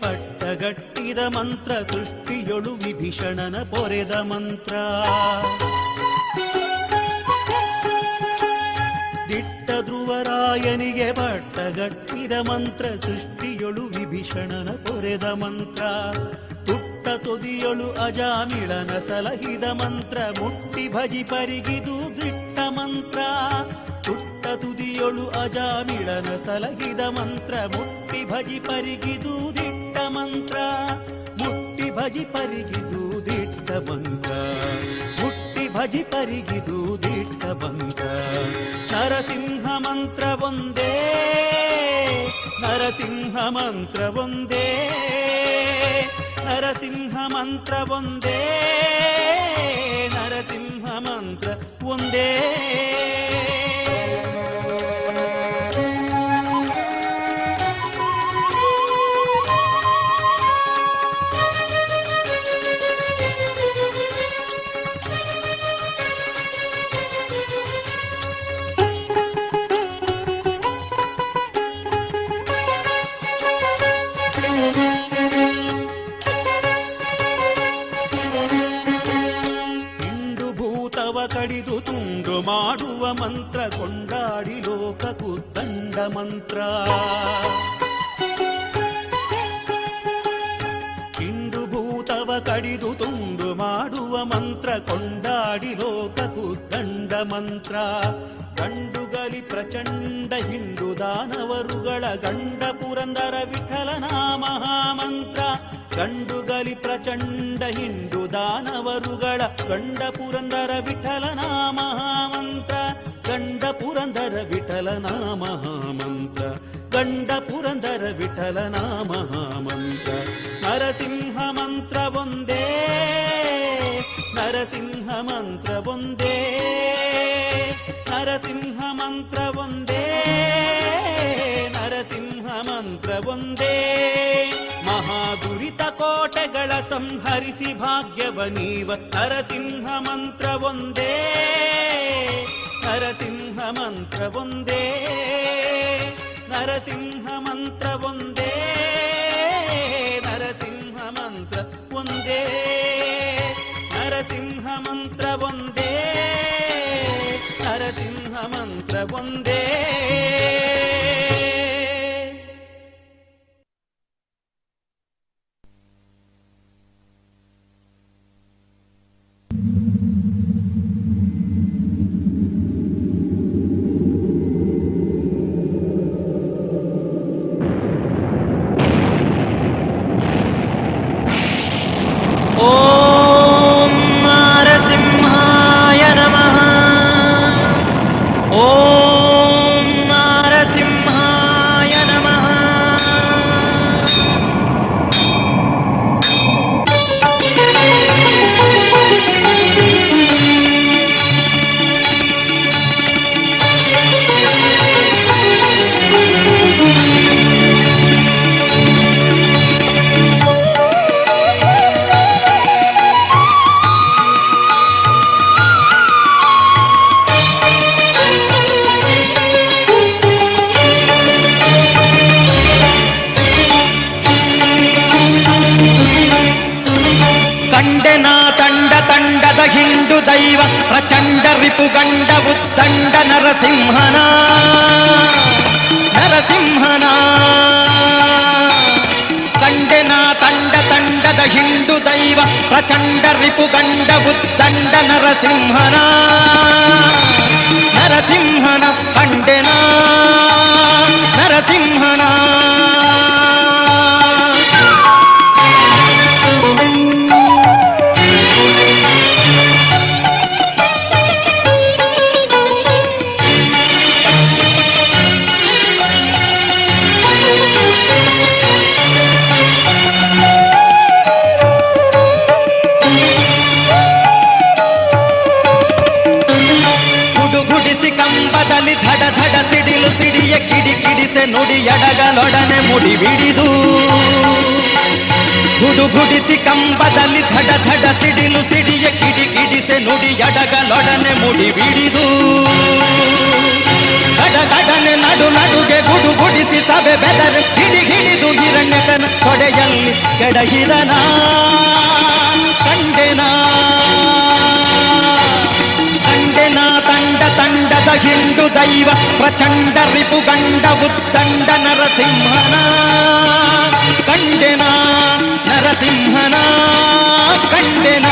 ಪಟ್ಟಗಟ್ಟಿದ ಮಂತ್ರ ಸೃಷ್ಟಿಯೊಳು ವಿಭೀಷಣನ ಪೊರೆದ ಮಂತ್ರ. ದಿಟ್ಟ ಧ್ರುವರಾಯನಿಗೆ ಪಟ್ಟಗಟ್ಟಿದ ಮಂತ್ರ ಸೃಷ್ಟಿಯೊಳು ವಿಭೀಷಣನ ಪೊರೆದ ಮಂತ್ರ. ತುಟ್ಟ ತುದಿಯೊಳು ಅಜಾಮಿಳನ ಸಲಹಿದ ಮಂತ್ರ ಮುಟ್ಟಿ ಭಜಿ ಪರಿಗಿದು ದಿಟ್ಟ ಮಂತ್ರ. ತುಟ್ಟ ತುದಿಯೊಳು ಅಜಾಮಿಳನ ಸಲಹಿದ ಮಂತ್ರ ಮುಟ್ಟಿ ಭಜಿ ಪರಿಗಿದು ದಿಟ್ಟ ಮಂತ್ರ. ಮುಟ್ಟಿ ಭಜಿ ಪರಿಗಿದು ದಿಟ್ಟ ಮಂತ್ರ. ಮುಟ್ಟಿ ಭಜಿ ಪರಿಗಿದು ದಿಟ್ಟ ಮಂತ್ರ. ನರಸಿಂಹ ಮಂತ್ರ ಒಂದೇ. ನರಸಿಂಹ ಮಂತ್ರ ಒಂದೇ. ನರಸಿಂಹ ಮಂತ್ರ ಒಂದೇ. ನರಸಿಂಹ ಮಂತ್ರ ಒಂದೇ. ಕಡಿದು ತುಂಡು ಮಾಡುವ ಮಂತ್ರ ಕೊಂಡಾಡಿ ಲೋಕಕ್ಕೂ ದಂಡ ಮಂತ್ರ. ಇಂದು ಭೂತವ ಕಡಿದು ತುಂಡು ಮಾಡುವ ಮಂತ್ರ ಕೊಂಡಾಡಿ ಲೋಕಕ್ಕೂ ದಂಡ ಮಂತ್ರ. ಗಂಡುಗಲಿ ಪ್ರಚಂಡ ಹಿಂಡು ದಾನವರುಗಳ ಗಂಡ ಪುರಂದರ ವಿಠಲನ ಮಹಾಮಂತ್ರ. ಗಂಡುಗಲಿ ಪ್ರಚಂಡ ಹಿಂಡು ದಾನವರುಗಳ ಗಂಡ ಪುರಂದರ ವಿಠಲನ ಮಹಾಮಂತ್ರ. ಗಂಡ ಪುರಂದರ ವಿಠಲನ ಮಹಾಮಂತ್ರ. ಗಂಡ ಪುರಂದರ ವಿಠಲನ ಮಹಾಮಂತ್ರ. ನರಸಿಂಹ ಮಂತ್ರ ಒಂದೇ. ನರಸಿಂಹ ಮಂತ್ರ ಒಂದೇ. ನರಸಿಂಹ ಮಂತ್ರ ಒಂದೇ. ನರಸಿಂಹ ಮಂತ್ರ ಒಂದೇ. ಮಹಾದುರಿತ ಕೋಟೆಗಳ ಸಂಹರಿಸಿ ಭಾಗ್ಯವ ನೀವ ನರಸಿಂಹ ಮಂತ್ರ ಒಂದೇ. ನರಸಿಂಹ ಮಂತ್ರ ಒಂದೇ. ನರಸಿಂಹ ಮಂತ್ರ ಒಂದೇ. ನರಸಿಂಹ ಮಂತ್ರ ಒಂದೇ. ನರಸಿಂಹ ಮಂತ್ರ ಒಂದೇ. ನರಸಿಂಹ ಮಂತ್ರ ಒಂದೇ. ಓಂ ನರಸಿಂಹಾಯ ರಿಪುಗಂಡ ಉದ್ದಂಡ ನರಸಿಂಹನ ಕಂಡೆನ ತಂಡ ತಂಡದ ಹಿಂಡು ದೈವ ಪ್ರಚಂಡ ರಿಪುಗಂಡ ಉದ್ದಂಡ ನರಸಿಂಹನ ಕಂಡೆನ ನರಸಿಂಹನ. ಕಂಬದಲ್ಲಿ ಧಡ ಧಡ ಸಿಡಿಲು ಸಿಡಿಯ ಕಿಡಿ ಕಿಡಿಸೆ ನುಡಿ ಎಡಗಲೊಡನೆ ಮುಡಿ ಬಿಡಿದು ಗುಡುಗುಡಿಸಿ ಕಂಬದಲ್ಲಿ ಧಡ ಧಡ ಸಿಡಿಲು ಸಿಡಿಯ ಕಿಡಿ ಕಿಡಿಸೆ ನುಡಿ ಎಡಗಲೊಡನೆ ಮುಡಿ ಬಿಡಿದು ಗಡಗಡನೆ ನಡು ನಡುಗೆ ಗುಡುಗುಡಿಸಿ ಸಭೆ ಬೆದರು ಹಿಡಿ ಹಿಡಿದು ಹಿರಣ್ಯಕನ ಕೊಡೆಯಲ್ಲಿ ಕೆಡಹಿದನ ಕಂಡೆನ ತಂಡ ತಂಡದ ಹಿಂಡು ದೈವ ಪ್ರಚಂಡ ರಿಪುಗಂಡ ಉದ್ದಂಡ ನರಸಿಂಹನ ಕಂಡೆನ ನರಸಿಂಹನ ಕಂಡೆನ.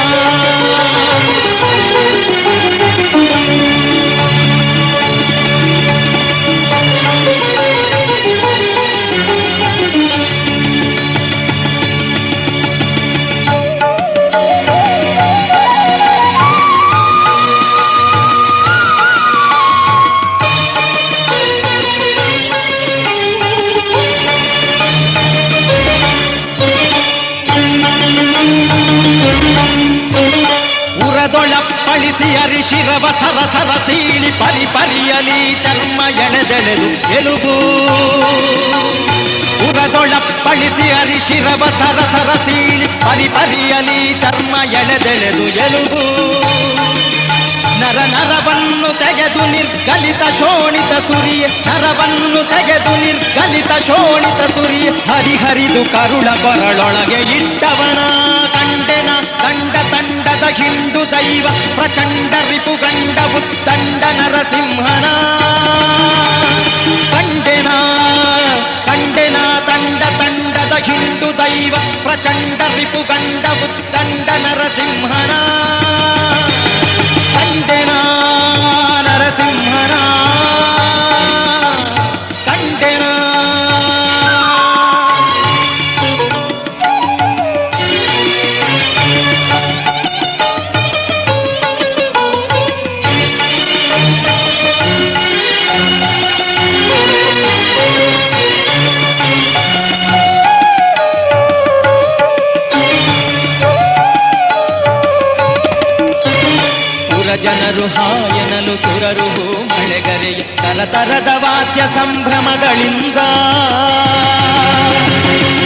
ಉರದೊಳಪ್ಪಳಿಸಿ ಅರಿಶಿರವ ಸರಸರ ಸೀಳಿ ಪರಿ ಪರಿಯಲಿ ಚರ್ಮ ಎಳೆದೆಳೆದು ಎಲುಬು ಉರದೊಳಪ್ಪಳಿಸಿ ಅರಿಶಿರವ ಸರಸರ ಸೀಳಿ ಪರಿ ಪರಿಯಲಿ ಚರ್ಮ ಎಳೆದೆಳೆದು ಎಲುಬು ನರ ನರವನ್ನು ತೆಗೆದು ನಿರ್ಗಲಿತ ಶೋಣಿತ ಸುರಿಯ ನರವನ್ನು ತೆಗೆದು ನಿರ್ಗಲಿತ ಶೋಣಿತ ಸುರಿಯ ಹರಿಹರಿದು ಕರುಳ ಕೊರಳೊಳಗೆ ಇಟ್ಟವನ ಕಂಡೆನ ತಂಡ ತಂಡದ ಹಿಂಡು ದೈವ ಪ್ರಚಂಡ ರಿಪುಗಂಡ ಉದ್ದಂಡ ನರಸಿಂಹನ ಕಂಡೆನ ಕಂಡೆನ ತಂಡ ತಂಡದ ಹಿಂಡು ದೈವ ಪ್ರಚಂಡ ರಿಪುಗಂಡ ಉದ್ದಂಡ ನರಸಿಂಹನ ಕಂಡೆನ ನರಸಿಂಹನ ಕಂಡೆನ. ಜನರು ಹಾಯನಲು ಸುರರು ಮಳೆಗರೆಯ ತರತರದ ವಾದ್ಯ ಸಂಭ್ರಮಗಳಿಂದ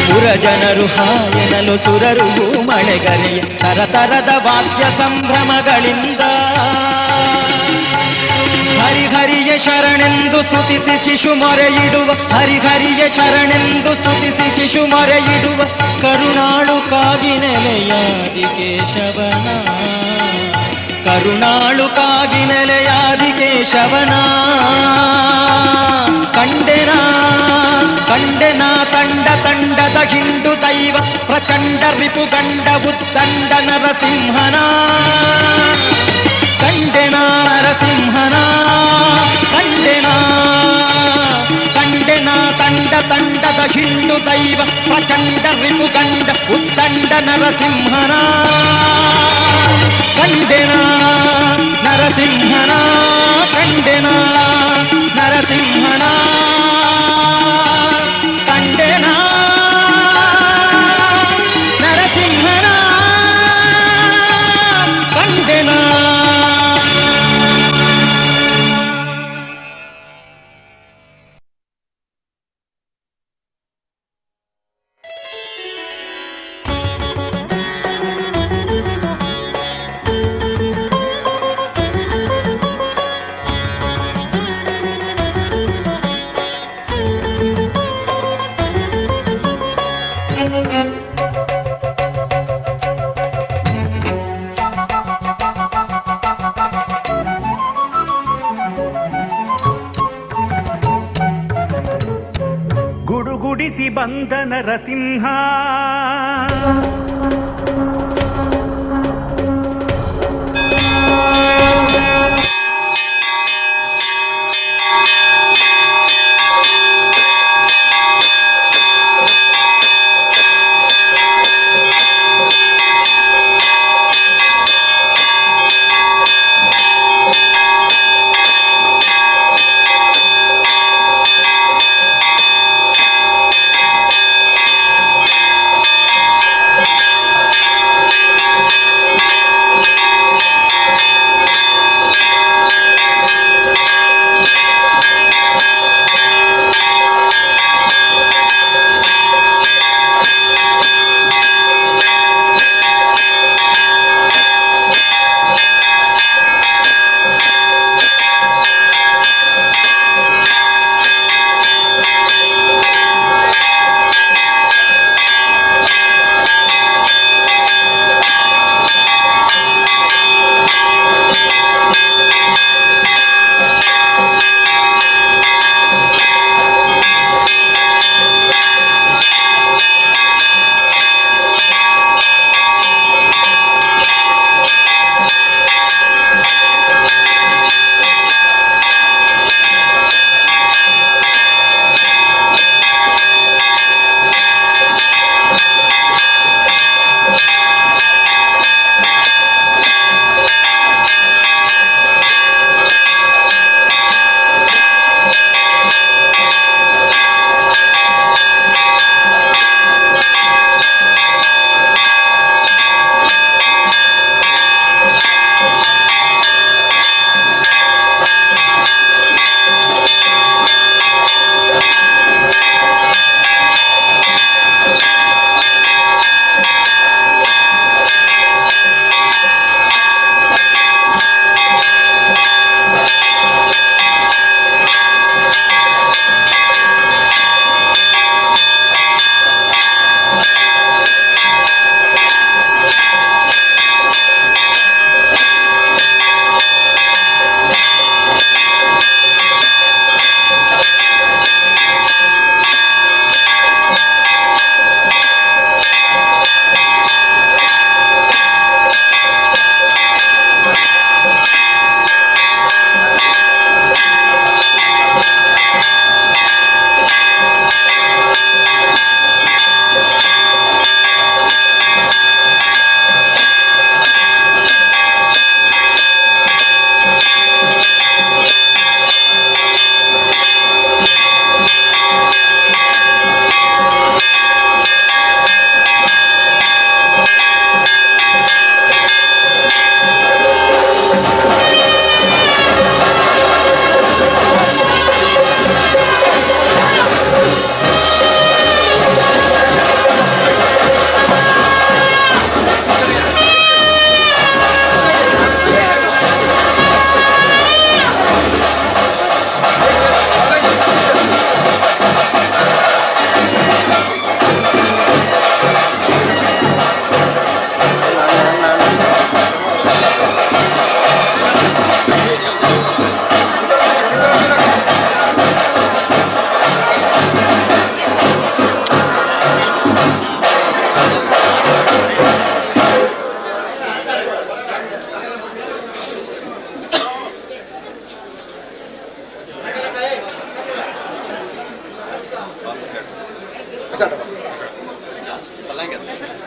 ಪುರಜನರು ಹಾಯನಲು ಸುರರು ಮಳೆಗರೆಯ ತರತರದ ವಾದ್ಯ ಸಂಭ್ರಮಗಳಿಂದ ಹರಿಹರಿಯ ಶರಣೆಂದು ಸ್ತುತಿಸಿ ಶಿಶು ಮೊರೆಯಿಡುವ ಹರಿಹರಿಯ ಶರಣೆಂದು ಸ್ತುತಿಸಿ ಶಿಶು ಮೊರೆಯಿಡುವ ಕರುಣಾಳು ಕಾಗಿ ನೆಲೆಯಾದಿ ಕೇಶವನ ಕರುಣಾಳು ಕಾಗಿ ನೆಲೆಯಾದಿ ಕೇಶವನ ಕಂಡೆನ ಕಂಡೆನ ತಂಡ ತಂಡದ ಹಿಂಡು ದೈವ ಪ್ರಚಂಡ ರಿಪುಗಂಡ ಉದ್ದಂಡ ನರಸಿಂಹನ ಕಂಡೆನ ನರಸಿಂಹನ ಕಂಡೆನ ಕಂಡೆನ ತಂಡ ತಂಡದ ಹಿಂಡು ದೈವ ಪ್ರಚಂಡ ರಿಪುಗಂಡ ಉದ್ದಂಡ ನರಸಿಂಹನ ಕಂಡೆನ ನರಸಿಂಹನ ಕಂಡೆನ ನರಸಿಂಹನ ಕಂಡೆನ ನರಸಿಂಹನ ಕಂಡೆನ. ಬಂದ ನರಸಿಂಹ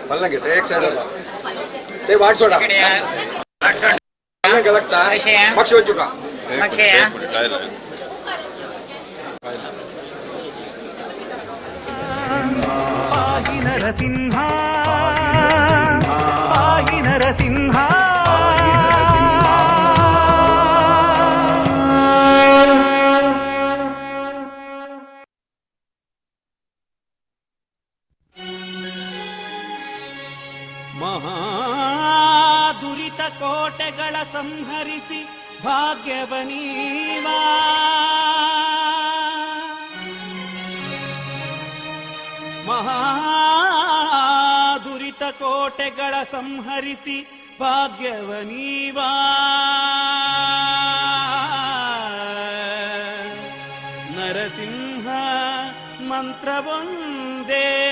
पल्ला घेते एक साइड ते वाट सोडा लगता पक्ष हो चुका पाहि नरसिंह पाहि नरसिंह ಮಹಾದುರಿತ ಕೋಟೆಗಳ ಸಂಹರಿಸಿ ಭಾಗ್ಯವನೀವಾ ಮಹಾದುರಿತ ಕೋಟೆಗಳ ಸಂಹರಿಸಿ ಭಾಗ್ಯವನೀವಾ ನರಸಿಂಹ ಮಂತ್ರವೊಂದೇ.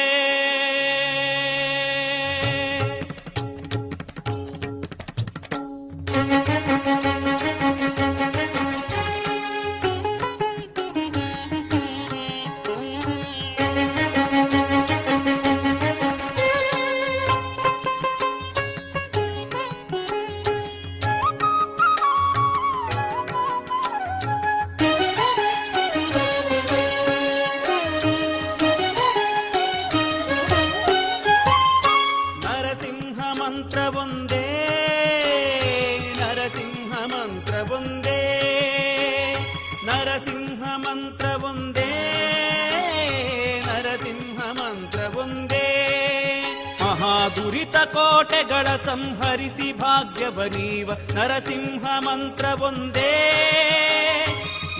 ದುರಿತ ಕೋಟೆಗಳ ಸಂಹರಿಸಿ ಭಾಗ್ಯವನೀವ ನರಸಿಂಹ ಮಂತ್ರವೊಂದೇ.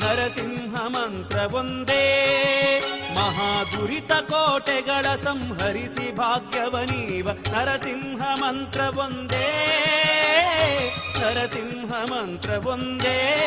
ನರಸಿಂಹ ಮಂತ್ರವೊಂದೇ. ಮಹಾದುರಿತ ಕೋಟೆಗಳ ಸಂಹರಿಸಿ ಭಾಗ್ಯವನೀವ ನರಸಿಂಹ ಮಂತ್ರವೊಂದೇ. ನರಸಿಂಹ ಮಂತ್ರವೊಂದೇ.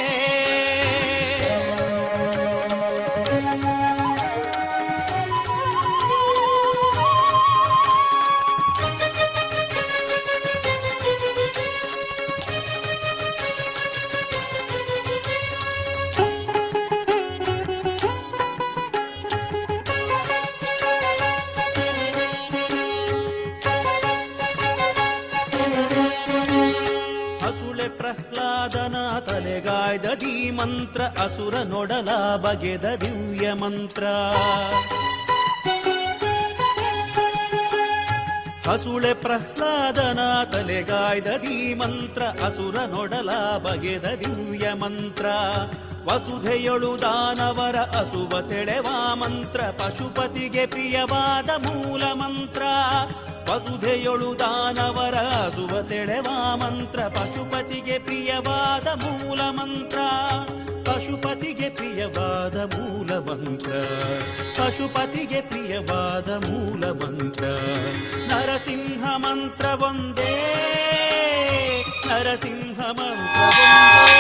ಪ್ರಹ್ಲಾದನ ತಲೆಗಾಯ್ದ ಧೀಮಂತ್ರ ಅಸುರ ನೊಡಲ ಬಗೆದ ದಿವ್ಯ ಮಂತ್ರ. ಹಸುಳೆ ಪ್ರಹ್ಲಾದನ ತಲೆಗಾಯ್ದ ಧೀಮಂತ್ರ ಅಸುರ ನೊಡಲ ಬಗೆದ ದಿವ್ಯ ಮಂತ್ರ. ವಸುಧೆಯೊಳು ದಾನವರ ಅಸುವ ಸೆಳೆವ ಮಂತ್ರ ಪಶುಪತಿಗೆ ಪ್ರಿಯವಾದ ಮೂಲ ಮಂತ್ರ. ವಸುಧೆಯೊಳು ದಾನವರ ಅಸುವ ಸೆಳೆವ ಮಂತ್ರ ಪಶುಪತಿಗೆ ಪ್ರಿಯವಾದ ಮೂಲ ಮಂತ್ರ. ಪಶುಪತಿಗೆ ಪ್ರಿಯವಾದ ಮೂಲ ಮಂತ್ರ. ಪಶುಪತಿಗೆ ಪ್ರಿಯವಾದ ಮೂಲ ಮಂತ್ರ. ನರಸಿಂಹ ಮಂತ್ರವೊಂದೇ. ನರಸಿಂಹ ಮಂತ್ರವೊಂದೇ.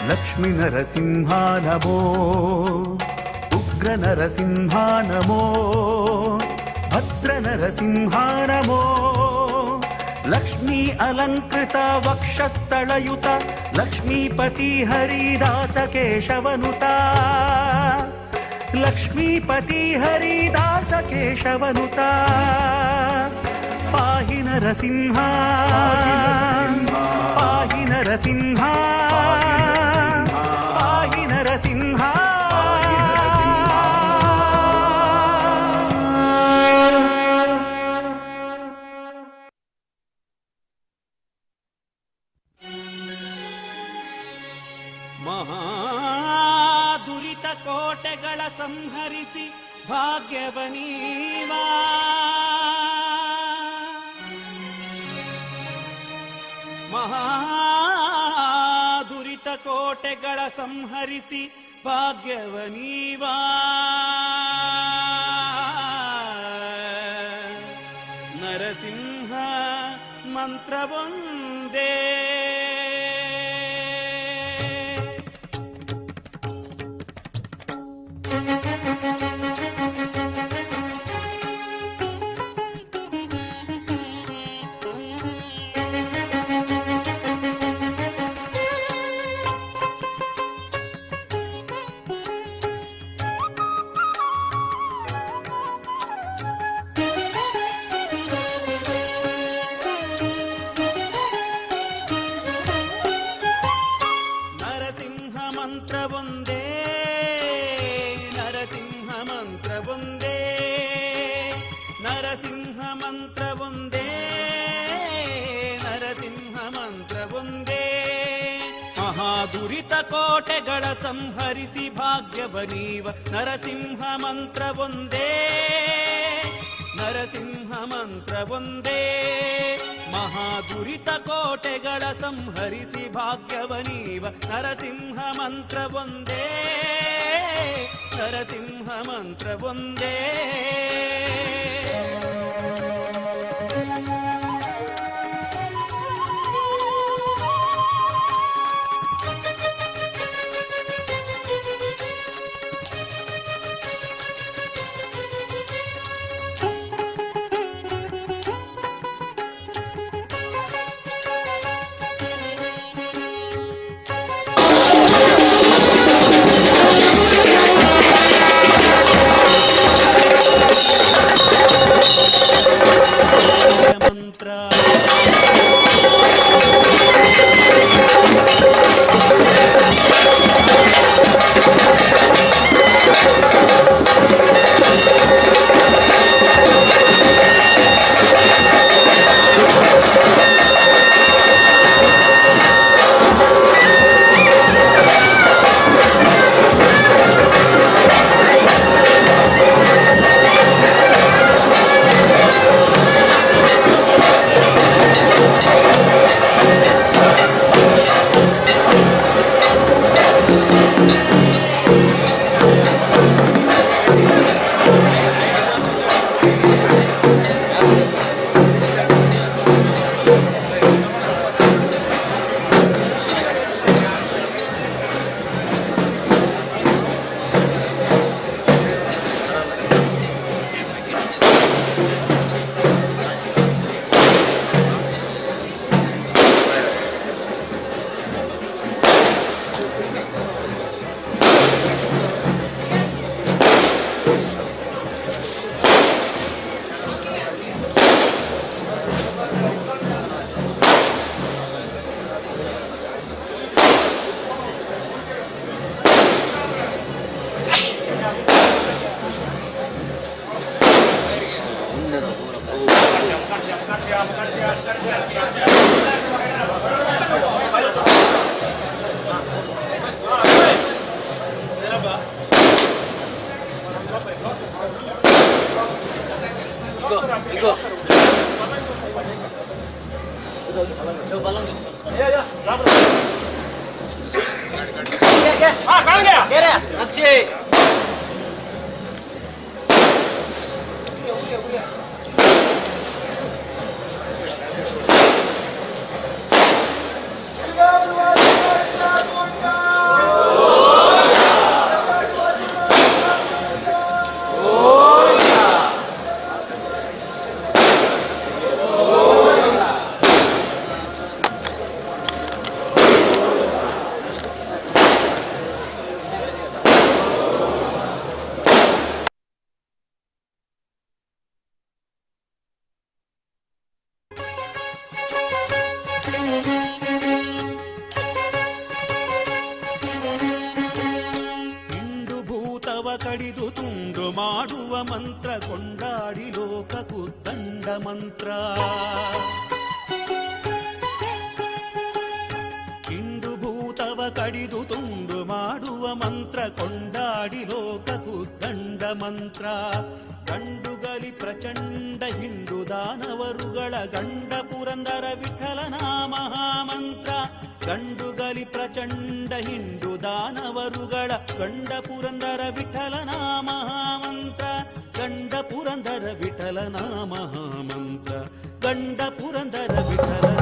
ಲಕ್ಷ್ಮೀ ನರಸಿಂಹ ನಮೋ, ಉಗ್ರ ನರಸಿಂಹ ನಮೋ, ಭದ್ರ ನರಸಿಂಹ ನಮೋ, ಲಕ್ಷ್ಮೀ ಅಲಂಕೃತ ವಕ್ಷಸ್ಥಳಯುತ ಲಕ್ಷ್ಮೀಪತಿ ಹರಿದಾಸ ಕೇಶವನುತ, ಲಕ್ಷ್ಮೀಪತಿ ಹರಿದಾಸ ಕೇಶವನುತ, ಪಾಹಿ ನರಸಿಂಹ ಪಾಹಿ ನರಸಿಂಹ ಪಾಹಿ ನರಸಿಂಹ. ಮಹಾದುರಿತ ಕೋಟೆಗಳ ಸಂಹರಿಸಿ ಭಾಗ್ಯವನೀವಾ, ಮಹಾದುರಿತ ಕೋಟೆಗಳ ಸಂಹರಿಸಿ ಭಾಗ್ಯವನೀವಾ, ನರಸಿಂಹ ಮಂತ್ರವೊಂದೇ ಮಂತ್ರವೊಂದೇ, ನರಸಿಂಹ ಮಂತ್ರವೊಂದೇ, ನರಸಿಂಹ ಮಂತ್ರವೊಂದೇ, ನರಸಿಂಹ ಮಂತ್ರವೊಂದೇ, ಮಹಾದುರಿತ ಕೋಟೆಗಳ ಸಂಹರಿಸಿ ಭಾಗ್ಯವನೀವ, ನರಸಿಂಹ ಮಂತ್ರವೊಂದೇ, ನರಸಿಂಹ ಮಂತ್ರವೊಂದೇ, ಮಹಾದುರಿತ ಕೋಟೆಗಳ ಸಂಹರಿಸಿ ಭಾಗ್ಯವನೀವ, ನರಸಿಂಹ ಮಂತ್ರವೊಂದೇ, ನರಸಿಂಹ ಮಂತ್ರವೊಂದೇ. ಹಿಂಡು ಭೂತವ ಕಡಿದು ತುಂಡು ಮಾಡುವ ಮಂತ್ರ ಕೊಂಡಾಡಿ ಲೋಕಕ್ಕೂ ದಂಡ ಮಂತ್ರ. ಹಿಂಡು ಭೂತವ ಕಡಿದು ತುಂಡು ಮಾಡುವ ಮಂತ್ರ ಕೊಂಡಾಡಿ ಲೋಕಕ್ಕೂ ದಂಡ ಮಂತ್ರ. ಗಂಡುಗಲಿ ಪ್ರಚಂಡ ಹಿಂಡು ದಾನವರುಗಳ ಗಂಡ ಪುರಂದರ ವಿಠಲನ ಮಹಾಮಂತ್ರ. ಗಂಡುಗಲಿ ಪ್ರಚಂಡ ಹಿಂಡು ದಾನವರುಗಳ ಗಂಡ ಪುರಂದರ ವಿಠಲನ ಮಹಾಮಂತ್ರ. ಗಂಡ ಪುರಂದರ ವಿಠಲನ ಮಹಾಮಂತ್ರ. ಗಂಡ ಪುರಂದರ ವಿಠಲನ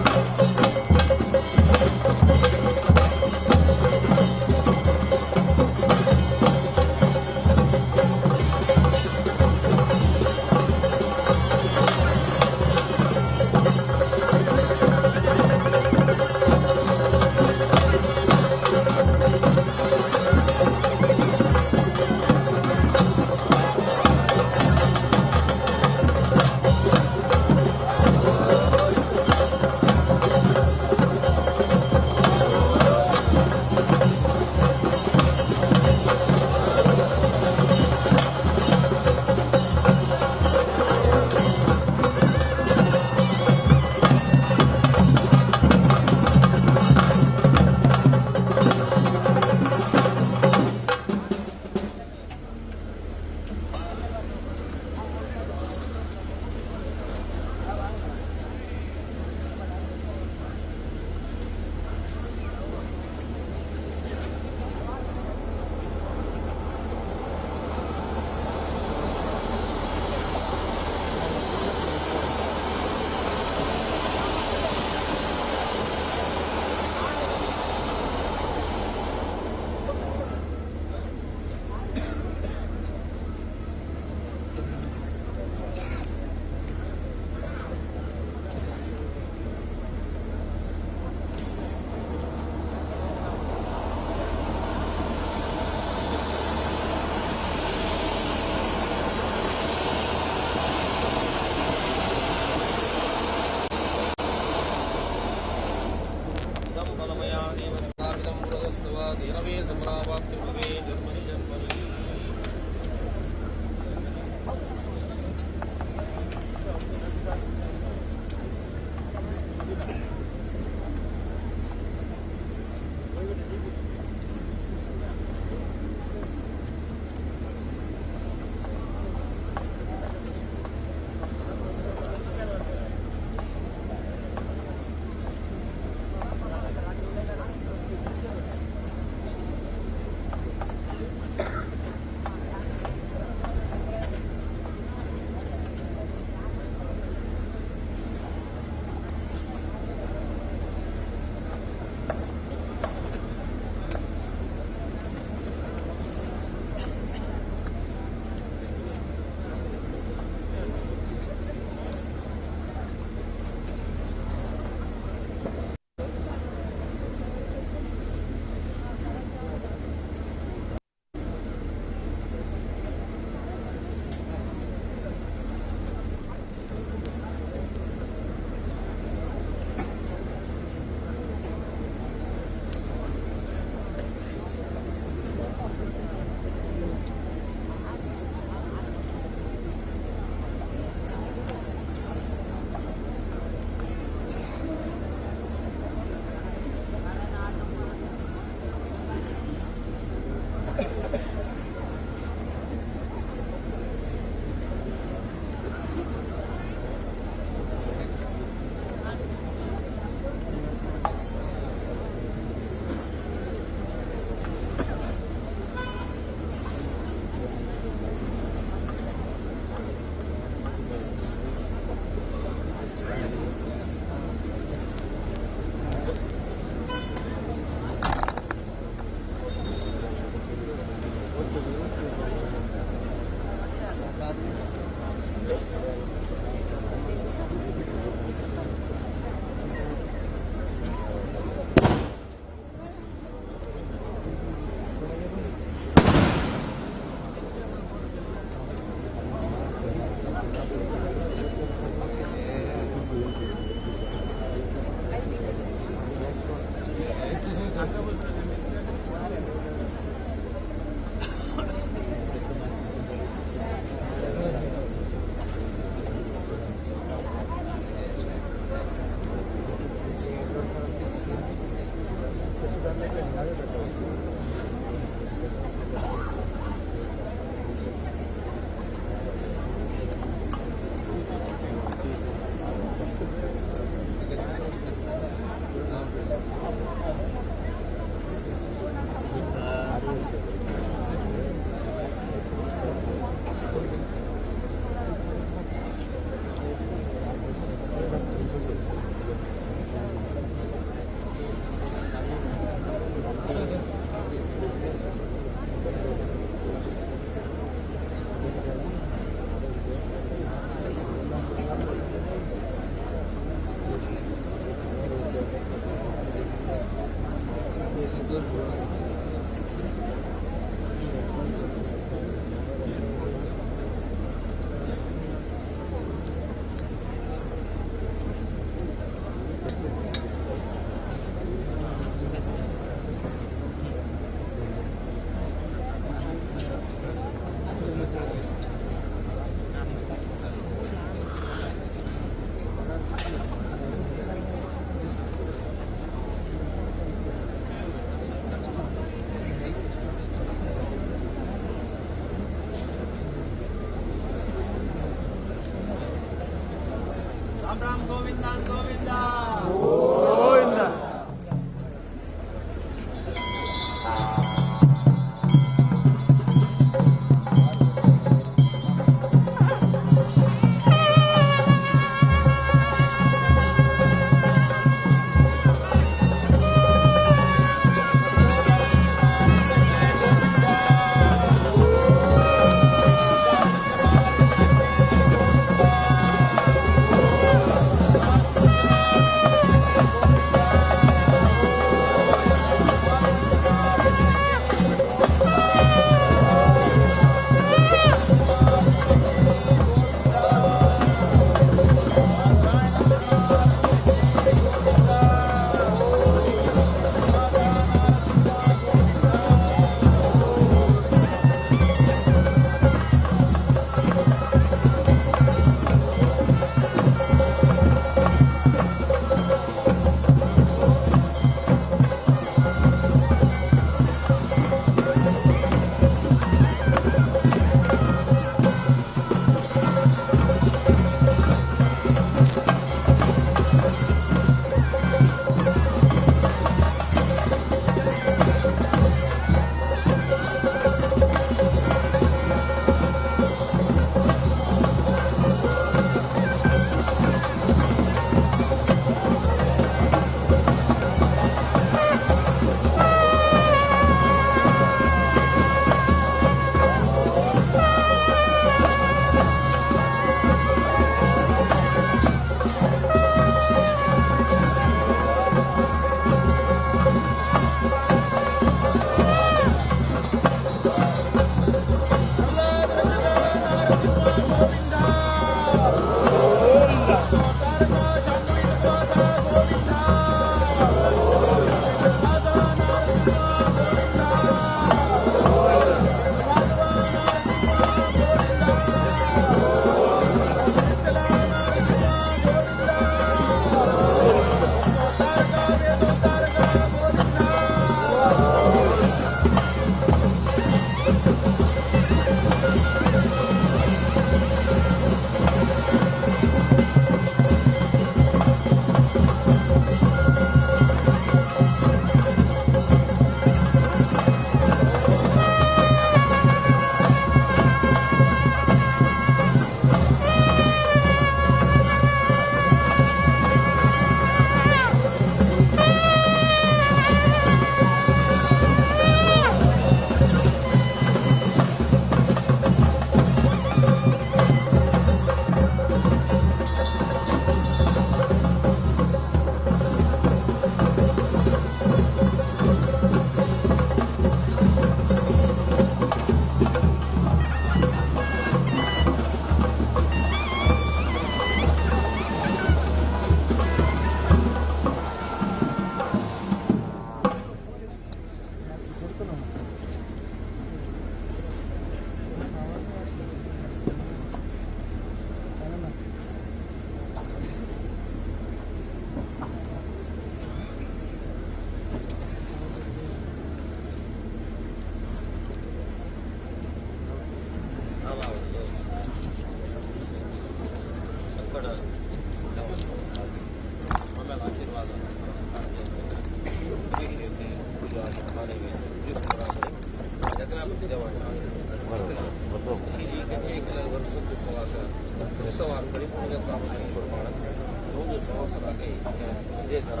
इದೇ ಥರ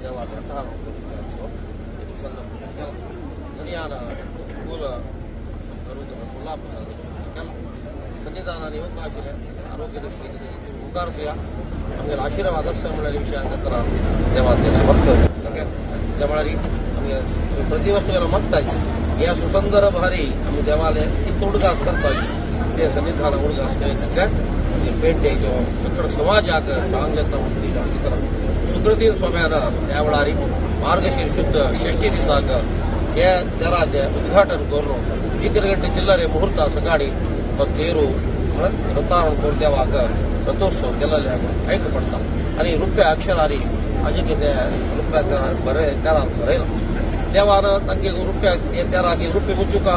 ದೇವಾದ ರಥ ಇದು ಸಂದರ್ಭ ಧನಿಯಾನ ಮೂಲ ಕೊಲ್ಲಾಪುರ ಸನ್ನಿಧಾನ ಅವಕಾಶ ಆರೋಗ್ಯ ದೃಷ್ಟಿಯಿಂದ ಉಗಾರತೆಯ ನಮಗೆ ಆಶೀರ್ವಾದ ಸಂಬಳದ ವಿಷಯ ಅಂತ ದೇವಾಲಯ ಬರ್ತದೆ ನಮಗೆ देवाळी आमगे प्रति वस्तूला मागताय या सुसंदर भारी आम्ही देवालय किती उडगास करताय ते सन्निधान उडगास केल्याच्या पेंटे जो सकळ समाजाक चांगल्या उद्देश तर सुकृती स्वाम्यान देवाळारी मार्गशीर्ष शुद्ध षष्ठी दिसाक हे तेराचे उद्घाटन करून 1 गंटे चिल्लरे मुहूर्त सकाळी तेरू रथावण करून देवाक रथोत्सव केलेले ऐक पडता आणि रुपया अक्षरारी अजून ते रुपयाचा बरे त्याला भरेल देवानं तांगे रुपया त्याला रुपये मुचुका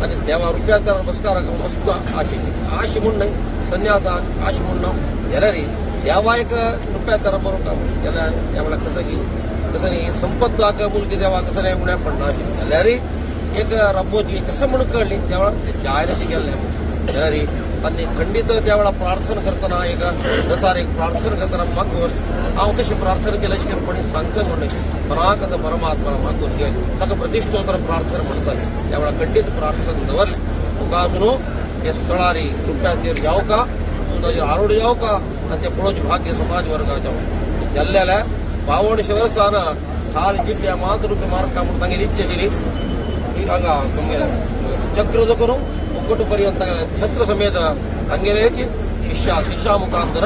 आणि देवा रुपयाचा नमस्कार मस्त आशी म्हणणं संन्यास आशी म्हणणं ಎಲ್ಲರಿ देवा एक रुपयाचा बरोबर त्याला त्यावेळेला कसं नाही संपत्त आग मुलगी देवा कसं नाही म्हणून पण अशी ಎಲ್ಲರಿ एक रब्बोजी कसं म्हणून कळली त्यावेळेला जायला शिकेल ಎಲ್ಲರಿ आणि खंडित त्यावेळेला प्रार्थना करताना एक रथार एक प्रार्थना करताना मागोस हांव तशी प्रार्थना केल्याशिवाय कोणी सांगता म्हणून पराकत परमात्मा मागून घे ताका प्रतिष्ठोत्तर प्रार्थना म्हणतात त्यावेळेला खंडित प्रार्थना दवरली तुका अजून हे स्थळारी रुपयाचेर जाव का ताजेर आरोड जाव का आणि ते पळोवचे भाग्य समाज वर्गाच्या गेल्लेल्या 52 वर्सांना खाल जिल्ल्या मात रुपये मार्का म्हणून तांगेली इच्छा आशिल्ली हांगा चक्र जो करून मुकुटपर्यंत छत्र समेत तांगेल्याची शिष्या मुखांतर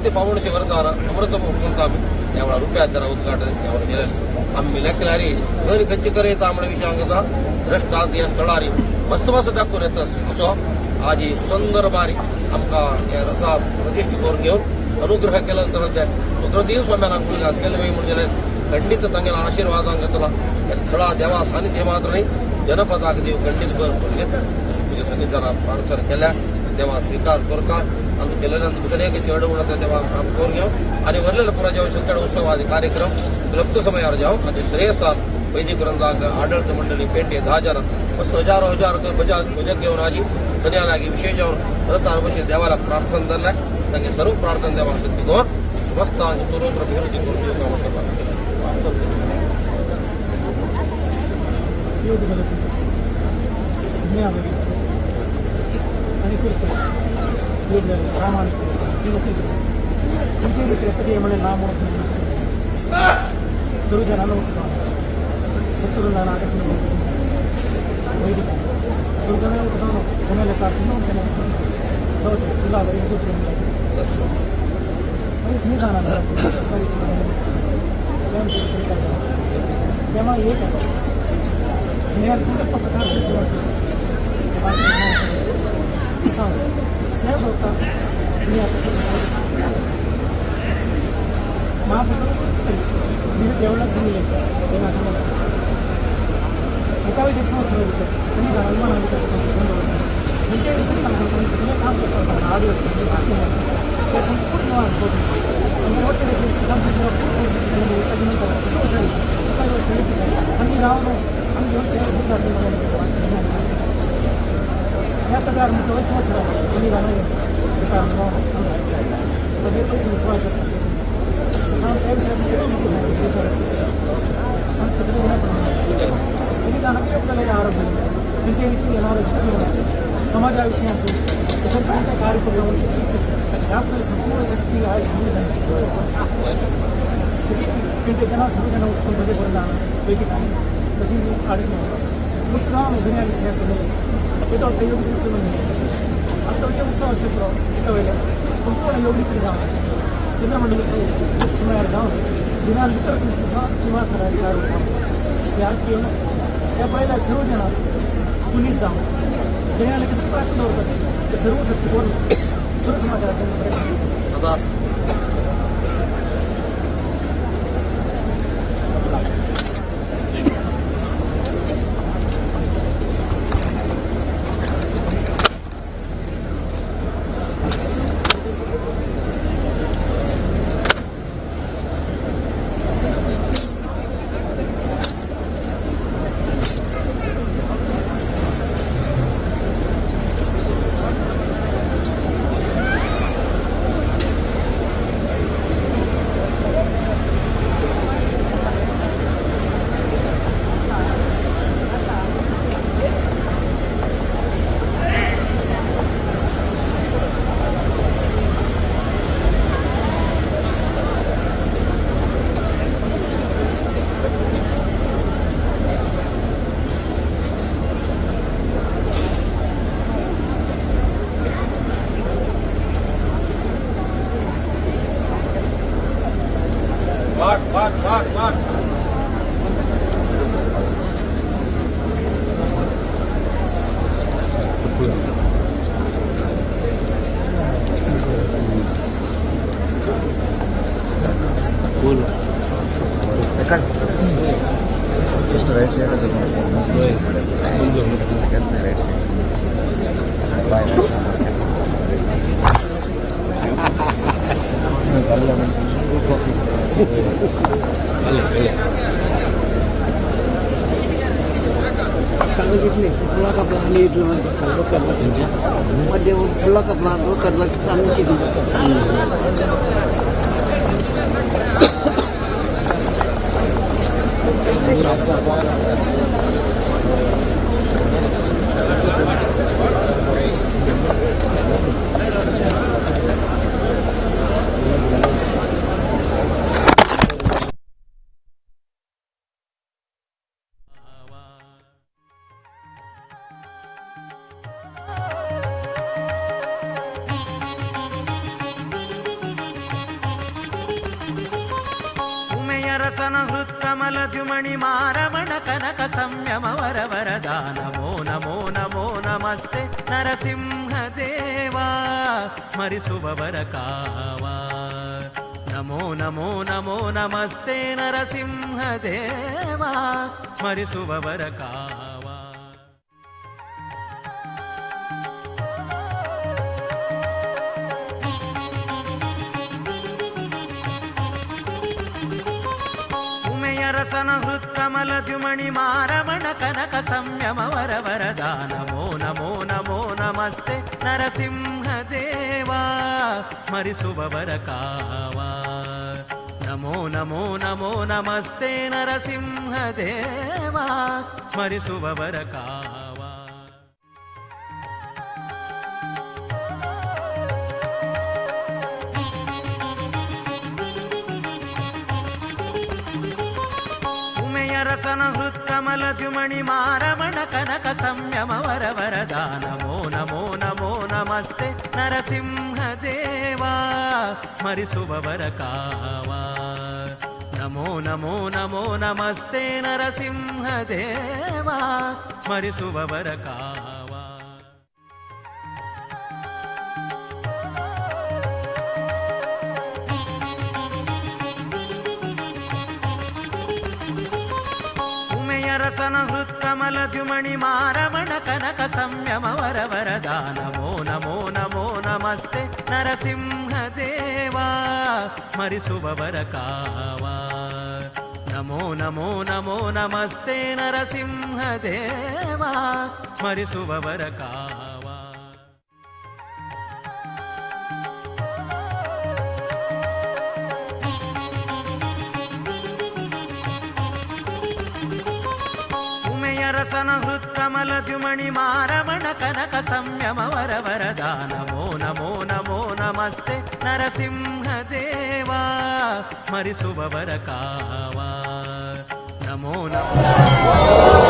ते 52 वर्सांना अमृत मुखांत आम्ही त्यावेळेला रुपयाचा उद्घाटन त्यावेळेला केलेलं आम्ही लेखलारी घरी खंयची करीत आमच्या विषयांचा दृष्टांत या स्थळारी मस्त मस्त दाखवून येतस असो आज ही सुंदर बारी आमकां या रथा प्रतिष्ठीत करून घेऊन अनुग्रह केला तर सुकृती स्वाम्यान गुणगास केले म्हणजे खंडित तांगेला आशीर्वाद घेतला या स्थळा देवा सानिध्य मात्र नाही जनपदाक देव खंडित करून घेत अशी तुझ्या सन्निधानात प्रार्थना केल्या देवा स्वीकार करता आम्ही केल्यानंतर दुसऱ्या चढवण्याचा देवा काम करून घेऊ आणि वरलेला पुरा जेव्हा सगळ्या उत्सवाचे कार्यक्रम क्लप्त समयावर जाऊ आणि श्रेयसात वैदिक ग्रंथाक आढळत मंडळी पेंटे 10,000 मस्त हजार बजात घेऊन आजी धन्यालागी विशेष जाऊन रथार बशी देवाला प्रार्थना धरल्या तांगे सर्व प्रार्थना देवा शक्ती दोन समस्त आणि तुरोत्र अभिवृद्धी करून देऊ काम सर्व समाजा विषयांचे कार्यक्रम संपूर्ण शक्ती आहे जन सर्वजन उत्तम मजेपर्यंत पैकी तशी उत्साह दुनिया येतो योग आता उत्सव चक्र संपूर्ण योग चिन्नमंडल समयावर जाऊन दिनांतर सुद्धा सीमा करायची कार्यक्रम त्या पहिल्या सर्वजन कुणीच जाऊन दुनियाला किती प्रार्थना होतात ते सर्व शक्ती करून सर्व समाजाला Just right side of the right kalau gini, pulang ke Bali itu kalau kerja, dia pulang ke Bali kerja kami gitu. ರಸನ ಹೃತ್ಕಮಲ ದ್ಯುಮಣಿ ಮಾರಮಣ ಕನಕ ಸಂಯಮ ವರ ವರದಾನ ನಮೋ ನಮೋ ನಮೋ ನಮಸ್ತೆ ನರಸಿಂಹ ದೇವಾ ಸ್ಮರಿಸುವವರ ಕಾವ ನಮೋ ನಮೋ ನಮೋ ನಮಸ್ತೆ ನರಸಿಂಹ ದೇವಾ ಸ್ಮರಿಸುವವರ ಕಾವ ರಸನ ಹೃತ್ಕಮಲ ದ್ಯುಮಣಿ ಮಾರಮಣ ಕನಕ ಸಂಯಮ ವರ ವರದಾನ ನಮೋ ನಮೋ ನಮೋ ನಮಸ್ತೆ ನರಸಿಂಹ ದೇವಾ ಸ್ಮರಿಸುವವರ ಕಾವ ನಮೋ ನಮೋ ನಮೋ ನಮಸ್ತೆ ನರಸಿಂಹ ದೇವಾ ಸ್ಮರಿಸುವವರ ಕಾವ ರಸನ ಹೃತ್ಕಮಲ ದ್ಯುಮಣಿ ಮಾರಮಣ ಕನಕ ಸಂಯಮ ವರ ವರದಾನ ನಮೋ ನಮೋ ನಮೋ ನಮಸ್ತೆ ನರಸಿಂಹ ದೇವಾ ಸ್ಮರಿಸುವವರ ಕಾವ ನಮೋ ನಮೋ ನಮೋ ನಮಸ್ತೆ ನರಸಿಂಹ ದೇವಾ ಸ್ಮರಿಸುವವರ ಕಾವ ರಸನ ಹೃತ್ಕಮಲ ದ್ಯುಮಣಿ ಮಾರಮಣ ಕನಕ ಸಂಯಮ ವರ ವರದಾನ ನಮೋ ನಮೋ ನಮೋ ನಮಸ್ತೆ ನರಸಿಂಹ ದೇವಾ ಸ್ಮರಿಸುವವರ ಕಾವ ನಮೋ ನಮೋ ನಮೋ ನಮಸ್ತೆ ನರಸಿಂಹ ದೇವಾ ಸ್ಮರಿಸುವವರ ಕಾವ ರಸನ ಹೃತ್ಕಮಲ ದ್ಯುಮಣಿ ಮಾರಮಣ ಕನಕ ಸಂಯಮ ವರ ವರದಾನ ನಮೋ ನಮೋ ನಮೋ ನಮಸ್ತೆ ನರಸಿಂಹ ದೇವಾ ಸ್ಮರಿಸುವವರ ಕಾವ ನಮೋ ನಮೋ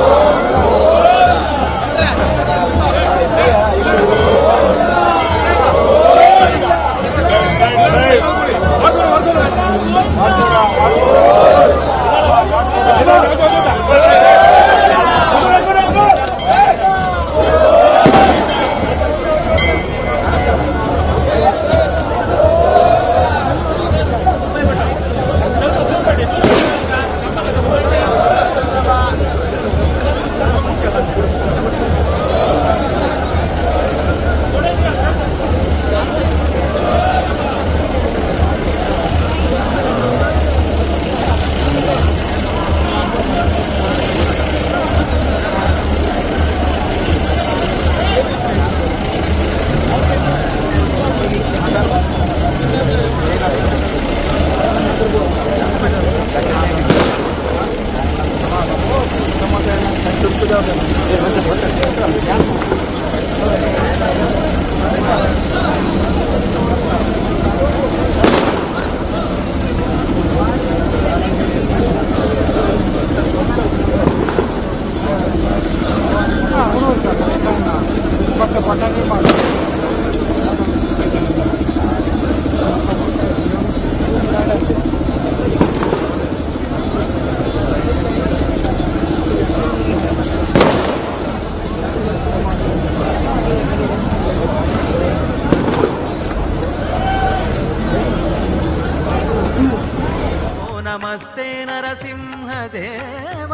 ನಮಸ್ತೆ ನರಸಿಂಹದೇವ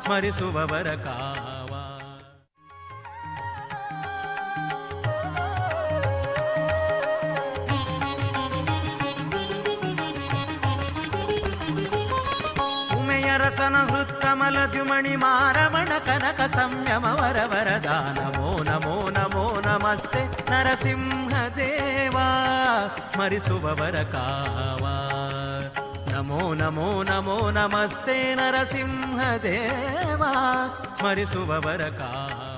ಸ್ಮರಿಸುವವರ ಕಾವ. ಉಮೆಯರಸನ ಹೃತ್ಕಮಲ ದ್ಯುಮಣಿ ಮಾರಮಣ ಕನಕ ಸಂಯಮ ವರವರದ ನಮೋ ನಮೋ ನಮೋ ನಮಸ್ತೆ ನರಸಿಂಹದೇವ ಸ್ಮರಿಸುವವರ ಕಾವ. ನಮೋ ನಮೋ ನಮೋ ನಮಸ್ತೆ ನರಸಿಂಹದೇವ ಸ್ಮರಿಸುವವರ ಕಾವ.